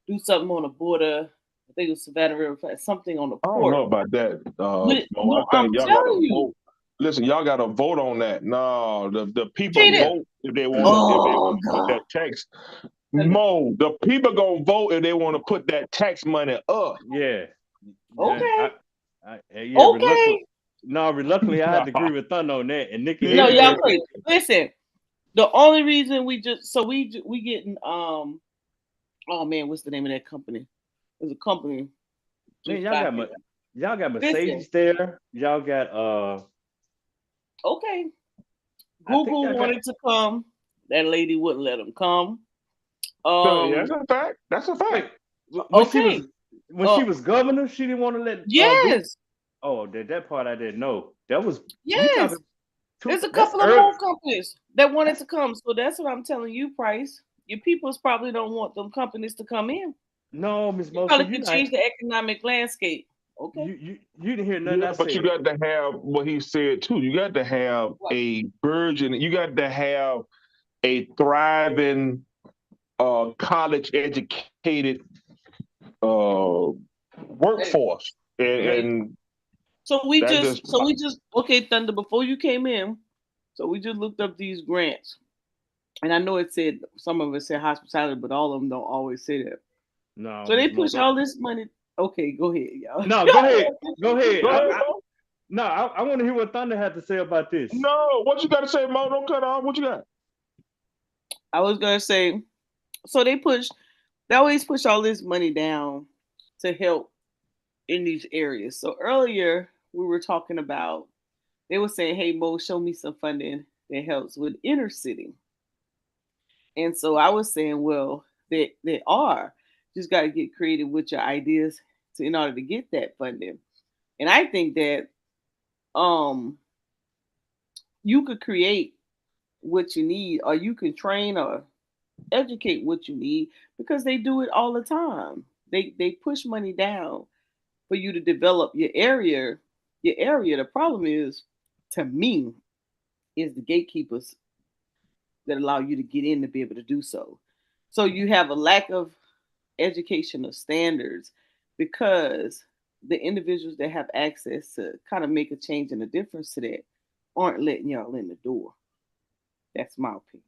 do something on the border, I think it was Savannah River, something on the I don't port. know about that. Mo, I No, I'm think y'all got to telling you, vote. Listen, y'all got to vote on that. No, the people cheated. yeah, vote if they want to Oh put God. that tax. Mo, the people gonna vote if they want to put that tax money up. yeah, yeah. Okay. Yeah, reluctantly. Okay. No, reluctantly, I had to agree with Thunder on that. And Nikki No, Haley Yeah. y'all vote. crazy. Listen, the only reason we getting oh man, what's the name of that company? There's a company Man, just got here. y'all got Listen, Mercedes there. Y'all got okay. I think Google y'all got wanted to come. That lady wouldn't let them come. So, yeah, Um, that's a fact. That's a fact. wait okay. when Uh, she was governor, she didn't want to let Google. yes, Oh, that part I didn't know. That was we yes. talking two. There's a That's couple of early. more companies that wanted That's to come. So that's what I'm telling you, Price. Your peoples probably don't want them companies to come in. no, Miss You Mosley, probably you could not change the economic landscape. Okay. you didn't hear nothing Yeah, I but you said. got to have what he said too. You got to have What? a burgeon. You got to have a thriving, college educated uh, Hey. workforce, Yeah, and So we that just just so we just okay, Thunder, before you came in, so we just looked up these grants. And I know it said some of it said hospitality, but all of them don't always say that. no, So they Miss push Mosley. all this money. Okay, go ahead, y'all. No, go ahead. Go ahead. go ahead, Mo. No, I want to hear what Thunder had to say about this. No, what you got to say, Mo? Don't cut off. What you got? I was gonna say, so they always push all this money down to help in these areas. So earlier we were talking about they were saying, "Hey Mo, show me some funding that helps with inner city." And so I was saying, well, they are just got to get creative with your ideas in order to get that funding. And I think that um you could create what you need, or you can train or educate what you need because they do it all the time. They push money down for you to develop your area. Your area. The problem is, to me, is the gatekeepers that allow you to get in to be able to do so. So you have a lack of educational standards because the individuals that have access to kind of make a change and a difference to that aren't letting y'all in the door. That's my opinion.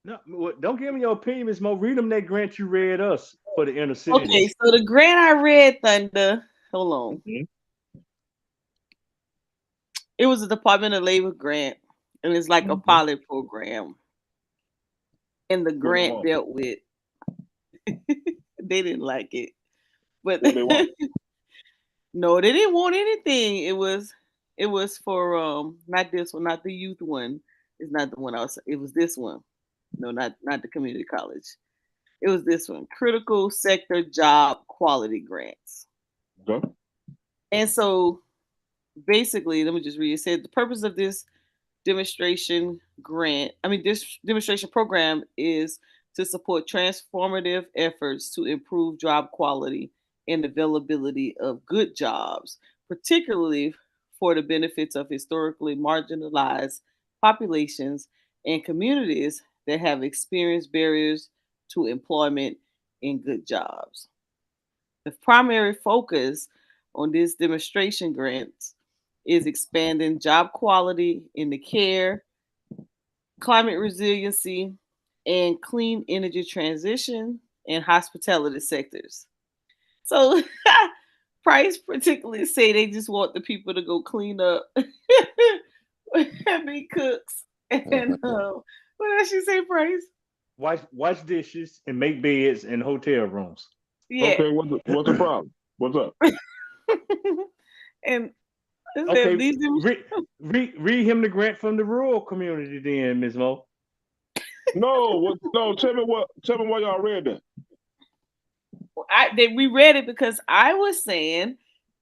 No, don't give me your opinion, Miss Mo. Read them that grant you read us for the inner Okay, cities. so the grant I read, Thunder, hold on. Mhm. It was a Department of Labor grant, and it's like a Mhm. pilot program. And the What they grant want? dealt with, they didn't like it. But What they want? no, they didn't want anything. It was for not this one, not the youth one. It's not the one else. It was this one. No, not the community college. It was this one. Critical sector job quality grants. Okay. And so basically, let me just read. It said the purpose of this this demonstration program is to support transformative efforts to improve job quality and availability of good jobs, particularly for the benefits of historically marginalized populations and communities that have experienced barriers to employment and good jobs. The primary focus on this demonstration grants is expanding job quality in the care, climate resiliency, and clean energy transition and hospitality sectors. So Price particularly say they just want the people to go clean up and be cooks. And what else you say, Price? Wash dishes and make beds in hotel rooms. Yeah. Okay, what's the problem? What's up? And it said Okay, these read him the grant from the rural community, then, Ms. Mo. No, what? No, tell me what. Tell me why y'all read that. we read it because I was saying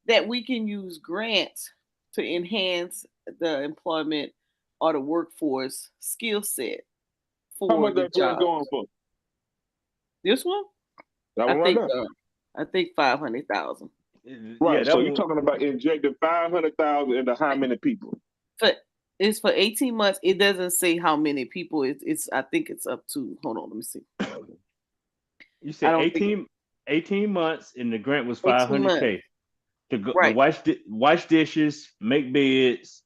that we can use grants to enhance the employment or the workforce skill set How for much the that grant job. going for? This one, That I one right think, there. I think 500,000. Yeah, Right. that So you're one. talking about injecting 500,000 into how many people? But it's for 18 months. It doesn't say how many people. It's I think it's up to. Hold on, let me see. You I said don't think 18 months, and the grant was 18 months. 500K to Right. wash dishes, make beds.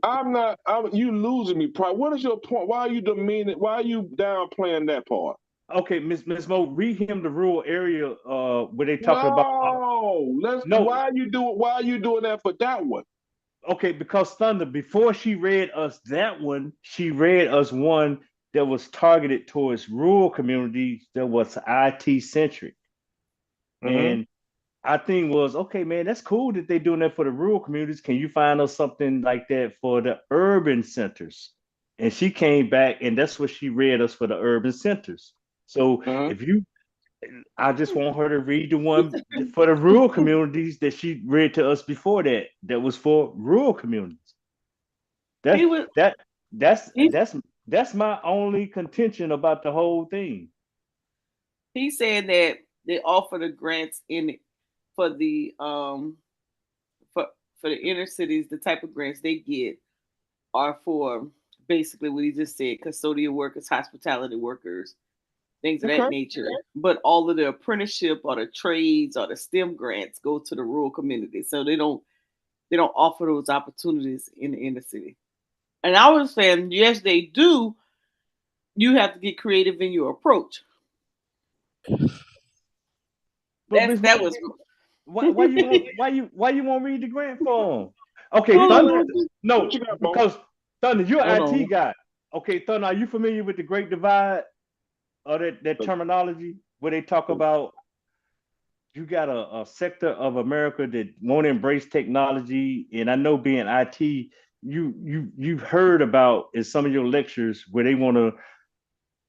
I'm not. You losing me. What is your point? Why are you demeaning? Why are you downplaying that part? Okay, Miss Mo, read him the rural area where they talking about. No. Let's. No, Why are you doing that for that one? okay, because Thunder, before she read us that one, she read us one that was targeted towards rural communities that was IT centric. Mm-hmm. And our thing was, okay, man, that's cool that they're doing that for the rural communities. Can you find us something like that for the urban centers? And she came back, and that's what she read us for the urban centers. So Uh-huh. if you, I just want her to read the one for the rural communities that she read to us before that. That was for rural communities. He That's was that. That's he that's that's my only contention about the whole thing. he said that they offer the grants in for the for for the inner cities. The type of grants they get are for basically what he just said: custodial workers, hospitality workers, things of that Okay. nature. But all of the apprenticeship or the trades or the STEM grants go to the rural community, so they don't offer those opportunities in the inner city. And I was saying, yes, they do. You have to get creative in your approach. But Miss That Mo, was why you won't read the grant form? Okay, hold Thunder. on. No, What you got, Bo? because Thunder, you're Hold an IT on. guy. Okay, Thunder, are you familiar with the Great Divide or that terminology where they talk about you got a sector of America that won't embrace technology, and I know being IT, you've heard about in some of your lectures where they want to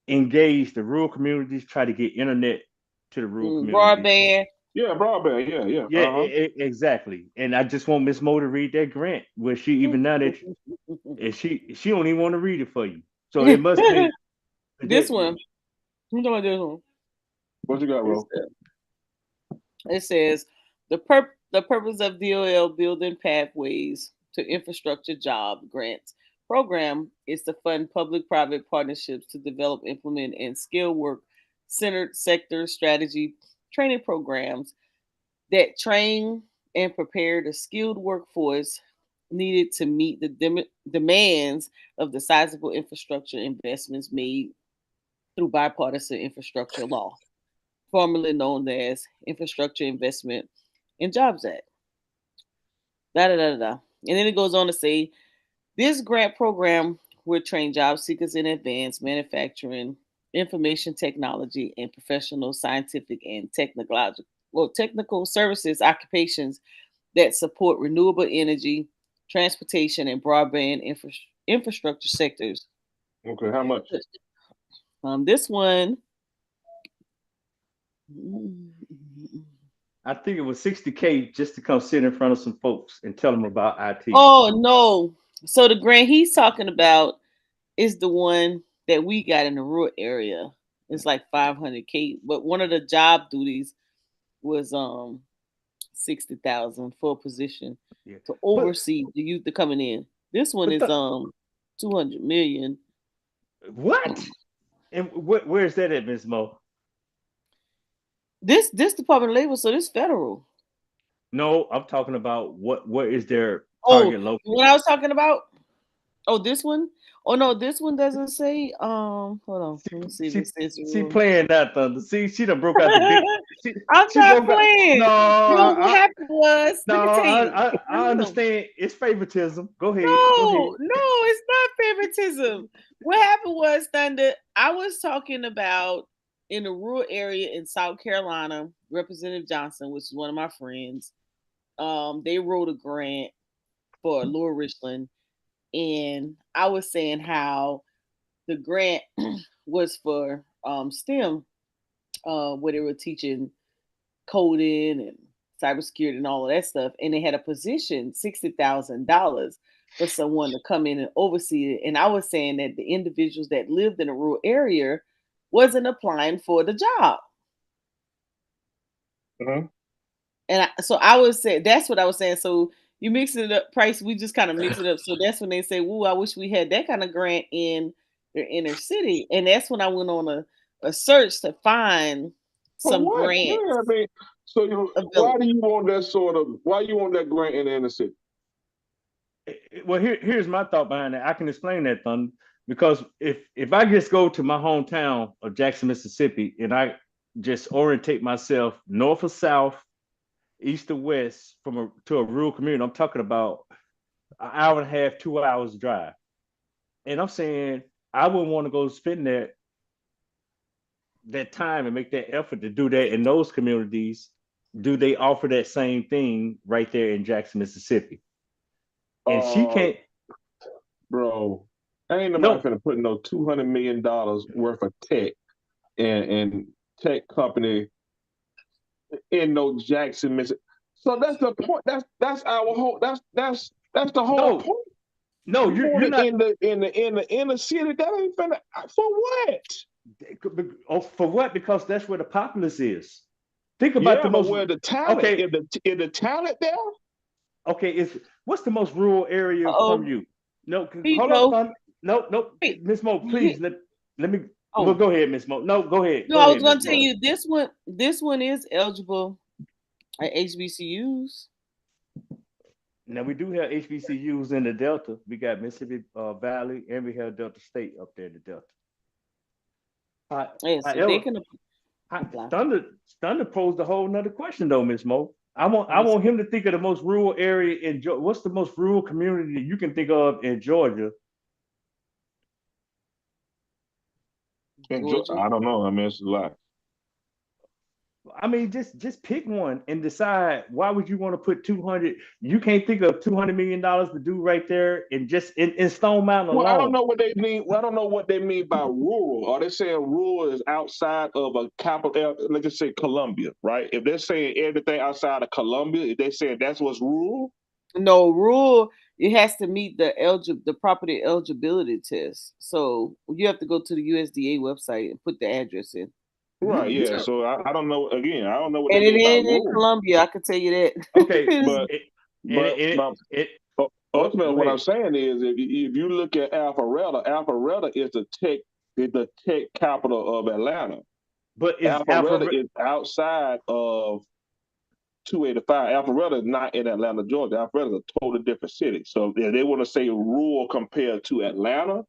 engage the rural communities, try to get internet to the rural communities. Broadband. Yeah, broadband. Yeah, yeah. Yeah, Uh-huh. exactly. And I just want Miss Mo to read that grant where she even now that and she don't even want to read it for you. So it must be This that one. I'm talking about this one. What you got, It bro? says, it says the purpose of DOL building pathways to infrastructure job grants program is to fund public-private partnerships to develop, implement, and skill work centered sector strategy training programs that train and prepare the skilled workforce needed to meet the demands of the sizable infrastructure investments made through bipartisan infrastructure law, formerly known as Infrastructure Investment and Jobs Act. Da da da da. And then it goes on to say this grant program will train job seekers in advanced manufacturing, information technology, and professional scientific and technical services occupations that support renewable energy, transportation, and broadband infrastructure sectors. Okay, how much? This one, I think it was 60K just to come sit in front of some folks and tell them about IT. oh no. So the grant he's talking about is the one that we got in the rural area. It's like 500K, but one of the job duties was 60,000 for a position Yeah. to But oversee the youth that coming in. This one but is the, 200 million. what? And where's that at, Ms. Mo? This Department of Labor, so this federal. No, I'm talking about where is their Oh, target what located? I was talking about? Oh, this one? Oh no, this one doesn't say. Hold on. Let me see if She it says the she rule. playing that Thunder. See, she done broke out the big. She I'm she not broke out. playing. No, No, what happened was, no, let me tell you. I understand. It's favoritism. Go ahead. Go ahead. No, it's not favoritism. What happened was, Thunder, I was talking about in a rural area in South Carolina, Representative Johnson, which is one of my friends. They wrote a grant for Lower Richland, and I was saying how the grant was for STEM, where they were teaching coding and cybersecurity and all of that stuff. And they had a position, $60,000 for someone to come in and oversee it. And I was saying that the individuals that lived in a rural area wasn't applying for the job. Mhm. And so I was saying, that's what I was saying. So you mix it up, price, we just kind of mix it up. So that's when they say, "Woo, I wish we had that kind of grant in the inner city." And that's when I went on a search to find For some what? Yeah, grants I mean, so why available. do you want that why you want that grant in the inner city? Well, here's my thought behind that. I can explain that, Thunder, because if I just go to my hometown of Jackson, Mississippi, and I just orientate myself north or south, east or west to a rural community, I'm talking about an hour and a half, 2 hours drive. And I'm saying I wouldn't want to go spend that time and make that effort to do that in those communities. Do they offer that same thing right there in Jackson, Mississippi? And she Uh, can't. bro, ain't nobody No, finna put no $200 million worth of tech and tech company in no Jackson, Mississippi. So that's the point. That's our whole. That's the whole no, point. no. You You're want it not. in the inner city. That ain't finna for what? Oh, for what? Because that's where the populace is. Think about Yeah, the but most. where the talent? Okay, Is the talent there? okay. What's the most rural area from Oh, you? No, you hold up, know, son. No, no, wait, Miss Mo, please let me. Well, oh, go ahead, Miss Mo. No, no, go I was ahead, gonna Miss tell Mo. you this one is eligible at HBCUs. Now we do have HBCUs in the Delta. We got Mississippi Valley, and we have Delta State up there in the Delta. Yeah, so they However, can apply. Thunder posed a whole nother question though, Miss Mo. Let I me want see. him to think of the most rural area in Georgia. What's the most rural community you can think of in Georgia? Georgia. I don't know. I mean, it's a lot. I mean, just pick one and decide why would you want to put 200. You can't think of $200 million to do right there and just in Stone Mountain Well, I don't alone. know what they mean. Well, I don't know what they mean by rural. Are they saying rural is outside of a capital? Let's just say Columbia, right? If they're saying everything outside of Columbia, if they're saying that's what's rural, No rule. It has to meet the property eligibility test. So you have to go to the USDA website and put the address in. right? You Yeah. tell. So I don't know. Again, I don't know what they And it mean by ain't in rural. Columbia, I can tell you that. Okay, It is- But and but but it ultimately, go what I'm ahead. saying is, if you look at Alpharetta is the tech capital of Atlanta. But is Alpharetta Alpha is outside of 285. Alpharetta is not in Atlanta, Georgia. Alpharetta is a totally different city. So if they want to say rural compared to Atlanta,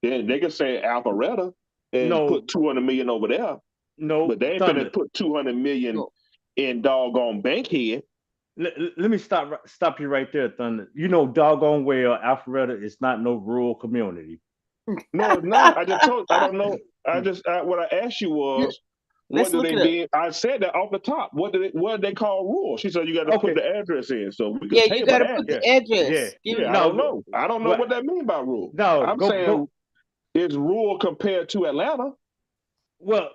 then they can say Alpharetta and put no 200 million over there. no But they ain't Thunder. finna put 200 million no, in doggone Bankhead. Let me stop you right there, Thunder. You know doggone well Alpharetta is not no rural community. No, it's not. I just told. I don't know. What I asked you You- was, what let's do look they it up. mean? I said that off the top. What do they call rural? She said you got to put Okay, the address in, so we could Yeah, tell you you about gotta the put the address. yeah, yeah. address. Give Yeah, me I No, don't know. I don't know what? what that mean by rural. No, I'm go. saying it's rural compared to Atlanta. Well,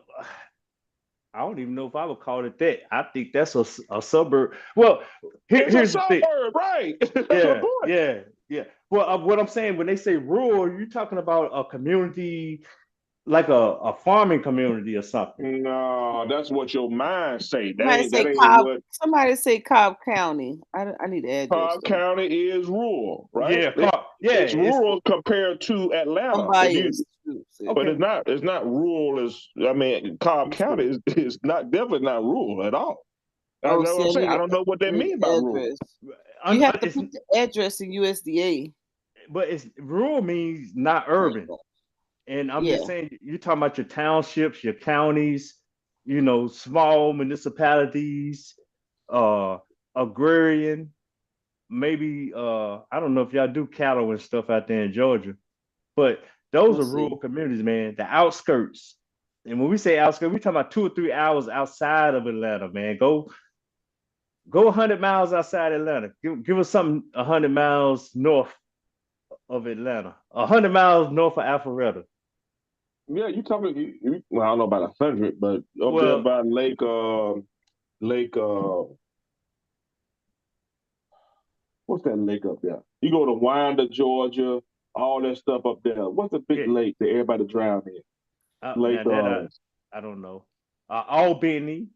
I don't even know if I would call it that. I think that's a suburb. Well, It's a here's the thing. suburb, right? That's my Yeah, point. yeah. Well, what I'm saying when they say rural, you're talking about a community like a farming community or something. No, that's what your mind say. somebody That say ain't Cobb. what Somebody say Cobb County. I need the address Cobb though. County is rural, right? Yeah, yeah. It's rural compared to Atlanta. If you Unbiased. But Okay. it's not rural as I mean Cobb Let's go. County is not definitely not rural at all. That's Oh, what see, I'm saying. I don't know what they I need mean by the rural. address. You have to It's put the address in USDA. but it's rural means not urban. And I'm Yeah. just saying, you're talking about your townships, your counties, small municipalities, uh, agrarian, maybe I don't know if y'all do cattle and stuff out there in Georgia, but those are Let's see. rural communities, man. The outskirts. And when we say outskirts, we're talking about 2 or 3 hours outside of Atlanta, man. Go 100 miles outside Atlanta. Give us something 100 miles north of Atlanta, 100 miles north of Alpharetta. Yeah, you talking? Well, I don't know about 100, but up there Well, by Lake. What's that lake up there? You go to Winder, Georgia, all that stuff up there. What's the big yeah, lake that everybody drown in? Lake. now that I don't know. Albany,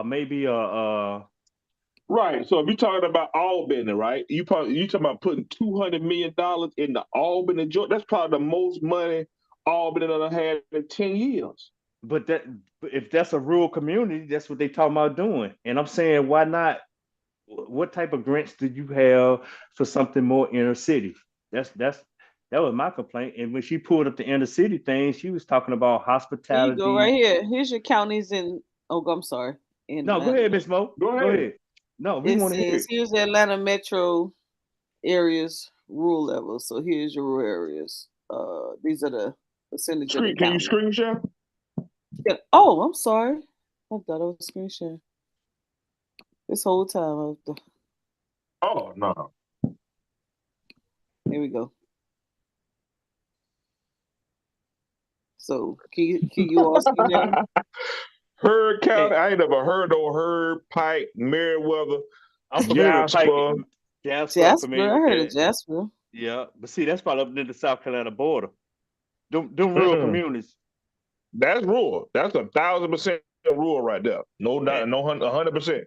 maybe Right. So if you're talking about Albany, right? You talking about putting $200 million in the Albany, Georgia. That's probably the most money Albany done had in 10 years. but if that's a rural community, that's what they talking about doing. And I'm saying, why not? What type of grants do you have for something more inner city? That was my complaint. And when she pulled up the inner city thing, she was talking about Here you go, right hospitality. here. Here's your counties in. Oh, I'm sorry, in No, go Atlanta. ahead, Miss Mo. Go Go ahead. ahead. No, we It want to hear says it. here's the Atlanta metro areas rural level. So here's your rural areas. These are the percentage of the Screen. Can you county. screen share? Yeah. Oh, I'm sorry. I thought I was screen sharing this whole time. Oh no. Here we go. So can you all see now? Heard County. Okay, I ain't never heard no Heard, Pike, Meriwether, I'm familiar with Pike, Jasper. Jasper. I'm Jasper, familiar I with heard of that. Jasper. Yeah, but see, that's probably up near the South Carolina border. Them rural Mm-mm. communities. That's rural. That's 1,000% rural right there. No doubt. And, No 100%.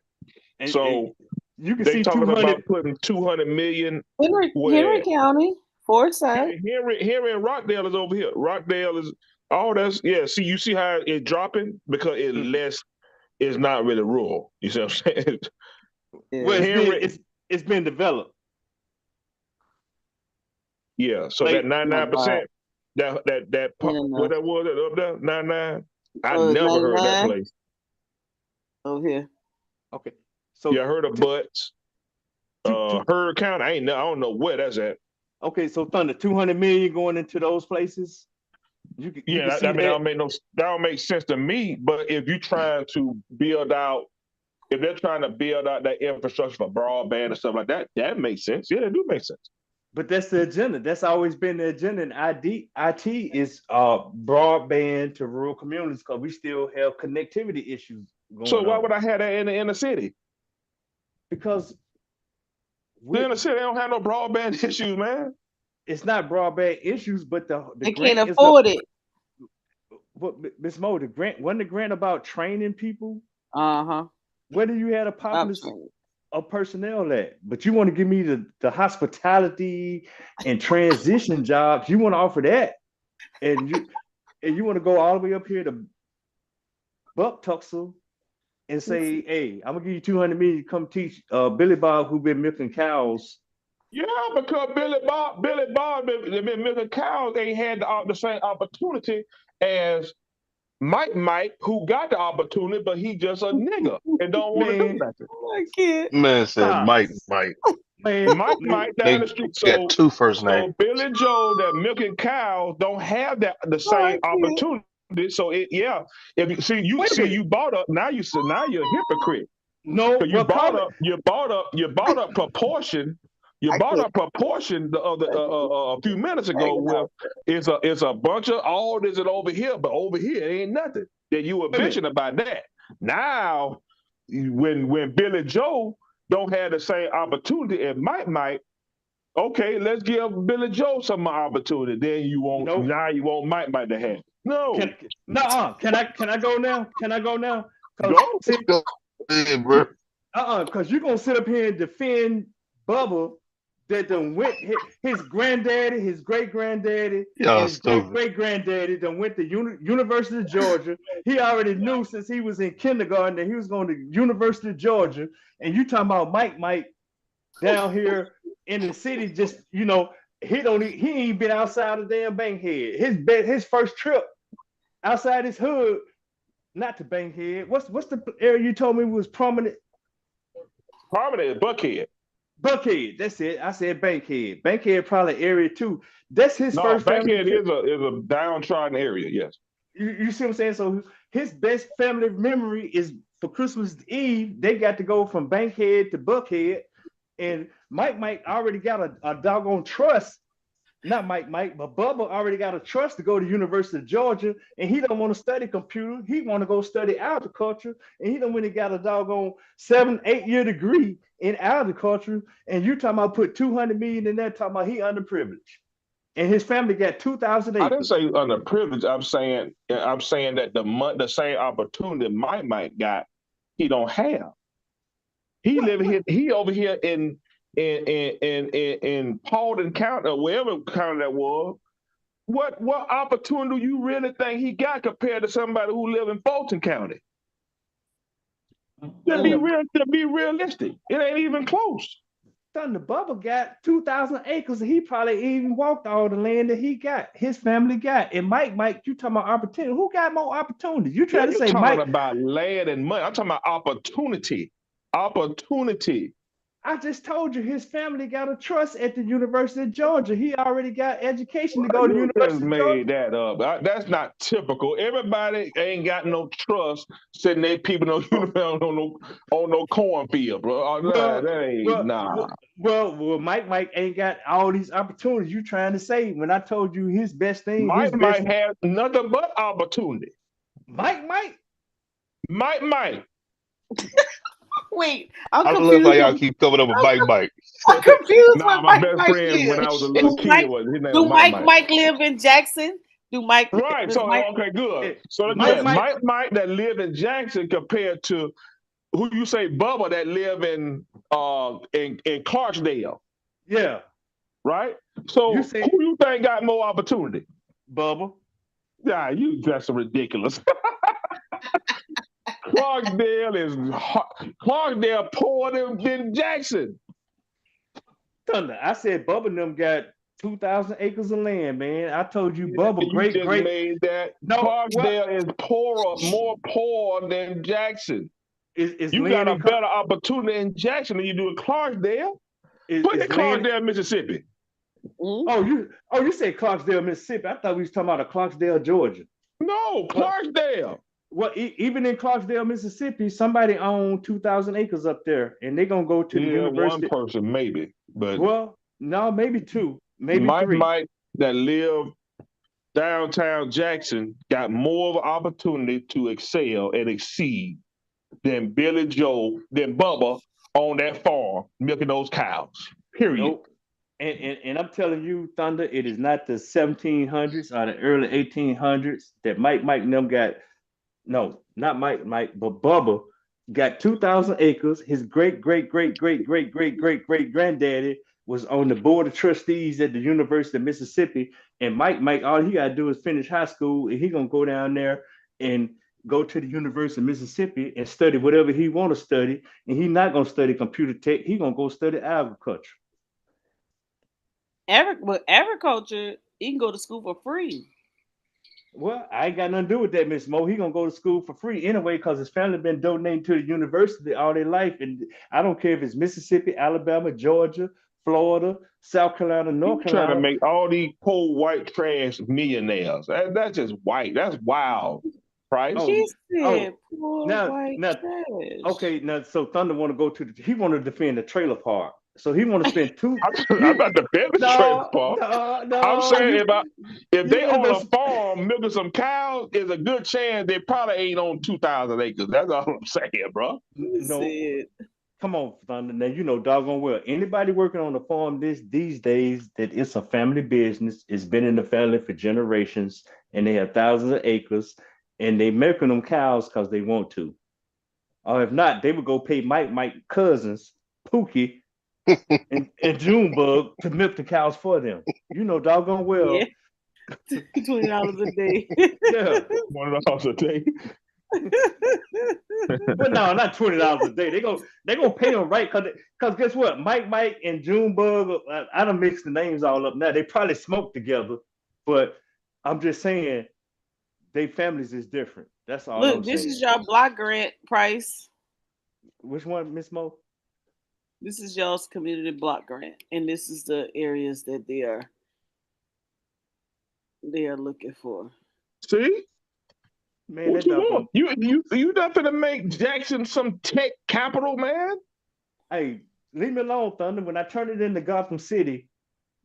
and So you can they see talking 200. about putting 200 million Henry where County, Forsyth. Henry and Rockdale is over here. Rockdale is all that's yeah. See, you see how it's dropping because it Mhm. less is not really rural. You see what I'm saying? Well, Yeah. Henry, it's been developed. yeah. So that Like, 99%, And what that was up there, 99. I never heard that 99 place. over here. okay, Yeah, I so heard of Butts. two, Heard County. I don't know where that's at. okay, so Thunder, 200 million going into those places. You can Yeah, see I mean that. that don't make sense to me. But if you're trying to build out, if they're trying to build out that infrastructure for broadband and stuff like that, that makes sense. Yeah, that do make sense. But that's the agenda. That's always been the agenda. And IT is broadband to rural communities because we still have connectivity issues So going why on. would I have that in the inner city? Because The we inner city don't have no broadband issues, man. it's not broadband issues, but the They can't grant is a afford it. what Miss Mo, the grant wasn't the grant about training people. Uh-huh. Where do you have a Job populace training. of personnel at? But you want to give me the hospitality and transition jobs. You want to offer that, and you want to go all the way up here to Buck Tuxel and say, "Hey, I'm gonna give you 200 million to come teach Billy Bob who been milking cows." Yeah, because Billy Bob been milking cows ain't had the same opportunity as Mike, who got the opportunity, but he just a nigga and don't want to do Man, nothing. I can't. Man said stop, Mike. man. Mike down He the street. got So two first names. so Billy Joe that milking cows don't have the Oh, I same can't. opportunity. So if you Wait a minute. you bought up now you're a hypocrite. No, Because well, call it. you bought up proportion. You I bought can't. up proportion the other a few minutes ago Hanging where out. it's a bunch of all this and over here, but over here it ain't nothing. Then you were Wait a minute. bitching about that. Now when Billy Joe don't have the same opportunity as Mike, okay, let's give Billy Joe some opportunity. Then No, you want Mike to have. can No, no. Can I go now? Can I go now? Cause go. see, Go ahead, bro. because you're gonna sit up here and defend Bubba that done went his granddaddy, his great granddaddy, and Y'all his great stupid. great granddaddy done went to University of Georgia. He already knew since he was in kindergarten that he was going to University of Georgia. And you talking about Mike down here in the city, just he ain't been outside of damn Bankhead. His first trip outside his hood, not to Bankhead. What's the area you told me was prominent? Prominent Buckhead. Buckhead. That's it. I said Bankhead. Bankhead probably area two. That's his No, first family Bankhead trip. is a downtrodden area. Yes. You see what I'm saying? So his best family memory is for Christmas Eve. They got to go from Bankhead to Buckhead, and Mike already got a doggone trust. Not Mike, but Bubba already got a trust to go to University of Georgia, and he don't want to study computer. He want to go study agriculture, and he don't really got a doggone 7-8 year degree in agriculture. And you talking about put 200 million in there, talking about he underprivileged, and his family got 2,000 I didn't acres. say underprivileged. I'm saying that the same opportunity Mike got, he don't have. He living here. He over here in Paulding County or wherever county that was. What opportunity do you really think he got compared to somebody who live in Fulton County? To be realistic, it ain't even close. Thunder Bubba got 2,000 acres, and he probably even walked all the land that he got. His family got. And Mike, you talking about opportunity? Who got more opportunity? You trying to You're say talking Mike? about land and money. I'm talking about opportunity. Opportunity. I just told you his family got a trust at the University of Georgia. He already got education to Well, go to you just University of made Georgia. that up. That's not typical. Everybody ain't got no trust sitting there people no uniform on no cornfield, bro. Well, That ain't well, nah. well, Mike ain't got all these opportunities. You trying to say when I told you his best thing, his Mike best might have nothing but opportunity. Mike. Mike. Wait, I'm I love how confused. y'all keep coming up with Mike. I'm confused Nah, with my Mike best Mike friend when live. I was a little kid his name was Do Mike. Mike live in Jackson? Right. Does So Mike okay, good. So Mike, again, Mike that live in Jackson compared to who you say Bubba that live in Clarksdale, yeah. right? You So say who you think got more opportunity? Bubba. Nah, that's ridiculous. Clarksdale poorer than Jackson. Thunder. I said Bubba and them got 2,000 acres of land, man. I told you Yeah, Bubba you just great. made that. No, what Clarksdale is more poor than Jackson. is You got land a in better opportunity in Jackson than you do in Clarksdale. Put is in land? Clarksdale, Mississippi. You said Clarksdale, Mississippi. I thought we was talking about a Clarksdale, Georgia. No, Clarksdale. Well, even in Clarksdale, Mississippi, somebody owned 2,000 acres up there, and they're gonna go to the Yeah, one university. person maybe, but Well, no, maybe two, maybe Mike three. that live downtown Jackson got more of an opportunity to excel and exceed than Billy Joe, than Bubba on that farm milking those cows. Period. Nope. And I'm telling you, Thunder, it is not the 1700s or the early 1800s that Mike and them got. No, not Mike, but Bubba got 2,000 acres. His great granddaddy was on the board of trustees at the University of Mississippi. And Mike, all he got to do is finish high school, and he gonna go down there and go to the University of Mississippi and study whatever he want to study. And he not gonna study computer tech. He gonna go study agriculture. agriculture, you can go to school for free. Well, I ain't got nothing to do with that, Miss Mo. He gonna go to school for free anyway because his family been donating to the university all their life, and I don't care if it's Mississippi, Alabama, Georgia, Florida, South Carolina, You North trying to Carolina. make all these poor white trash millionaires. That's just white. That's wild. Price. Oh, She said oh, poor now, white now, trash. okay, now, so Thunder want to go to he want to defend the trailer park, so he want to spend two. I'm not defending the trailer park. I'm No, saying if you they end own up a farm milking some cows, there's a good chance they probably ain't on 2,000 acres. That's all I'm saying, bro. She no. said, Come on, Thunder. Now you know doggone well. Anybody working on the farm these days that it's a family business. It's been in the family for generations, and they have thousands of acres, and they milking them cows because they want to. Or if not, they would go pay Mike cousins, Pookie and Junebug to milk the cows for them. You know doggone yeah, well. $20 a day. Yeah. $1 a day. Well, no, not $20 a day. They gonna pay them right because guess what? Mike and Junebug, I done mixed the names all up now. They probably smoke together, but I'm just saying they families is different. That's all I'm Look, this is saying. your block grant price. Which one, Miss Mo? This is y'all's community block grant, and this is the areas that they are looking for. See? Man, What that you doggone. want? You not gonna make Jackson some tech capital, man? Hey, leave me alone, Thunder. When I turn it into Gotham City,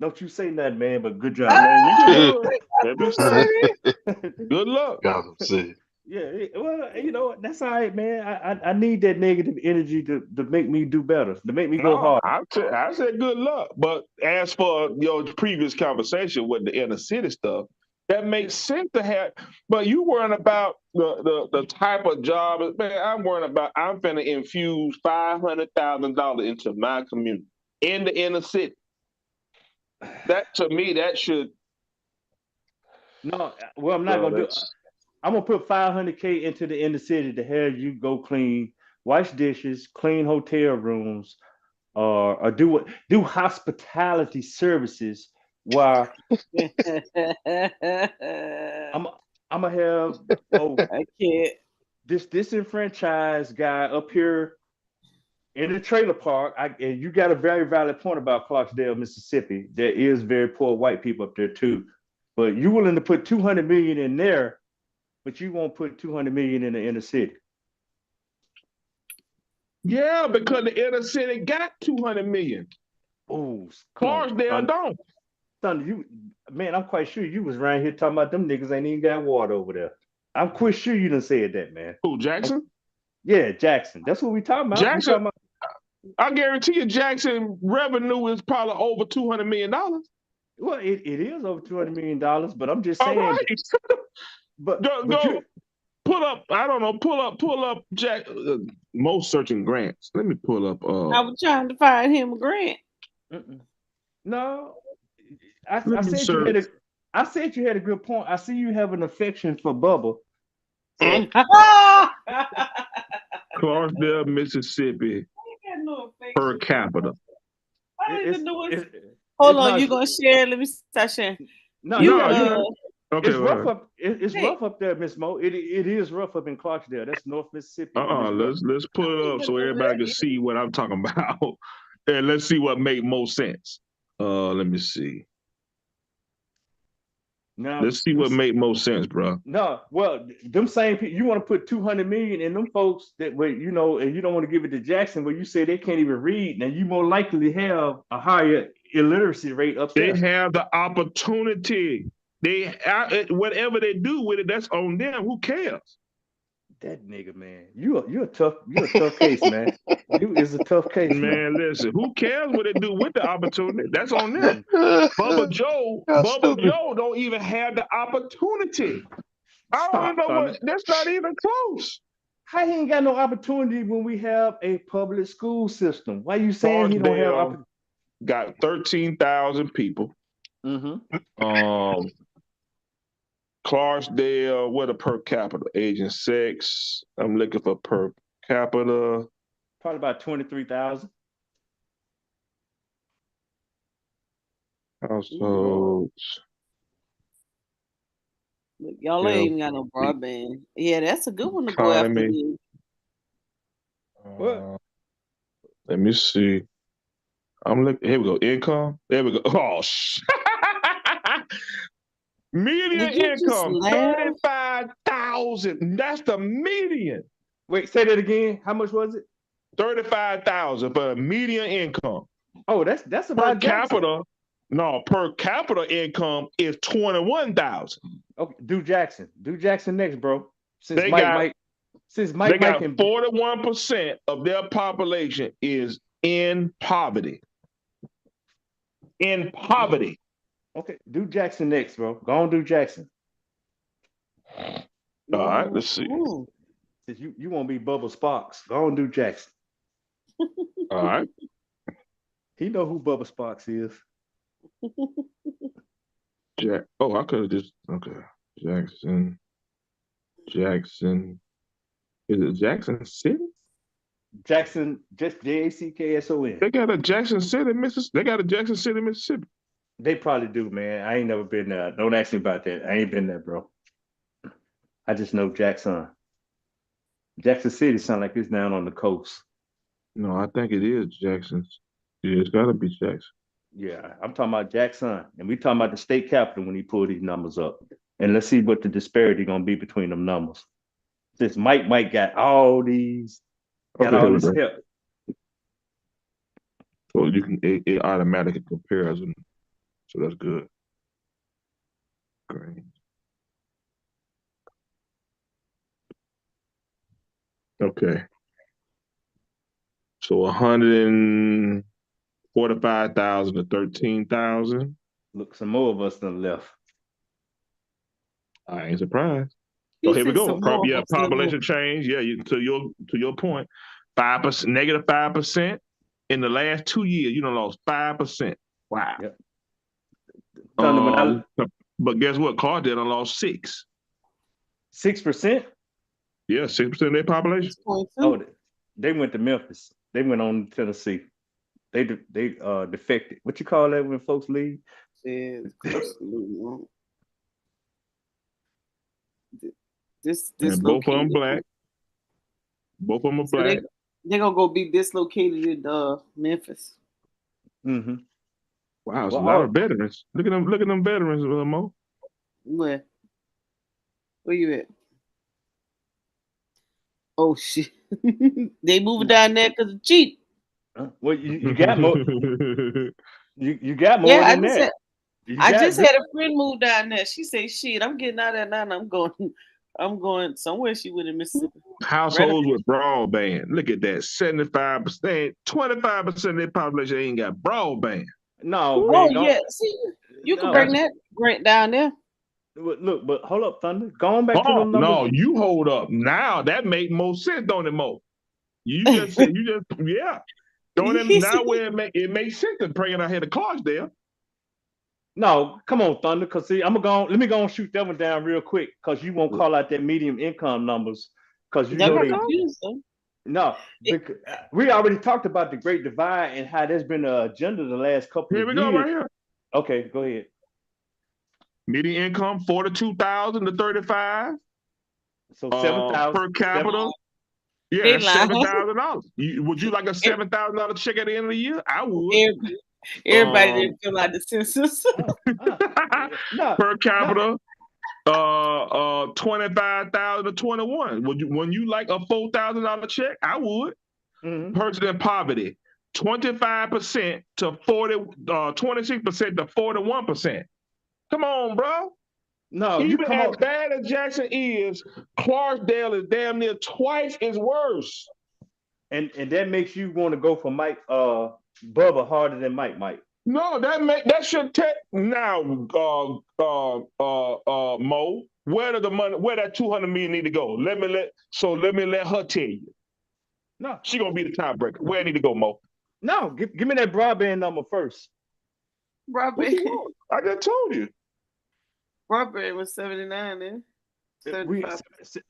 don't you say nothing, man. But good job. Man, you can Ah, do it. Let me say City. it. Good luck. Gotham City. Yeah, well, that's all right, man. I need that negative energy to make me do better, to make me go No, hard. I said good luck. But as for your previous conversation with the inner city stuff, that makes sense to have. But you worrying about the type of job. Man, I'm finna infuse $500,000 into my community in the inner city. That to me, that should No, well, I'm not well, gonna do. that's I'm gonna put 500K into the inner city to have you go clean, wash dishes, clean hotel rooms, or do hospitality services. While I'm I'm gonna have I can't. this disenfranchised guy up here in the trailer park. And you got a very valid point about Clarksdale, Mississippi. There is very poor white people up there too, but you willing to put 200 million in there, but you won't put 200 million in the inner city. yeah, because the inner city got 200 million. Oh, come on, Clarksdale Thunder. don't. Thunder, man, I'm quite sure you was around here talking about them niggas ain't even got water over there. I'm quite sure you done said that, man. Who, Jackson? Yeah, Jackson. That's what we talking about. We Jackson, talking about. I guarantee you, Jackson revenue is probably over $200 million. Well, it is over $200 million, but I'm just All saying. right, go You. pull up. I don't know. Pull up Jack. Most searching grants. Let me pull up. I was trying to find him a grant. No, Let I me said you search. had a. I said you had a good point. I see you have an affection for Bubba. So Clarksdale, Mississippi, no per capita. I don't even it's know what's. it's Hold it's on, not. you gonna share? Let me start sharing. No, You No, you okay? it's rough Well, up. It's hey, rough up there, Miss Mo. It is rough up in Clarksdale. That's North Mississippi, and it's rough. let's I put don't it up even so know where everybody that can is. see what I'm talking about, and let's see what make most sense. Let me see. Now, Let's see what make most sense, bro. no, well, them same people. You want to put 200 million in them folks that, where and you don't want to give it to Jackson, where you say they can't even read. Now, you more likely have a higher illiteracy rate up They there. have the opportunity. Whatever they do with it, that's on them. Who cares? That nigga, man, you're a tough case, man. You is a tough case, man. Man, listen, who cares what they do with the opportunity? That's on them. Mm. Y'all Bubba stupid. Joe don't even have the opportunity. I don't even Stop, know Thunder. what. That's not even close. How he ain't got no opportunity when we have a public school system? Why you saying he don't have Clarksdale opportunity? got 13,000 people. Um, Clarksdale, what a per capita? Age and sex. I'm looking for per capita. Probably about 23,000. Households. Look, y'all ain't Health, even got no broadband. Yeah, that's a good one to go after. economy. What? Let me see. I'm looking. Here we go. Income. There we go. Oh, median Did you just income laugh? 35,000. That's the median. Wait, say that again. How much was it? 35,000 for a median income. Oh, that's Per about Jackson. capita. No, per capita income is 21,000. Okay, do Jackson. Do Jackson next, bro. Since They Mike, got Mike, since they Mike got and 41% of their population is in poverty. In poverty. okay, do Jackson next, bro. Go on, do Jackson. All right, let's see. Since you won't be Bubba Sparks, go on, do Jackson. All right. He know who Bubba Sparks is. I could have just okay. Jackson. Is it Jackson City? Jackson, just Jackson. They got a Jackson City, Mississippi. They got a Jackson City, Mississippi. They probably do, man. I ain't never been there. Don't ask me about that. I ain't been there, bro. I just know Jackson. Jackson City sound like it's down on the coast. No, I think it is Jackson's. Yeah, it's got to be Jackson. Yeah, I'm talking about Jackson, and we talking about the state capital when he pulled these numbers up. And let's see what the disparity gonna be between them numbers. This Mike got all these, got all this help. So you can it automatically compares them. So that's good. Great. Okay. So 145,000 to 13,000. Look, some more of us done left. I ain't surprised. So here we go. Population change. Yeah, to your point, 5%, negative 5% in the last 2 years. You done lost 5%. Wow. Yep. But guess what? Clarksdale done lost 6%. 6%? Yeah, 6% of their population. Oh, they went to Memphis. They went on to Tennessee. They defected. What you call that when folks leave? Both of them black. Both of them are black. They're gonna go be dislocated in Memphis. Mm-hmm. Wow, it's a lot of veterans. Look at them veterans, Mo. Where you at? Oh shit! They moving down there because it's cheap. Well, you got more. you got more than that. I just had a friend move down there. She said, "Shit, I'm getting out of there now. I'm going somewhere." She went in Mississippi. Households with broadband. Look at that. 75%, 25% of their population ain't got broadband. No, man. Oh yeah. See, you can bring that right down there. Look, but hold up, Thunder. Going back to the numbers. No, you hold up. Now that make more sense, don't it, Mo? You just yeah. Throwing them now where it makes sense to bring out here to Clarksdale. No, come on, Thunder. Cause see, let me go and shoot that one down real quick. Cause you won't call out that medium income numbers. Cause you know no, because we already talked about the Great Divide and how there's been an agenda the last couple of years. Here we go, right here. Okay, go ahead. Median income 42,000 to 35. So 7,000 per capita. Yeah, $7,000. Would you like a $7,000 check at the end of the year? I would. Everybody didn't fill out the census. Per capita, 25,000 to 21. Wouldn't you like a $4,000 check? I would. Mm-hmm. Person in poverty, 25% to 26% to 41%. Come on, bro. No, even as bad as Jackson is, Clarksdale is damn near twice as worse. And that makes you want to go for Bubba harder than Mike. No, that should take now, Mo. Where that $200 million need to go? Let me let her tell you. No, she gonna be the tiebreaker. Where it need to go, Mo? No, give me that broadband number first. Broadband. I just told you. Broadband was 79 then.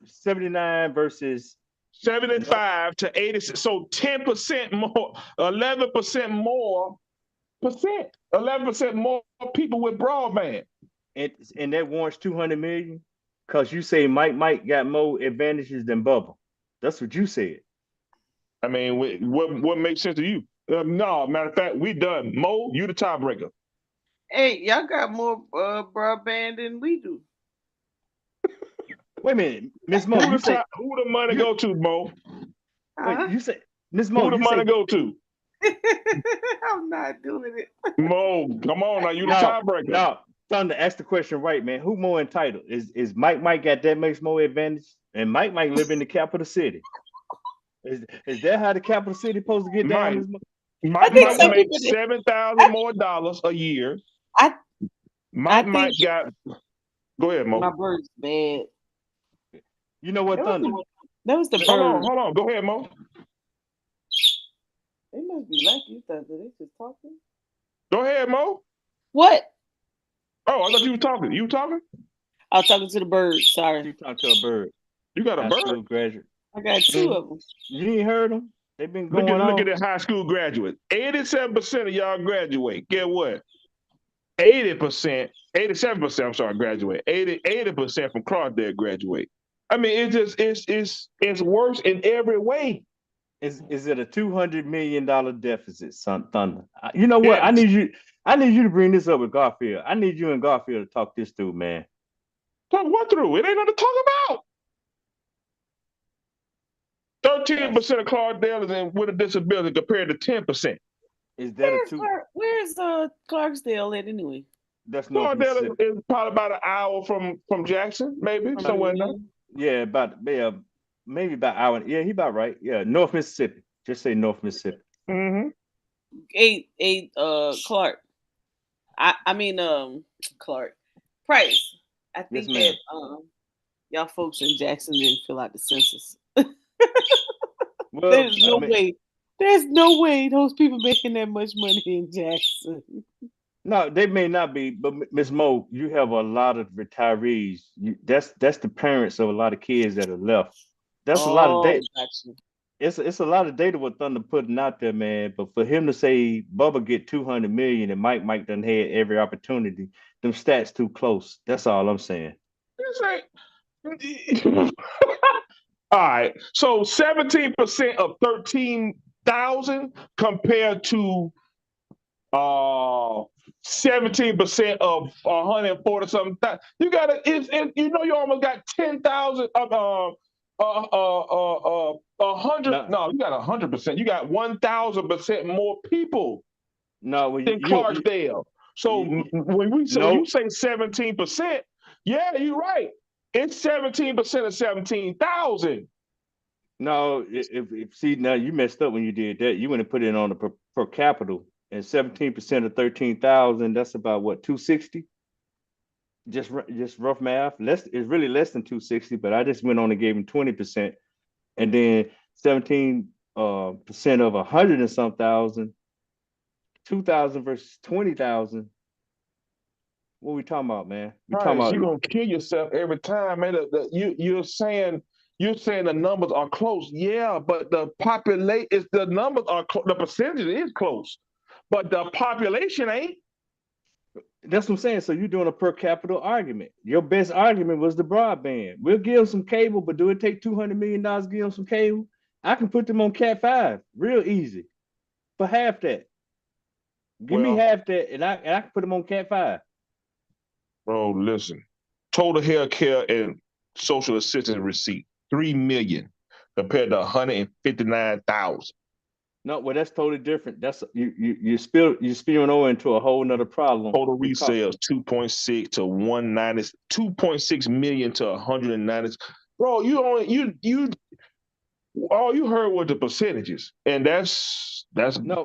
79 versus 75 to 86. So 10% more, 11% more percent. 11% more people with broadband. And that warrants 200 million? Because you say Mike got more advantages than Bubba. That's what you said. I mean, what makes sense to you? No, matter of fact, we done. Mo, you the tiebreaker. Hey, y'all got more broadband than we do. Wait a minute, Miss Mo. Who the money go to, Mo? Wait, you say Miss Mo. Who the money go to? I'm not doing it. Mo, come on now. You the tiebreaker. No, Thunder, ask the question right, man. Who more entitled? Is Mike got that makes more advantage? And Mike live in the capital city. Is that how the capital city supposed to get down? Mike might make $7,000 more a year. Mike got. Go ahead, Mo. My bird's bad. You know what, Thunder? That was the bird. Hold on. Go ahead, Mo. They must be like you, Thunder. They just talking. Go ahead, Mo. What? Oh, I thought you were talking. You were talking? I was talking to the bird. Sorry. You talking to a bird. You got a bird? Graduate. I got two of them. You ain't heard them? They've been Look going at on. the high school graduates. 87% of y'all graduate. Get what? 80%, 87%, I'm sorry, graduate. 80% from Clarkdale graduate. I mean, it's worse in every way. Is it a $200 million deficit, son Thunder? You know what? Yes. I need you to bring this up with Garfield. I need you and Garfield to talk this through, man. Talk what through? It ain't nothing to talk about. 13% of Clarkdale is with a disability compared to 10%. Is that Where's Clarksdale at anyway? That's North Clarkdale is probably about an hour from Jackson, maybe somewhere in there. Yeah, maybe about an hour. Yeah, he about right. Yeah, North Mississippi. Just say North Mississippi. Mm-hmm. Clark. I mean Clark. Price. I think that y'all folks in Jackson didn't fill out the census. Well, there's no way. There's no way those people making that much money in Jackson. No, they may not be, but Miss Mo, you have a lot of retirees. That's the parents of a lot of kids that are left. That's a lot of data. Gotcha. It's a lot of data what Thunder putting out there, man. But for him to say Bubba get 200 million and Mike done had every opportunity, them stats too close. That's all I'm saying. All right. So 17% of 13,000 compared to 17% of 140 something. You gotta, you know, you almost got 10,000 of 100. No, you got 100%. You got 1,000% more people. No, than Clarksdale. So when you say 17%, yeah, you're right. It's 17% of 17,000. No, if see now you messed up when you did that. You went and put it on the per capita, and 17% of 13,000. That's about what 260. Just rough math. It's really less than 260, but I just went on and gave him 20%, and then 17% of 100 and some thousand. 2,000 versus 20,000. What are we talking about, man? You're gonna kill yourself every time, man. You're saying the numbers are close, yeah, but the numbers are the percentage is close, but the population ain't. That's what I'm saying. So you're doing a per capita argument. Your best argument was the broadband. We'll give them some cable, but do it take $200 million to give them some cable? I can put them on Cat 5 real easy for half that. Give me half that, and I can put them on Cat 5. Bro, listen. Total health care and social assistance receipt, $3 million compared to 159,000. No, well, that's totally different. That's you're spilling over into a whole nother problem. Total resales 2.6 to 190, 2.6 million to 190. Bro, all you heard was the percentages, and that's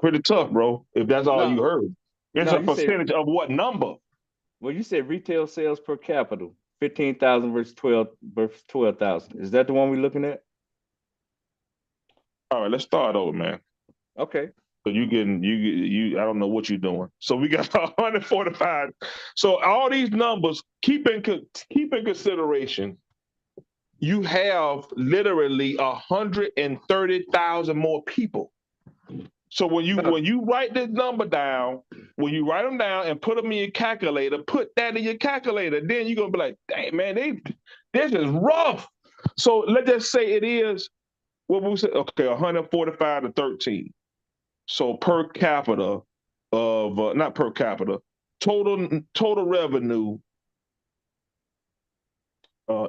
pretty tough, bro. If that's all you heard, it's a percentage of what number? Well, you said retail sales per capita, 15,000 versus 12,000. Is that the one we're looking at? All right, let's start over, man. Okay. So you I don't know what you're doing. So we got 145. So all these numbers, keep in consideration, you have literally 130,000 more people. So when you write this number down, when you write them down and put them in your calculator, put that in your calculator, then you're gonna be like, dang man, this is rough. So let's just say it is what we said, okay, 145 to 13. So per capita of not per capita, total revenue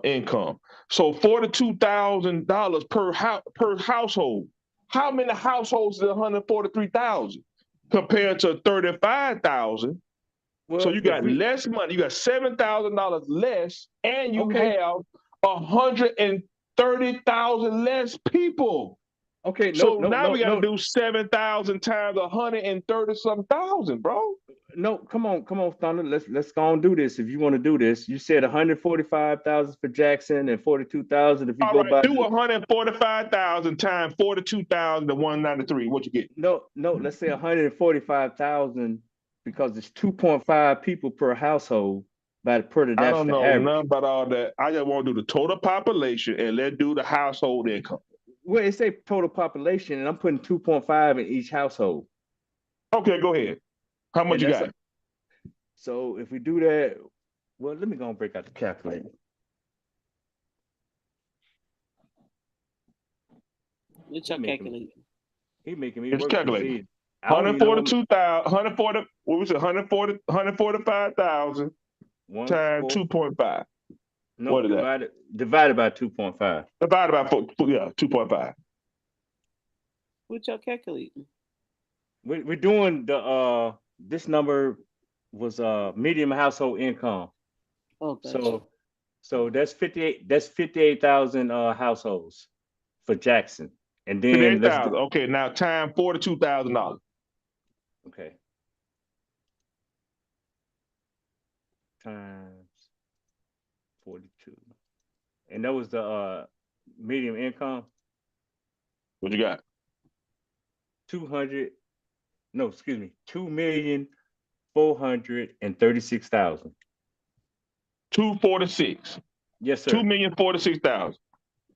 income. So $42,000 per household. How many households is 143,000 compared to 35,000? Well, so you got less money. You got $7,000 less, and you have 130,000 less people. Okay, so now we got to do 7,000 times 130-some thousand, bro. No, come on, Thunder. Let's go and do this. If you want to do this, you said 145,000 for Jackson and 42,000 if you go by. Do 145,000 times 42,000 to 193. What you get? No. Let's say 145,000 because it's 2.5 people per household per the national average. I don't know nothing about all that. I just want to do the total population and let's do the household income. Well, it say total population, and I'm putting 2.5 in each household. Okay, go ahead. How much you got? So if we do that, well, let me go and break out the calculator. What y'all calculating? He making me It's work. calculated. I don't even know what 140, what was it? 145,000 times 2.5. No, What is divided by 2.5. Divided by 2.5. What y'all calculating? We're doing the this number was medium household income. Oh, gotcha. So that's 58,000 households for Jackson. And then 58,000. Okay, now time $42,000. Okay. Times 42. And that was the medium income. What you got? 2,436,000. 246. Yes, sir. 2,046,000.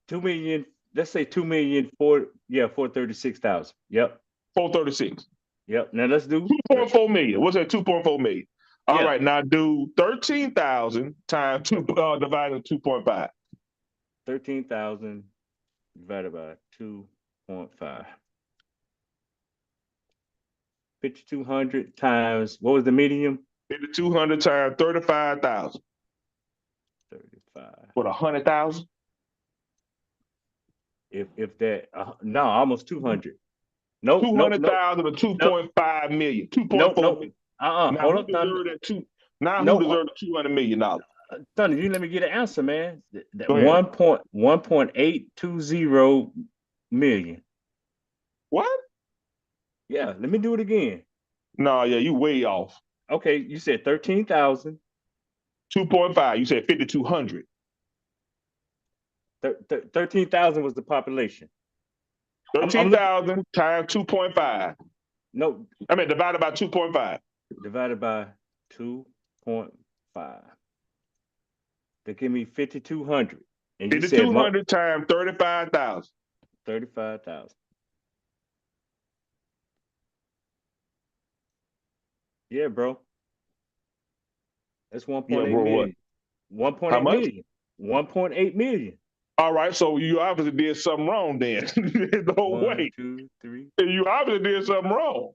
2 million. Let's say 436,000. Yep. 436. Yep. Now let's do 2.4 million. What's that? 2.4 million. All Yeah. right, now do 13,000 times divided 2.5. 13,000 divided by 2.5. 5,200 times, what was the medium? 5,200 times 35,000. 35. What, 100,000? If that, no, almost 200. Nope. 200,000 or 2.5 million. 2.4 million. Now Hold who on, deserve that who No, deserve the $200 million? Thunder, you let me get an answer, man. That Go ahead. 1.820 million. What? Yeah, let me do it again. No, yeah, you way off. Okay, you said 13,000. 2.5. You said 5,200. 13,000 was the population. 13,000 times 2.5. No. I mean, divided by 2.5. Divided by 2.5. That give me 5,200. And you 5,200 times 35,000. 35,000. Yeah, bro. That's 1.8 million. What? 1.8 million. 1.8 million. All right, so you obviously did something wrong then. No way. 1, 2, 3. You obviously did something wrong.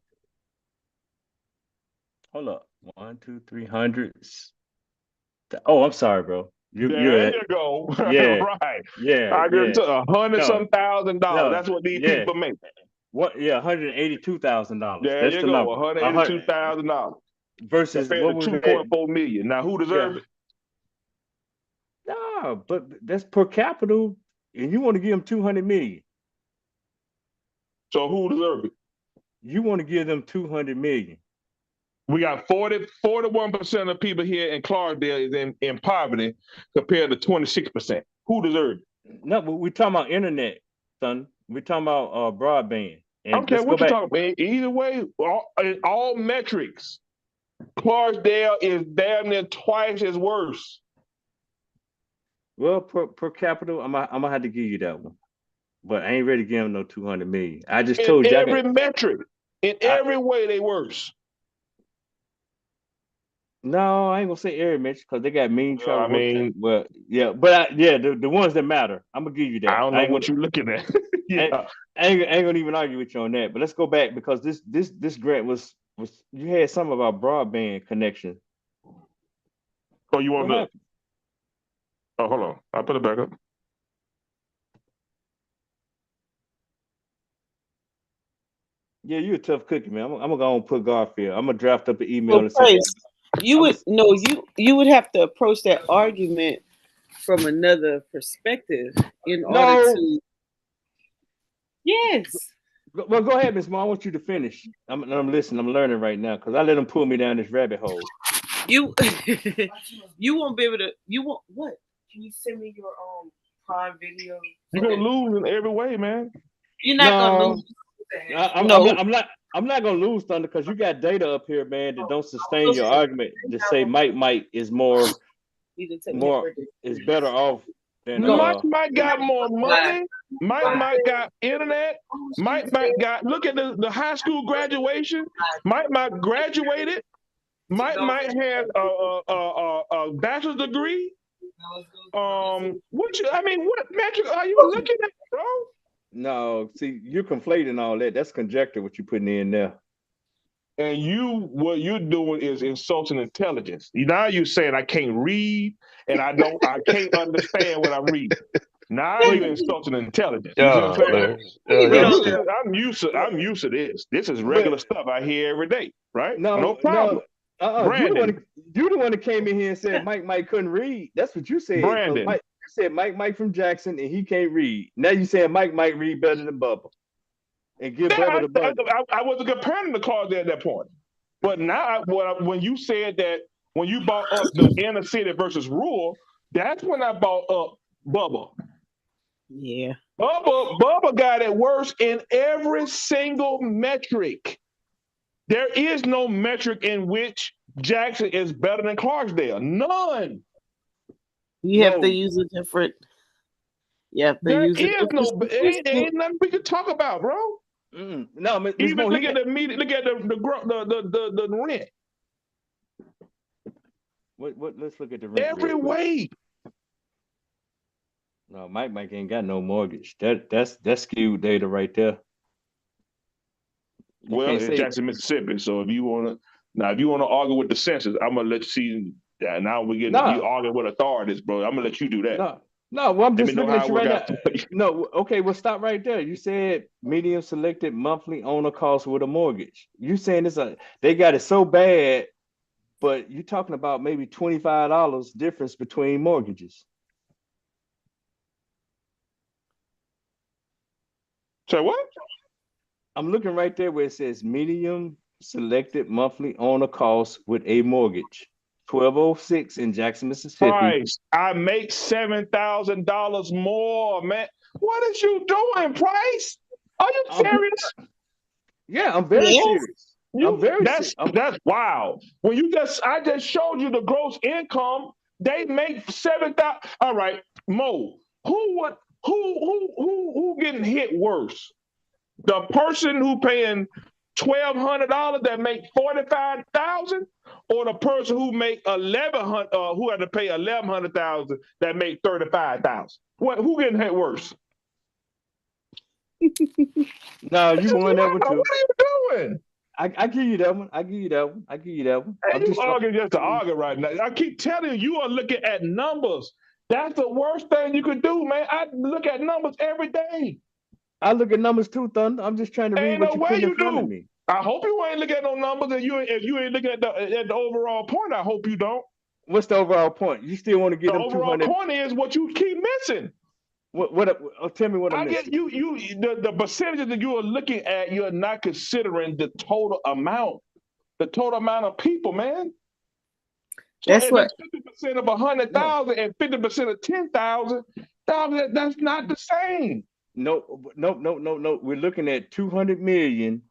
Hold up. 1, 2, 300s. Oh, I'm sorry, bro. There you go. Yeah. Right. Yeah. I get to $100,000. No, That's what these people make. What? Yeah, $182,000. There That's you the go. number. $182,000 versus compared what to was 2.4 million. Now, who deserves it? No, but that's per capita, and you want to give them 200 million. So who deserves it? You want to give them 200 million. We got 41% of people here in Clarksdale is in poverty compared to 26%. Who deserves it? No, but we're talking about internet, son. We're talking about broadband. And I don't care what you're talking about. Either way, all metrics, Clarksdale is damn near twice as worse. Well, per capita, I'm gonna have to give you that one, but I ain't ready to give them no 200 million. I just told you every metric, in every way, they worse. No, I ain't gonna say every metric because they got mean travel. Well, yeah, but the ones that matter, I'm gonna give you that. I don't know what you're looking at. Yeah. I ain't gonna even argue with you on that. But let's go back because this grant was you had some of our broadband connection. Oh, you want to? Oh, hold on. I'll put it back up. Yeah, you're a tough cookie, man. I'm gonna go and put Garfield. I'm gonna draft up an email and say you would have to approach that argument from another perspective in order to. Yes. Well, go ahead, Ms. Ma. I want you to finish. I'm listening. I'm learning right now because I let them pull me down this rabbit hole. You won't be able to. You won't what? Can you send me your Prime Video? You're gonna lose in every way, man. You're not gonna lose. I'm not gonna lose, Thunder, because you got data up here, man, that don't sustain your argument. To say Mike is is better off than Mike got more money. Mike got internet. Mike got look at the high school graduation. Mike graduated. Mike had a bachelor's degree. What metric are you looking at, bro? No, see, you're conflating all that. That's conjecture what you're putting in there. And what you're doing is insulting intelligence. Now you're saying I can't read and I can't understand what I'm reading. Now you're insulting intelligence. You see what I'm saying? I'm used to this. This is regular stuff I hear every day, right? No problem. Brandon, you the one that came in here and said Mike couldn't read. That's what you said. Brandon, you said Mike from Jackson and he can't read. Now you saying Mike read better than Bubba. And give Bubba the button. I wasn't comparing the cars at that point. But now, when you said that, when you brought up the inner city versus rural, that's when I brought up Bubba. Yeah. Bubba got it worse in every single metric. There is no metric in which Jackson is better than Clarksdale. None. You have to use a different. Ain't nothing we can talk about, bro. No, even look at the rent. Let's look at the rent. Every way. No, Mike ain't got no mortgage. That's skewed data right there. Well, it's Jackson, Mississippi. So if you wanna argue with the census, I'm gonna let you see that. Now you arguing with authorities, bro. I'm gonna let you do that. No, well, I'm just looking at you right now. No, okay, well, stop right there. You said medium selected monthly owner costs with a mortgage. You saying they got it so bad, but you're talking about maybe $25 difference between mortgages. So what? I'm looking right there where it says medium selected monthly owner costs with a mortgage. 1206 in Jackson, Mississippi. Price, I make $7,000 more, man. What is you doing, Price? Are you serious? Yeah, I'm very serious. That's wow. When I just showed you the gross income, they make $7,000. All right, Mo, who getting hit worse? The person who paying $1,200 that make $45,000, or the person who make $1,100 who had to pay $1,100,000 that make $35,000? Who getting hit worse? No, you won that one too. What are you doing? I give you that one. I give you that one. Hey, you arguing just to argue right now. I keep telling you are looking at numbers. That's the worst thing you could do, man. I look at numbers every day. I look at numbers too, Thunder. I'm just trying to read what you put in front of me. I hope you ain't looking at no numbers, and if you ain't looking at the overall point, I hope you don't. What's the overall point? You still want to get them 200? The overall point is what you keep missing. Tell me what I'm missing. The percentages that you are looking at, you're not considering the total amount of people, man. So that's what 50% of 100,000 and 50% of 10,000. That's not the same. No. We're looking at 200 million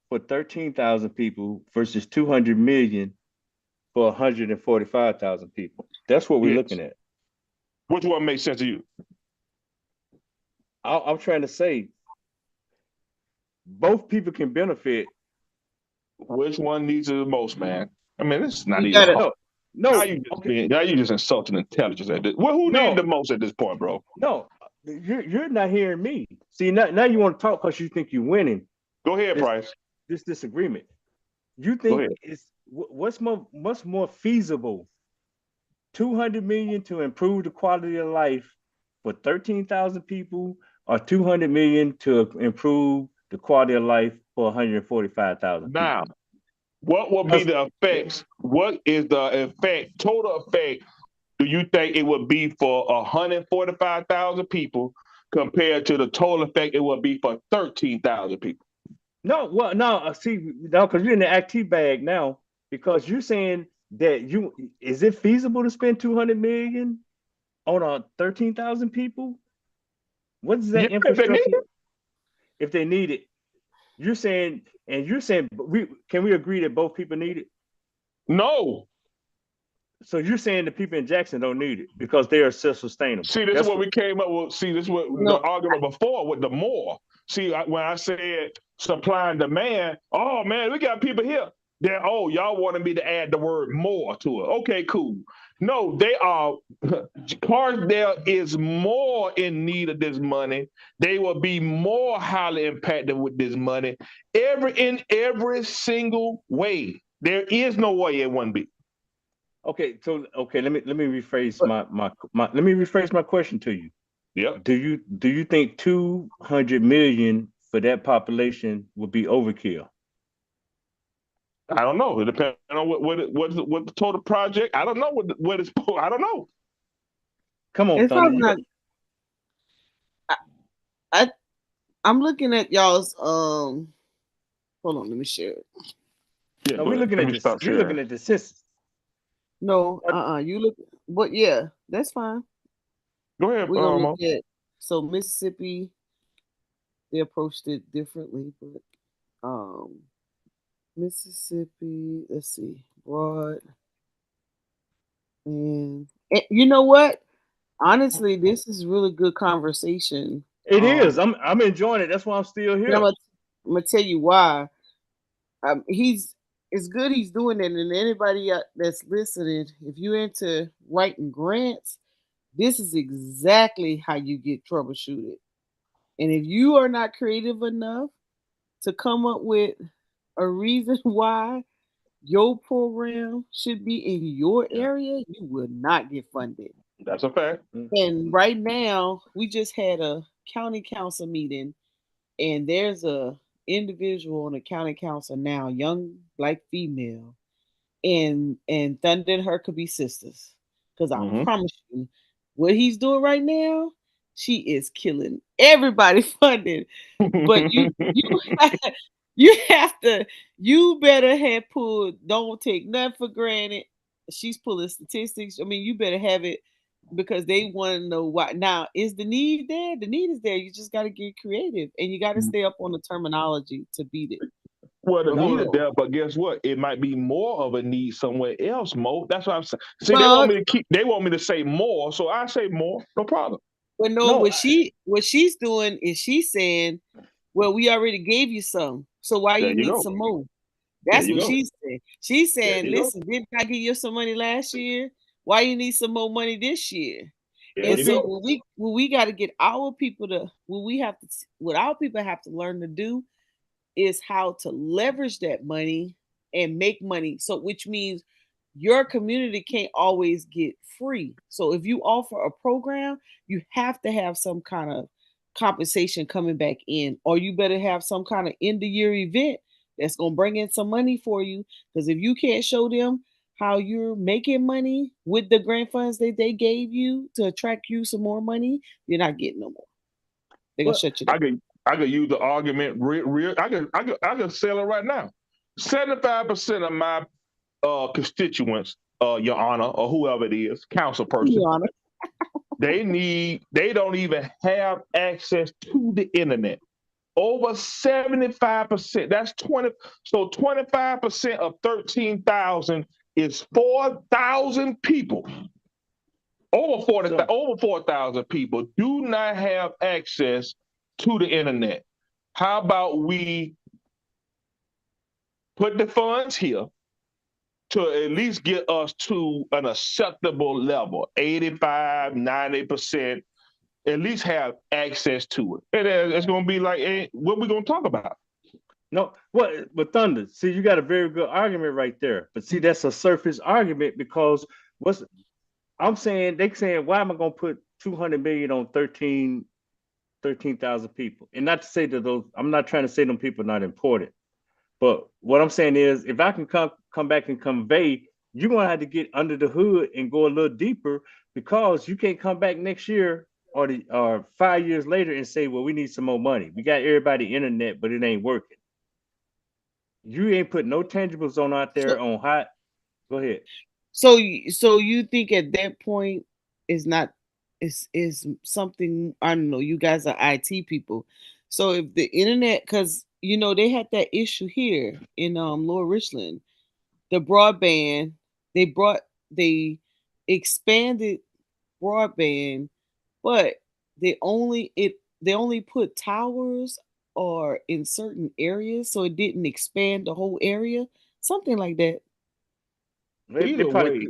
for 13,000 people versus 200 million for 145,000 people. That's what we're looking at. Which one makes sense to you? I'm trying to say both people can benefit. Which one needs it the most, man? I mean, this is not even hard. No. Now you just insulting intelligence at this. Well, who needs the most at this point, bro? No, you're not hearing me. See, now you want to talk because you think you're winning. Go ahead, Price. This disagreement. You think what's more feasible? 200 million to improve the quality of life for 13,000 people, or 200 million to improve the quality of life for 145,000 people? Now, what will be the effects? What is the total effect do you think it would be for 145,000 people compared to the total effect it would be for 13,000 people? Because you're in the active bag now, because you're saying that is it feasible to spend 200 million on 13,000 people? What is that infrastructure? If they need it, you're saying can we agree that both people need it? No. So you're saying the people in Jackson don't need it because they are self-sustainable. See, this is That's what what. we came up with. See, this is what the No, argument before with the more. See, when I said supply and demand, oh man, we got people here. Then, oh, y'all wanted me to add the word more to it. Okay, cool. No, they are. Carsdale is more in need of this money. They will be more highly impacted with this money. In every single way. There is no way it wouldn't be. Okay, so okay, let me rephrase but my let me rephrase my question to you. Yep. Do you think 200 million for that population would be overkill? I don't know. It depends on what the total project. I don't know what it's. I don't know. Come on, it's Thunder. probably not. I, I I'm looking at y'all's. Hold on, let me share it. Yeah, No, go we're ahead. looking Let at me this. stop We're looking sharing. at the census. No, you look. But yeah, that's fine. Go ahead, We're gonna look Mo. at so Mississippi. They approached it differently, but Mississippi. Let's see, broad and you know what? Honestly, this is really good conversation. It is. I'm enjoying it. That's why I'm still And here. I'm gonna tell you why. He's it's good he's doing it, and anybody that's listening, if you're into writing grants, this is exactly how you get troubleshooted. And if you are not creative enough to come up with a reason why your program should be in your Yeah. area, you will not get funded. That's a fact. And right now, we just had a county council meeting, and there's a individual on the county council now, young black female, and Thunder and her could be sisters. Because I Mm-hmm. promise you, what he's doing right now, she is killing everybody funded. But you have to you better have pulled don't take nothing for granted. She's pulling statistics. I mean, you better have it because they want to know why. Now, is the need there? The need is there. You just got to get creative and you got to stay up on the terminology to beat it. Well, the But hold need is on. there, but guess what? It might be more of a need somewhere else, Mo. That's what I'm saying. See, they want Well, me to keep. They want me to say more, so I say more. No problem. but no, No, what she's doing is she's saying, well, we already gave you some, so why There you you need go. some more? There That's you what go. she's saying. She's There saying, you go. listen, didn't I give you some money last year? Why you need some more money this year? There And you see, go. what we got to get our people to, what our people have to learn to do is how to leverage that money and make money. So, which means your community can't always get free. So, if you offer a program, you have to have some kind of compensation coming back in, or you better have some kind of end of year event that's going to bring in some money for you. Because if you can't show them how you're making money with the grant funds that they gave you to attract you some more money, you're not getting no more. They're going to but shut you down. I could use the argument real. I could sell it right now. 75% of my constituents, Your Honor, or whoever it is, council person, they don't even have access to the internet. Over 75%. That's 20. So 25% of 13,000 is 4,000 people. so Over 4,000 people do not have access to the internet. How about we put the funds here to at least get us to an acceptable level, 85, 90%, at least have access to it. And then it's going to be like, hey, what we going to talk about? no, what? But Thunder. See, you got a very good argument right there. But see, that's a surface argument because what's I'm saying they saying why am I gonna put 200 million on 13,000 people? And not to say that those I'm not trying to say them people are not important. But what I'm saying is if I can come back and convey, you're gonna have to get under the hood and go a little deeper because you can't come back next year or 5 years later and say, well, we need some more money. We got everybody internet, but it ain't working. You ain't put no tangibles on out there So, on hot. Go ahead. so you think at that point is not is something I don't know. You guys are IT people, so if the internet, because they had that issue here in Lower Richland, the broadband they brought they expanded broadband, but they only put towers or in certain areas, so it didn't expand the whole area, something like that. They Either probably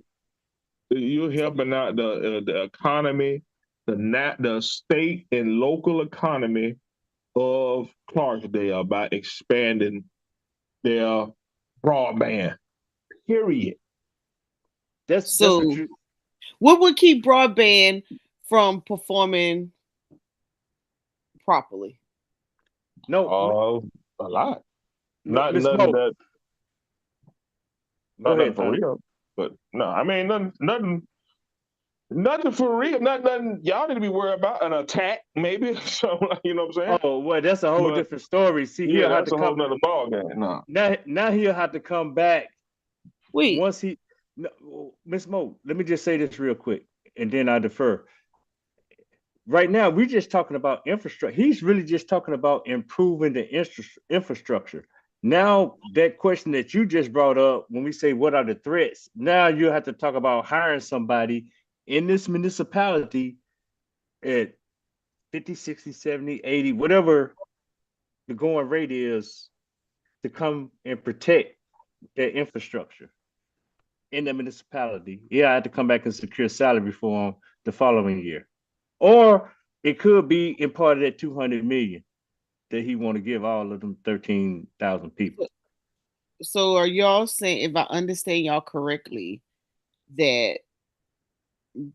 way, you're So, helping out the economy, the state and local economy of Clarksdale by expanding their broadband. Period. that's what so you what would keep broadband from performing properly? no A lot. Not Miss nothing Mo. that Go not nothing ahead, for Thunder. real. But no, I mean nothing for real. Nothing y'all need to be worried about. An attack, maybe. So you know what I'm saying? Oh well, that's a whole But different story. See, yeah, he'll have that's to a whole come nother ball game. No. now. He'll have to come back Wait, once he. No, Miss Mo, let me just say this real quick, and then I defer. Right now, we're just talking about infrastructure. He's really just talking about improving the infrastructure. Now, that question that you just brought up, when we say what are the threats, now you have to talk about hiring somebody in this municipality at 50, 60, 70, 80, whatever the going rate is to come and protect their infrastructure in the municipality. Yeah, I had to come back and secure salary for them the following year. Or it could be in part of that 200 million that he want to give all of them 13,000 people. so are y'all saying, if I understand y'all correctly, that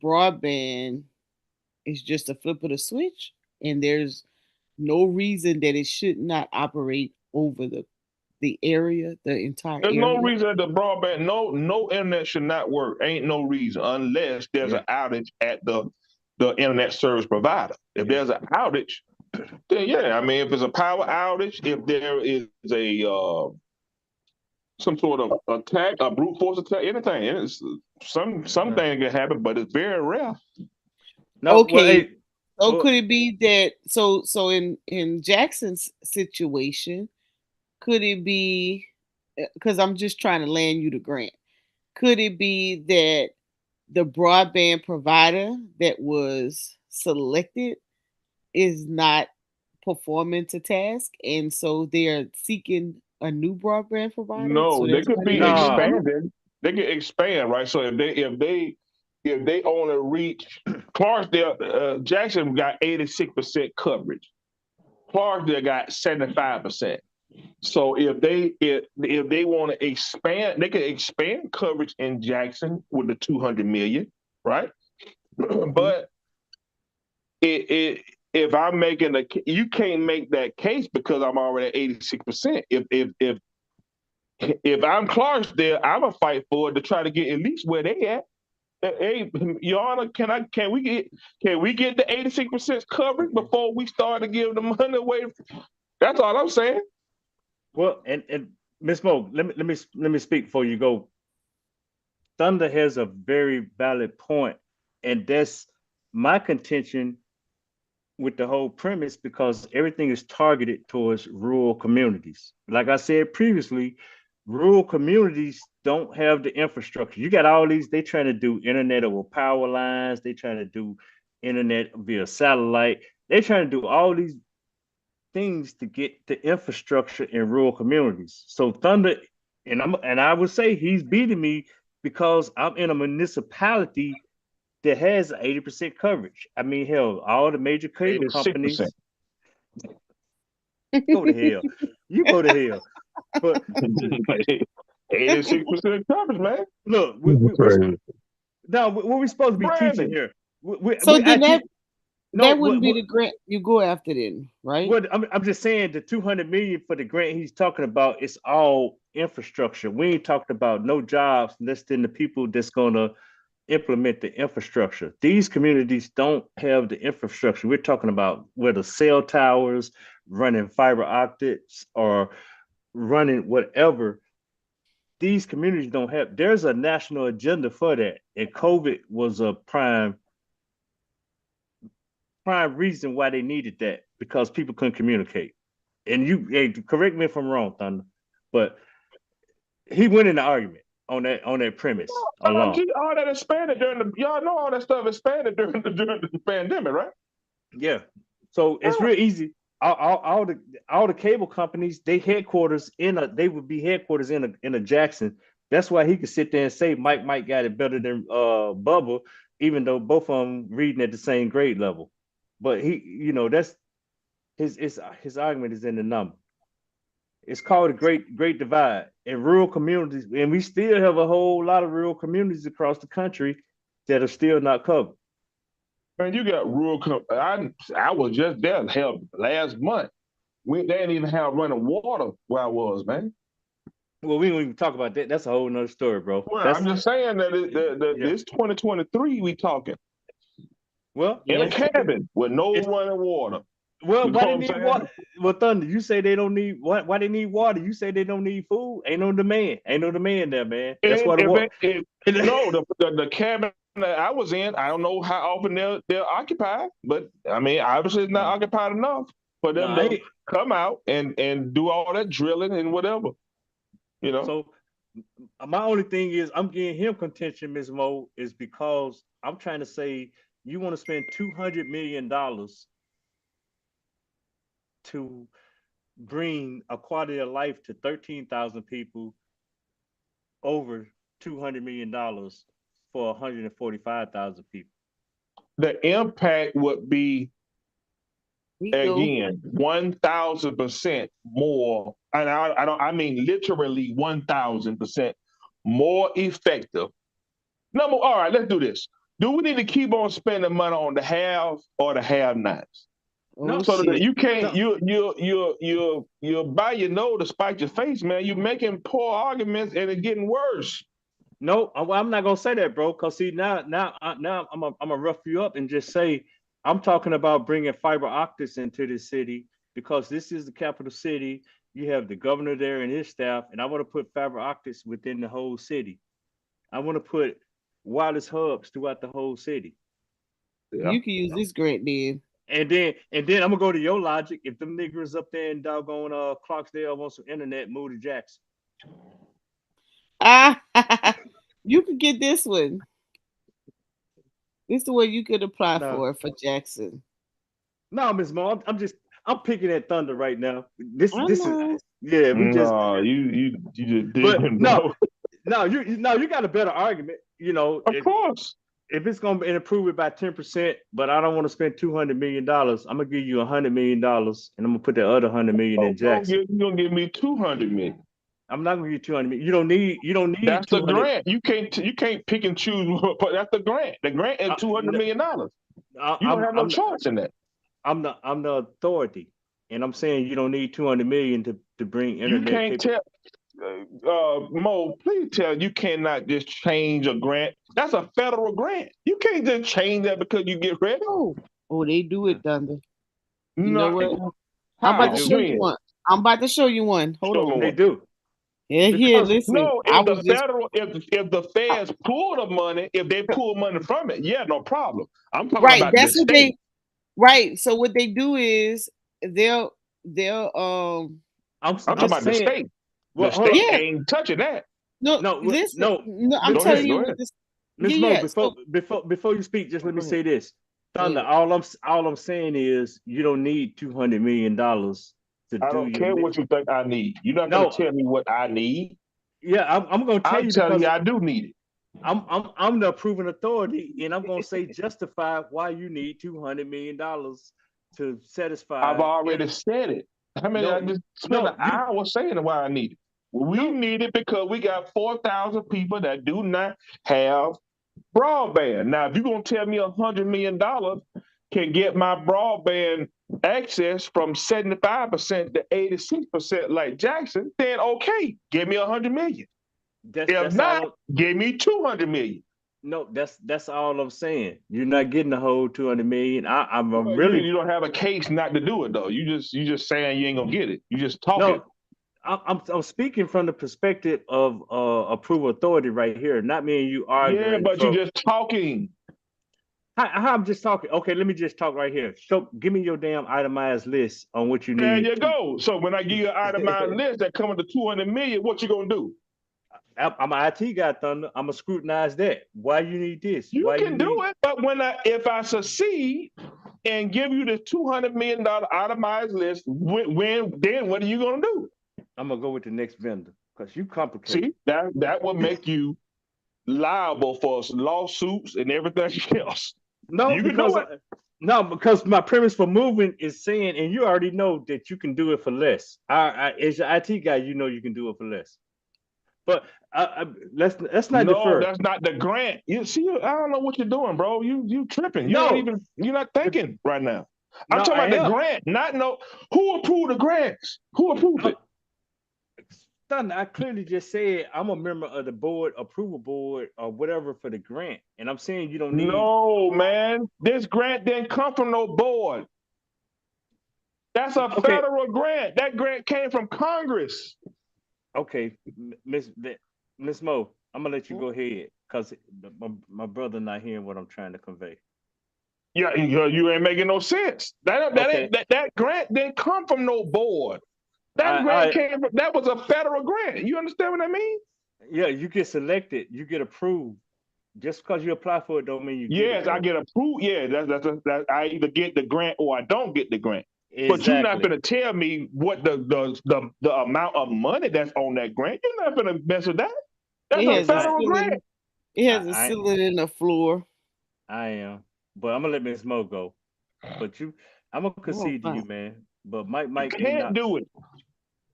broadband is just a flip of the switch and there's no reason that it should not operate over the area, the entire There's no area? reason that the broadband, no internet should not work. Ain't no reason unless there's Yeah. an outage at the internet service provider. If Yeah. there's an outage, then yeah, I mean, if it's a power outage, if there is a some sort of attack, a brute force attack, anything, it's something can happen, but it's very rare. No, well, Okay, hey, so well, could it be that, so in Jackson's situation, could it be, because I'm just trying to land you the grant, could it be that the broadband provider that was selected is not performing to task, and so they're seeking a new broadband provider? So No, they that's could why they be need nah. you. expanding. They can expand, right? So if they only reach Clarksdale, Jackson got 86% coverage. Clarksdale got 75%. So if they want to expand, they can expand coverage in Jackson with the 200 million, right? Mhm. But it if I'm making you can't make that case because I'm already at 86%. If I'm Clarksdale, I'm gonna fight for it to try to get at least where they at. Hey, Your Honor, can we get the 86% coverage before we start to give the money away? That's all I'm saying. Well, and Miss Mo, let me speak before you go. Thunder has a very valid point, and that's my contention with the whole premise because everything is targeted towards rural communities. Like I said previously, rural communities don't have the infrastructure. You got all these, they trying to do internet over power lines, they trying to do internet via satellite, they trying to do all these things to get the infrastructure in rural communities. So Thunder, and I would say he's beating me because I'm in a municipality that has 80% coverage. I mean, hell, all the major cable 86%. companies go to hell. You go to hell. But 86% coverage, man. look, Crazy. now what we supposed to be teaching Brandon, here? So We then actually no. that wouldn't be the grant you go after then, right? I'm just saying the 200 million for the grant he's talking about is all infrastructure. We ain't talking about no jobs less than the people that's gonna implement the infrastructure. These communities don't have the infrastructure. We're talking about whether cell towers, running fiber optics, or running whatever. These communities don't have. There's a national agenda for that, and COVID was a prime reason why they needed that because people couldn't communicate. And you, hey, correct me if I'm wrong, Thunder, but he went in the argument. on that premise Oh, alone. gee, all that expanded during the y'all know all that stuff expanded during the pandemic, right? Yeah. So it's Yeah. real easy. All the cable companies, they would be headquarters in a Jackson. That's why he could sit there and say Mike got it better than Bubba, even though both of them reading at the same grade level. But that's his argument is in the number. It's called a great divide in rural communities, and we still have a whole lot of rural communities across the country that are still not covered. Man, you got rural. I was just there hell last month. They didn't even have running water where I was, man. Well, we don't even talk about that. That's a whole nother story, bro. Well, I'm That's just saying that yeah. this 2023 we talking Well, in a Yes, sir. cabin with no it's running water. well. You know Why they what I'm need saying? water? Well, Thunder, you say they don't need what? Why they need water? You say they don't need food. Ain't no demand. Ain't no demand there, man. That's And why the water. no, the cabin that I was in, I don't know how often they're occupied, but I mean, obviously it's not no, occupied enough for no, them I to ain't. come out and do all that drilling and whatever, you know. So my only thing is I'm getting him contention, Ms. Mo, is because I'm trying to say you want to spend $200 million to bring a quality of life to 13,000 people over $200 million for 145,000 people. The impact would be Legal. again 1,000% more, and I mean literally 1,000% more effective. All right, let's do this. Do we need to keep on spending money on the have or the have-nots? Oh No, So that shit. you can't no, you by your nose to spite your face, man. You're making poor arguments and it's getting worse. no. I'm not gonna say that, bro. Cause see now I'm gonna rough you up and just say I'm talking about bringing fiber optics into this city because this is the capital city. You have the governor there and his staff, and I want to put fiber optics within the whole city. I want to put wireless hubs throughout the whole city. Yeah. You can use this grant then. And then I'm gonna go to your logic. If them niggers up there in doggone Clarksdale want some internet, move to Jackson. Ah, you could get this one. This is the one you could apply No, for Jackson. no, Miss Mo, I'm picking at Thunder right now. This I this is know. yeah, we just No, you just but digging, no, bro. no, you got a better argument. Of course. If it's gonna improve it by 10%, but I don't want to spend $200 million, I'm gonna give you $100 million, and I'm gonna put that other 100 million Oh, in Jackson. you gonna give me 200 million. I'm not gonna give you 200 million. You don't need That's the 200. grant. You can't pick and choose. But that's the grant. The grant is $200 million. You don't I'm have no I'm choice in that. I'm the authority, and I'm saying you don't need 200 million to bring You internet can't capable. tell Mo, please tell you cannot just change a grant. That's a federal grant. You can't just change that because you get ready. Oh, oh, they do it, Thunder. You know No, what? I'm They about to how? do. show you When? one. I'm about to show you one. Hold Show me on. They one. do Yeah, here, because listen. No, I if the was just federal, if the feds pull the money, if they pull money from it, yeah, no problem. I'm talking right. about the That's what state. they right. So what they do is they'll I'm I'm talking I'm just about the saying. state. The Well, hold on. state yeah. ain't touching that. No, No, listen. no, No, I'm Miss Go telling ahead. Miss you Go what ahead. this. Miss Yeah, Mo. yeah. Before So before before you speak, just let me go ahead. say this. Go Thunder. ahead. All I'm saying is you don't need $200 million to I do don't your care what you think I need. You're not going to no. tell me what I need. Yeah, I'm gonna tell I'm you telling because you I do need it. I'm the proven authority, and I'm gonna say justify why you need $200 million to I've satisfy. already said it. I mean, I No, just spent an no, you hour saying why I need it. We no. need it because we got 4,000 people that do not have broadband. Now, if you're going to tell me $100 million can get my broadband access from 75% to 86% like Jackson, then okay, give me 100 million. That's If that's all. not, give me 200 million. No, that's all I'm saying. You're not getting the whole 200 million. I'm Well, you really don't have a case not to do it though. You just saying you ain't gonna get it. You just talking. no. I'm speaking from the perspective of approval authority right here, not me and you Yeah, arguing but you for. just talking. I'm just talking. Okay, let me just talk right here. Give me your damn itemized list on what you There need you to. go. So when I give you an itemized list that come with the 200 million, what you gonna do? I'm an IT guy, Thunder. I'm gonna scrutinize that. Why you need this? You Why you can do need? it, but if I succeed and give you the $200 million itemized list, when then what are you gonna do? I'm gonna go with the next vendor because you complicated. See, that will make you liable for lawsuits and everything else. No, You can do because it. no, because my premise for moving is saying, and you already know that you can do it for less. As your IT guy, you know you can do it for less. But let's not No, defer. that's not the grant. You see, I don't know what you're doing, bro. You tripping. No, You're not thinking right now. I'm no, talking I about the am. grant, not no. Who approved the grants? Who approved it? Thunder, I clearly just said I'm a member of the board, approval board, or whatever for the grant, and I'm saying you don't need. No, man. This grant didn't come from no board. That's a Okay, federal grant. That grant came from Congress. okay, Miss Mo, I'm gonna let you go ahead because my brother not hearing what I'm trying to convey. Yeah, you ain't making no sense. Okay, That grant didn't come from no board. That grant I came from that was a federal grant. You understand what I mean? yeah, you get selected, you get approved. Just because you apply for it don't mean you get it Yes, I though. get approved. Yeah, I either get the grant or I don't get the grant. But you're not Exactly. gonna tell me what the amount of money that's on that grant. You're not gonna mess with that. That's It a has a Exactly. federal grant. ceiling. It has a I ceiling in the floor. I am, but I'm gonna let Miss Mo go. But I'm gonna Oh, concede to you, fine. man. But You Mike, they can't not do it.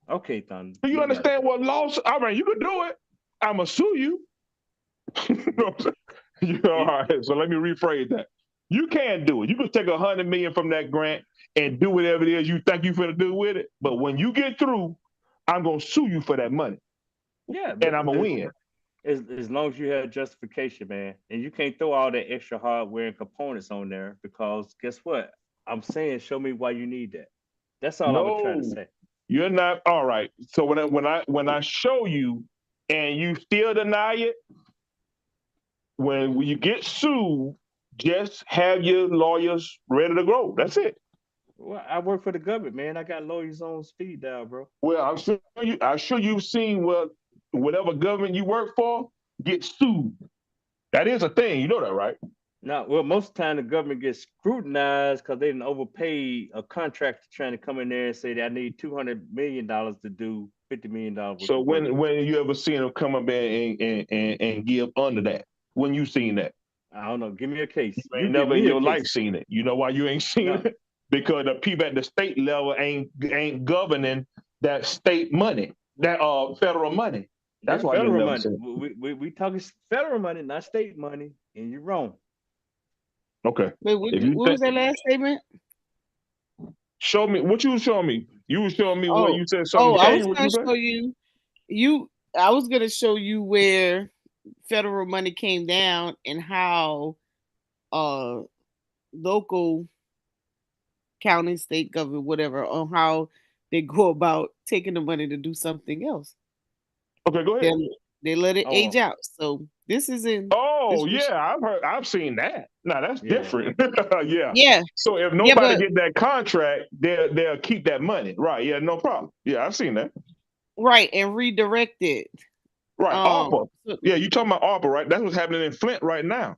okay. Thunder, Do you you got it. understand what laws? I mean, you can do it. I'ma sue you. You know what I'm saying? All It, right. So let me rephrase that. You can do it. You can take 100 million from that grant and do whatever it is you think you're gonna do with it. But when you get through, I'm gonna sue you for that money, yeah, and but I'm gonna win. as long as you have justification, man, and you can't throw all that extra hardware and components on there because guess what? I'm saying, show me why you need that. That's all I was trying to No, say. you're not. All right. So when I show you and you still deny it, when you get sued, just have your lawyers ready to go. That's it. Well, I work for the government, man. I got lawyers on speed dial, bro. Well, I'm sure you've seen whatever government you work for get sued. That is a thing. You know that, right? Now, well, most of the time the government gets scrutinized because they didn't overpay a contractor trying to come in there and say that I need $200 million to do $50 million worth So of work. when you ever seen them come up and give under that? When you seen that? I don't know. Give me a case. You You ain't give never in me a your life case. seen it. You know why you ain't seen No, it? Because the people at the state level ain't governing that state money, that federal money. yeah, That's why you ain't federal never money. seen We talking federal money, not state money, and you're wrong. it. Okay. Wait, If you what think was that last statement? show me what you was showing me. You was showing me where Oh, you said oh, something I was changed. What going you to say? show you. You, I was going to show you where federal money came down and how uh local, county, state government, whatever, on how they go about taking the money to do something else. Okay, go They ahead. they let it age Oh, out. So this is in Oh this was yeah, I've seen that. Now that's yeah. different. Yeah. yeah, So if yeah, nobody but get that contract, they'll keep that money. Right. Yeah, no problem. Yeah, I've seen that. right, and redirected. Right. ARPA. So, Yeah, you talking about ARPA, right? That's what's happening in Flint right now.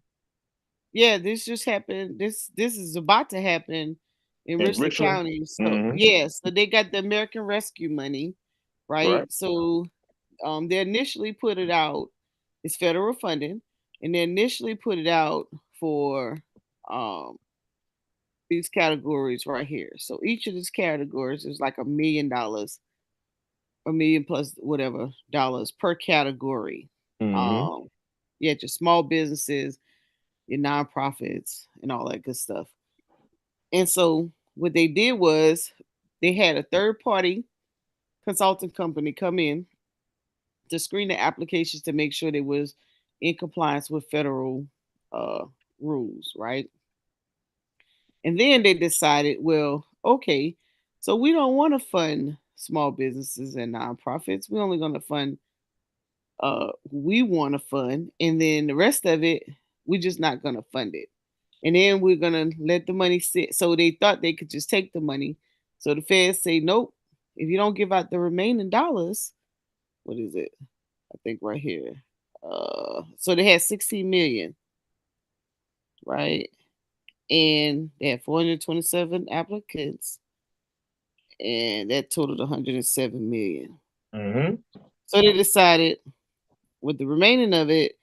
yeah, this just happened. This is about to happen in In Richland Richland. County. So Hmm. yeah, so they got the American Rescue money, Right. right? So they initially put it out, it's federal funding, and they initially put it out for um these categories right here. So each of these categories is like $1 million, a million plus whatever dollars per category. Hmm. Um, yeah, just small businesses, your nonprofits, and all that good stuff. And so what they did was they had a third party consulting company come in to screen the applications to make sure they was in compliance with federal uh, rules, right? And then they decided, well, okay, so we don't want to fund small businesses and nonprofits. We're only going to fund we want to fund, and then the rest of it, we're just not going to fund it. And then we're going to let the money sit. So they thought they could just take the money. So the feds say, nope, if you don't give out the remaining dollars, what is it? I think right here. So they had 16 million, right? And they had 427 applicants, and that totaled 107 million. Mm-hmm. So they decided with the remaining of it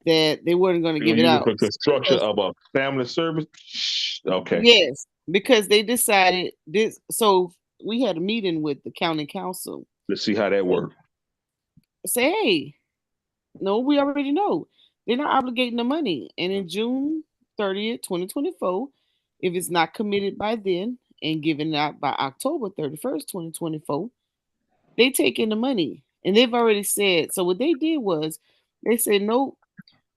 that they weren't going to You're give gonna it use it out for construction because of a family service. Shh. Okay. yes, because they decided this. So we had a meeting with the county council. Let's see how that works. Say, hey, no, we already know they're not obligating the money, and in June 30th, 2024, if it's not committed by then and given out by October 31st, 2024, they take in the money, and they've already said. So what they did was they said, nope,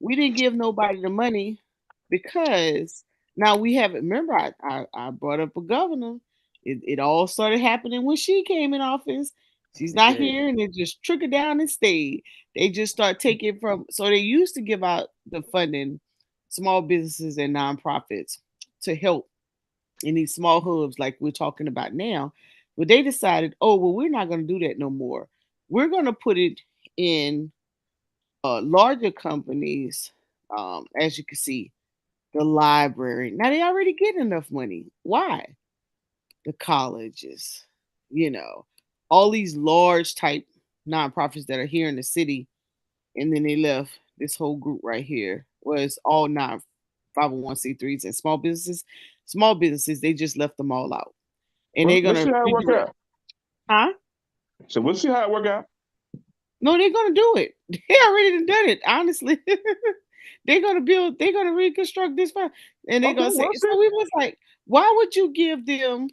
we didn't give nobody the money because now we haven't. Remember, I brought up a governor. It all started happening when she came in office. She's not here, and it just trickled down and stayed. They just start taking from. So they used to give out the funding, small businesses and nonprofits to help in these small hubs like we're talking about now. But they decided, oh well, we're not going to do that no more. We're going to put it in larger companies, as you can see, the library. Now they already get enough money. Why? The colleges, you know, all these large type nonprofits that are here in the city, and then they left this whole group right here was all non 501c3s and small businesses. Small businesses, they just left them all out, and Well, they're let's gonna see how it work figure it. out. Huh? So we'll see how it work out. No, they're gonna do it. They already done it. Honestly, they're gonna build. They're gonna reconstruct this farm, and they're Okay, gonna say. we'll see. So we was like, why would you give them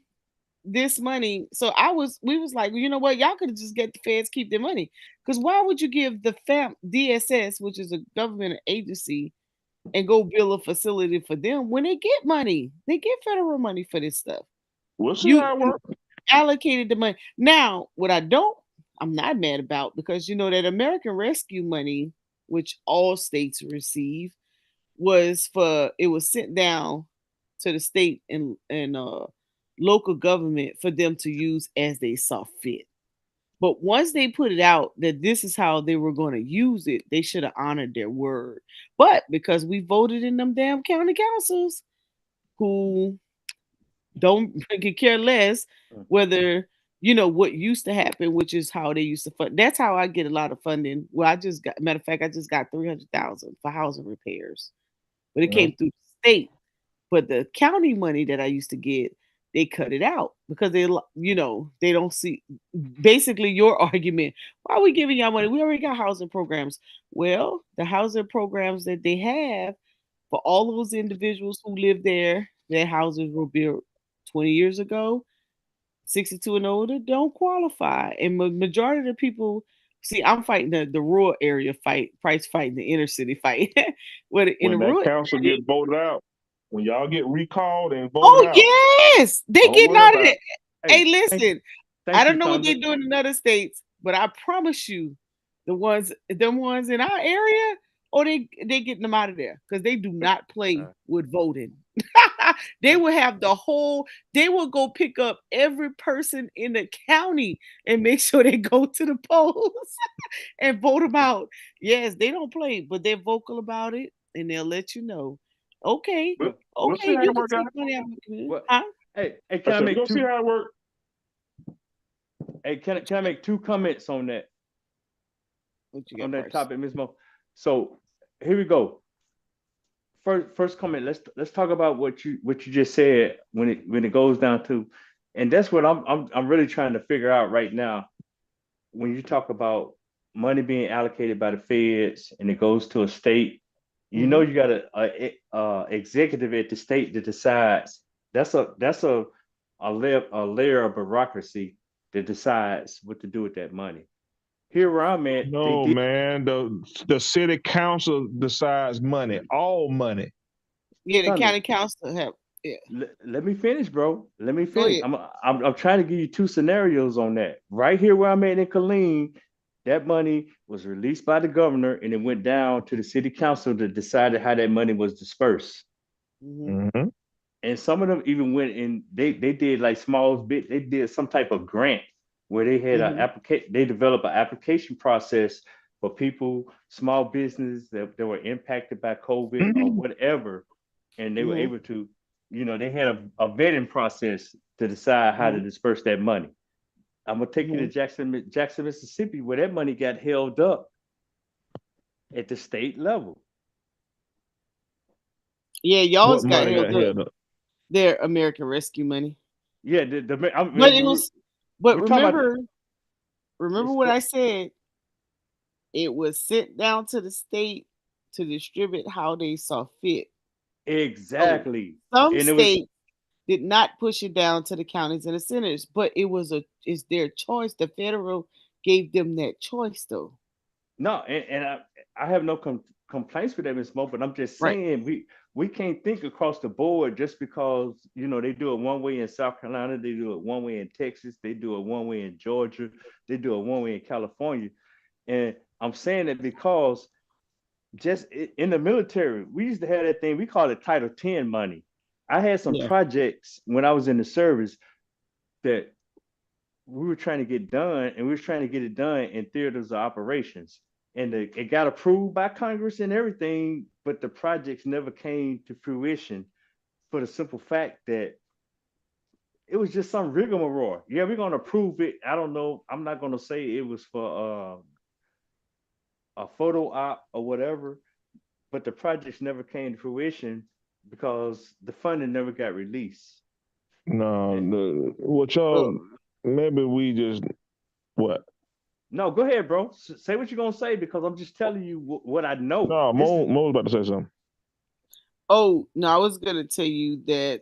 this money? So we was like, well, you know what? Y'all could just get the feds keep their money, because why would you give the DSS, which is a government agency, and go build a facility for them when they get money? They get federal money for this stuff. We'll see You how it work. allocated the money. Now, what I'm not mad about, because you know that American Rescue money, which all states receive, it was sent down to the state and local government for them to use as they saw fit. But once they put it out that this is how they were going to use it, they should have honored their word. But because we voted in them damn county councils who don't could care less whether what used to happen, which is how they used to fund. That's how I get a lot of funding. Well, I just got matter of fact, I just got 300,000 for housing repairs, but it Mhm. came through the state. But the county money that I used to get, they cut it out because they don't see. Basically, your argument: why are we giving y'all money? We already got housing programs. Well, the housing programs that they have for all those individuals who live there, their houses were built 20 years ago, 62 and older, don't qualify. And majority of the people, see, I'm fighting the rural area fight, Price fighting the inner city fight. Where in the When that rural council area, get voted out, when y'all get recalled and voted oh out, yes, they don't getting worry out of about it. it. Hey, Hey, listen, I thank don't you, know what Thunder. they're doing in other states, but I promise you, them ones in our area, oh, they getting them out of there because they do not play with voting. They will have they will go pick up every person in the county and make sure they go to the polls and vote them out. Yes, they don't play, but they're vocal about it and they'll let you know. Okay, But we'll see okay, how you it can work out. take money out of the community. What? Huh? Hey, I can I said we're make gonna see two? how it work. Hey, can I make two comments What you on got that first? topic, Ms. Mo? So here we go. First comment. Let's talk about what you just said when it goes down to, and that's what I'm really trying to figure out right now. When you talk about money being allocated by the feds and it goes to a state, Mm-hmm. you got a executive at the state that decides. That's a layer of bureaucracy that decides what to do with that money. Here where I'm at, they No, did. man. The city council decides money, all money. Yeah, the Thunder, county council have. Yeah, let me finish, bro. Let me go finish. ahead. I'm trying to give you two scenarios on that. Right here where I'm at in Killeen, that money was released by the governor and it went down to the city council to decide how that money was dispersed. Mm-hmm. Mm-hmm. And some of them even went and they did like small bit, they did some type of grant where they had Mm-hmm. they developed an application process for people, small business that were impacted by COVID or Mhm. whatever, and they were Mm-hmm. able to, they had a vetting process to decide how to Mm-hmm. disperse that money. I'm gonna take you to Mm-hmm. Jackson, Mississippi, where that money got held up at the state level. Yeah, What y'all's got money held got up. held up? Their American Rescue money. Yeah, I But mean, it was but we're talking about remember it's what for I said. It was sent down to the state to distribute how they saw fit. So exactly, some and it was states did not push it down to the counties and the senators, but it's their choice. The federal gave them that choice though. no, and I have no complaints with that, Miss Mo, but I'm just Right. saying we can't think across the board just because they do it one way in South Carolina, they do it one way in Texas, they do it one way in Georgia, they do it one way in California, and I'm saying that because just in the military, we used to have that thing we call it Title 10 money. I had some Yeah. projects when I was in the service that we were trying to get done, and we were trying to get it done in theaters of operations. And it got approved by Congress and everything, but the projects never came to fruition for the simple fact that it was just some rigmarole. Yeah, we're gonna approve it. I don't know. I'm not gonna say it was for a photo op or whatever, but the projects never came to fruition because the funding never got released. No, And what Well, y'all? Maybe we just what? no, go ahead, bro. Say what you're gonna say because I'm just telling you what I know. No, This is Mo was about to say something. oh no, I was gonna tell you that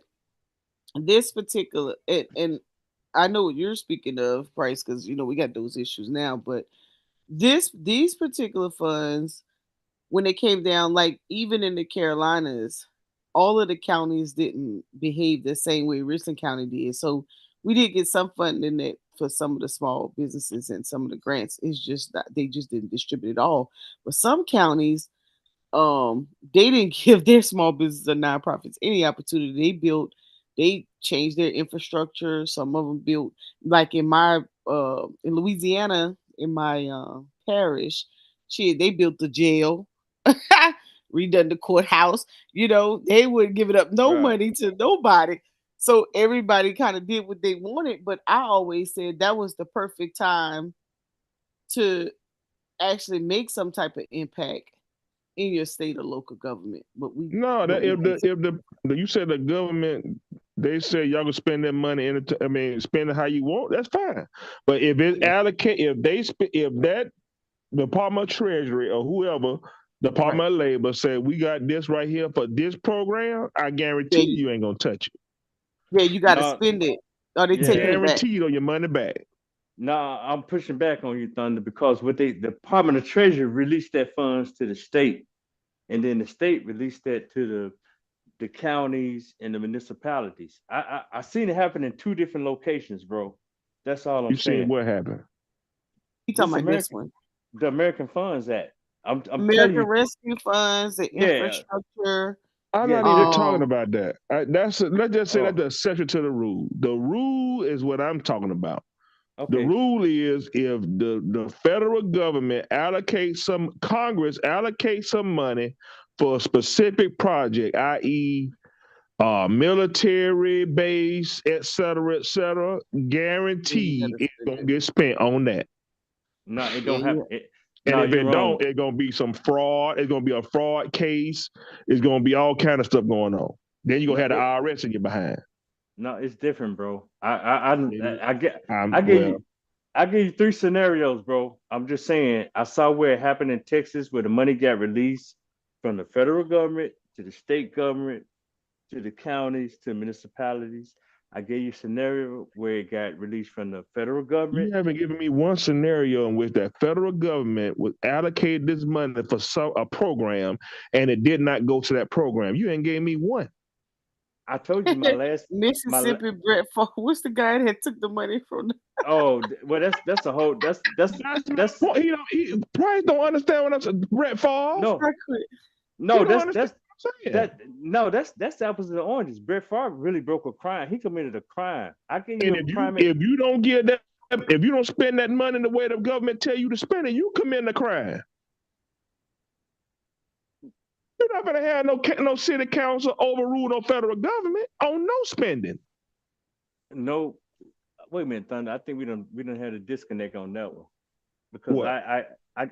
this particular and I know what you're speaking of, Price, because we got those issues now, but these particular funds, when it came down, like even in the Carolinas, all of the counties didn't behave the same way Richland County did. So we did get some funding that for some of the small businesses and some of the grants. It's just that they just didn't distribute it all. But some counties, they didn't give their small business or nonprofits any opportunity. They changed their infrastructure. Some of them built, like in Louisiana, in my parish, shit, they built the jail, redone the courthouse. They wouldn't give it up no right. money to nobody. So everybody kind of did what they wanted. But I always said that was the perfect time to actually make some type of impact in your state or local government. No, But that we did. if you said the government, they say y'all can spend that money I mean, spend it how you want. That's fine. But if it Yeah, allocate, if that Department of Treasury or whoever, right. Department of Labor said we got this right here for this program, I Yeah, guarantee you ain't gonna touch it. you got to No, spend it, or they taking yeah. it back. Guaranteed on your money back. No, I'm pushing back on you, Thunder, because the Department of Treasury released that funds to the state, and then the state released that to the counties and the municipalities. I seen it happen in two different locations, bro. That's all I'm You seen saying. what happened? You talking This about this American, one? the American Funds Act. I'm telling American you, Rescue Funds, the yeah, infrastructure. I'm yeah. not even The talking Um, about that. Let's just say that's oh, the exception to the rule. The rule is what I'm talking about. The okay. rule is if the federal government Congress allocates some money for a specific project, i.e., military base, et cetera, yeah, you got guaranteed to it's spend gonna it. get spent on that. No, it Yeah, don't have you. it. And No, if you're it wrong. don't, it's gonna be some fraud. It's gonna be a fraud case. It's gonna be all kind of stuff going on. Then you're No, gonna have the IRS in your behind. no, it's different, bro. I get I'm I gave well. you I gave you three scenarios, bro. I'm just saying I saw where it happened in Texas where the money got released from the federal government to the state government to the counties to municipalities. I gave you a scenario where it got released from the federal You government. haven't given me one scenario in which that federal government would allocate this money for a program and it did not go to that program. You ain't gave me one. I told you my Mississippi Brett Favre. What's the guy that took the money from the oh well that's a whole That's my that's point. Price don't understand what I'm saying. Brett Favre, no I quit. he no don't understand what I'm saying. that's the apples and oranges. Brett Favre really broke a crime. He committed a crime. I give And you a prime. if you don't give that if you don't spend that money the way the government tell you to spend it, you commit a crime. We're not gonna have no city council overrule no federal government on no spending. No, wait a minute, Thunder. I think we don't have a disconnect on that one because What?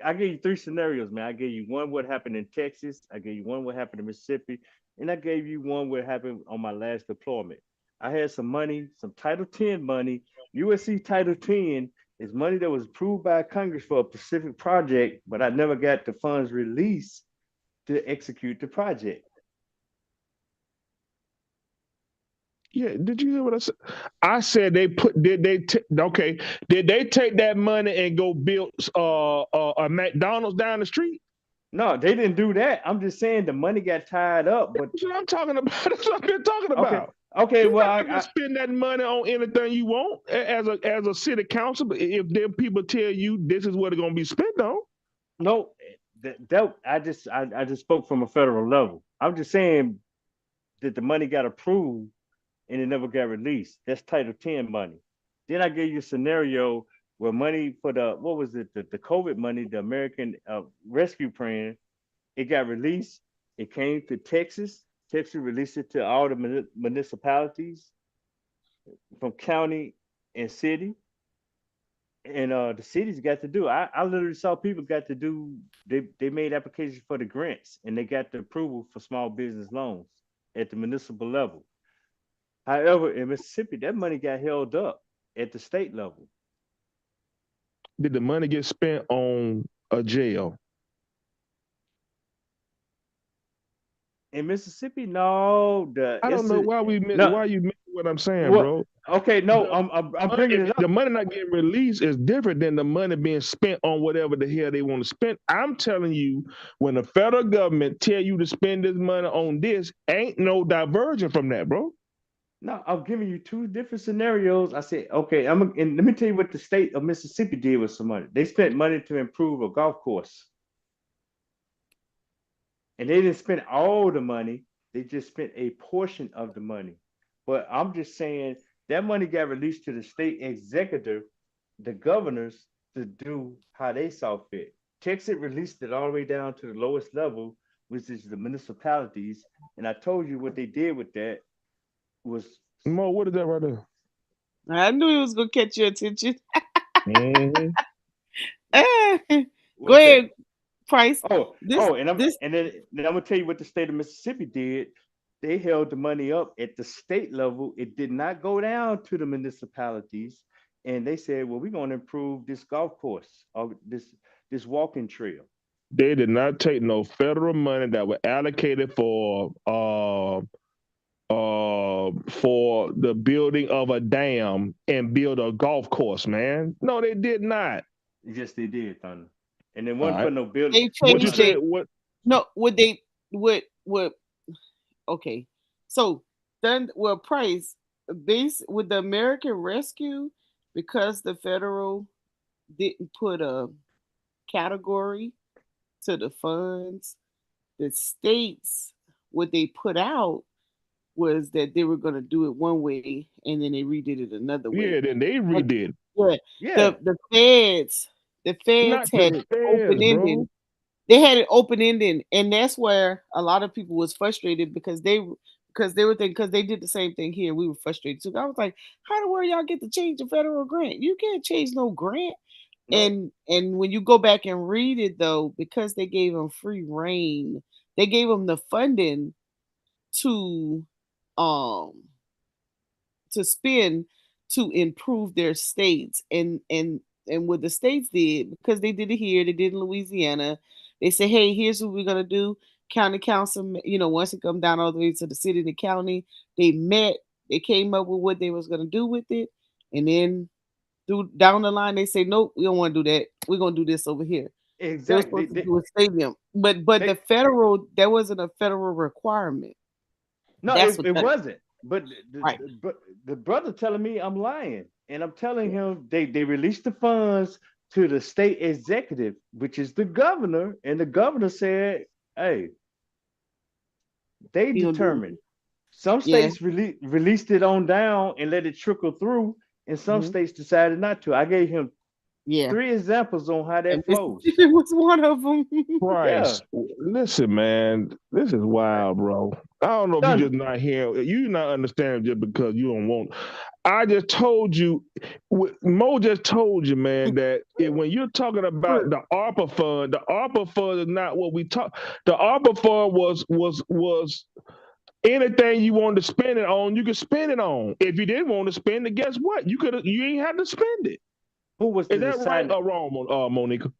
I gave you three scenarios, man. I gave you one what happened in Texas, I gave you one what happened in Mississippi, and I gave you one what happened on my last deployment. I had some money, some Title 10 money. USC Title 10 is money that was approved by Congress for a specific project, but I never got the funds released to execute the project. Yeah, did you hear what I said? I said okay? Did they take that money and go build a McDonald's down the street? No, they didn't do that. I'm just saying the money got tied up, but That's what I'm talking about. That's what I've been talking okay, about. okay. You're Well, not gonna spend that money on anything you want as a city council. But if them people tell you this is what it's gonna be spent on, no, I just spoke from a federal level. I'm just saying that the money got approved and it never got released. That's Title 10 money. Then I gave you a scenario where money for the what was it the COVID money, the American Rescue Plan, it got released. It came to Texas. Texas released it to all the municipalities from county and city. And the cities got to do. I literally saw people got to do. They made applications for the grants and they got the approval for small business loans at the municipal level. However, in Mississippi, that money got held up at the state level. did the money get spent on a jail? In Mississippi, no, I don't know why no. why you miss what I'm saying, What? bro. Okay, no, The I'm bringing it the up. money not getting released is different than the money being spent on whatever the hell they want to spend. I'm telling you, when the federal government tell you to spend this money on this, ain't no diversion from that, bro. No, I'm giving you two different scenarios. I said, okay, and let me tell you what the state of Mississippi did with some money. They spent money to improve a golf course, and they didn't spend all the money. They just spent a portion of the money. But I'm just saying that money got released to the state executive, the governors, to do how they saw fit. Texas released it all the way down to the lowest level, which is the municipalities. And I told you what they did with that was Mo, what is that right there? I knew he was gonna catch your attention. Mm-hmm. Go what's that? ahead, Price. Oh, This oh, and I'm this and then I'm gonna tell you what the state of Mississippi did. They held the money up at the state level. It did not go down to the municipalities, and they said, "Well, we're gonna improve this golf course or this walking trail." They did not take no federal money that were allocated for the building of a dam and build a golf course, man. No, they did not. Yes, they did, Thunder. And then All one for right. no building. they What you changed said? it. What? No, would they would okay. So then well Price base with the American Rescue because the federal didn't put a category to the funds, the states what they put out was that they were going to do it one way and then they redid it another way. Yeah, then they And redid. yeah, Yeah, the feds Not the had it open feds, ended. bro. They had it open ended, and that's where a lot of people was frustrated because they were thinking because they did the same thing here. We were frustrated too. I was like, how the world y'all get to change the federal grant? You can't change no grant. no, And when you go back and read it though, because they gave them free reign, they gave them the funding to um spend to improve their states and what the states did because they did it here, they did in Louisiana. They said, hey, here's what we're gonna do. County council, once it come down all the way to the city and the county, they met, they came up with what they was gonna do with it, and then through down the line they say, nope, we don't want to do that. We're gonna do this over here. They were exactly. supposed to do a stadium, but the They federal that wasn't a federal requirement. no, That's what it that wasn't. But right. the brother telling me I'm lying, and I'm telling him they released the funds to the state executive, which is the governor, and the governor said, "Hey, they You gonna do determined." Some yeah. states released it on down and let it trickle through, and some Mhm. states decided not to. I gave him Yeah. 3 examples on how And that flows. Mississippi was one of them. Yeah. Price. Listen, man, this is wild, bro. I don't know if you Thunder. just not here. You not understanding just because you don't want. I just told you, Mo just told you, man, that when you're talking about the ARPA fund is not what we talk. The ARPA fund was anything you wanted to spend it on, you could spend it on. If you didn't want to spend it, guess what? You ain't had to spend it. Who was Is the that right deciding? or wrong, Monica?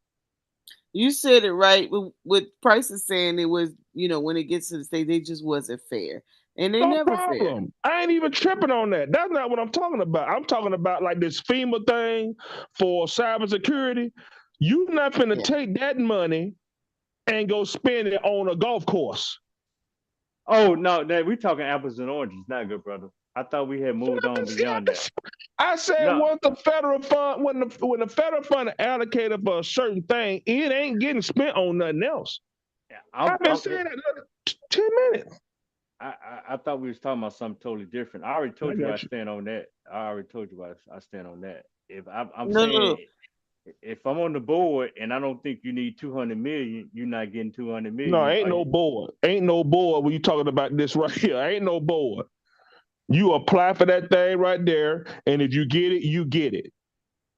You said it right. With Price is saying it was, when it gets to the state, they just wasn't fair, and they No never fair. problem. I ain't even tripping on that. That's not what I'm talking about. I'm talking about like this FEMA thing for cybersecurity. You not finna Yeah. take that money and go spend it on a golf course. Oh no, we talking apples and oranges, not good, brother. I thought we had moved on beyond that. I said No, once the federal fund, when the federal fund allocated for a certain thing, it ain't getting spent on nothing else. I've been saying that 10 minutes. I thought we was talking about something totally different. I already told I you where I got you. stand on that. I already told you where I stand on that. If I'm No, saying no. if I'm on the board and I don't think you need 200 million, you're not getting 200 No, million. ain't Are no you? board. Ain't no board when you talking about this right here. Ain't no board. You apply for that thing right there, and if you get it, you get it.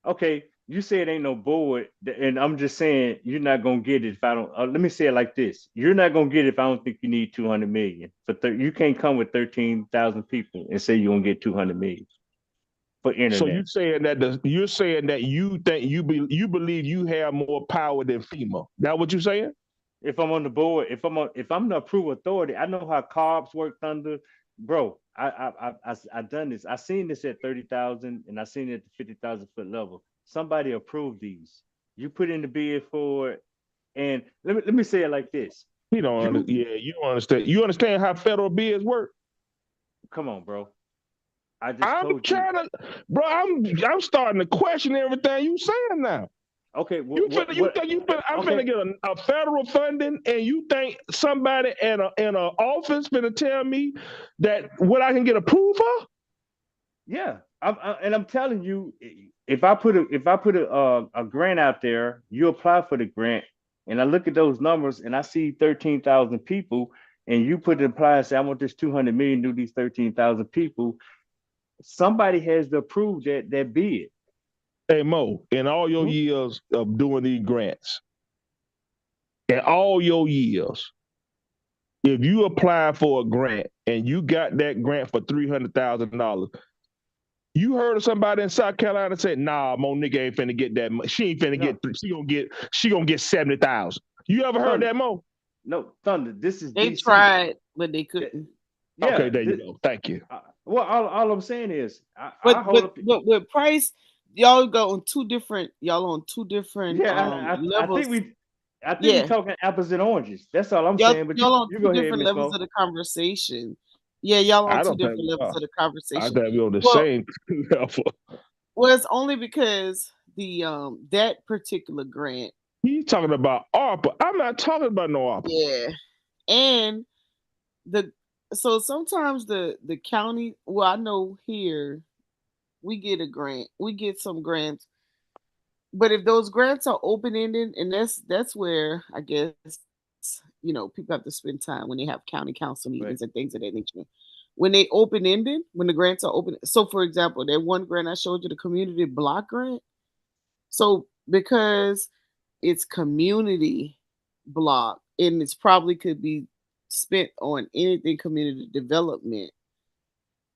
Okay, you say it ain't no board, and I'm just saying you're not gonna get it if I don't. Let me say it like this: you're not gonna get it if I don't think you need 200 million. You can't come with 13,000 people and say you're gonna get 200 million for So internet. you're saying that you think you believe you have more power than FEMA. That what you saying? If I'm on the board, if I'm the approved authority, I know how carbs work. Thunder, bro. I done this. I seen this at 30,000, and I seen it at the 50,000 foot level. Somebody approved these. You put in the bid for it, and let me say it like this. You don't You yeah, you don't understand. You understand how federal bids work? come on, bro. I just I'm told you. trying to, bro. I'm starting to question everything you saying now. Okay, You think I'm finna okay, get a federal funding, and you think somebody in a office finna tell me that what I can get approved for? yeah. And I'm telling you, if I put a grant out there, you apply for the grant, and I look at those numbers, and I see 13,000 people, and you put it apply and say I want this 200 million to these 13,000 people. Somebody has to approve that bid. Hey Mo, in all your Hmm? years of doing these grants, in all your years, if you apply for a grant and you got that grant for $300,000, you heard of somebody in South Carolina say, "Nah, Mo nigga ain't finna get that. She ain't finna No, get. She gonna get 70,000." You ever heard Thunder. that, Mo? No, Thunder. This is They DC. tried, but they couldn't. Okay, Yeah. there you go. Thank you. Well, all I'm saying is, I But hold but up. but with Price, y'all on two different Yeah, I think levels. we Yeah. talking apples and oranges. That's all I'm Y'all saying. But y'all on you two go ahead, different Miss levels Mo. of the conversation. Yeah, y'all on I two don't think different we levels are. of the I conversation. think we're on the Well, same level. well, it's only because the that particular grant, He's talking about ARPA. I'm not talking about no ARPA. yeah, and the so sometimes the county, well, I know here we get a grant, we get some grants, but if those grants are open ended, and that's where I guess people have to spend time when they have county council meetings and Right. things of that nature. When they open ended, when the grants are open, so for example, that one grant I showed you, the community block grant. So because it's community block and it's probably could be spent on anything community development.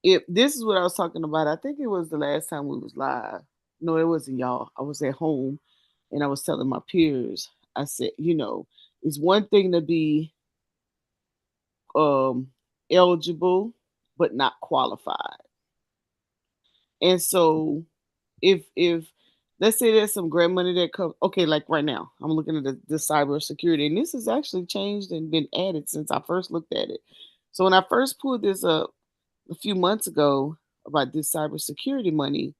If this is what I was talking about, I think it was the last time we was live. No, it wasn't y'all. I was at home and I was telling my peers, I said, it's one thing to be um eligible but not qualified. And so if let's say there's some grant money that comes, okay, like right now I'm looking at the cyber security, and this has actually changed and been added since I first looked at it. So when I first pulled this up a few months ago about this cybersecurity money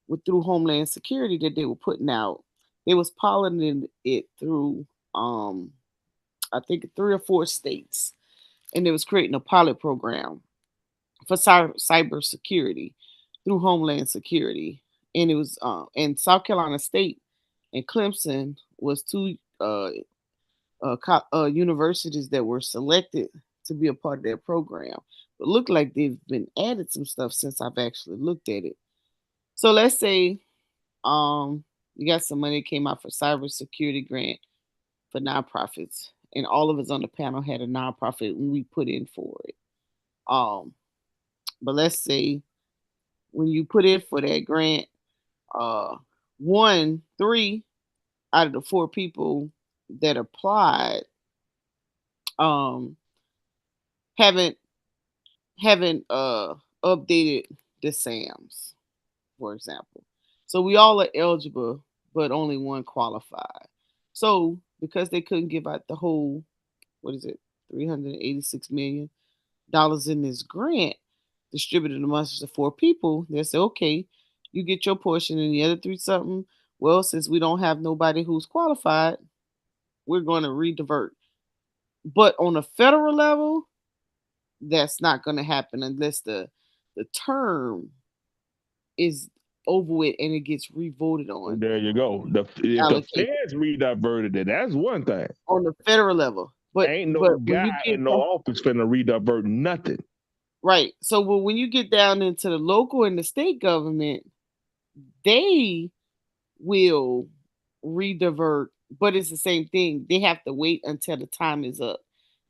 with through Homeland Security that they were putting out, they was piloting it through I think 3 or 4 states, and they was creating a pilot program for cybersecurity through Homeland Security. and it was and South Carolina State and Clemson was two universities that were selected to be a part of their program. But look like they've been added some stuff since I've actually looked at it. So let's say you got some money that came out for cybersecurity grant for nonprofits, and all of us on the panel had a nonprofit and we put in for it. Um, but let's say when you put in for that grant, uh, three out of the four people that applied um haven't updated the SAMs, for example. So we all are eligible, but only one qualified. So because they couldn't give out the whole, what is it, $386 million in this grant distributed amongst the four people, they said, okay, you get your portion, and the other three something. Well, since we don't have nobody who's qualified, we're going to redivert. But on a federal level, that's not going to happen unless the term is over with and it gets revoted on, There you go. If the allocation feds rediverted it, that's one thing. on the federal level. Ain't no But when guy you get in no office finna redivert nothing. right, so when you get down into the local and the state government, they will redivert, but it's the same thing. They have to wait until the time is up.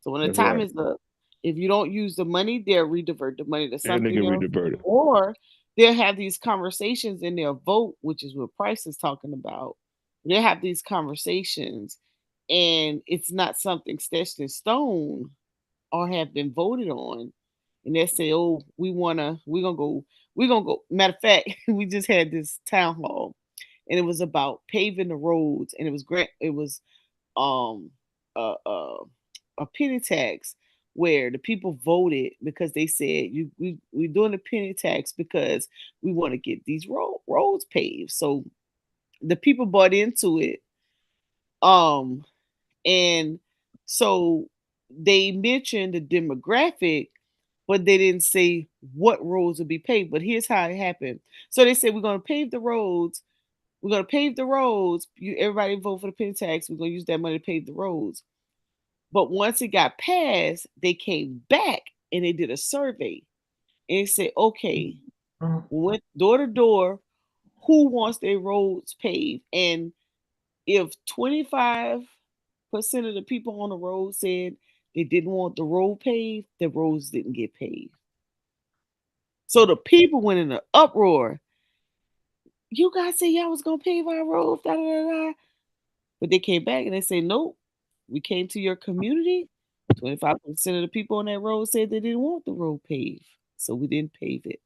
So when the That's time right. is up, if you don't use the money, they'll redivert the money to Then they something get else, rediverted. or they'll have these conversations in their vote, which is what Price is talking about. They'll have these conversations, and it's not something sketched in stone or have been voted on. And they say, "Oh, we're gonna go." Matter of fact, we just had this town hall, and it was about paving the roads, and it was um a a penny tax where the people voted because they said we're doing a penny tax because we want to get these roads paved. So the people bought into it, um and so they mentioned the demographic, but they didn't say what roads would be paved. But here's how it happened. So they said we're going to pave the roads. We're going to pave the roads. Everybody vote for the penny tax. We're going to use that money to pave the roads. But once it got passed, they came back and they did a survey. And they said, okay, we went door to door, who wants their roads paved? And if 25% of the people on the road said they didn't want the road paved, the roads didn't get paved. So the people went in an uproar. You guys say y'all was gonna pave our roads, da da da da. But they came back and they say, nope, we came to your community. 25% of the people on that road said they didn't want the road paved. So we didn't pave it.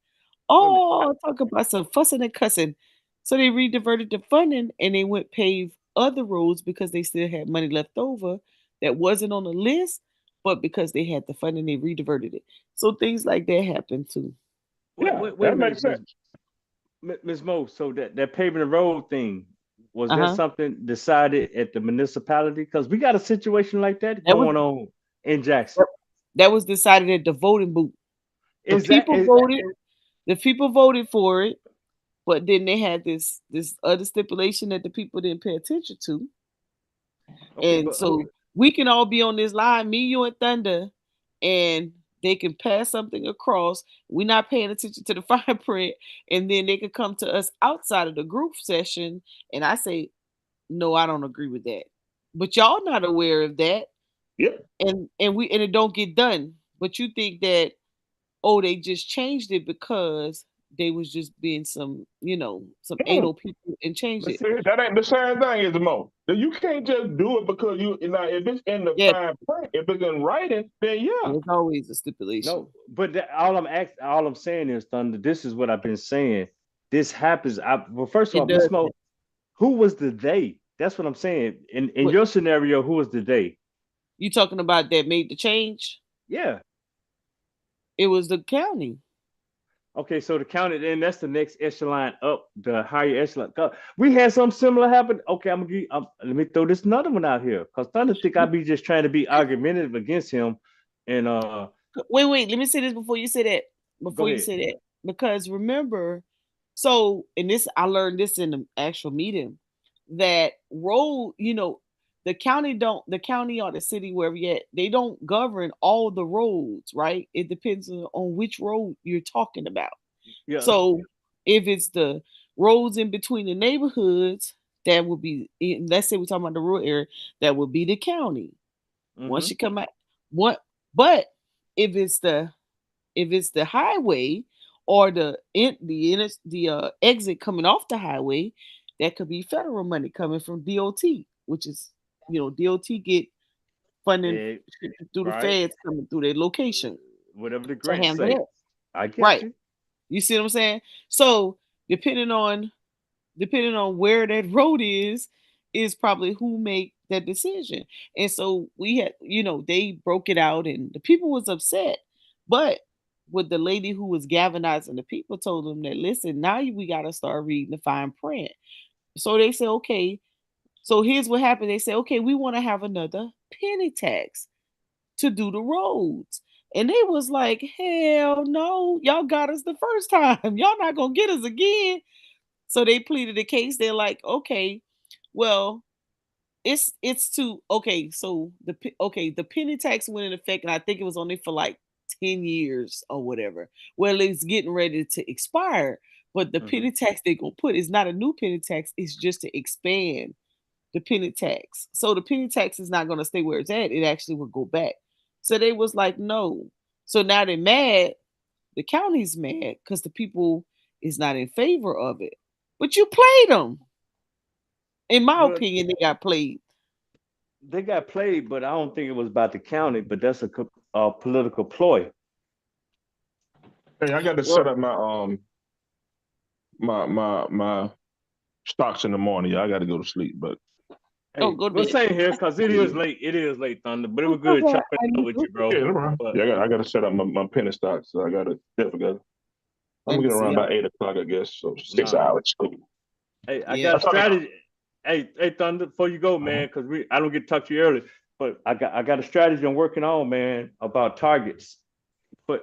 Oh, talk about some fussing and cussing. So they rediverted the funding and they went pave other roads because they still had money left over that wasn't on the list, but because they had the funding, they rediverted it. So things like that happen too. Yeah, Wait a that minute, makes sense. Ms. Mo. So that paving the road thing, was that Uh-huh. something decided at the municipality? Because we got a situation like that That was going on in Jackson. that was decided at the voting booth. The Is that people voted. The people voted for it, but then they had this other stipulation that the people didn't pay attention to. okay? And so we can all be on this line, me, you, and Thunder, and they can pass something across. We're not paying attention to the fine print, and then they could come to us outside of the group session, and I say, no, I don't agree with that. But y'all not aware of that, Yep. and it don't get done. But you think that, oh, they just changed it because they was just being some Mm. anal people and changed But it. see, that ain't the same thing as the mo. You can't just do it because if it's in the Yeah, fine print, if it's in writing, then yeah. there's always a stipulation. No, but all I'm saying is, Thunder. This is what I've been saying. This happens. Well, first of It all, Miss does. Mo, who was the they? That's what I'm saying. In What your scenario, who was the they? you talking about that made the change? Yeah. It was the county. Okay, so the county, then that's the next echelon up, the higher echelon. We had something similar happen. Okay, let me throw this another one out here, because Thunder think I be just trying to be argumentative against him, and Wait. Let me say this before you say that. go Before you ahead. say that, because remember, So, and this I learned this in the actual meeting that road, the county or the city wherever you at, they don't govern all the roads, right? It depends on which road you're talking about. Yeah. So, if it's the roads in between the neighborhoods, that would be, let's say we're talking about the rural area, that would be the county. Once Mm-hmm. you come out, what? But if it's the highway or the exit coming off the highway, that could be federal money coming from DOT, which is DOT get funding Eh, through the right. feds coming through their location Whatever the to grants handle say. that. I get Right. you. You see what I'm saying? So depending on where that road is probably who make that decision. And so we had, they broke it out and the people was upset. But with the lady who was galvanizing the people told them that, listen, now we got to start reading the fine print. So they said, okay. So here's what happened. They said, okay, we want to have another penny tax to do the roads. And they was like, hell no, y'all got us the first time. Y'all not gonna get us again. So they pleaded the case. They're like, okay, well, it's to okay. So the penny tax went in effect, and I think it was only for like 10 years or whatever. Well, it's getting ready to expire, but the Mm-hmm. penny tax they're gonna put is not a new penny tax. It's just to expand the penny tax. So the penny tax is not gonna stay where it's at. It actually will go back. So they was like, no. So now they're mad. The county's mad because the people is not in favor of it. But you played them. In my Well, opinion, they got played. they got played, but I don't think it was about the county. But that's a political ploy. Hey, I got to set Well, up my stocks in the morning. Yeah, I got to go to sleep, but oh, Hey, go to well, bed. same here because it is late. It is late, Thunder. But it was good Okay, chopping I it up need with to. you, bro. yeah, no problem. But Yeah, I got to set up my penny stocks. So I got to definitely got. I'm Let gonna me get around see. about 8 o'clock, I guess. So 6 hours. nah, Cool. hey, I Yeah. got a That's all. strategy. Hey, Thunder, before you go, man, because I don't get to talk to you early, but I got a strategy I'm working on, man, about targets for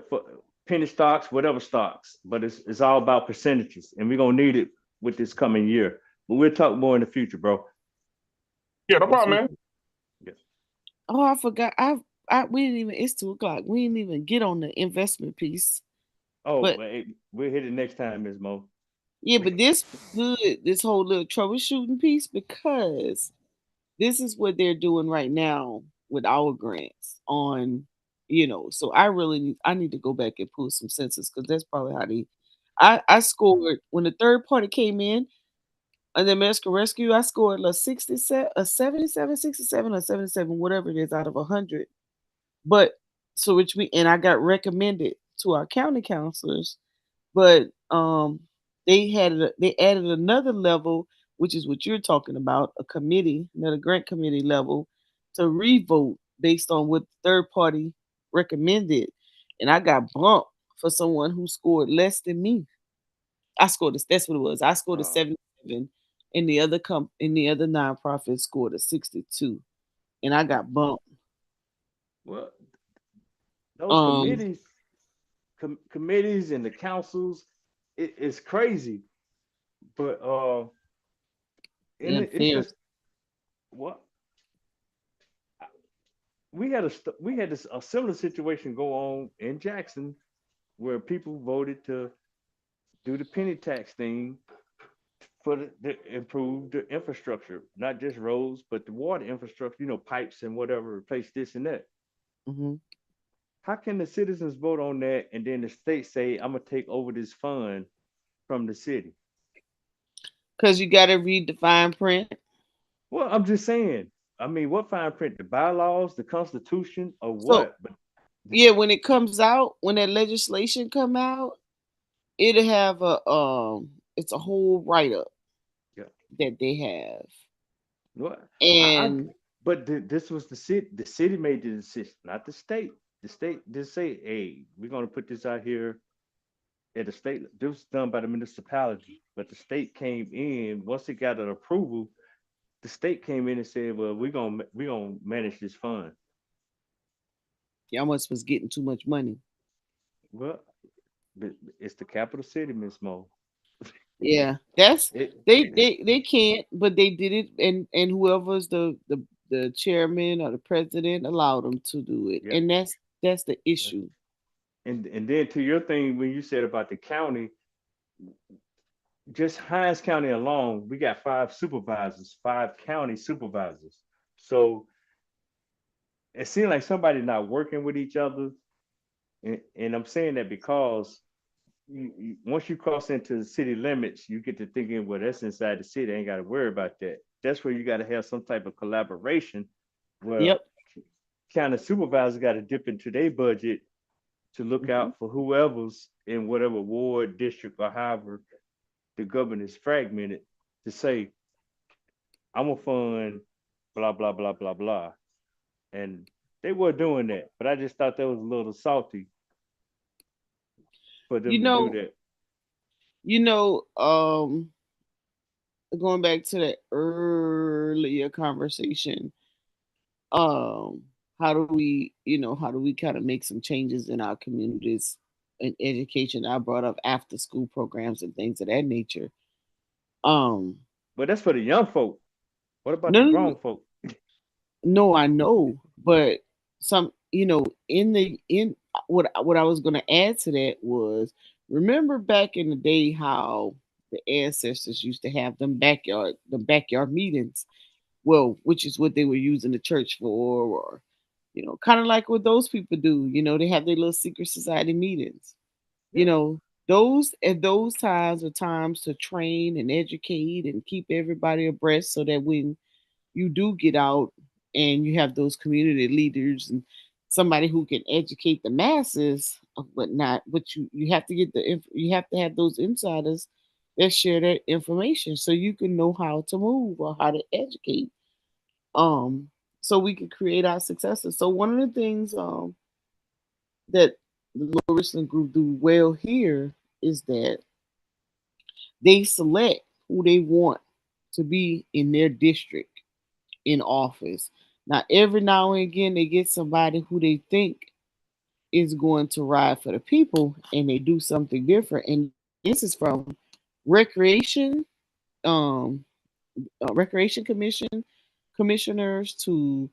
penny stocks, whatever stocks. But it's all about percentages, and we're gonna need it with this coming year. But we'll talk more in the future, bro. Yeah, no Yes, problem, we. man. Yeah. Oh, I forgot. We didn't even. It's 2 o'clock. We didn't even get on the investment piece. Oh, But well, hey, we'll hit it next time, Ms. Mo. yeah, but this was good. This whole little troubleshooting piece because this is what they're doing right now with our grants on. So I need to go back and pull some census because that's probably how they. I scored when the third party came in. And then American Rescue, I scored a 67, a 77, 67, or 77, whatever it is, out of 100. But so and I got recommended to our county counselors, but they added another level, which is what you're talking about, a committee, another grant committee level, to revote based on what the third party recommended, and I got bumped for someone who scored less than me. I scored this. That's what it was. I scored a Oh, 77, and the other nonprofit scored a 62, and I got bumped. well, those Um, committees and the councils, it's crazy. But and it's unfair. just what we had a similar situation go on in Jackson where people voted to do the penny tax thing for the improve the infrastructure, not just roads, but the water infrastructure. Pipes and whatever, replace this and that. Mhm. How can the citizens vote on that and then the state say, "I'm gonna take over this fund from the city"? Because you got to read the fine print. Well, I'm just saying. I mean, what fine print? The bylaws, the Constitution, or So what? But yeah, when it comes out, when that legislation come out, it'll have it's a whole write up yeah, that they have, what? and But this was the city. The city made the decision, not the state. The state did say, "Hey, we're gonna put this out here at the state." This was done by the municipality, but the state came in once it got an approval. The state came in and said, "Well, we're gonna manage this fund." y'all must was getting too much money. Well, but it's the capital city, Miss Mo. Yeah, that's It, they can't, but they did it, and whoever's the chairman or the president allowed them to do it, yeah. and that's the issue. And then to your thing when you said about the county, just Hines County alone, we got 5 supervisors, 5 county supervisors. So it seems like somebody not working with each other. And I'm saying that because once you cross into the city limits, you get to thinking, well, that's inside the city. I ain't got to worry about that. That's where you got to have some type of collaboration where Yep. county supervisors got to dip into their budget to look Hmm. out for whoever's in whatever ward, district, or however the government is fragmented to say, I'm gonna fund blah blah blah blah blah. And they were doing that, but I just thought that was a little salty for You them to do know, that. you know, going back to the earlier conversation, um, how do we kind of make some changes in our communities in education? I brought up after school programs and things of that nature. Um, But that's for the young folk. What about no, the no, no, grown folk? no, I know, but some, in what I was going to add to that was, remember back in the day how the ancestors used to have the backyard meetings, well, which is what they were using the church for, or kind of like what those people do. They have their little secret society meetings. you Yeah. know those at those times are times to train and educate and keep everybody abreast, so that when you do get out and you have those community leaders and somebody who can educate the masses of whatnot, but you have to you have to have those insiders that share that information so you can know how to move or how to educate, um so we can create our successes. So one of the things that the Low Richland Group do well here is that they select who they want to be in their district in office. Now, every now and again, they get somebody who they think is going to ride for the people, and they do something different. And this is from recreation, um, recreation commissioners to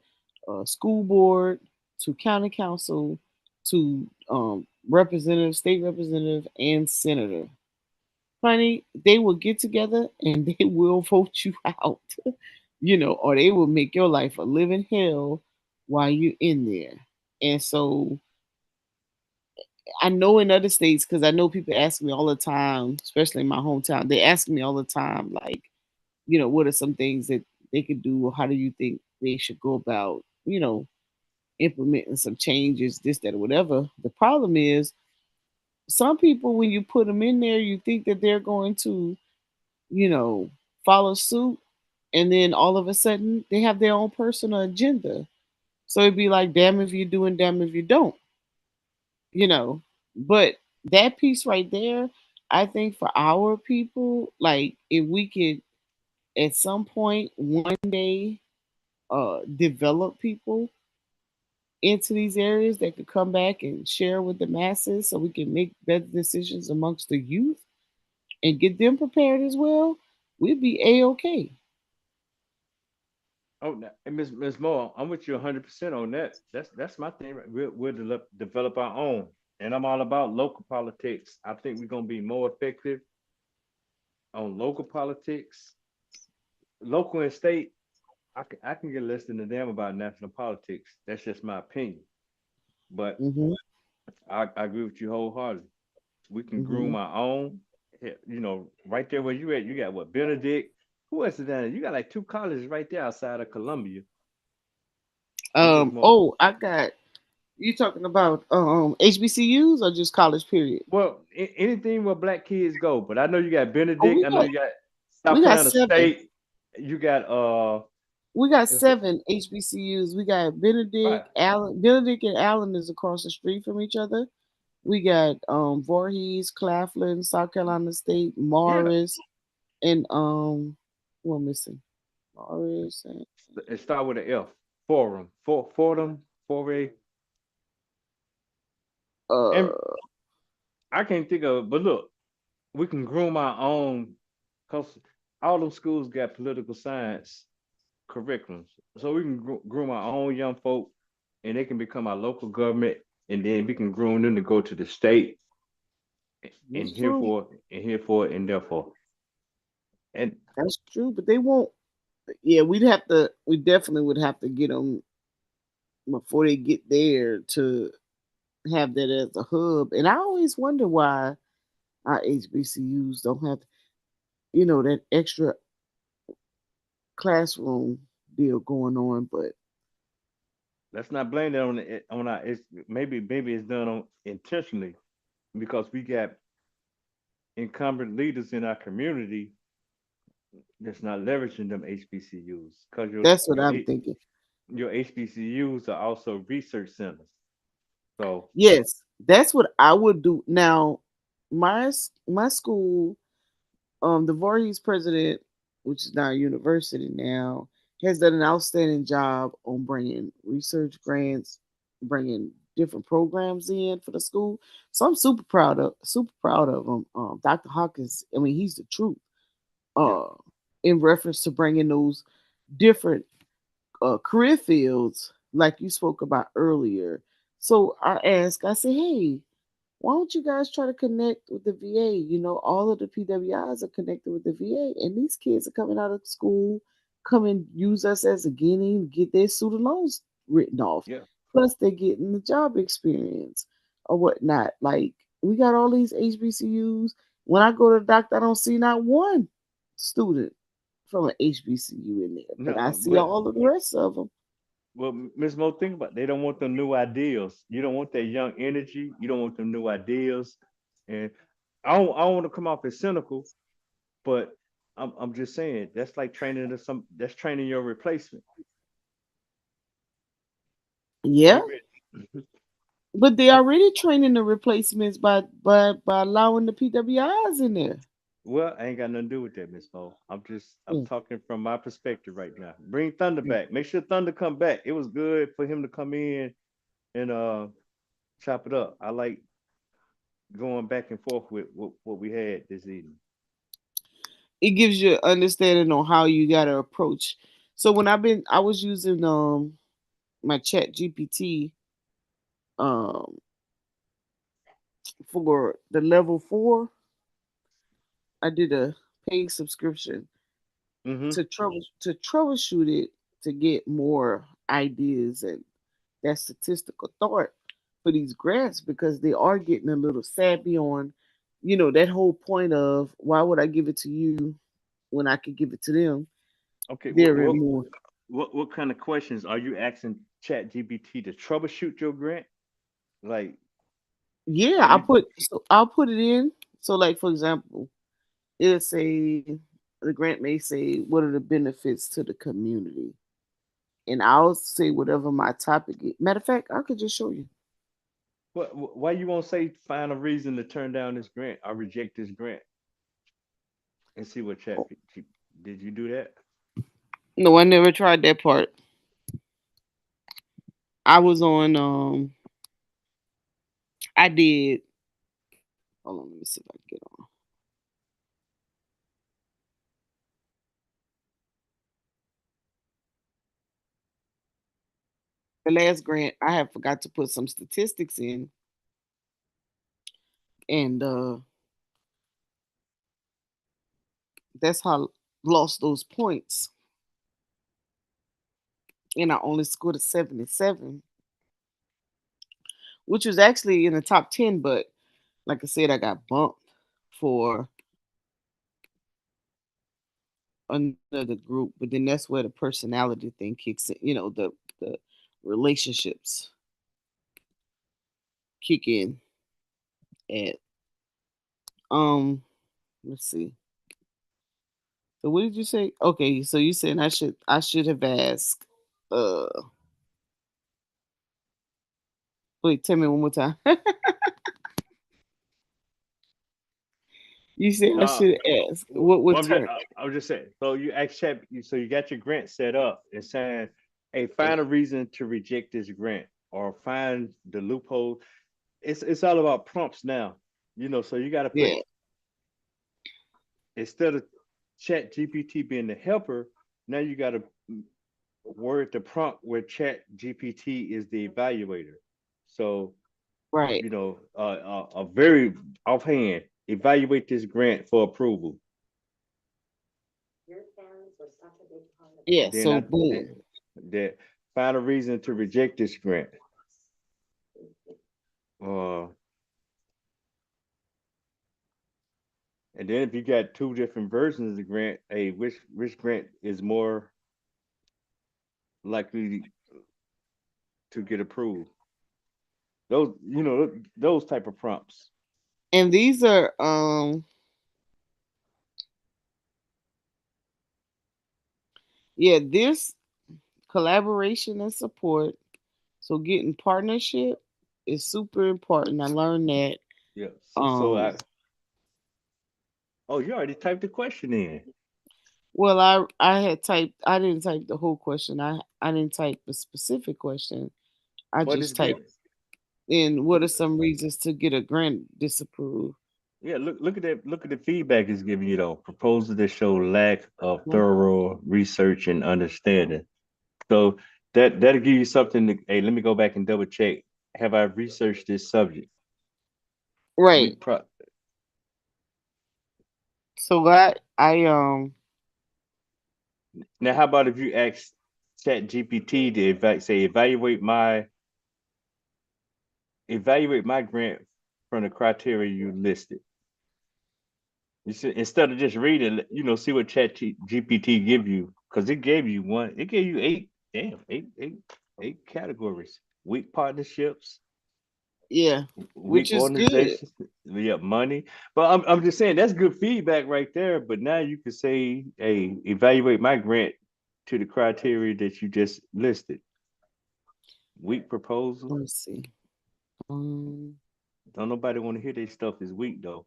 school board to county council to representative, state representative, and senator. Honey, they will get together and they will vote you out, or they will make your life a living hell while you're in there. And so I know in other states, because I know people ask me all the time, especially in my hometown, they ask me all the time, like, what are some things that they could do, or how do you think they should go about, implementing some changes, this, that, or whatever. The problem is, some people, when you put them in there, you think that they're going to, you know, follow suit, and then all of a sudden they have their own personal agenda. So it'd be like, damn if you do and damn if you don't, you know. But that piece right there, I think for our people, like if we could at some point one day develop people into these areas that could come back and share with the masses so we can make better decisions amongst the youth and get them prepared as well, we'd be a-okay. Oh, and Miss Moore, I'm with you 100% on that. That's my thing. Right? We'll develop our own, and I'm all about local politics. I think we're gonna be more effective on local politics, local and state. I can get less than a damn about national politics. That's just my opinion. But Hmm. I agree with you wholeheartedly. We can Hmm. groom our own. Right there where you at, you got what Benedict. Who else is down there? You got like 2 colleges right there outside of Columbia. I'm just more. Oh, I got you talking about HBCUs or just college period? Well, anything where black kids go, but I know you got Oh, Benedict. I know you got we South got Carolina seven. State. You got We got is it, seven HBCUs. We got right? Benedict and Allen is across the street from each other. We got Voorhees, Claflin, South Carolina State, Yeah, Morris, and what am I missing? Morris and it start with an F. Forum, Fordham, Foray, and uh I can't think of. But look, we can groom our own, because all them schools got political science curriculums, so we can groom our own young folk, and they can become our local government, and then we can groom them to go to the state and That's here true. for and here for and therefore. And That's true. But they won't. Yeah, we'd have to. We definitely would have to get them before they get there to have that as a hub. And I always wonder why our HBCUs don't have, that extra classroom deal going on. But let's not blame that on on our. It's maybe it's done on intentionally because we got incumbent leaders in our community that's not leveraging them HBCUs, because that's what I'm thinking. your HBCUs are also research centers. So Yes, that's what I would do. Now, my school, the Voorhees president, which is now a university now, has done an outstanding job on bringing research grants, bringing different programs in for the school. So I'm super proud of him. Dr. Hawkins, I mean, he's the truth. yeah, Uh, in reference to bringing those different career fields like you spoke about earlier. So I said, hey, why don't you guys try to connect with the VA? All of the PWIs are connected with the VA, and these kids are coming out of school, come and use us as a guinea, get their student loans written off. yeah. Plus, they're getting the job experience or whatnot. Like, we got all these HBCUs. When I go to the doctor, I don't see not one student from an HBCU in there, but I No, see all of the rest of them. well, Miss Mo, think about it. They don't want them new ideas. You don't want that young energy. You don't want them new ideas. And I don't want to come off as cynical, but I'm just saying that's like training to some that's training your replacement. Yeah, You ready? but they already training the replacements by allowing the PWIs in there. Well, I ain't got nothing to do with that, Miss Mo. I'm Mm. talking from my perspective right now. Bring Thunder back. Make sure Thunder come back. It was good for him to come in and chop it up. I like going back and forth with what we had this evening. It gives you understanding on how you gotta approach. So when I was using my Chat GPT um for the level 4, I did a paid subscription Mm-hmm. to troubleshoot it to get more ideas and that statistical thought for these grants because they are getting a little savvy on, that whole point of why would I give it to you when I could give it to them? Okay, They're in more. what kind of questions are you asking Chat GPT to troubleshoot your grant? Like, Yeah, are you I'll put it in. So like for example, it'll say the grant may say what are the benefits to the community. And I'll say whatever my topic is. Matter of fact, I could just show you. why you won't say find a reason to turn down this grant or reject this grant and see what Chat did you do that? No, I never tried that part. I was on I did hold on, let me see if I can get on. The last grant I have forgot to put some statistics in and that's how I lost those points. And I only scored a 77, which was actually in the top 10, but like I said, I got bumped for another group. But then that's where the personality thing kicks in, the relationships kick in at let's see. So what did you say? Okay, so you said I should have asked uh wait, tell me one more time. You said I No, should ask. What well, would turn? I was just saying. So you asked Chat, so you got your grant set up and saying, "Hey, find a reason to reject this grant or find the loophole." It's all about prompts now, so you got to put Yeah. instead of Chat GPT being the helper, now you got to word the prompt where Chat GPT is the evaluator. So, Right. a very offhand, evaluate this grant for approval. Yeah. Then So I boom. that find a reason to reject this grant. Uh, and then if you got two different versions of the grant, hey, which grant is more likely to get approved? Those type of prompts. And these are yeah, this collaboration and support. So getting partnership is super important. I learned that. Yeah. So Um, I oh, you already typed the question in. well, I had typed. I didn't type the whole question. I didn't type a specific question. I What is just typed grant? in what are some reasons to get a grant disapproved. Yeah, look at that. Look at the feedback it's giving you though. Proposals that show lack of thorough research and understanding. So that'll give you something to, hey, let me go back and double check. Have I researched this subject? We Right. pro So I Now how about if you ask Chat GPT to evaluate my grant from the criteria you listed. You see, instead of just reading, see what Chat GPT give you, because it gave you one. It gave you eight categories: weak partnerships, yeah, weak which is good. organizations, we have money. But I'm just saying that's good feedback right there. But now you can say, hey, evaluate my grant to the criteria that you just listed. Weak proposal. Let me see. Um, Don't nobody want to hear their stuff is weak though.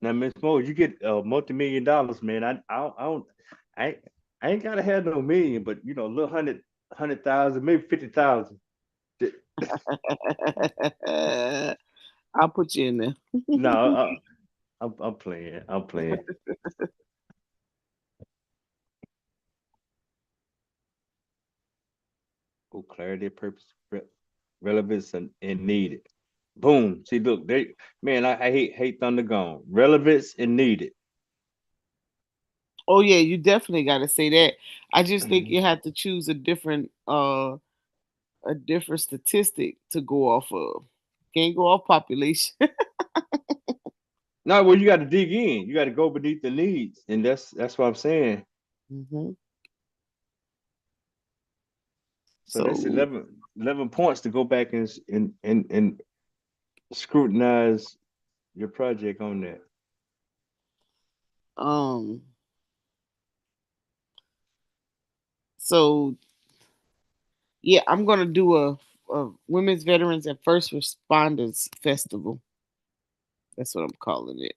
Now, Miss Mo, you get multi-million dollars, man. I, I ain't gotta have no million, but a little hundred thousand, maybe 50,000. I'll put you in there. No, I'm playing. I'm playing. Oh, clarity, purpose, relevance, and needed. Boom. See, look, man, I hate Thunder Gone. Relevance and needed. Oh yeah, you definitely got to say that. I just think you have to choose a different statistic to go off of. Can't go off population. No, well, you got to dig in. You got to go beneath the needs, and that's what I'm saying. hmm So that's So 11 points to go back and scrutinize your project on that. um so yeah, I'm gonna do a women's veterans and first responders festival. That's what I'm calling it.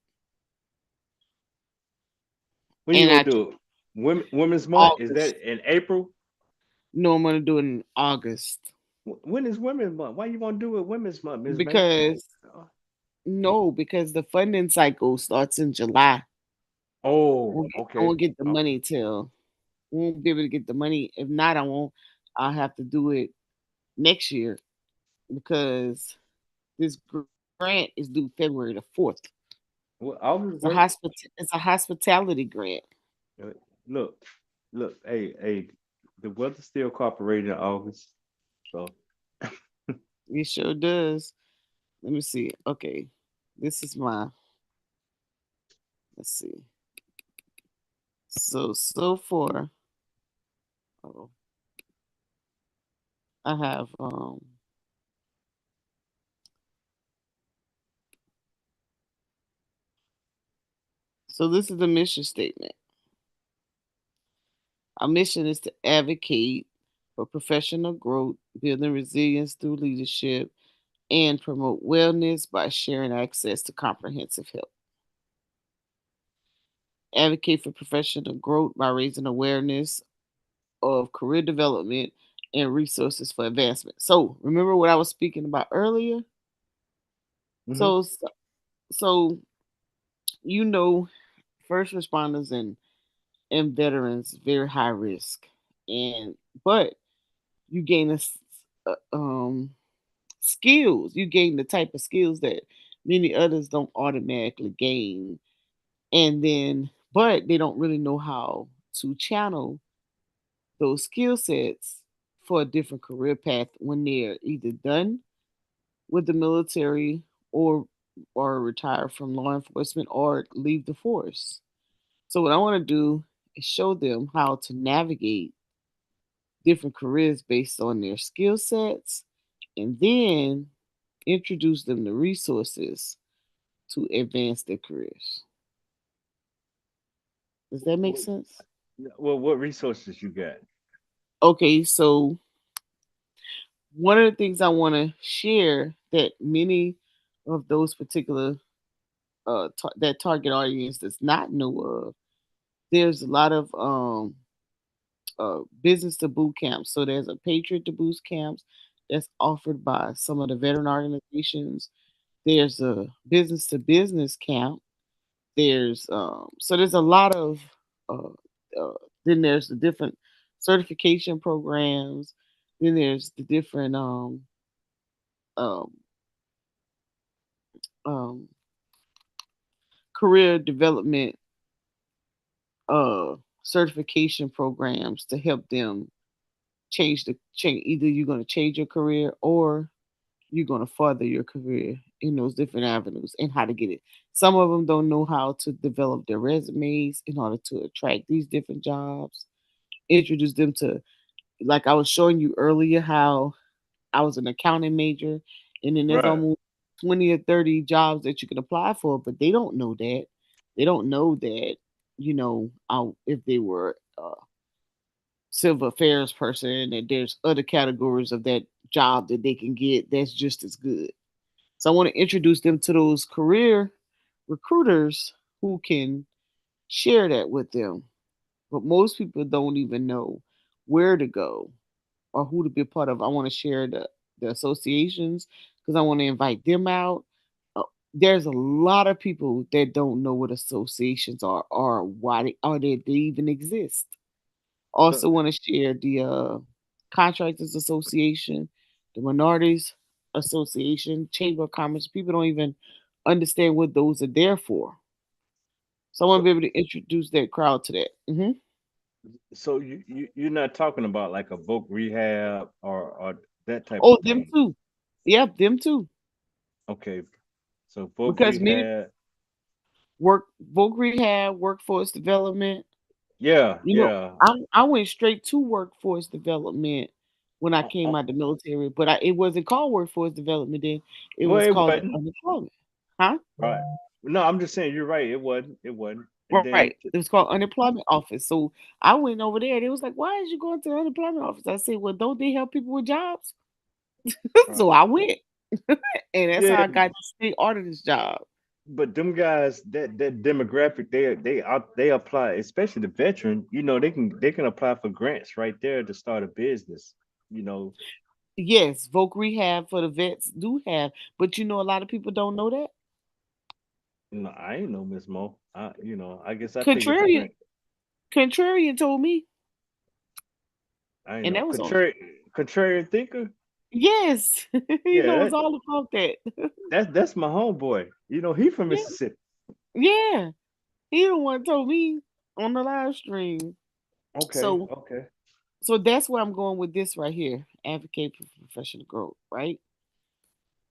When you And gonna I do it? Women's Month, is August. that in April? No, I'm gonna do it in August When is Women's Month? Why you want to do it Women's Month, Ms. May? because no, because the funding cycle starts in July. Oh, I okay. won't get the Okay. money till won't be able to get the money. If not, I won't. I'll have to do it next year because this grant is due February the 4th. Well, August It's a work. it's a hospitality grant. Uh, Look, look. Hey. The weather's still cooperating in August, so It sure does. Let me see. Okay, this is my. Let's see. So far, oh, I have So this is the mission statement. Our mission is to advocate for professional growth, building resilience through leadership, and promote wellness by sharing access to comprehensive health. Advocate for professional growth by raising awareness of career development and resources for advancement. So, remember what I was speaking about earlier? mhm. So, So you know, first responders and veterans very high risk, and but you gain skills. You gain the type of skills that many others don't automatically gain, and then but they don't really know how to channel those skill sets for a different career path when they're either done with the military or retire from law enforcement or leave the force. So what I want to do is show them how to navigate different careers based on their skill sets and then introduce them to resources to advance their careers. Does that make What, sense? well, what resources you got? Okay, so one of the things I want to share that many of those particular that target audience does not know of, there's a lot of business to boot camps. So there's a Patriot to Boost camps that's offered by some of the veteran organizations. There's a business to business camp. There's a lot of uh, uh, then there's the different certification programs. Then there's the different um, um, career development uh, certification programs to help them change. Either you're going to change your career or you're going to further your career in those different avenues and how to get it. Some of them don't know how to develop their resumes in order to attract these different jobs. Introduce them to, like I was showing you earlier, how I was an accounting major, and then there's Right. almost 20 or 30 jobs that you can apply for, but they don't know that. They don't know that, if they were civil affairs person, and there's other categories of that job that they can get that's just as good. So I want to introduce them to those career recruiters who can share that with them. But most people don't even know where to go or who to be a part of. I want to share the associations because I want to invite them out. There's a lot of people that don't know what associations are or why they even exist. So, Also want to share the Contractors Association, the Minorities Association, Chamber of Commerce. People don't even understand what those are there for. So I want to so, be able to introduce that crowd to that. so you're not talking about like a voc rehab or that type of Oh, them thing. too. Yep, them too. Okay. So voc Because many rehab. work rehab, workforce development. Yeah, You know, yeah. I went straight to workforce development when I came Oh, out the military, but it wasn't called workforce development then. It well, was it called wasn't. unemployment. Huh? Right. No, I'm just saying you're right. It wasn't. It wasn't. And then Right. It was called unemployment office. So I went over there. They was like, "Why is you going to the unemployment office?" I said, "Well, don't they help people with jobs?" So right. I went, and that's how Yeah, I got the state auditor's job. but them guys, that demographic, they apply, especially the veteran. They can apply for grants right there to start a business. You know, Yes, Voc Rehab for the vets do have, but a lot of people don't know that. no, I ain't know Miss Mo. I guess I think it's a Contrarian, grant. Contrarian told me, I ain't and know. that was on. Contrarian thinker. Yes, he Yeah, knows all about that. that's my homeboy. He from Yeah, Mississippi. yeah. He the one told me on the live stream. Okay, So, okay. so that's where I'm going with this right here. Advocate for professional growth, right?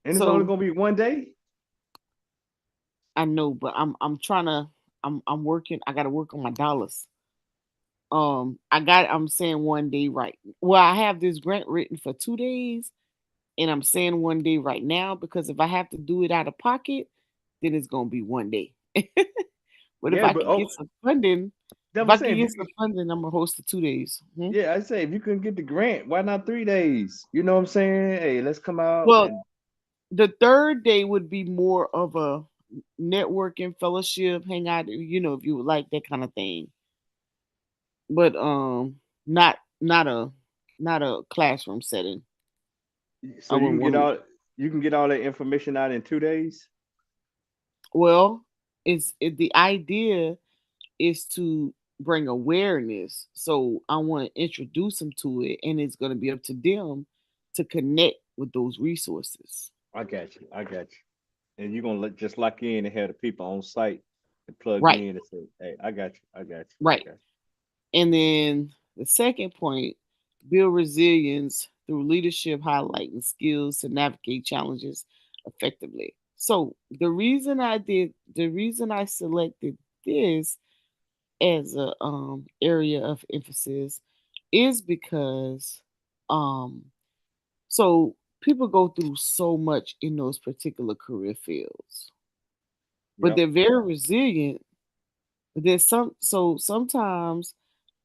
And it's only So gonna be one day. I know, but I'm trying to. I'm working. I got to work on my dollars. I'm saying one day right. Well, I have this grant written for 2 days, and I'm saying one day right now because if I have to do it out of pocket, then it's gonna be one day. But if Yeah, I but can get some funding, that if I was can saying if get you some funding, I'm gonna host it 2 days. yeah, I say if you couldn't get the grant, why not 3 days? You know what I'm saying? Hey, let's come out Well, and the third day would be more of a networking fellowship, hang out, if you would like that kind of thing. But not a classroom setting. I so wouldn't want to. you can get all that information out in 2 days. Well, the idea is to bring awareness. So I want to introduce them to it, and it's going to be up to them to connect with those resources. I got you. I got you. And you're gonna just lock in and have the people on site and plug Right, in and say, "Hey, I got you. I got you. I right. got And then the second point, build resilience through leadership, highlighting skills to navigate challenges effectively. So the reason I selected this as a area of emphasis is because um so people go through so much in those particular career fields, you." but Yep. they're very resilient. But there's sometimes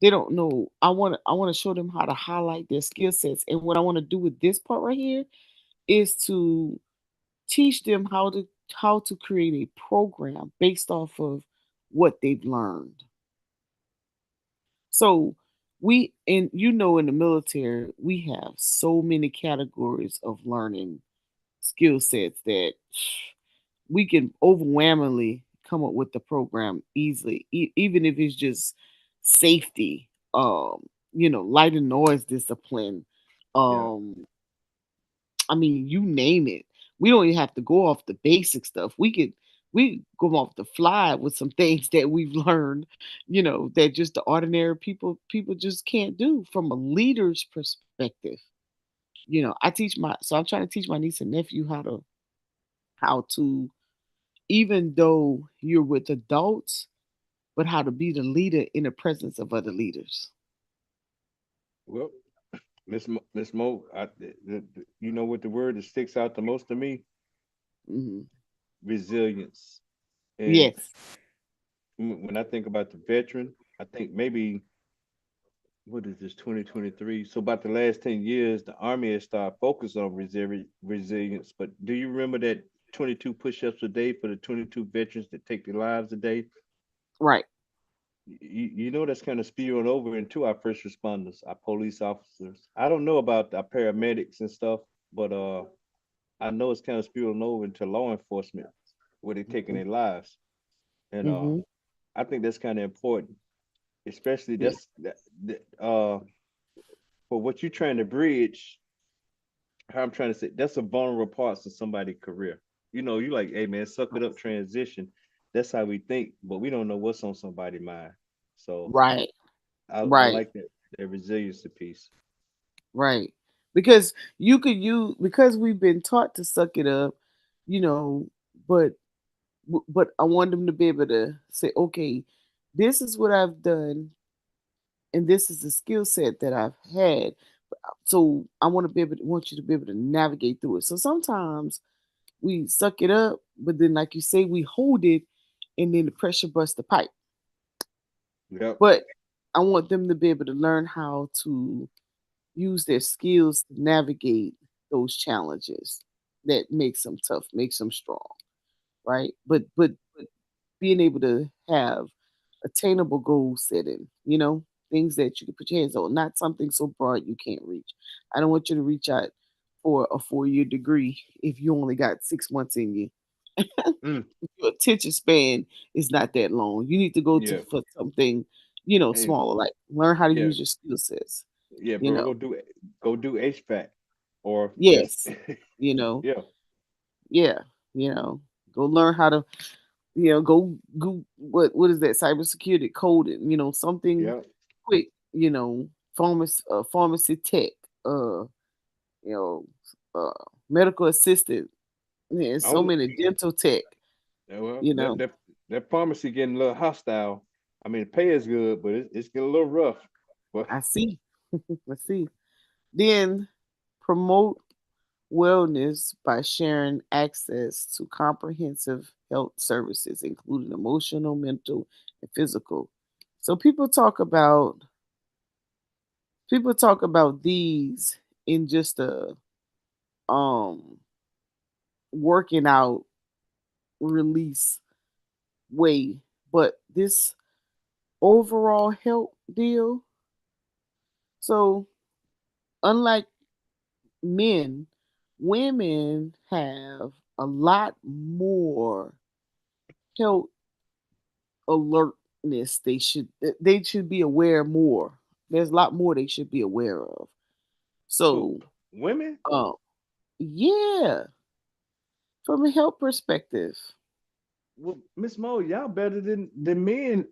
they don't know. I want to show them how to highlight their skill sets, and what I want to do with this part right here is to teach them how to create a program based off of what they've learned. So in the military, we have so many categories of learning skill sets that we can overwhelmingly come up with the program easily, even if it's just safety, light and noise discipline, Yeah. um, I mean, you name it. We don't even have to go off the basic stuff. We go off the fly with some things that we've learned, that just the ordinary people just can't do from a leader's perspective. I'm trying to teach my niece and nephew how to even though you're with adults, but how to be the leader in the presence of other leaders. Well, Miss Mo, you know what the word that sticks out the most to me? Hmm. Resilience. And Yes. when I think about the veteran, I think maybe what is this 2023? So about the last 10 years, the Army has started focus on resilience. But do you remember that 22 push-ups a day for the 22 veterans that take their lives a day? Right. You know that's kind of spewing over into our first responders, our police officers. I don't know about our paramedics and stuff, but I know it's kind of spewing over into law enforcement where they're taking their lives. And Mm-hmm. I think that's kind of important, especially Yeah. that for what you're trying to bridge. How I'm trying to say that's a vulnerable parts of somebody's career. You like, hey man, suck it up, transition. That's how we think, but we don't know what's on somebody's mind. So Right. I Right. like that resiliency piece. Right. Because because we've been taught to suck it up, you know, but but I want them to be able to say, okay, this is what I've done, and this is the skill set that I've had. So I want you to be able to navigate through it. So sometimes we suck it up, but then like you say, we hold it, and then the pressure busts the pipe. Yep. But I want them to be able to learn how to use their skills to navigate those challenges that makes them tough, makes them strong, right? But being able to have attainable goal setting, things that you can put your hands on, not something so broad you can't reach. I don't want you to reach out for a 4-year degree if you only got 6 months in you. Mm, Your attention span is not that long. You need to go to yeah. for something, Hey, smaller, like learn how to yeah, use your skill sets. yeah, You bro. know, Go do HVAC or yes, you know, yeah, yeah, you know, go learn how to, go what is that cybersecurity coding, something yeah. quick, pharmacy tech, uh, you know, medical assistant, yeah, I so was many dental tech, well you that know. that pharmacy getting a little hostile. I mean, the pay is good, but it's getting a little rough. But I see, I see. Then promote wellness by sharing access to comprehensive health services, including emotional, mental, and physical. So people talk about these in just a um working out release way, but this overall health deal. So unlike men, women have a lot more health alertness they should be aware more. There's a lot more they should be aware of. Who? So, Women? um, yeah, from a health perspective, Well, Miss Mo, y'all better than men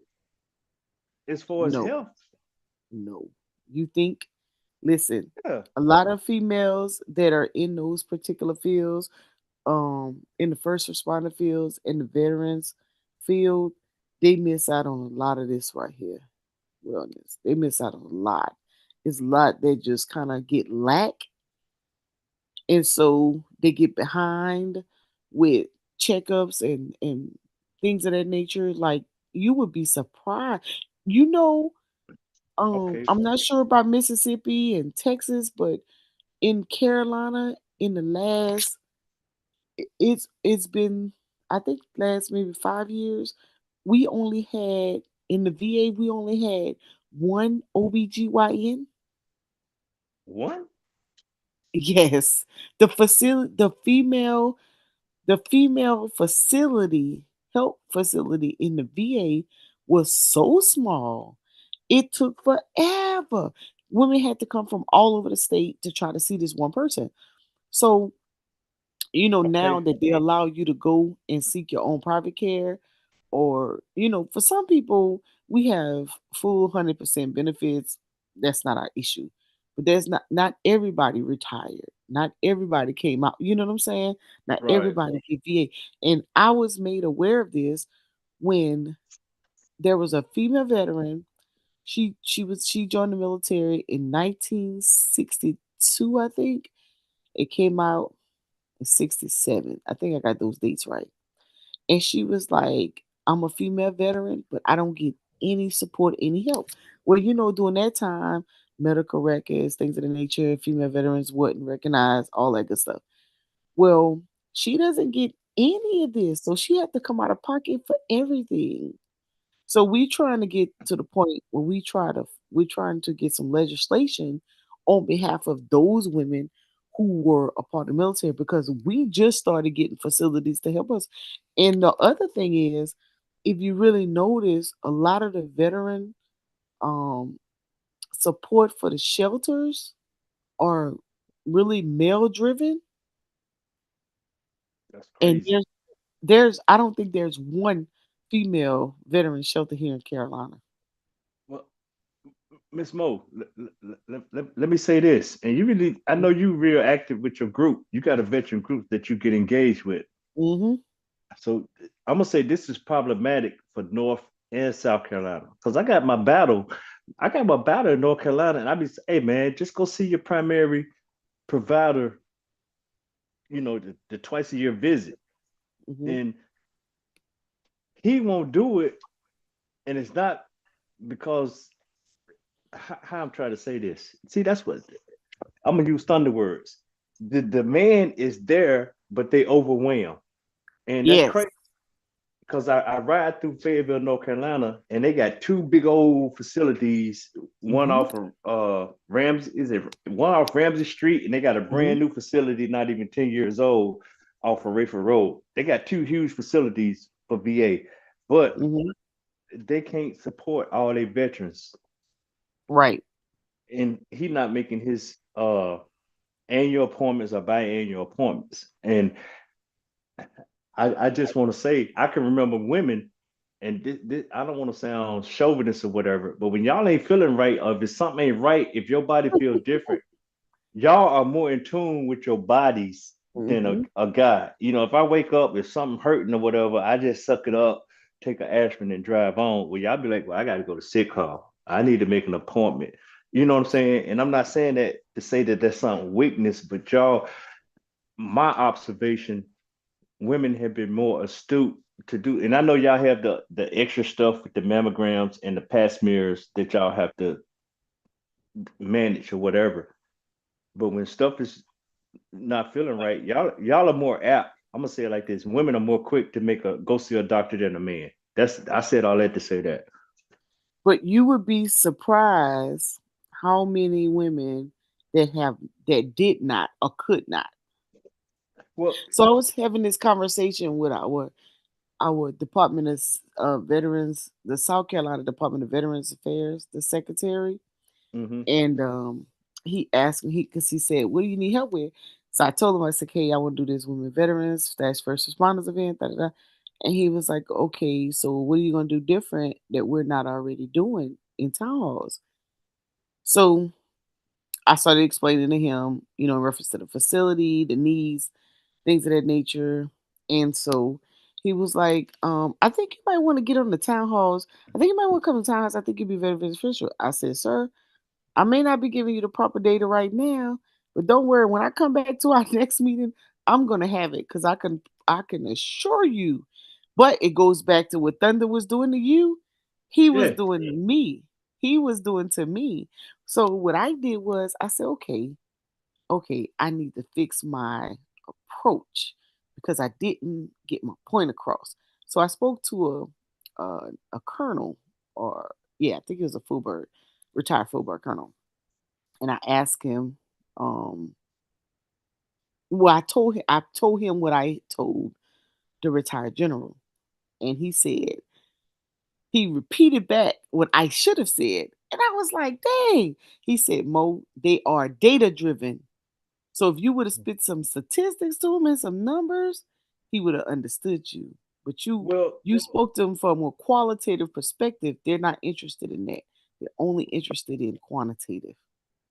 as far as no, health. no. You think? Listen, Yeah. a lot of females that are in those particular fields, in the first responder fields, in the veterans field, they miss out on a lot of this right here. Wellness. They miss out on a lot. It's a lot that just kind of get lack, and so they get behind with checkups and things of that nature. Like, you would be surprised. You know, Okay. I'm not sure about Mississippi and Texas, but in Carolina, in the last, it's been, I think, last maybe 5 years, we only had, in the VA, we only had one OBGYN. One? Yes, the female facility, health facility in the VA was so small, it took forever. Women had to come from all over the state to try to see this one person. So, now Okay. that they allow you to go and seek your own private care, or, for some people, we have full 100% benefits. That's not our issue. But there's not everybody retired. Not everybody came out. You know what I'm saying? Not Right. everybody get VA. And I was made aware of this when there was a female veteran. She joined the military in 1962, I think. It came out in 67. I think I got those dates right. And she was like, I'm a female veteran, but I don't get any support, any help. Well, during that time, medical records, things of the nature, female veterans wouldn't recognize all that good stuff. Well, she doesn't get any of this. So she had to come out of pocket for everything. So we trying to get to the point where we're trying to get some legislation on behalf of those women who were a part of the military, because we just started getting facilities to help us. And the other thing is, if you really notice, a lot of the veteran um, support for the shelters are really male driven, That's and crazy. there's I don't think there's one female veteran shelter here in Carolina. Well, Miss Mo, let me say this. And I know you real active with your group. You got a veteran group that you get engaged with. Mm-hmm. So I'm gonna say this is problematic for North and South Carolina. Because I got my battle in North Carolina, and hey man, just go see your primary provider, the twice a year visit. Mm-hmm. And he won't do it. And it's not because how I'm trying to say this. See, that's what I'm gonna use thunder words. The demand is there, but they overwhelm. And that's Yes. crazy because I ride through Fayetteville, North Carolina, and they got two big old facilities. One Mm-hmm. off of one off Ramsey Street, and they got a Mm-hmm. brand new facility, not even 10 years old, off of Rayford Road. They got two huge facilities for VA, but Mm-hmm. they can't support all their veterans. Right. And he not making his annual appointments or biannual appointments. And I just want to say, I can remember women, and I don't want to sound chauvinist or whatever, but when y'all ain't feeling right, or if something ain't right, if your body feels different, y'all are more in tune with your bodies than Mm-hmm. a guy. If I wake up, if something hurting or whatever, I just suck it up, take an aspirin, and drive on. Well, y'all be like, well, I got to go to sick call. I need to make an appointment. You know what I'm saying? And I'm not saying that to say that that's some weakness, but y'all, my observation, women have been more astute to do. And I know y'all have the extra stuff with the mammograms and the pap smears that y'all have to manage or whatever. But when stuff is not feeling right, y'all are more apt. I'm gonna say it like this: women are more quick to make a go see a doctor than a man. I said all that to say that. But you would be surprised how many women that did not or could not. Well, So I was having this conversation with our our Department of Veterans, the South Carolina Department of Veterans Affairs, the secretary, Mm-hmm. and he asked me because he said, "What do you need help with?" So I told him, I said, "Hey, I want to do this women veterans dash first responders event." Da, da, da. And he was like, "Okay, so what are you gonna do different that we're not already doing in town halls?" So I started explaining to him, in reference to the facility, the needs, things of that nature. And so he was like, I think you might want to get on the town halls. I think you might want to come to town halls. I think it'd be very beneficial. I said, "Sir, I may not be giving you the proper data right now, but don't worry. When I come back to our next meeting, I'm gonna have it because I can assure you." But it goes back to what Thunder was doing to you. He was Yeah. doing to me. He was doing to me. So what I did was I said, okay, I need to fix my approach because I didn't get my point across. So I spoke to a colonel, or yeah, I think he was a Fulbird, retired Fulbird colonel, and I asked him, um, well, I told him what I told the retired general, and he repeated back what I should have said, and I was like, dang. He said, "Mo, they are data driven. So if you would have spit some statistics to him and some numbers, he would have understood you. But you Well, you spoke to him from a qualitative perspective. They're not interested in that. They're only interested in quantitative."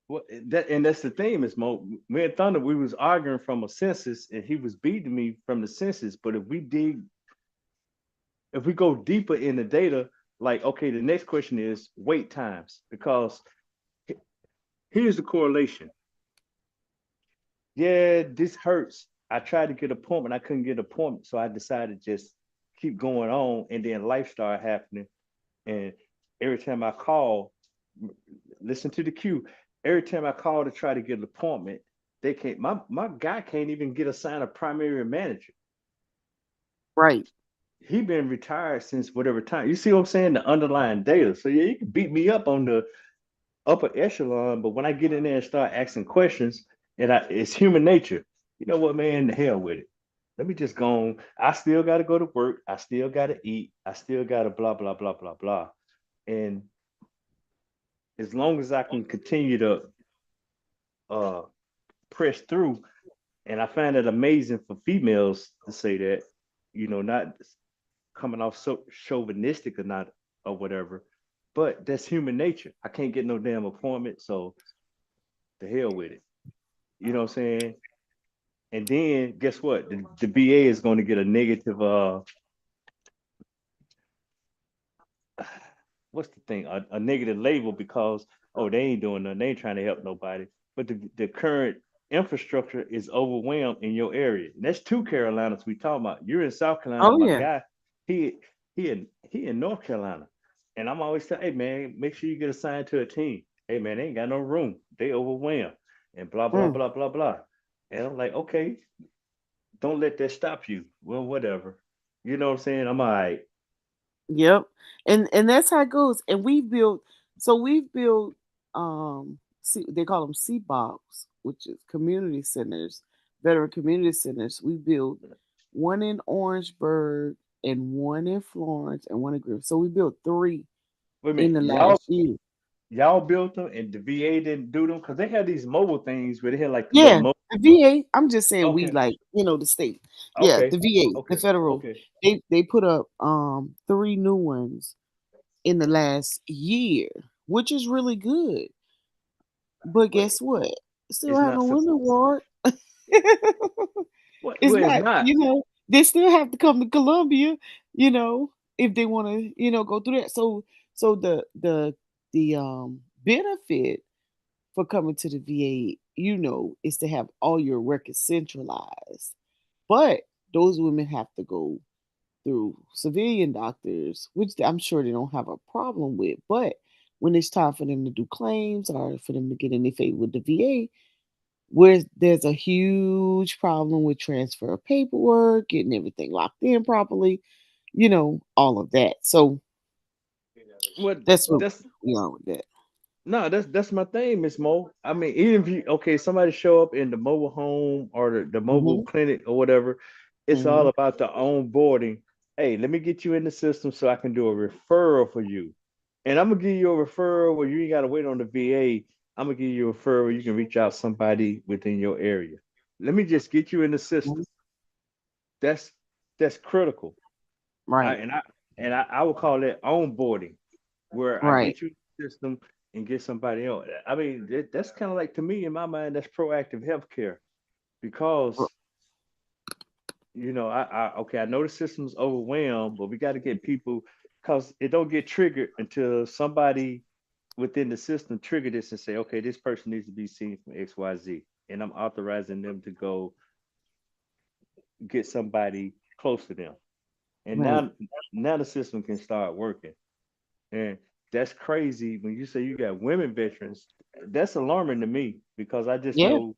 that's the thing, Miss Mo. Me and Thunder, we was arguing from a census, and he was beating me from the census. But if we go deeper in the data, like okay, the next question is wait times, because here's the correlation. Yeah, this hurts. I tried to get an appointment, I couldn't get an appointment, so I decided to just keep going on, and then life started happening. And every time I call, listen to the cue. Every time I call to try to get an appointment, they can't. My guy can't even get assigned a primary manager. Right. He been retired since whatever time. You see what I'm saying? The underlying data. So yeah, you can beat me up on the upper echelon, but when I get in there and start asking questions, it's human nature. You know what, man? The hell with it. Let me just go on. I still got to go to work. I still got to eat. I still got to blah blah blah blah blah. And as long as I can continue to uh press through, and I find it amazing for females to say that, not coming off so chauvinistic or not or whatever, but that's human nature. I can't get no damn appointment, so the hell with it. You know what I'm saying? And then guess what? The VA is going to get a negative what's the thing? A negative label because oh they ain't doing nothing, they ain't trying to help nobody. But the current infrastructure is overwhelmed in your area. And that's two Carolinas we talking about. You're in South Carolina. Oh My yeah. guy, he in North Carolina. And I'm always saying, hey man, make sure you get assigned to a team. Hey man, they ain't got no room. They overwhelmed. And blah blah Mm. blah blah blah. And I'm like, okay, don't let that stop you. Well, whatever. You know what I'm saying? I'm all right. Yep. And that's how it goes. And we've built they call them CBOBs, which is community centers, veteran community centers. We built one in Orangeburg and one in Florence and one in Griffith. So we built three Wait a in minute. the Y'all last year. y'all built them and the VA didn't do them because they had these mobile things where they had like the little Yeah, mobile. the VA. I'm just saying we Okay. like, the state. Yeah, Okay. the VA, the Okay. federal. Okay. They put up three new ones in the last year, which is really good. But Well, guess what? Still it's have not no so. women ward. What? It's Well, it's not, not. they still have to come to Columbia, if they want to, go through that. So the benefit for coming to the VA, is to have all your records centralized. But those women have to go through civilian doctors, which I'm sure they don't have a problem with. But when it's time for them to do claims or for them to get in their favor with the VA, where there's a huge problem with transfer of paperwork, getting everything locked in properly, all of that. So What? that's what That's we are with that. no. That's my thing, Miss Mo. I mean, even if you okay, somebody show up in the mobile home or the mobile Hmm. clinic or whatever, it's all Hmm. about the onboarding hey, let me get you in the system so I can do a referral for you. And I'm gonna give you a referral where you ain't gotta wait on the VA. I'm gonna give you a referral where you can reach out somebody within your area. Let me just get you in the Mhm. system. That's that's critical. I Right. and I I would call that onboarding, where I Right. get you in the system and get somebody else. I mean, that's kind of like, to me, in my mind, that's proactive healthcare, R- because okay, I know the system's overwhelmed, but we got to get people, because it don't get triggered until somebody within the system trigger this and say, okay, this person needs to be seen from XYZ, and I'm authorizing them to go get somebody close to them. And Right. now the system can start working. And that's crazy when you say you got women veterans. That's alarming to me, because I just Yeah. know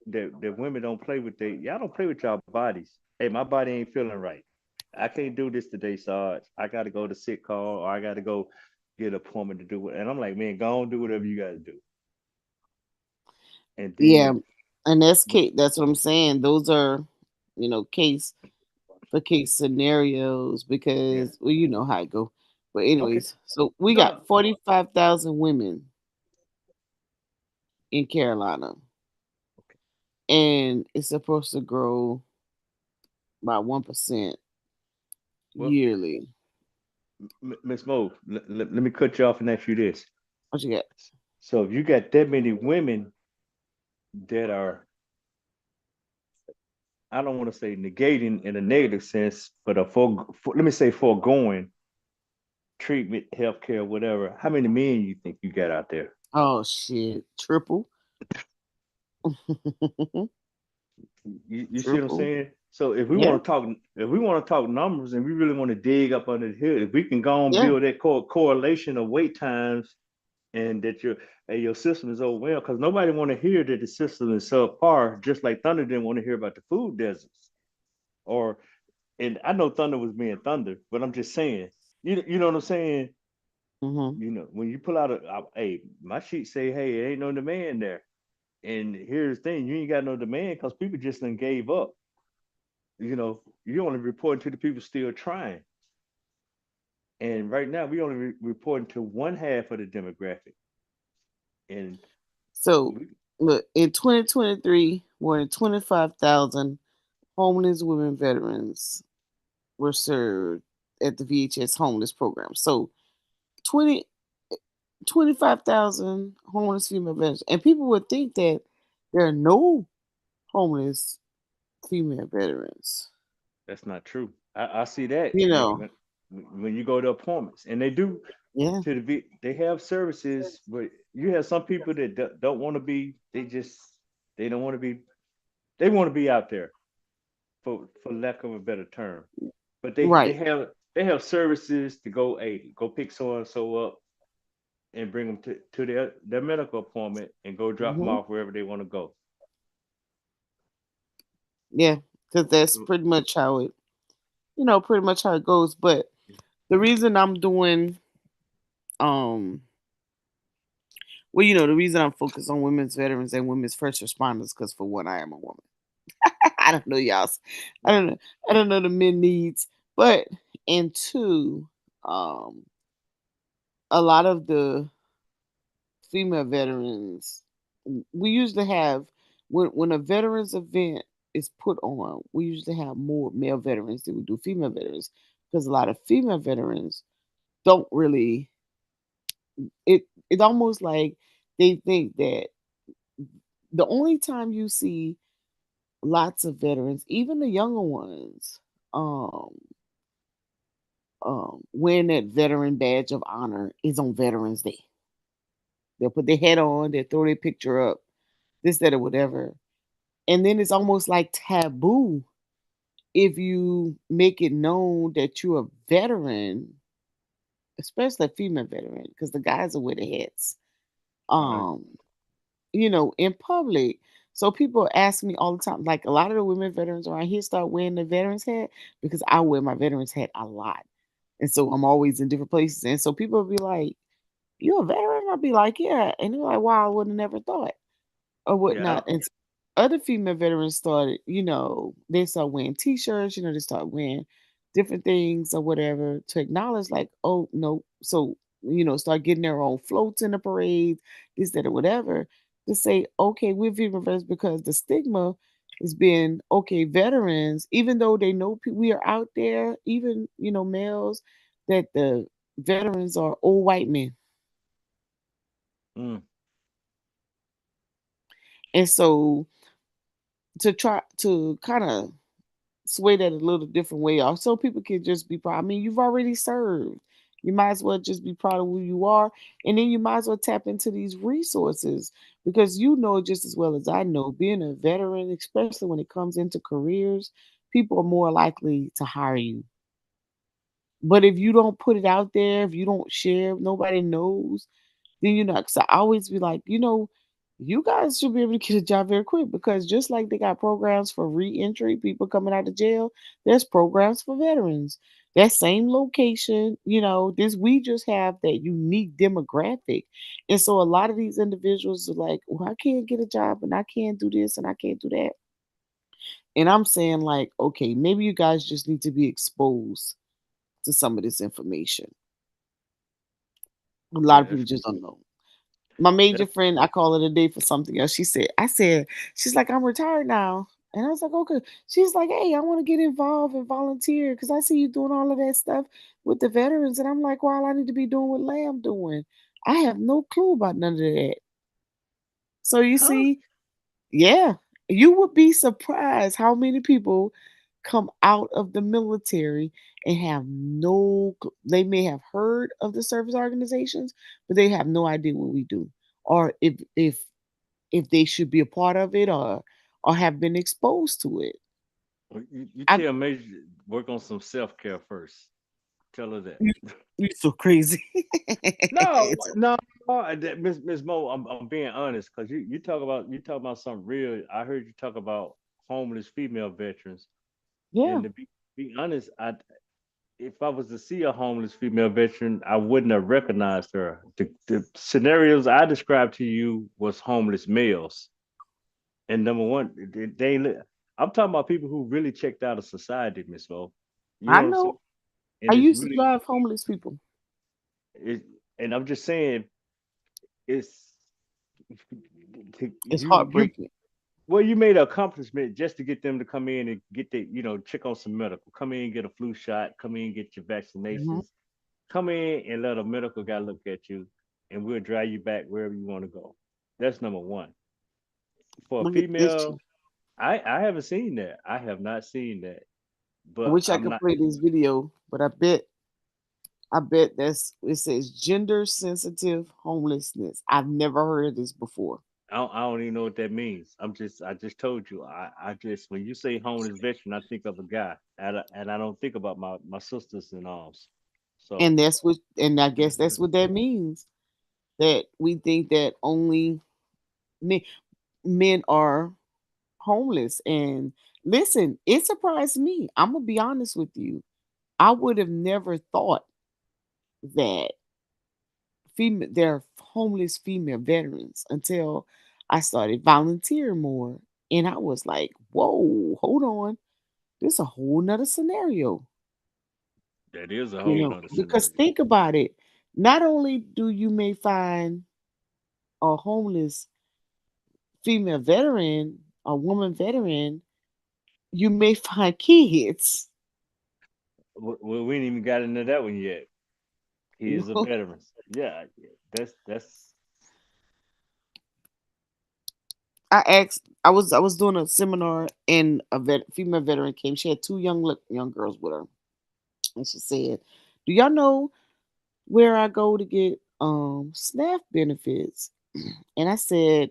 that women don't play with y'all don't play with y'all bodies. Hey, my body ain't feeling right. I can't do this today, Sarge. I got to go to sick call, or I got to go get an appointment to do it. And I'm like, man, go on, do whatever you got to do. And Yeah. then, And that's what I'm saying. Those are, case for case scenarios yeah, because well, you know how it go. But okay, anyways, so we no, got no, 45,000 women in Carolina, and it's supposed to grow by 1% well, yearly. Miss Mo, let me cut you off and ask you this. What you got? So if you got that many women that are, I don't want to say negating in a negative sense, but let me say foregoing treatment, healthcare, whatever. How many men you think you got out there? Oh shit, triple, You see what I'm triple. saying? So Yeah, if we want to talk numbers, and we really want to dig up under the hood, if we can go and yeah. build that correlation of wait times, and that your system is overwhelmed, because nobody want to hear that the system is subpar. Just like Thunder didn't want to hear about the food deserts, or and I know Thunder was being Thunder, but I'm just saying, you know what I'm saying? Hmm. When you pull out hey, my sheet say, hey, it ain't no demand there. And here's the thing, you ain't got no demand because people just done gave up. You only reporting to the people still trying. And right now, we only reporting to one half of the demographic. And So we, look, in 2023, more than 25,000 homeless women veterans were served at the VHS homeless program. So 20 25,000 homeless female veterans. And people would think that there are no homeless female veterans. that's not true. I see that You when, know, when you go to appointments, and they do yeah, they have services, but you have some people that don't want to be. They don't want to be. They want to be out there, for lack of a better term. But right. they have services to go, hey, go pick so and so up and bring them to their medical appointment, and go drop them Hmm. off wherever they want to go. Yeah, because that's So, pretty much how it, pretty much how it goes. But the reason I'm doing, um, well, the reason I'm focused on women's veterans and women's first responders, because for one, I am a woman. I don't know y'all's. I don't know. I don't know the men needs, but and two, um, a lot of the female veterans, we usually have when a veterans event is put on, we usually have more male veterans than we do female veterans because a lot of female veterans don't really. It's almost like they think that the only time you see lots of veterans, even the younger ones, um, wearing that veteran badge of honor is on Veterans Day. They'll put their head on, they'll throw their picture up, this, that, or whatever. And then it's almost like taboo if you make it known that you're a veteran, especially a female veteran, because the guys are with the heads, right. um, in public. So people ask me all the time, like a lot of the women veterans around here start wearing the veterans hat because I wear my veterans hat a lot. And so I'm always in different places. And so people will be like, you a veteran? I'll be like, yeah. And they're like, wow, I would have never thought or Yeah, whatnot. And other female veterans started, they start wearing t-shirts, they start wearing different things or whatever to acknowledge, like, oh no, so start getting their own floats in the parades, this, that, or whatever, to say, okay, we're vegan veterans, because the stigma has been, okay, veterans, even though they know we are out there, even males, that the veterans are old white men. Mm. And so to try to kind of sway that a little different way off, so people can just be proud. I mean, you've already served. You might as well just be proud of who you are. And then you might as well tap into these resources, because just as well as I know, being a veteran, especially when it comes into careers, people are more likely to hire you. But if you don't put it out there, if you don't share, nobody knows, then because I always be like, you guys should be able to get a job very quick, because just like they got programs for reentry, people coming out of jail, there's programs for veterans. That same location, this we just have that unique demographic. And so a lot of these individuals are like, well, I can't get a job and I can't do this and I can't do that. And I'm saying, like, okay, maybe you guys just need to be exposed to some of this information. A lot Yeah, of people that's just don't know. My major that's friend, I call it a day for something else. She's like, I'm retired now. And I was like, okay. She's like, hey, I want to get involved and volunteer, because I see you doing all of that stuff with the veterans. And I'm like, well, I need to be doing what Lamb doing. I have no clue about none of that. So you huh? see, yeah, you would be surprised how many people come out of the military and have they may have heard of the service organizations, but they have no idea what we do, or if they should be a part of it, or have been exposed to it. Well, you I tell Major to work on some self care first. Tell her that. you, you so crazy. No, So, no, Miss Mo, I'm being honest, because you talk about something real. I heard you talk about homeless female veterans, yeah, and to be honest, if I was to see a homeless female veteran, I wouldn't have recognized her. The scenarios I described to you was homeless males, and number one, I'm talking about people who really checked out of society, Miss Mo. You I know what I'm saying? know. I And it's used to really drive homeless people. it, and I'm just saying it's It's you heartbreaking. well, you made an accomplishment just to get them to come in and get check on some medical, come in and get a flu shot, come in and get your Hmm. vaccinations, come in and let a medical guy look at you, and we'll drive you back wherever you want to go. That's number one. For a Look at this. female, I haven't seen that. I have not seen that, I but wish I I'm could not. play this video, but I bet it says gender sensitive homelessness. I've never heard of this before. I don't even know what that means. I just told you. I just when you say homeless veteran, I think of a guy, and I don't think about my sisters and alls. So And I guess that's what that means. That we think that only men, men are homeless. And listen, it surprised me. I'm gonna be honest with you. I would have never thought that there are homeless female veterans until I started volunteering more. And I was like, whoa, hold on. This a whole nother scenario. that is a whole nother Because scenario. think about it. Not only do you may find a homeless female veteran, a woman veteran, you may find kids. Well, we ain't even got into that one yet. He is a veteran. Yeah, yeah, that's I was doing a seminar, and female veteran came. She had two young girls with her, and she said, "Do y'all know where I go to get SNAP benefits?" And I said,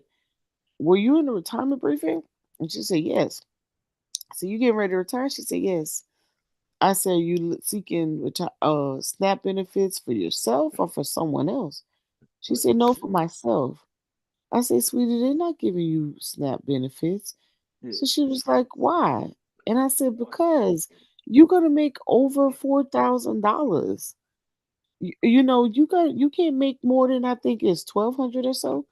"Were you in the retirement briefing?" And she said, "Yes." So you getting ready to retire? She said, "Yes." I said, "You seeking SNAP benefits for yourself or for someone else?" She said, "No, for myself." I said, "Sweetie, they're not giving you SNAP benefits." yeah, So she was like, "Why?" And I said, "Because you're gonna make over $4,000. You can't make more than, I think it's 1,200 or so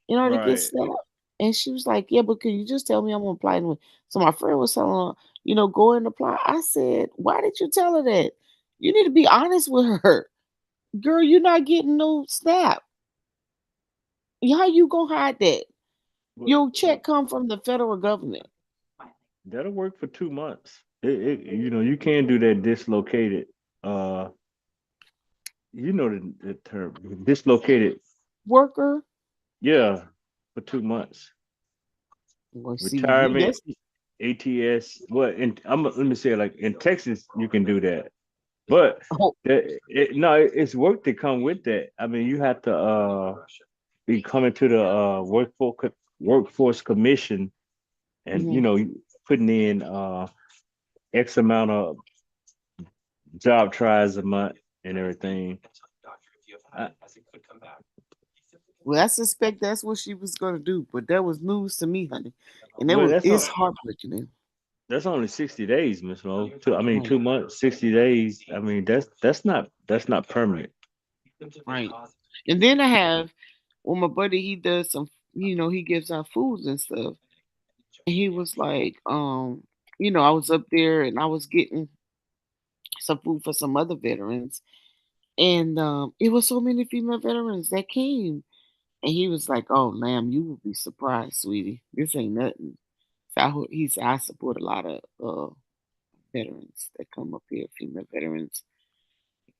in order to get right. SNAP." And she was like, "Yeah, but can you just tell me I'm gonna apply?" So my friend was telling her, go and apply. I said, why did you tell her that? You need to be honest with her. Girl, you're not getting no snap. How you gonna hide that? But Your check come from the federal government. that'll work for 2 months. You can do that dislocated. Uh, the term dislocated. Worker. Yeah, for 2 months. Well, see, Retirement, that's ATS. Let me say it like in Texas, you can do that. But oh, no, it's work to come with that. I mean, you have to be coming to the workforce commission, and mhm. putting in X amount of job tries a month and everything. I, Well, I suspect that's what she was gonna do, but that was news to me, honey, and well, it's heartbreaking. that's only 60 days, Miss Mo. I mean, Right, 2 months, 60 days. I mean, that's not permanent. right. And then I have, well, my buddy, he does some, he gives out foods and stuff, and he was like, I was up there and I was getting some food for some other veterans, and it was so many female veterans that came, and he was like, "Oh, ma'am, you will be surprised, sweetie. This ain't nothing." He said, "I support a lot of veterans that come up here, female veterans,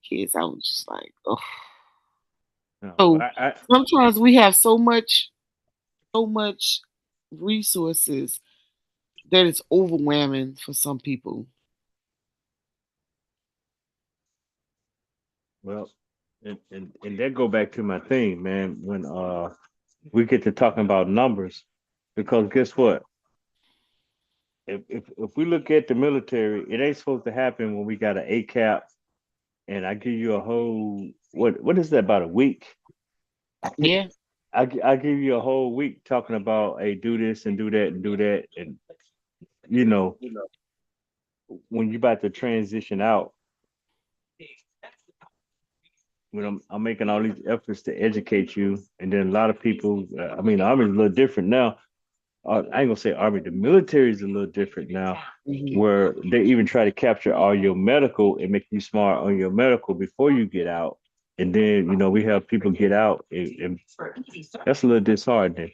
kids." I was just like, "Oh." No, So I sometimes we have so much resources that it's overwhelming for some people. well, and that go back to my thing, man. When we get to talking about numbers, because guess what? If we look at the military, it ain't supposed to happen when we got an A cap, and I give you a whole what is that, about a week? Yeah. I give you a whole week talking about, hey, do this and do that and do that, and you know when you about to transition out, when I'm making all these efforts to educate you, and then a lot of people, I mean, the army's a little different now. I ain't gonna say army, the military is a little different now, Hmm. where they even try to capture all your medical and make you smart on your medical before you get out. And then, we have people get out, and that's a little disheartening.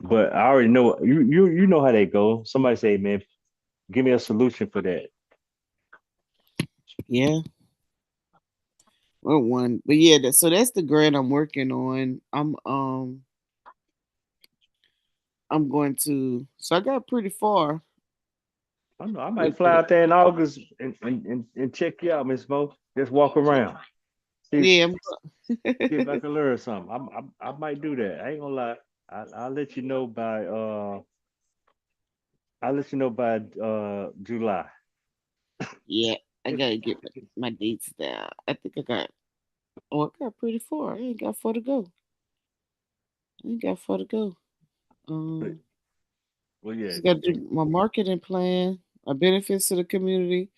But I already know you know how they go. Somebody say, man, give me a solution for that. Yeah. Well, one, but yeah. So that's the grant I'm working on. I'm going to. So I got pretty far I don't know. I might with fly it. out there in August and check you out, Miss Mo. Just walk around. See, Yeah. see if I can learn something. I might do that. I ain't gonna lie. I'll let you know by July. Yeah. I gotta get my dates down. I think I got. Oh, I got pretty far. I ain't got far to go. I ain't got far to go. But Um, well, yeah. just got to do my marketing plan, my benefits to the community,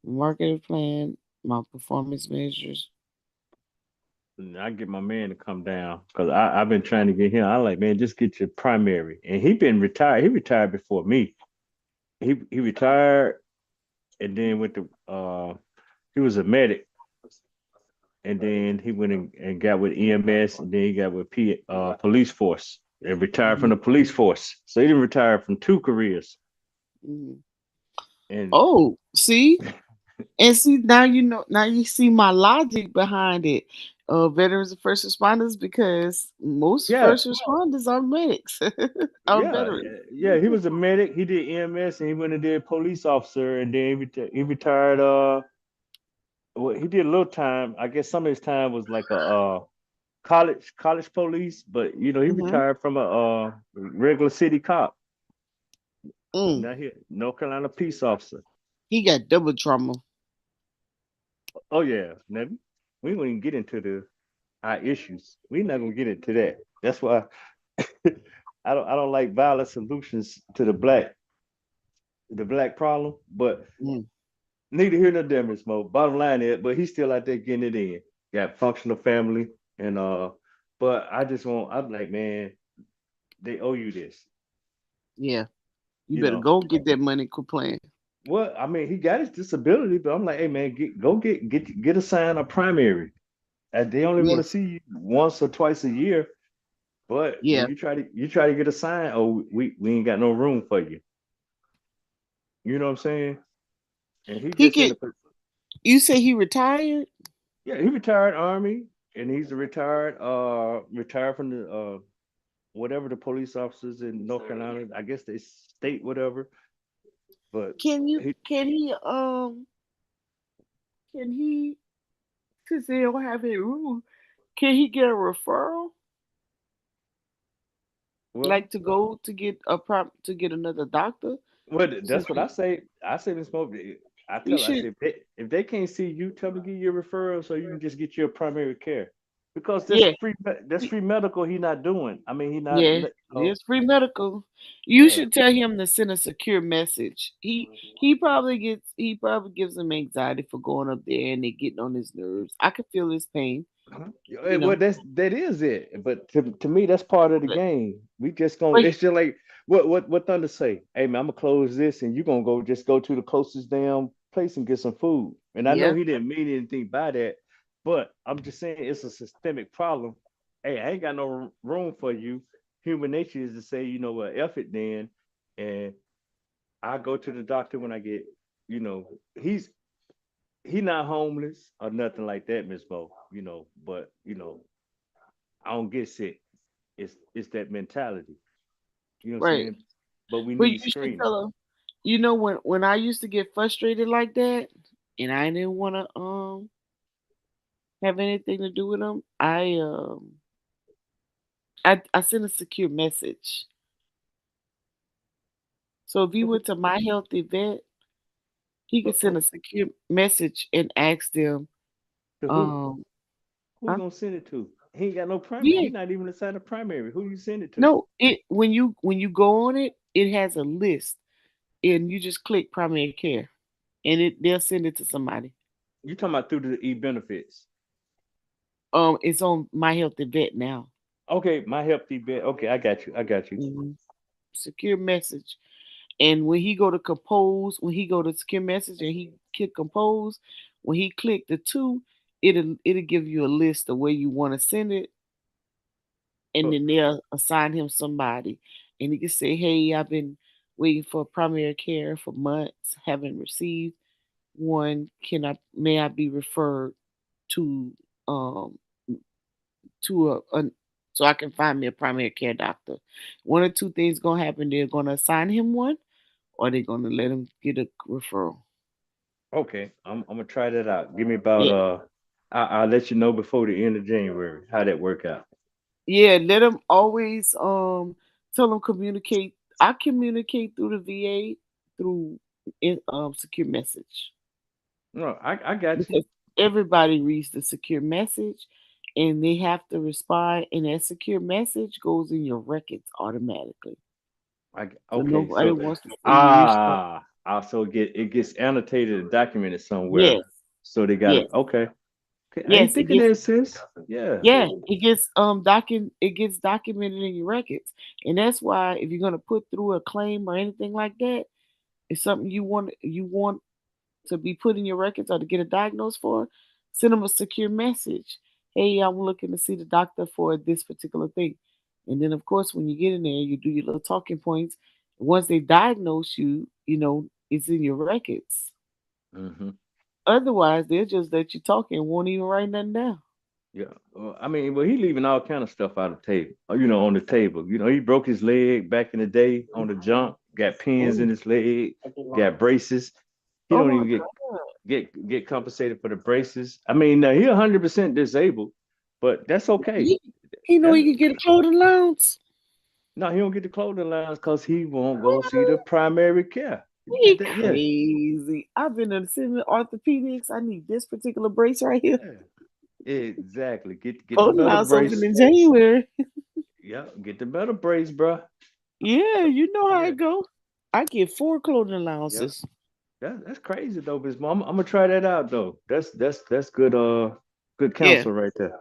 marketing plan, my performance measures. I get my man to come down because I've been trying to get him. I like, man, just get your primary. And he been retired. He retired before me. He retired and then went to he was a medic, and then he went and got with EMS, and then he got with police force and retired from Mhm, the police force. So he didn't retire from two careers. mhm. And Oh, see, and see now now you see my logic behind it. Veterans and first responders, because most yeah, first responders are medics, are yeah, veterans. yeah, he was a medic. He did EMS, and he went and did police officer, and then he retired. Well, he did a little time. I guess some of his time was like a college police, but he Hmm. retired from a regular city cop. Mm. Now he North Carolina peace officer. He got double trauma. Oh yeah, now we won't even get into our issues. We're not gonna get into that. That's why I don't like violent solutions to the black problem. But Mm. neither here nor there, Miss Mo. Bottom line is, but he's still out there getting it in. Got functional family, and but I'm like, man, they owe you this. Yeah, you You better know, go get that money. Quit playing. Well, I mean, he got his disability, but I'm like, hey man, get assigned a primary. And they only want Yeah, to see you once or twice a year. But when yeah. you try to get assigned, oh, we ain't got no room for you. You know what I'm saying? And he He just in get. the You say he retired? yeah, he retired Army, and he's a retired from the whatever the police officers in North Carolina, I guess they state whatever. But Can you? he Can he? Since they don't have any room, can he get a referral? well, Like to go to get a prop to get another doctor? well, Since that's what I say. I say Miss Mo, I he tell her, I should. say if they can't see you, tell them to give you a referral so you can just get your primary care. Because Yeah. that's free medical he not doing. I mean he not Yeah, there's free medical. You yeah. should tell him to send a secure message. He probably gives him anxiety for going up there and they getting on his nerves. I could feel his pain, Uh-huh. you Well, know. that is it. But to me, that's part of the But, game. We just gonna. but It's just like what Thunder say. Hey man, I'm gonna close this, and you gonna go to the closest damn place and get some food. And I know yeah, he didn't mean anything by that, but I'm just saying it's a systemic problem. Hey, I ain't got no room for you. Human nature is to say, you know what, F it then, and I go to the doctor when I get, you know, he not homeless or nothing like that, Miss Bo. But I don't get sick. It's that mentality. You know what I'm right. saying? But we But need you should screening. tell him. You know when I used to get frustrated like that, and I didn't want to have anything to do with him, I sent a secure message. So if he So went to my health event, he could but, send a secure message and ask them, to um, who you huh? gonna send it to? He ain't got no primary. Yeah, He not even assigned a primary. Who you send it to? no, it when you go on it, it has a list, and you just click primary care, and they'll send it to somebody. You talking about through the e benefits? It's on my health event now. Okay, my help bed. Okay, I got you. I got you. hmm Secure message, and when he go to secure message and he click compose, when he click the two, it'll give you a list of where you want to send it, and But then they'll assign him somebody, and he can say, "Hey, I've been waiting for primary care for months, haven't received one. Can I may I be referred to um a so I can find me a primary care doctor?" One or two things gonna happen. They're gonna assign him one, or they're gonna let him get a referral. okay, I'm gonna try that out. Give me about Yeah, I'll let you know before the end of January how that work out. yeah. Let him always tell him communicate. I communicate through the VA through secure message. No, I got you. Because everybody reads the secure message and they have to respond, and that secure message goes in your records automatically. So Okay, nobody so wants to see where you start. also it gets annotated and documented somewhere. Yes, So they got yes, it. Okay. Okay, I ain't yes. It thinking gets that, sis. Yeah. yeah, it gets documented in your records. And that's why if you're gonna put through a claim or anything like that, it's something you want to be put in your records or to get a diagnosis for, send them a secure message. Hey, I'm looking to see the doctor for this particular thing. And then, of course, when you get in there, you do your little talking points. Once they diagnose you, it's in your records. Hmm. Otherwise, they'll just let you talk and won't even write nothing down. Yeah. I mean, well, he leaving all kind of stuff out of the table, on the table. He broke his leg back in the day on the jump, got pins in Oh, his leg, got braces. He oh don't my even God. get compensated for the braces. I mean, now he 100% disabled, but that's okay. He, he know That's he can get a clothing allowance. no, he don't get the clothing allowance because he won't go see the primary care. He Yeah, crazy. I've been in the city orthopedics. I need this particular brace right here. yeah, exactly. Get the Clothing metal allowance open brace. in January. Yeah, get the metal brace, bro. Yeah, you know how Yeah, it go. I get 4 clothing yeah. allowances. That's crazy though, Biz. I'm gonna try that out though. That's good. Good Yeah, counsel right there.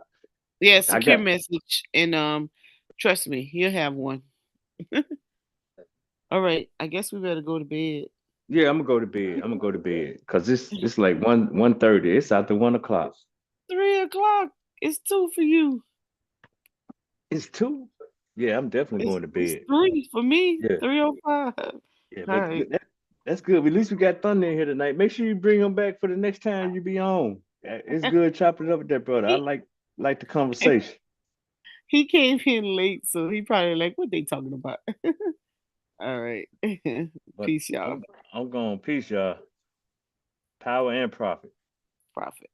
yeah, I secure got. message, and trust me, he'll have one. All right, I guess we better go to bed. Yeah, I'm gonna go to bed. I'm gonna go to bed because it's like 1:30. It's after 1 o'clock. 3 o'clock. It's 2 for you. It's 2. Yeah, I'm definitely It's, going to it's bed. 3 for me. Yeah, 3:05. yeah, All but right. that's good. At least we got Thunder in here tonight. Make sure you bring him back for the next time you be on. It's good chopping it up with that brother. I like the conversation. He came in late, so he probably like, what they talking about? All right. But Peace, y'all. I'm going peace, y'all. Power and profit. Profit.